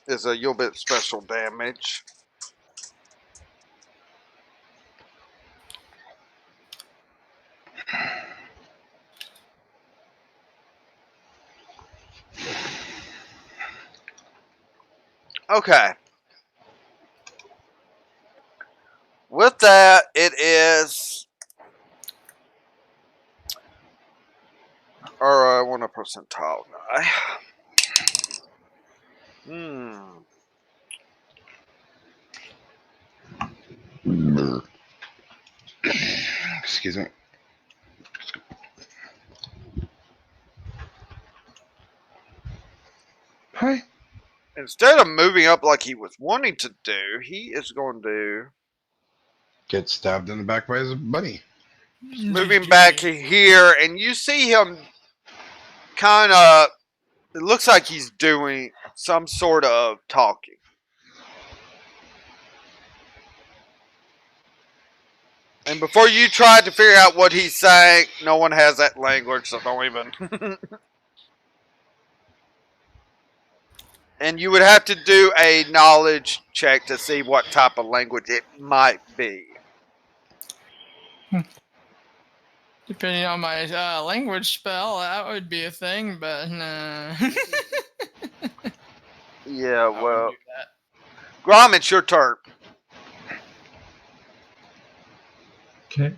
is a little bit special damage. Okay. With that, it is. Or I want a percentile die. Excuse me. Hi. Instead of moving up like he was wanting to do, he is going to Get stabbed in the back by his buddy. moving back here, and you see him kind of. It looks like he's doing some sort of talking. And before you try to figure out what he's saying, no one has that language, so don't even. And you would have to do a knowledge check to see what type of language it might be. Depending on my language spell, that would be a thing, but nah. Yeah, I well. wouldn't do that. Grom, it's your turn. Okay.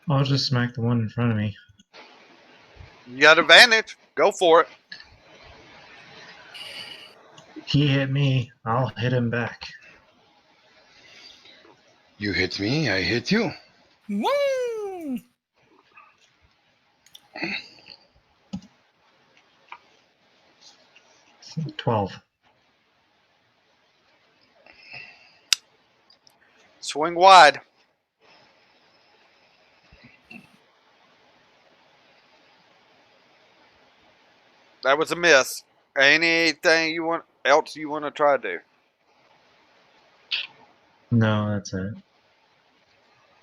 I'll just smack the one in front of me. You got advantage. Go for it. He hit me. I'll hit him back. You hit me, I hit you. Woo! 12. Swing wide. That was a miss. Anything you want else you want to try to do? No, that's it.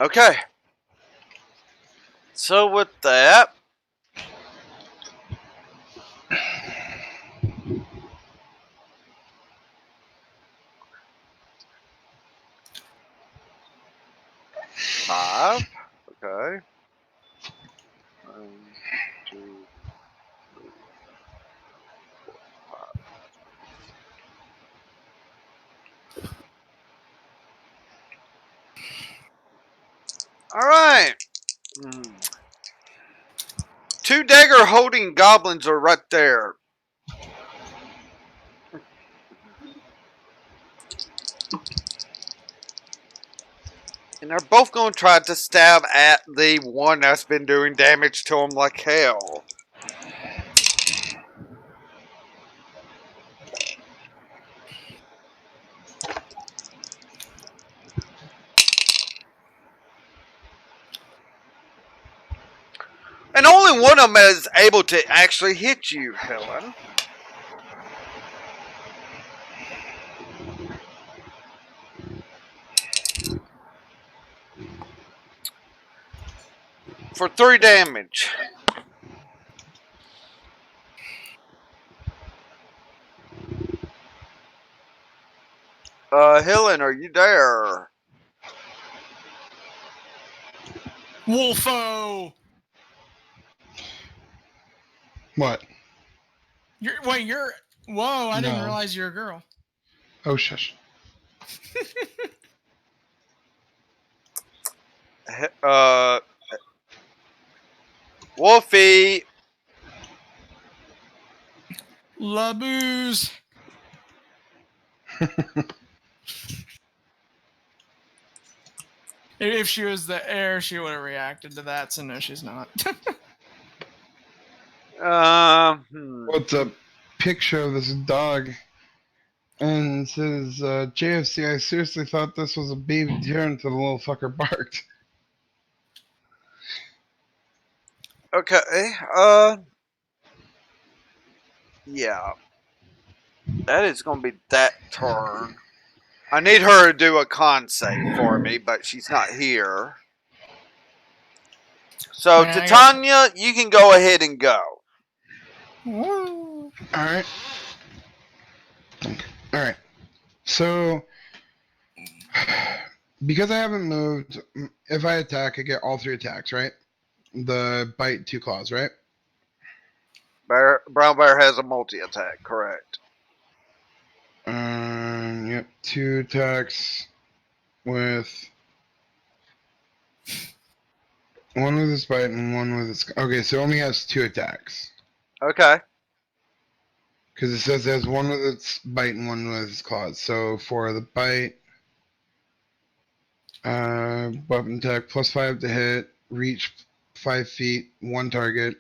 Okay. So with that, five. Okay. 1, 2, 3, 4, 5. All right. 2 dagger holding goblins are right there. And they're both going to try to stab at the one that's been doing damage to them like hell. And only one of them is able to actually hit you, Helen. For 3 damage. Helen, are you there? Wolfo! What? You're. Whoa! I didn't No. realize you're a girl. Oh, shush. Wolfie. La booze. If she was the heir, she would have reacted to that. So no, she's not. What's a picture of this dog? And it says, JFC, I seriously thought this was a baby deer until the little fucker barked. Okay. Yeah. That is going to be that turn. I need her to do a con save for me, but she's not here. So, Man, Titania, you can go ahead and go. Woo. Alright. Alright. So, because I haven't moved, if I attack, I get all 3 attacks, right? The bite, 2 claws, right? Brown Bear has a multi-attack, correct. Yep, 2 attacks with one with its bite and one with its. Okay, so it only has 2 attacks. Okay. Because it says it has one with its bite and one with its claws. So for the bite, weapon attack +5 to hit, reach 5 feet, 1 target,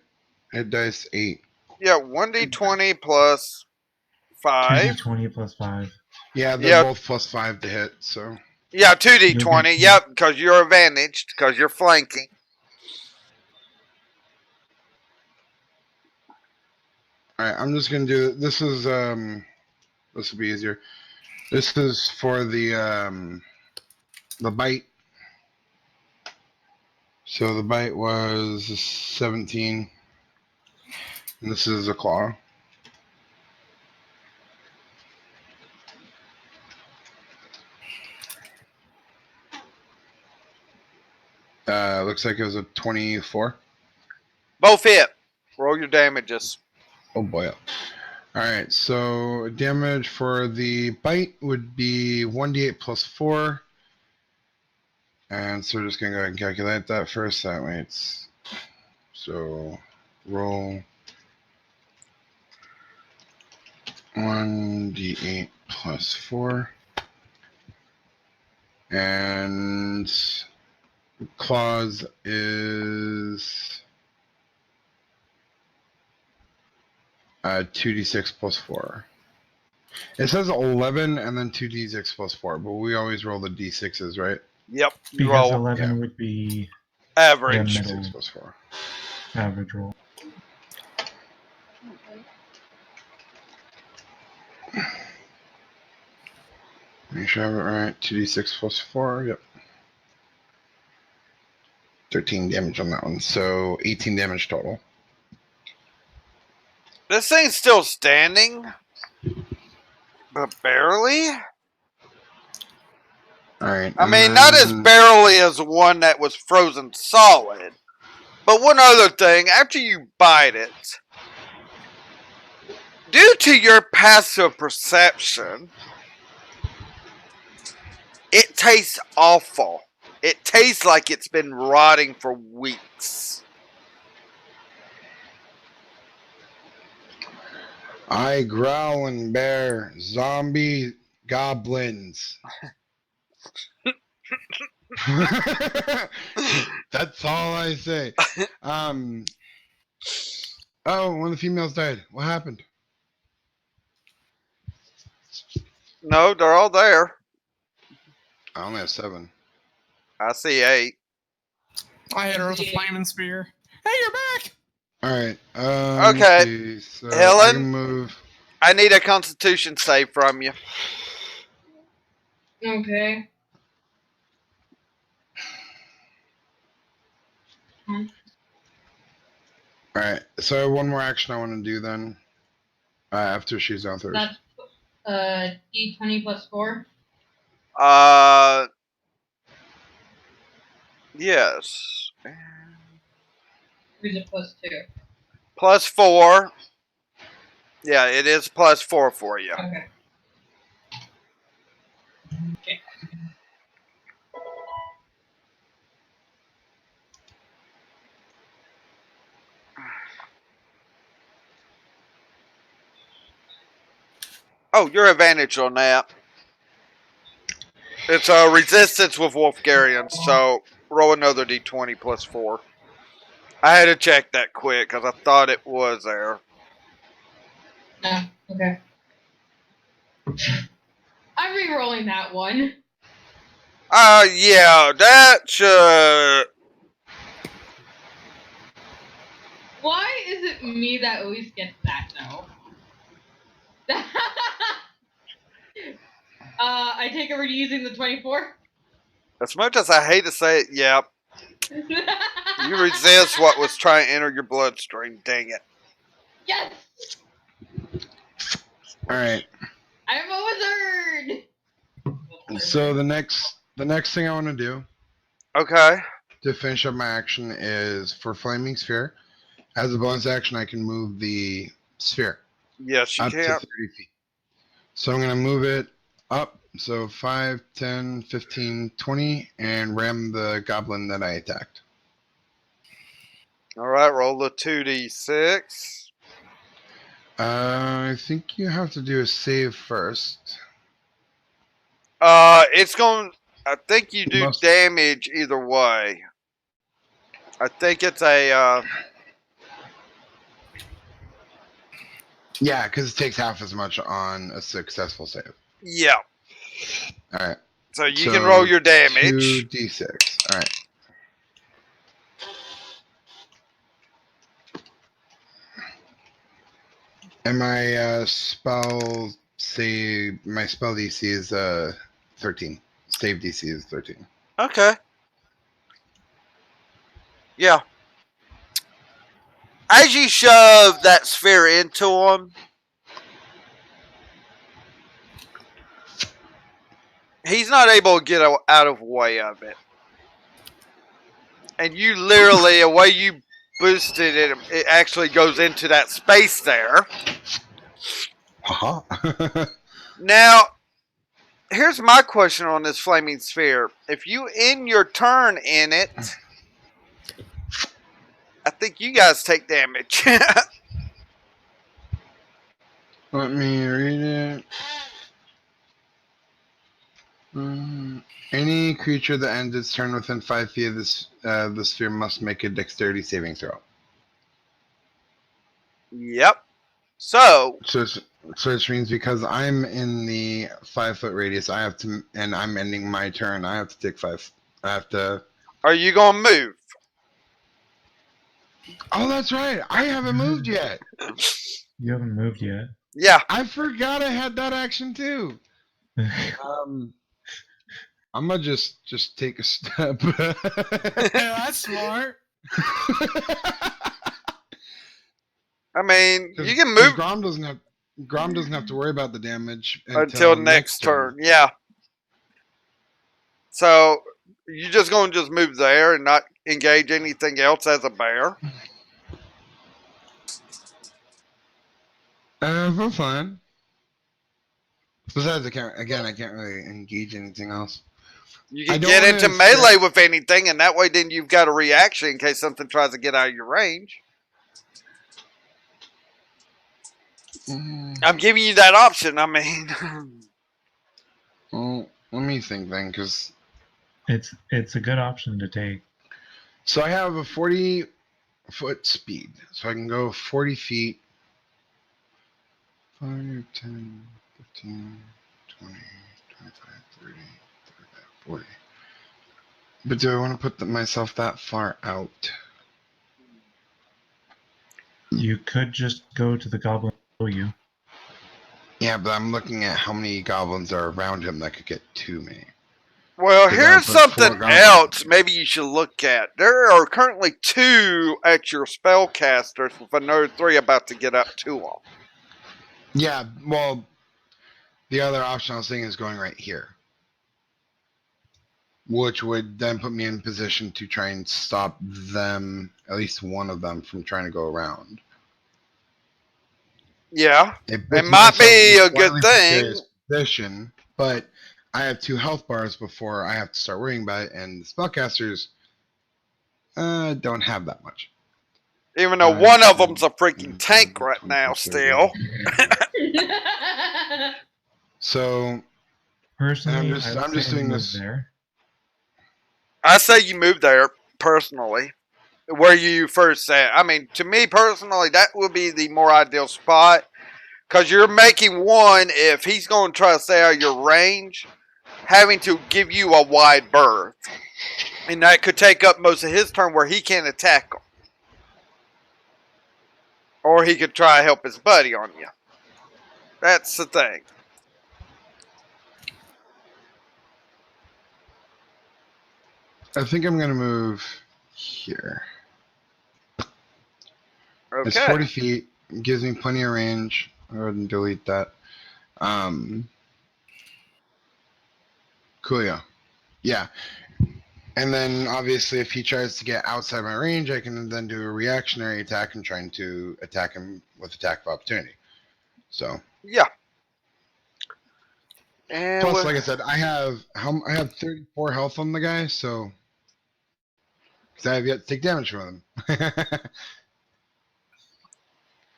hit dice 8. Yeah, 1d20 plus 5. 2d20 plus 5. Yeah, they're Yep. both +5 to hit. So Yeah, You'll 2d20. get- Yep, because you're advantaged, because you're flanking. all right, I'm just gonna do this. Is this will be easier. This is for the bite. So the bite was 17, and this is a claw. Looks like it was a 24. Both hit. Roll your damages. Oh boy. Alright, so damage for the bite would be 1d8 plus 4. And so we're just going to go ahead and calculate that first. That way it's. So roll 1d8 plus 4. And claws is 2d6 plus 4. It says 11 and then 2d6 plus 4, but we always roll the d6s, right? Yep, you Because roll 11 yeah. would be average. Yeah. 6 plus 4. average roll. Make sure I have it right. 2d6 plus 4, yep. 13 damage on that one, so 18 damage total. This thing's still standing, but barely. Alright. I mean, not as barely as the one that was frozen solid. But one other thing, after you bite it, due to your passive perception, it tastes awful. It tastes like it's been rotting for weeks. I growl and bear zombie goblins. That's all I say. Oh, one of the females died. What happened? No, they're all there. I only have 7. I see 8. I hit her with a flaming spear. Hey, you're back. Alright. Okay, See, so I Helen? can move. I need a constitution save from you. Okay. Alright, so I have one more action I want to do then. After she's out there. That's D20 plus 4. Yes. Or is it plus 2? Plus 4. Yeah, it is plus 4 for you. Okay. Okay. Oh, your advantage on that. It's a resistance with Wolfgarians, so roll another d20 plus 4. I had to check that quick because I thought it was there. No, okay. I'm re-rolling that one. Yeah, that should. Why is it me that always gets that though? I take over to using the 24. As much as I hate to say it, yeah, you resist what was trying to enter your bloodstream. Dang it. Yes! All right. I'm a wizard! So the next thing I want to do Okay. to finish up my action is for Flaming Sphere. As a bonus action, I can move the sphere Yes, you up to can. 30 feet. So I'm going to move it up. So 5, 10, 15, 20, and ram the goblin that I attacked. All right, roll the 2d6. I think you have to do a save first. It's going. I think you do Must- damage either way. I think it's a. Yeah, because it takes half as much on a successful save. Yeah. All right. So you can roll your damage. 2d6. All right. And my spell DC is 13. Save DC is 13. Okay. Yeah. As you shove that sphere into him, he's not able to get out of the way of it. And you literally, the way you boosted it, it actually goes into that space there. Haha. Now, here's my question on this flaming sphere. If you end your turn in it, I think you guys take damage. Let me read it. Any creature that ends its turn within 5 feet of the sphere must make a dexterity saving throw. Yep. So, Which means because I'm in the 5-foot radius, I have to, and I'm ending my turn, I have to take 5. I have to. are you going to move? Oh, that's right. I haven't moved yet. You haven't moved yet. Yeah. I forgot I had that action too. I'm gonna just take a step. That's smart. I mean, you can move Grom doesn't have to worry about the damage until next turn. Yeah. So, you just going to just move there and not engage anything else as a bear? I'm fine. Besides, I can't really engage anything else. You I can don't get wanna into melee with anything, and that way then you've got a reaction in case something tries to get out of your range. I'm giving you that option. I mean, Well, let me think then, because It's a good option to take. so I have a 40-foot speed, so I can go 40 feet. 5, 10, 15, 20, 25, 30, 35, 40. But do I want to put myself that far out? You could just go to the goblin below you. Yeah, but I'm looking at how many goblins are around him that could get to me. well, They here's gotta put 4 something goblins. else maybe you should look at. There are currently 2 at your spellcasters with another 3 about to get up to them. Yeah, well, the other option I was thinking is going right here, which would then put me in position to try and stop them, at least one of them, from trying to go around. Yeah, It it might be a good thing. Position, but I have 2 health bars before I have to start worrying about it, and the spellcasters don't have that much. Even though one of them's a freaking tank right now, still. So Personally, just- I would I'm just say doing move this- there. I say you move there personally, where you first said. I mean, to me personally, that would be the more ideal spot because you're making one. If he's going to try to stay out of your range, having to give you a wide berth, and that could take up most of his turn where he can't attack him, or he could try to help his buddy on you. That's the thing. I think I'm gonna move here. It's Okay. 40 feet. Gives me plenty of range. I wouldn't delete that. Coolio. Yeah. And then obviously if he tries to get outside my range, I can then do a reactionary attack and trying to attack him with attack of opportunity. So Yeah. And plus, like I said, I have 34 health on the guy, so because I have yet to take damage from him. all right.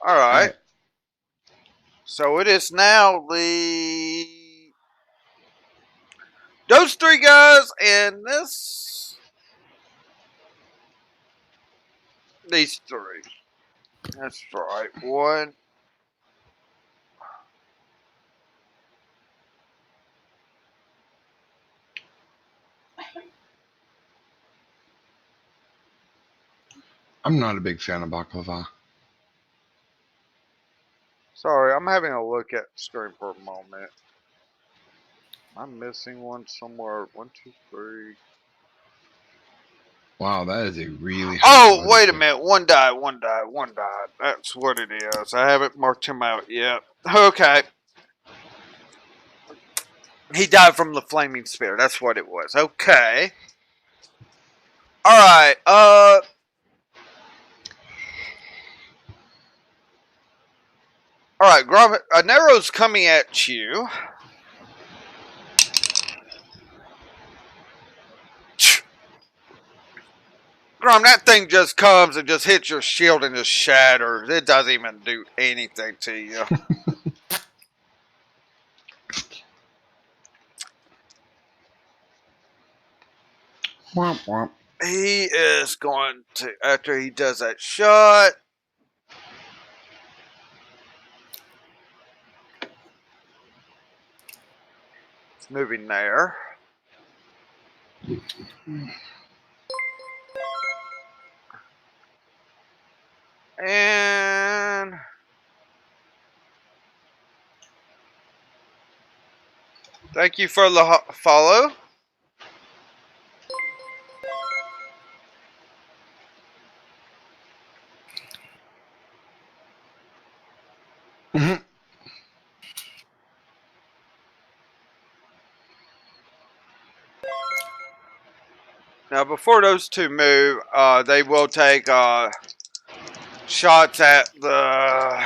Alright. So it is now those three guys and these three. That's right. One. I'm not a big fan of baklava. Sorry, I'm having a look at the screen for a moment. I'm missing one somewhere. 1, 2, 3. Wow, that is a really Oh, high wait a quality minute. One died. That's what it is. I haven't marked him out yet. Okay. He died from the flaming spear. That's what it was. Okay. Alright. Alright, Grom. Nero's coming at you. Grom, that thing just comes and just hits your shield and just shatters. It doesn't even do anything to you. Womp womp. He is going to, after he does that shot, it's moving there. And thank you for the follow. Mhm. Now, before those two move, they will take shots at the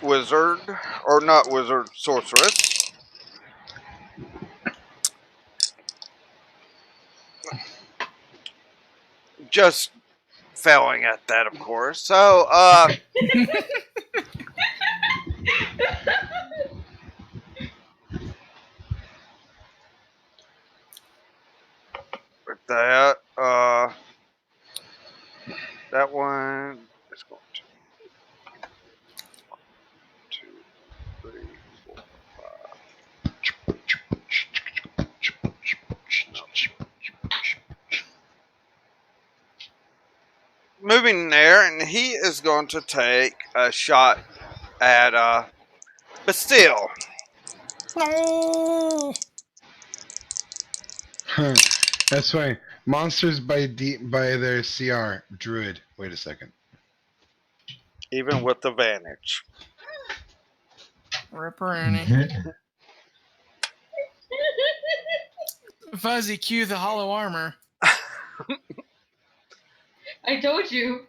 wizard, or not wizard, sorceress. Just failing at that, of course. So, with that, that one is going to 2, 3, 4, 5. Moving there, and he is going to take a shot at Bastille. No. Huh. That's why monsters by their CR druid. Wait a second. Even with advantage. Ripperoni. Fuzzy, cue the hollow armor. I told you.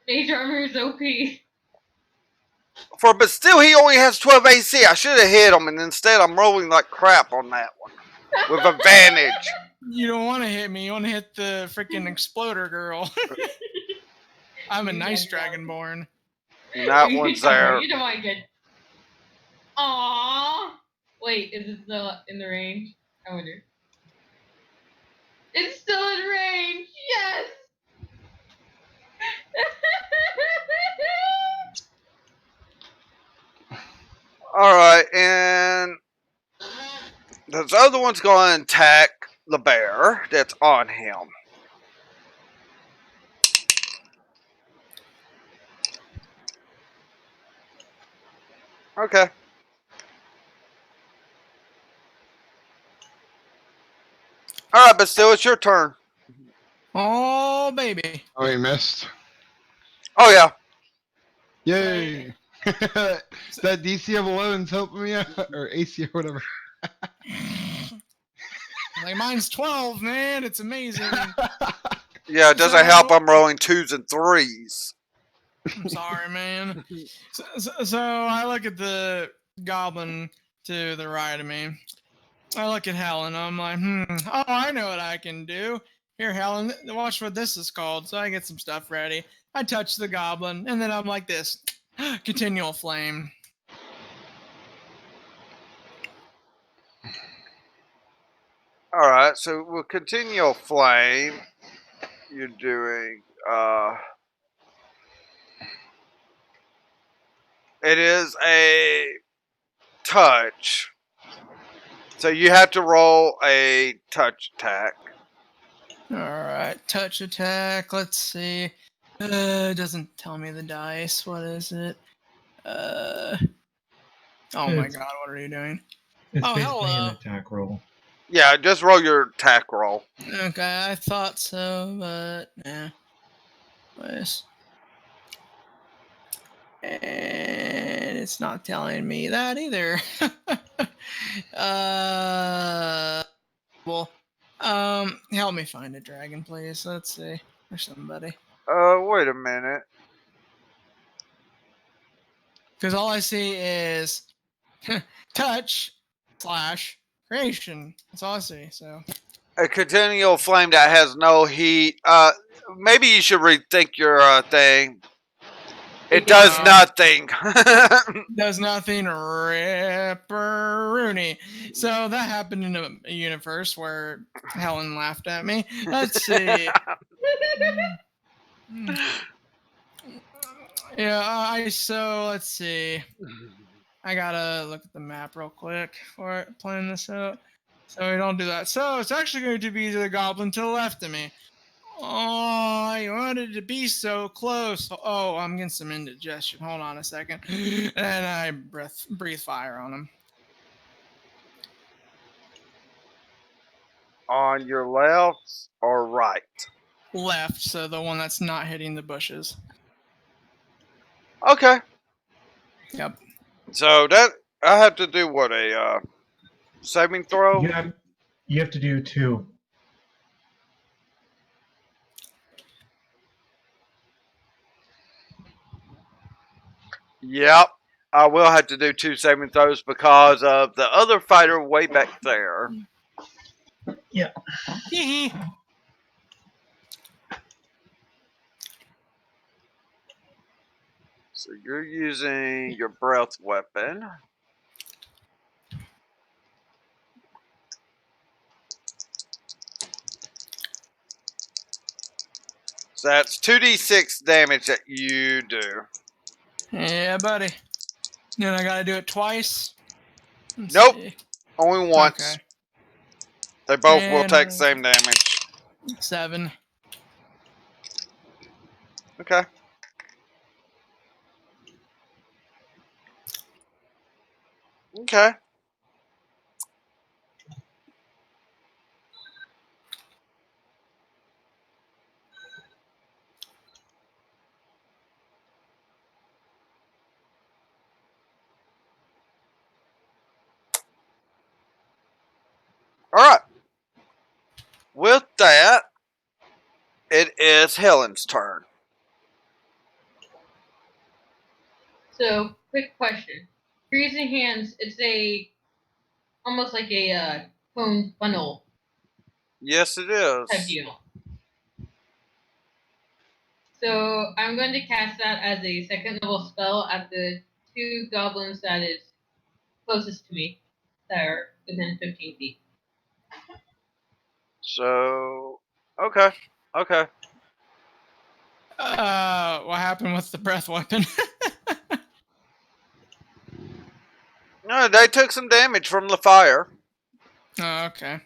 Mage armor is OP. But still, he only has 12 AC. I should have hit him, and instead I'm rolling like crap on that one. With advantage. You don't want to hit me. You want to hit the freaking exploder girl. I'm a nice dragonborn. That one's there. You don't want to get. Aww. Wait, is it still in the range? I wonder. It's still in range. Yes. All right, and this other one's going to attack the bear that's on him. Okay. All right, but still, it's your turn. Oh, baby. Oh, he missed. Oh yeah. Yay! That DC of 11's helping me out, or AC or whatever. Like, mine's 12, man. It's amazing. Yeah, it doesn't help. So- I'm rolling 2s and 3s. I'm sorry, man. So I look at the goblin to the right of me. I look at Helen. I'm like, oh, I know what I can do. Here, Helen, watch what this is called. So I get some stuff ready. I touch the goblin, and then I'm like this. Continual flame. All right, so we'll continue flame. You're doing. It is a touch. So you have to roll a touch attack. Alright, touch attack. Let's see. It doesn't tell me the dice. What is it? Oh my It's- god, what are you doing? It's Oh, basically hello. an attack roll. Yeah, just roll your attack roll. Okay, I thought so, but yeah. Nice. And it's not telling me that either. Well, help me find a dragon, please. Let's see. Or somebody. Wait a minute. Because all I see is touch / creation. That's all I see. So A continual flame that has no heat. Maybe you should rethink your thing. It does No. nothing. does nothing, ripperoonie. So that happened in a universe where Helen laughed at me. Let's see. Yeah, so let's see. I gotta look at the map real quick for planning this out. So we don't do that. So it's actually going to be the goblin to the left of me. Oh, I wanted to be so close. Oh, I'm getting some indigestion. Hold on a second. And I breathe fire on him. On your left or right? Left, so the one that's not hitting the bushes. Okay. Yep. So that I have to do what, a saving throw? You have to do 2. Yep. I will have to do 2 saving throws because of the other fighter way back there. Yeah. Hee. So you're using your breath weapon. So that's 2d6 damage that you do. Yeah, buddy. Then I gotta do it twice. Let's Nope. see. Only once. Okay. They both will And take the same damage. 7. Okay. Okay. Alright. With that, it is Helen's turn. So, quick question. Freezing hands, it's almost like a cone funnel Yes, it type is. deal. So I'm going to cast that as a second level spell at the 2 goblins that is closest to me that are within 15 feet. So, okay. Okay. What happened with the breath weapon? No, they took some damage from the fire. Oh, okay.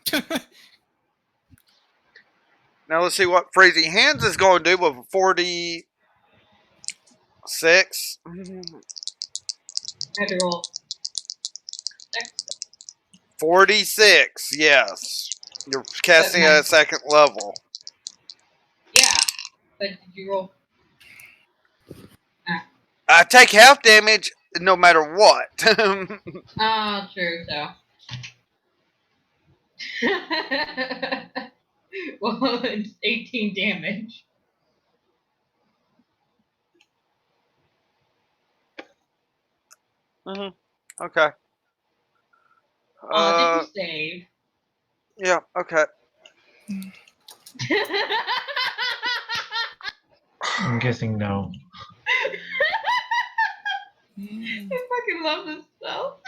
Now let's see what Freezing Hands is going to do with a 46. I had to roll. 46, yes. You're casting at a second level. Yeah, but did you roll? I take half damage no matter what. Oh, true, so. Well, it's 18 damage. Okay. Did you save? Yeah, okay. I'm guessing no. I fucking love this spell.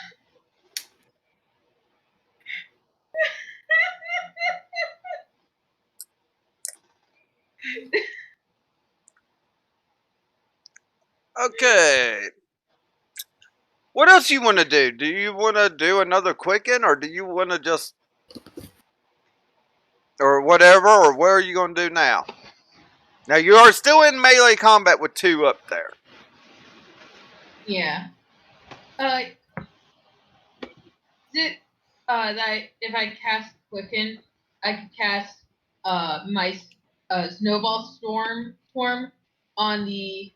Okay. What else you want to do? Do you want to do another quicken, or do you want to just, or whatever, or what are you going to do now? Now you are still in melee combat with 2 up there. Yeah. That if I cast Quicken, I could cast my Snowball Swarm on the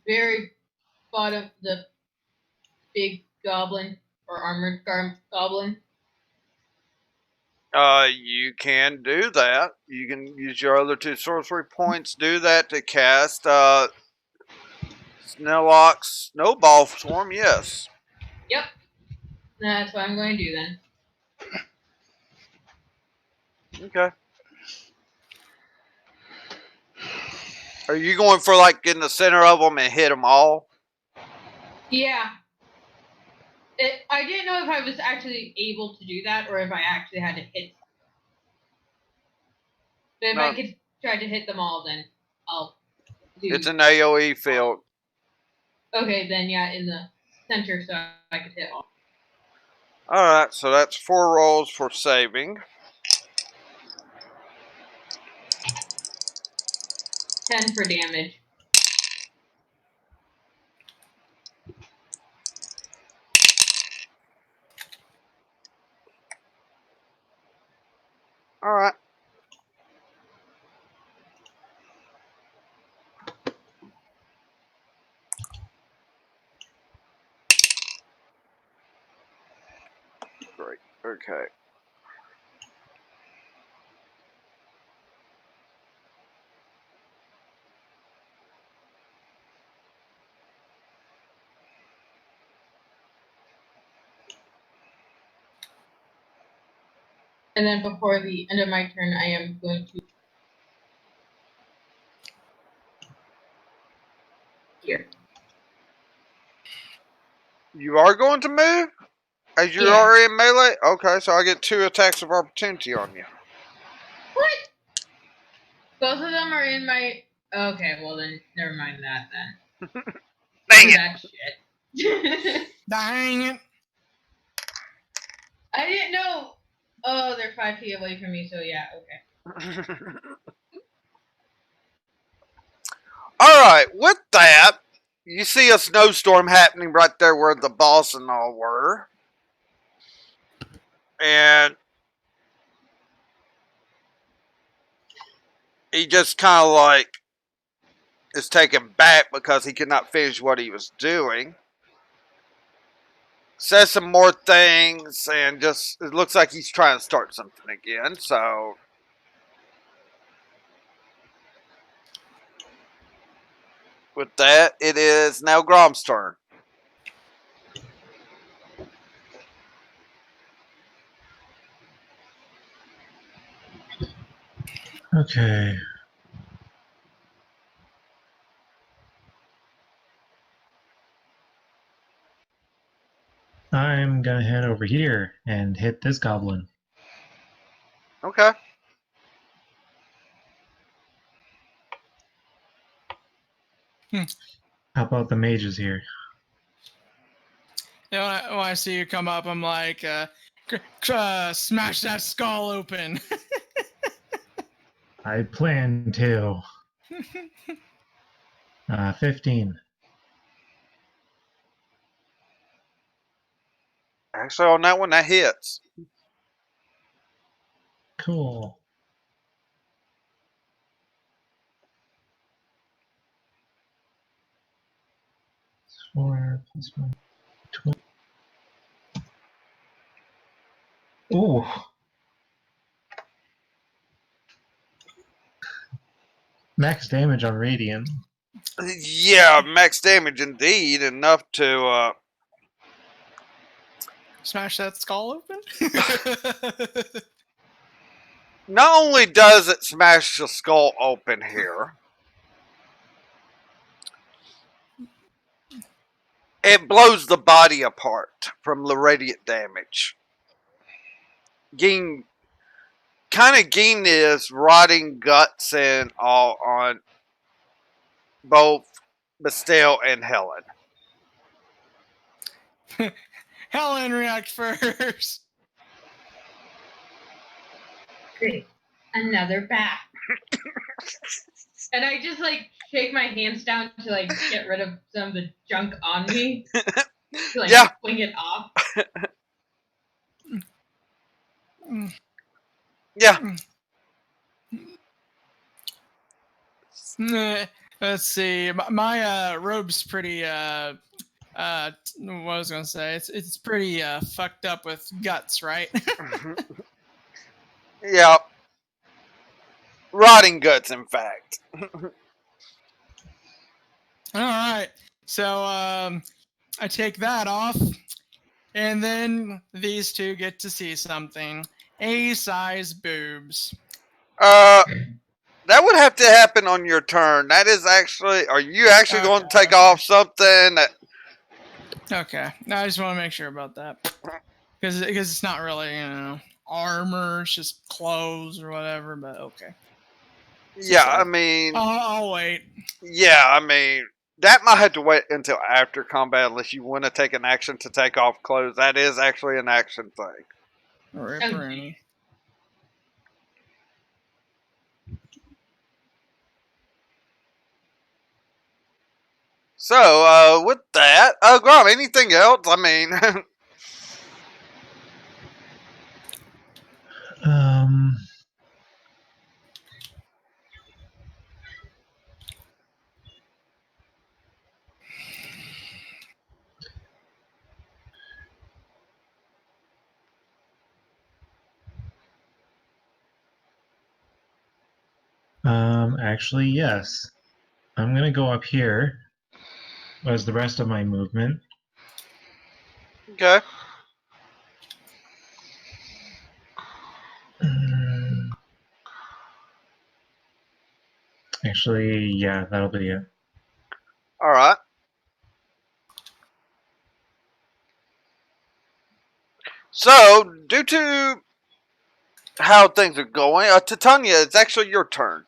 very bottom, the big goblin or armored goblin. You can do that. You can use your other 2 sorcery points. Do that to cast Metlok Snowball Swarm. Yes. Yep. That's what I'm going to do then. Okay. Are you going for like in the center of them and hit them all? Yeah. I didn't know if I was actually able to do that or if I actually had to hit. But if I could try to hit them all, then I'll do. It's an AoE field. Okay, then yeah, in the center, so I could hit all. Alright, so that's 4 rolls for saving. 10 for damage. Alright. Great. Okay. And then before the end of my turn, I am going to here. You are going to move? As you're already in melee? Okay, so I get 2 attacks of opportunity on you. What? Both of them are in my. Okay, well then, never mind that then. Dang it! That shit. Dang it! I didn't know. Oh, they're 5 feet away from me, so yeah, okay. Alright, with that, you see a snowstorm happening right there where the boss and all were. And he just kind of like is taken back because he could not finish what he was doing. Says some more things and just it looks like he's trying to start something again. So with that, it is now Grom's turn. Okay. I'm gonna head over here and hit this goblin. Okay. How about the mages here? You know, when I see you come up, I'm like, smash that skull open. I plan to. 15. Actually, on that one, that hits. Cool. Four plus 1. 12. Ooh. Max damage on Radiant. Yeah, max damage indeed. Enough to Smash that skull open. not only does it smash the skull open here, it blows the body apart from the radiant damage. Kind of gain this rotting guts and all on both Bastille and Helen. Helen, react first. Great. Another bat. And I just like shake my hands down to like get rid of some of the junk on me. To like Yeah. fling it off. Yeah. Let's see. My robe's pretty what I was gonna say, it's pretty fucked up with guts, right? Yeah. Rotting guts, in fact. All right. So I take that off, and then these two get to see something. A-size boobs. That would have to happen on your turn. That is actually. Are you actually going to take Okay. off something that? Okay. I just want to make sure about that. Because it's not really, armor, it's just clothes or whatever, but okay. Yeah, I mean, I'll wait. yeah, I mean, that might have to wait until after combat unless you want to take an action to take off clothes. That is actually an action thing. Ripperoni. So, with that, Grom, anything else? I mean, Um. Actually, yes. I'm gonna go up here as the rest of my movement. okay. Actually, yeah, that'll be it. All right. So, due to how things are going, Titania, it's actually your turn.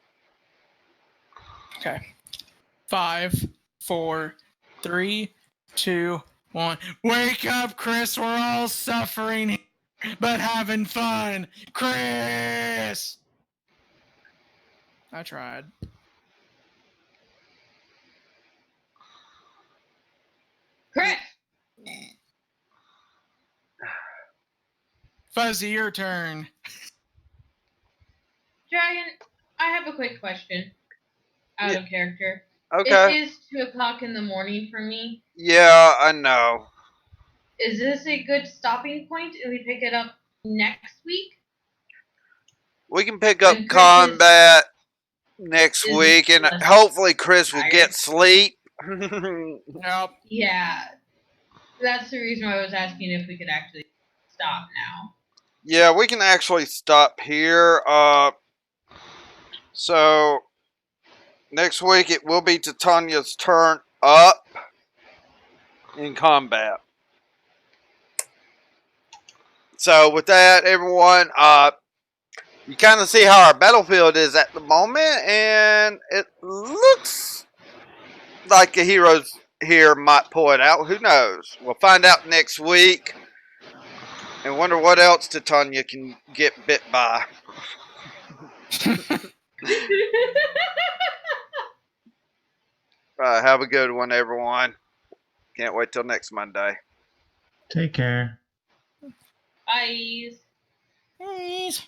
Okay. 5, 4, 3, 2, 1. Wake up, Chris. We're all suffering here, but having fun. Chris! I tried. Chris! Fuzzy, your turn. Dragon, I have a quick question. Out of character. Okay. It is 2:00 in the morning for me. Yeah, I know. Is this a good stopping point and we pick it up next week? We can pick up When Chris combat next is week, and less hopefully Chris will tired. get sleep. Nope. Yeah. That's the reason why I was asking if we could actually stop now. Yeah, we can actually stop here. So next week it will be Titania's turn up in combat. So with that, everyone, you kind of see how our battlefield is at the moment, and it looks like the heroes here might pull it out. Who knows? We'll find out next week, and wonder what else Titania can get bit by. Have a good one, everyone. Can't wait till next Monday. Take care. Bye. Please.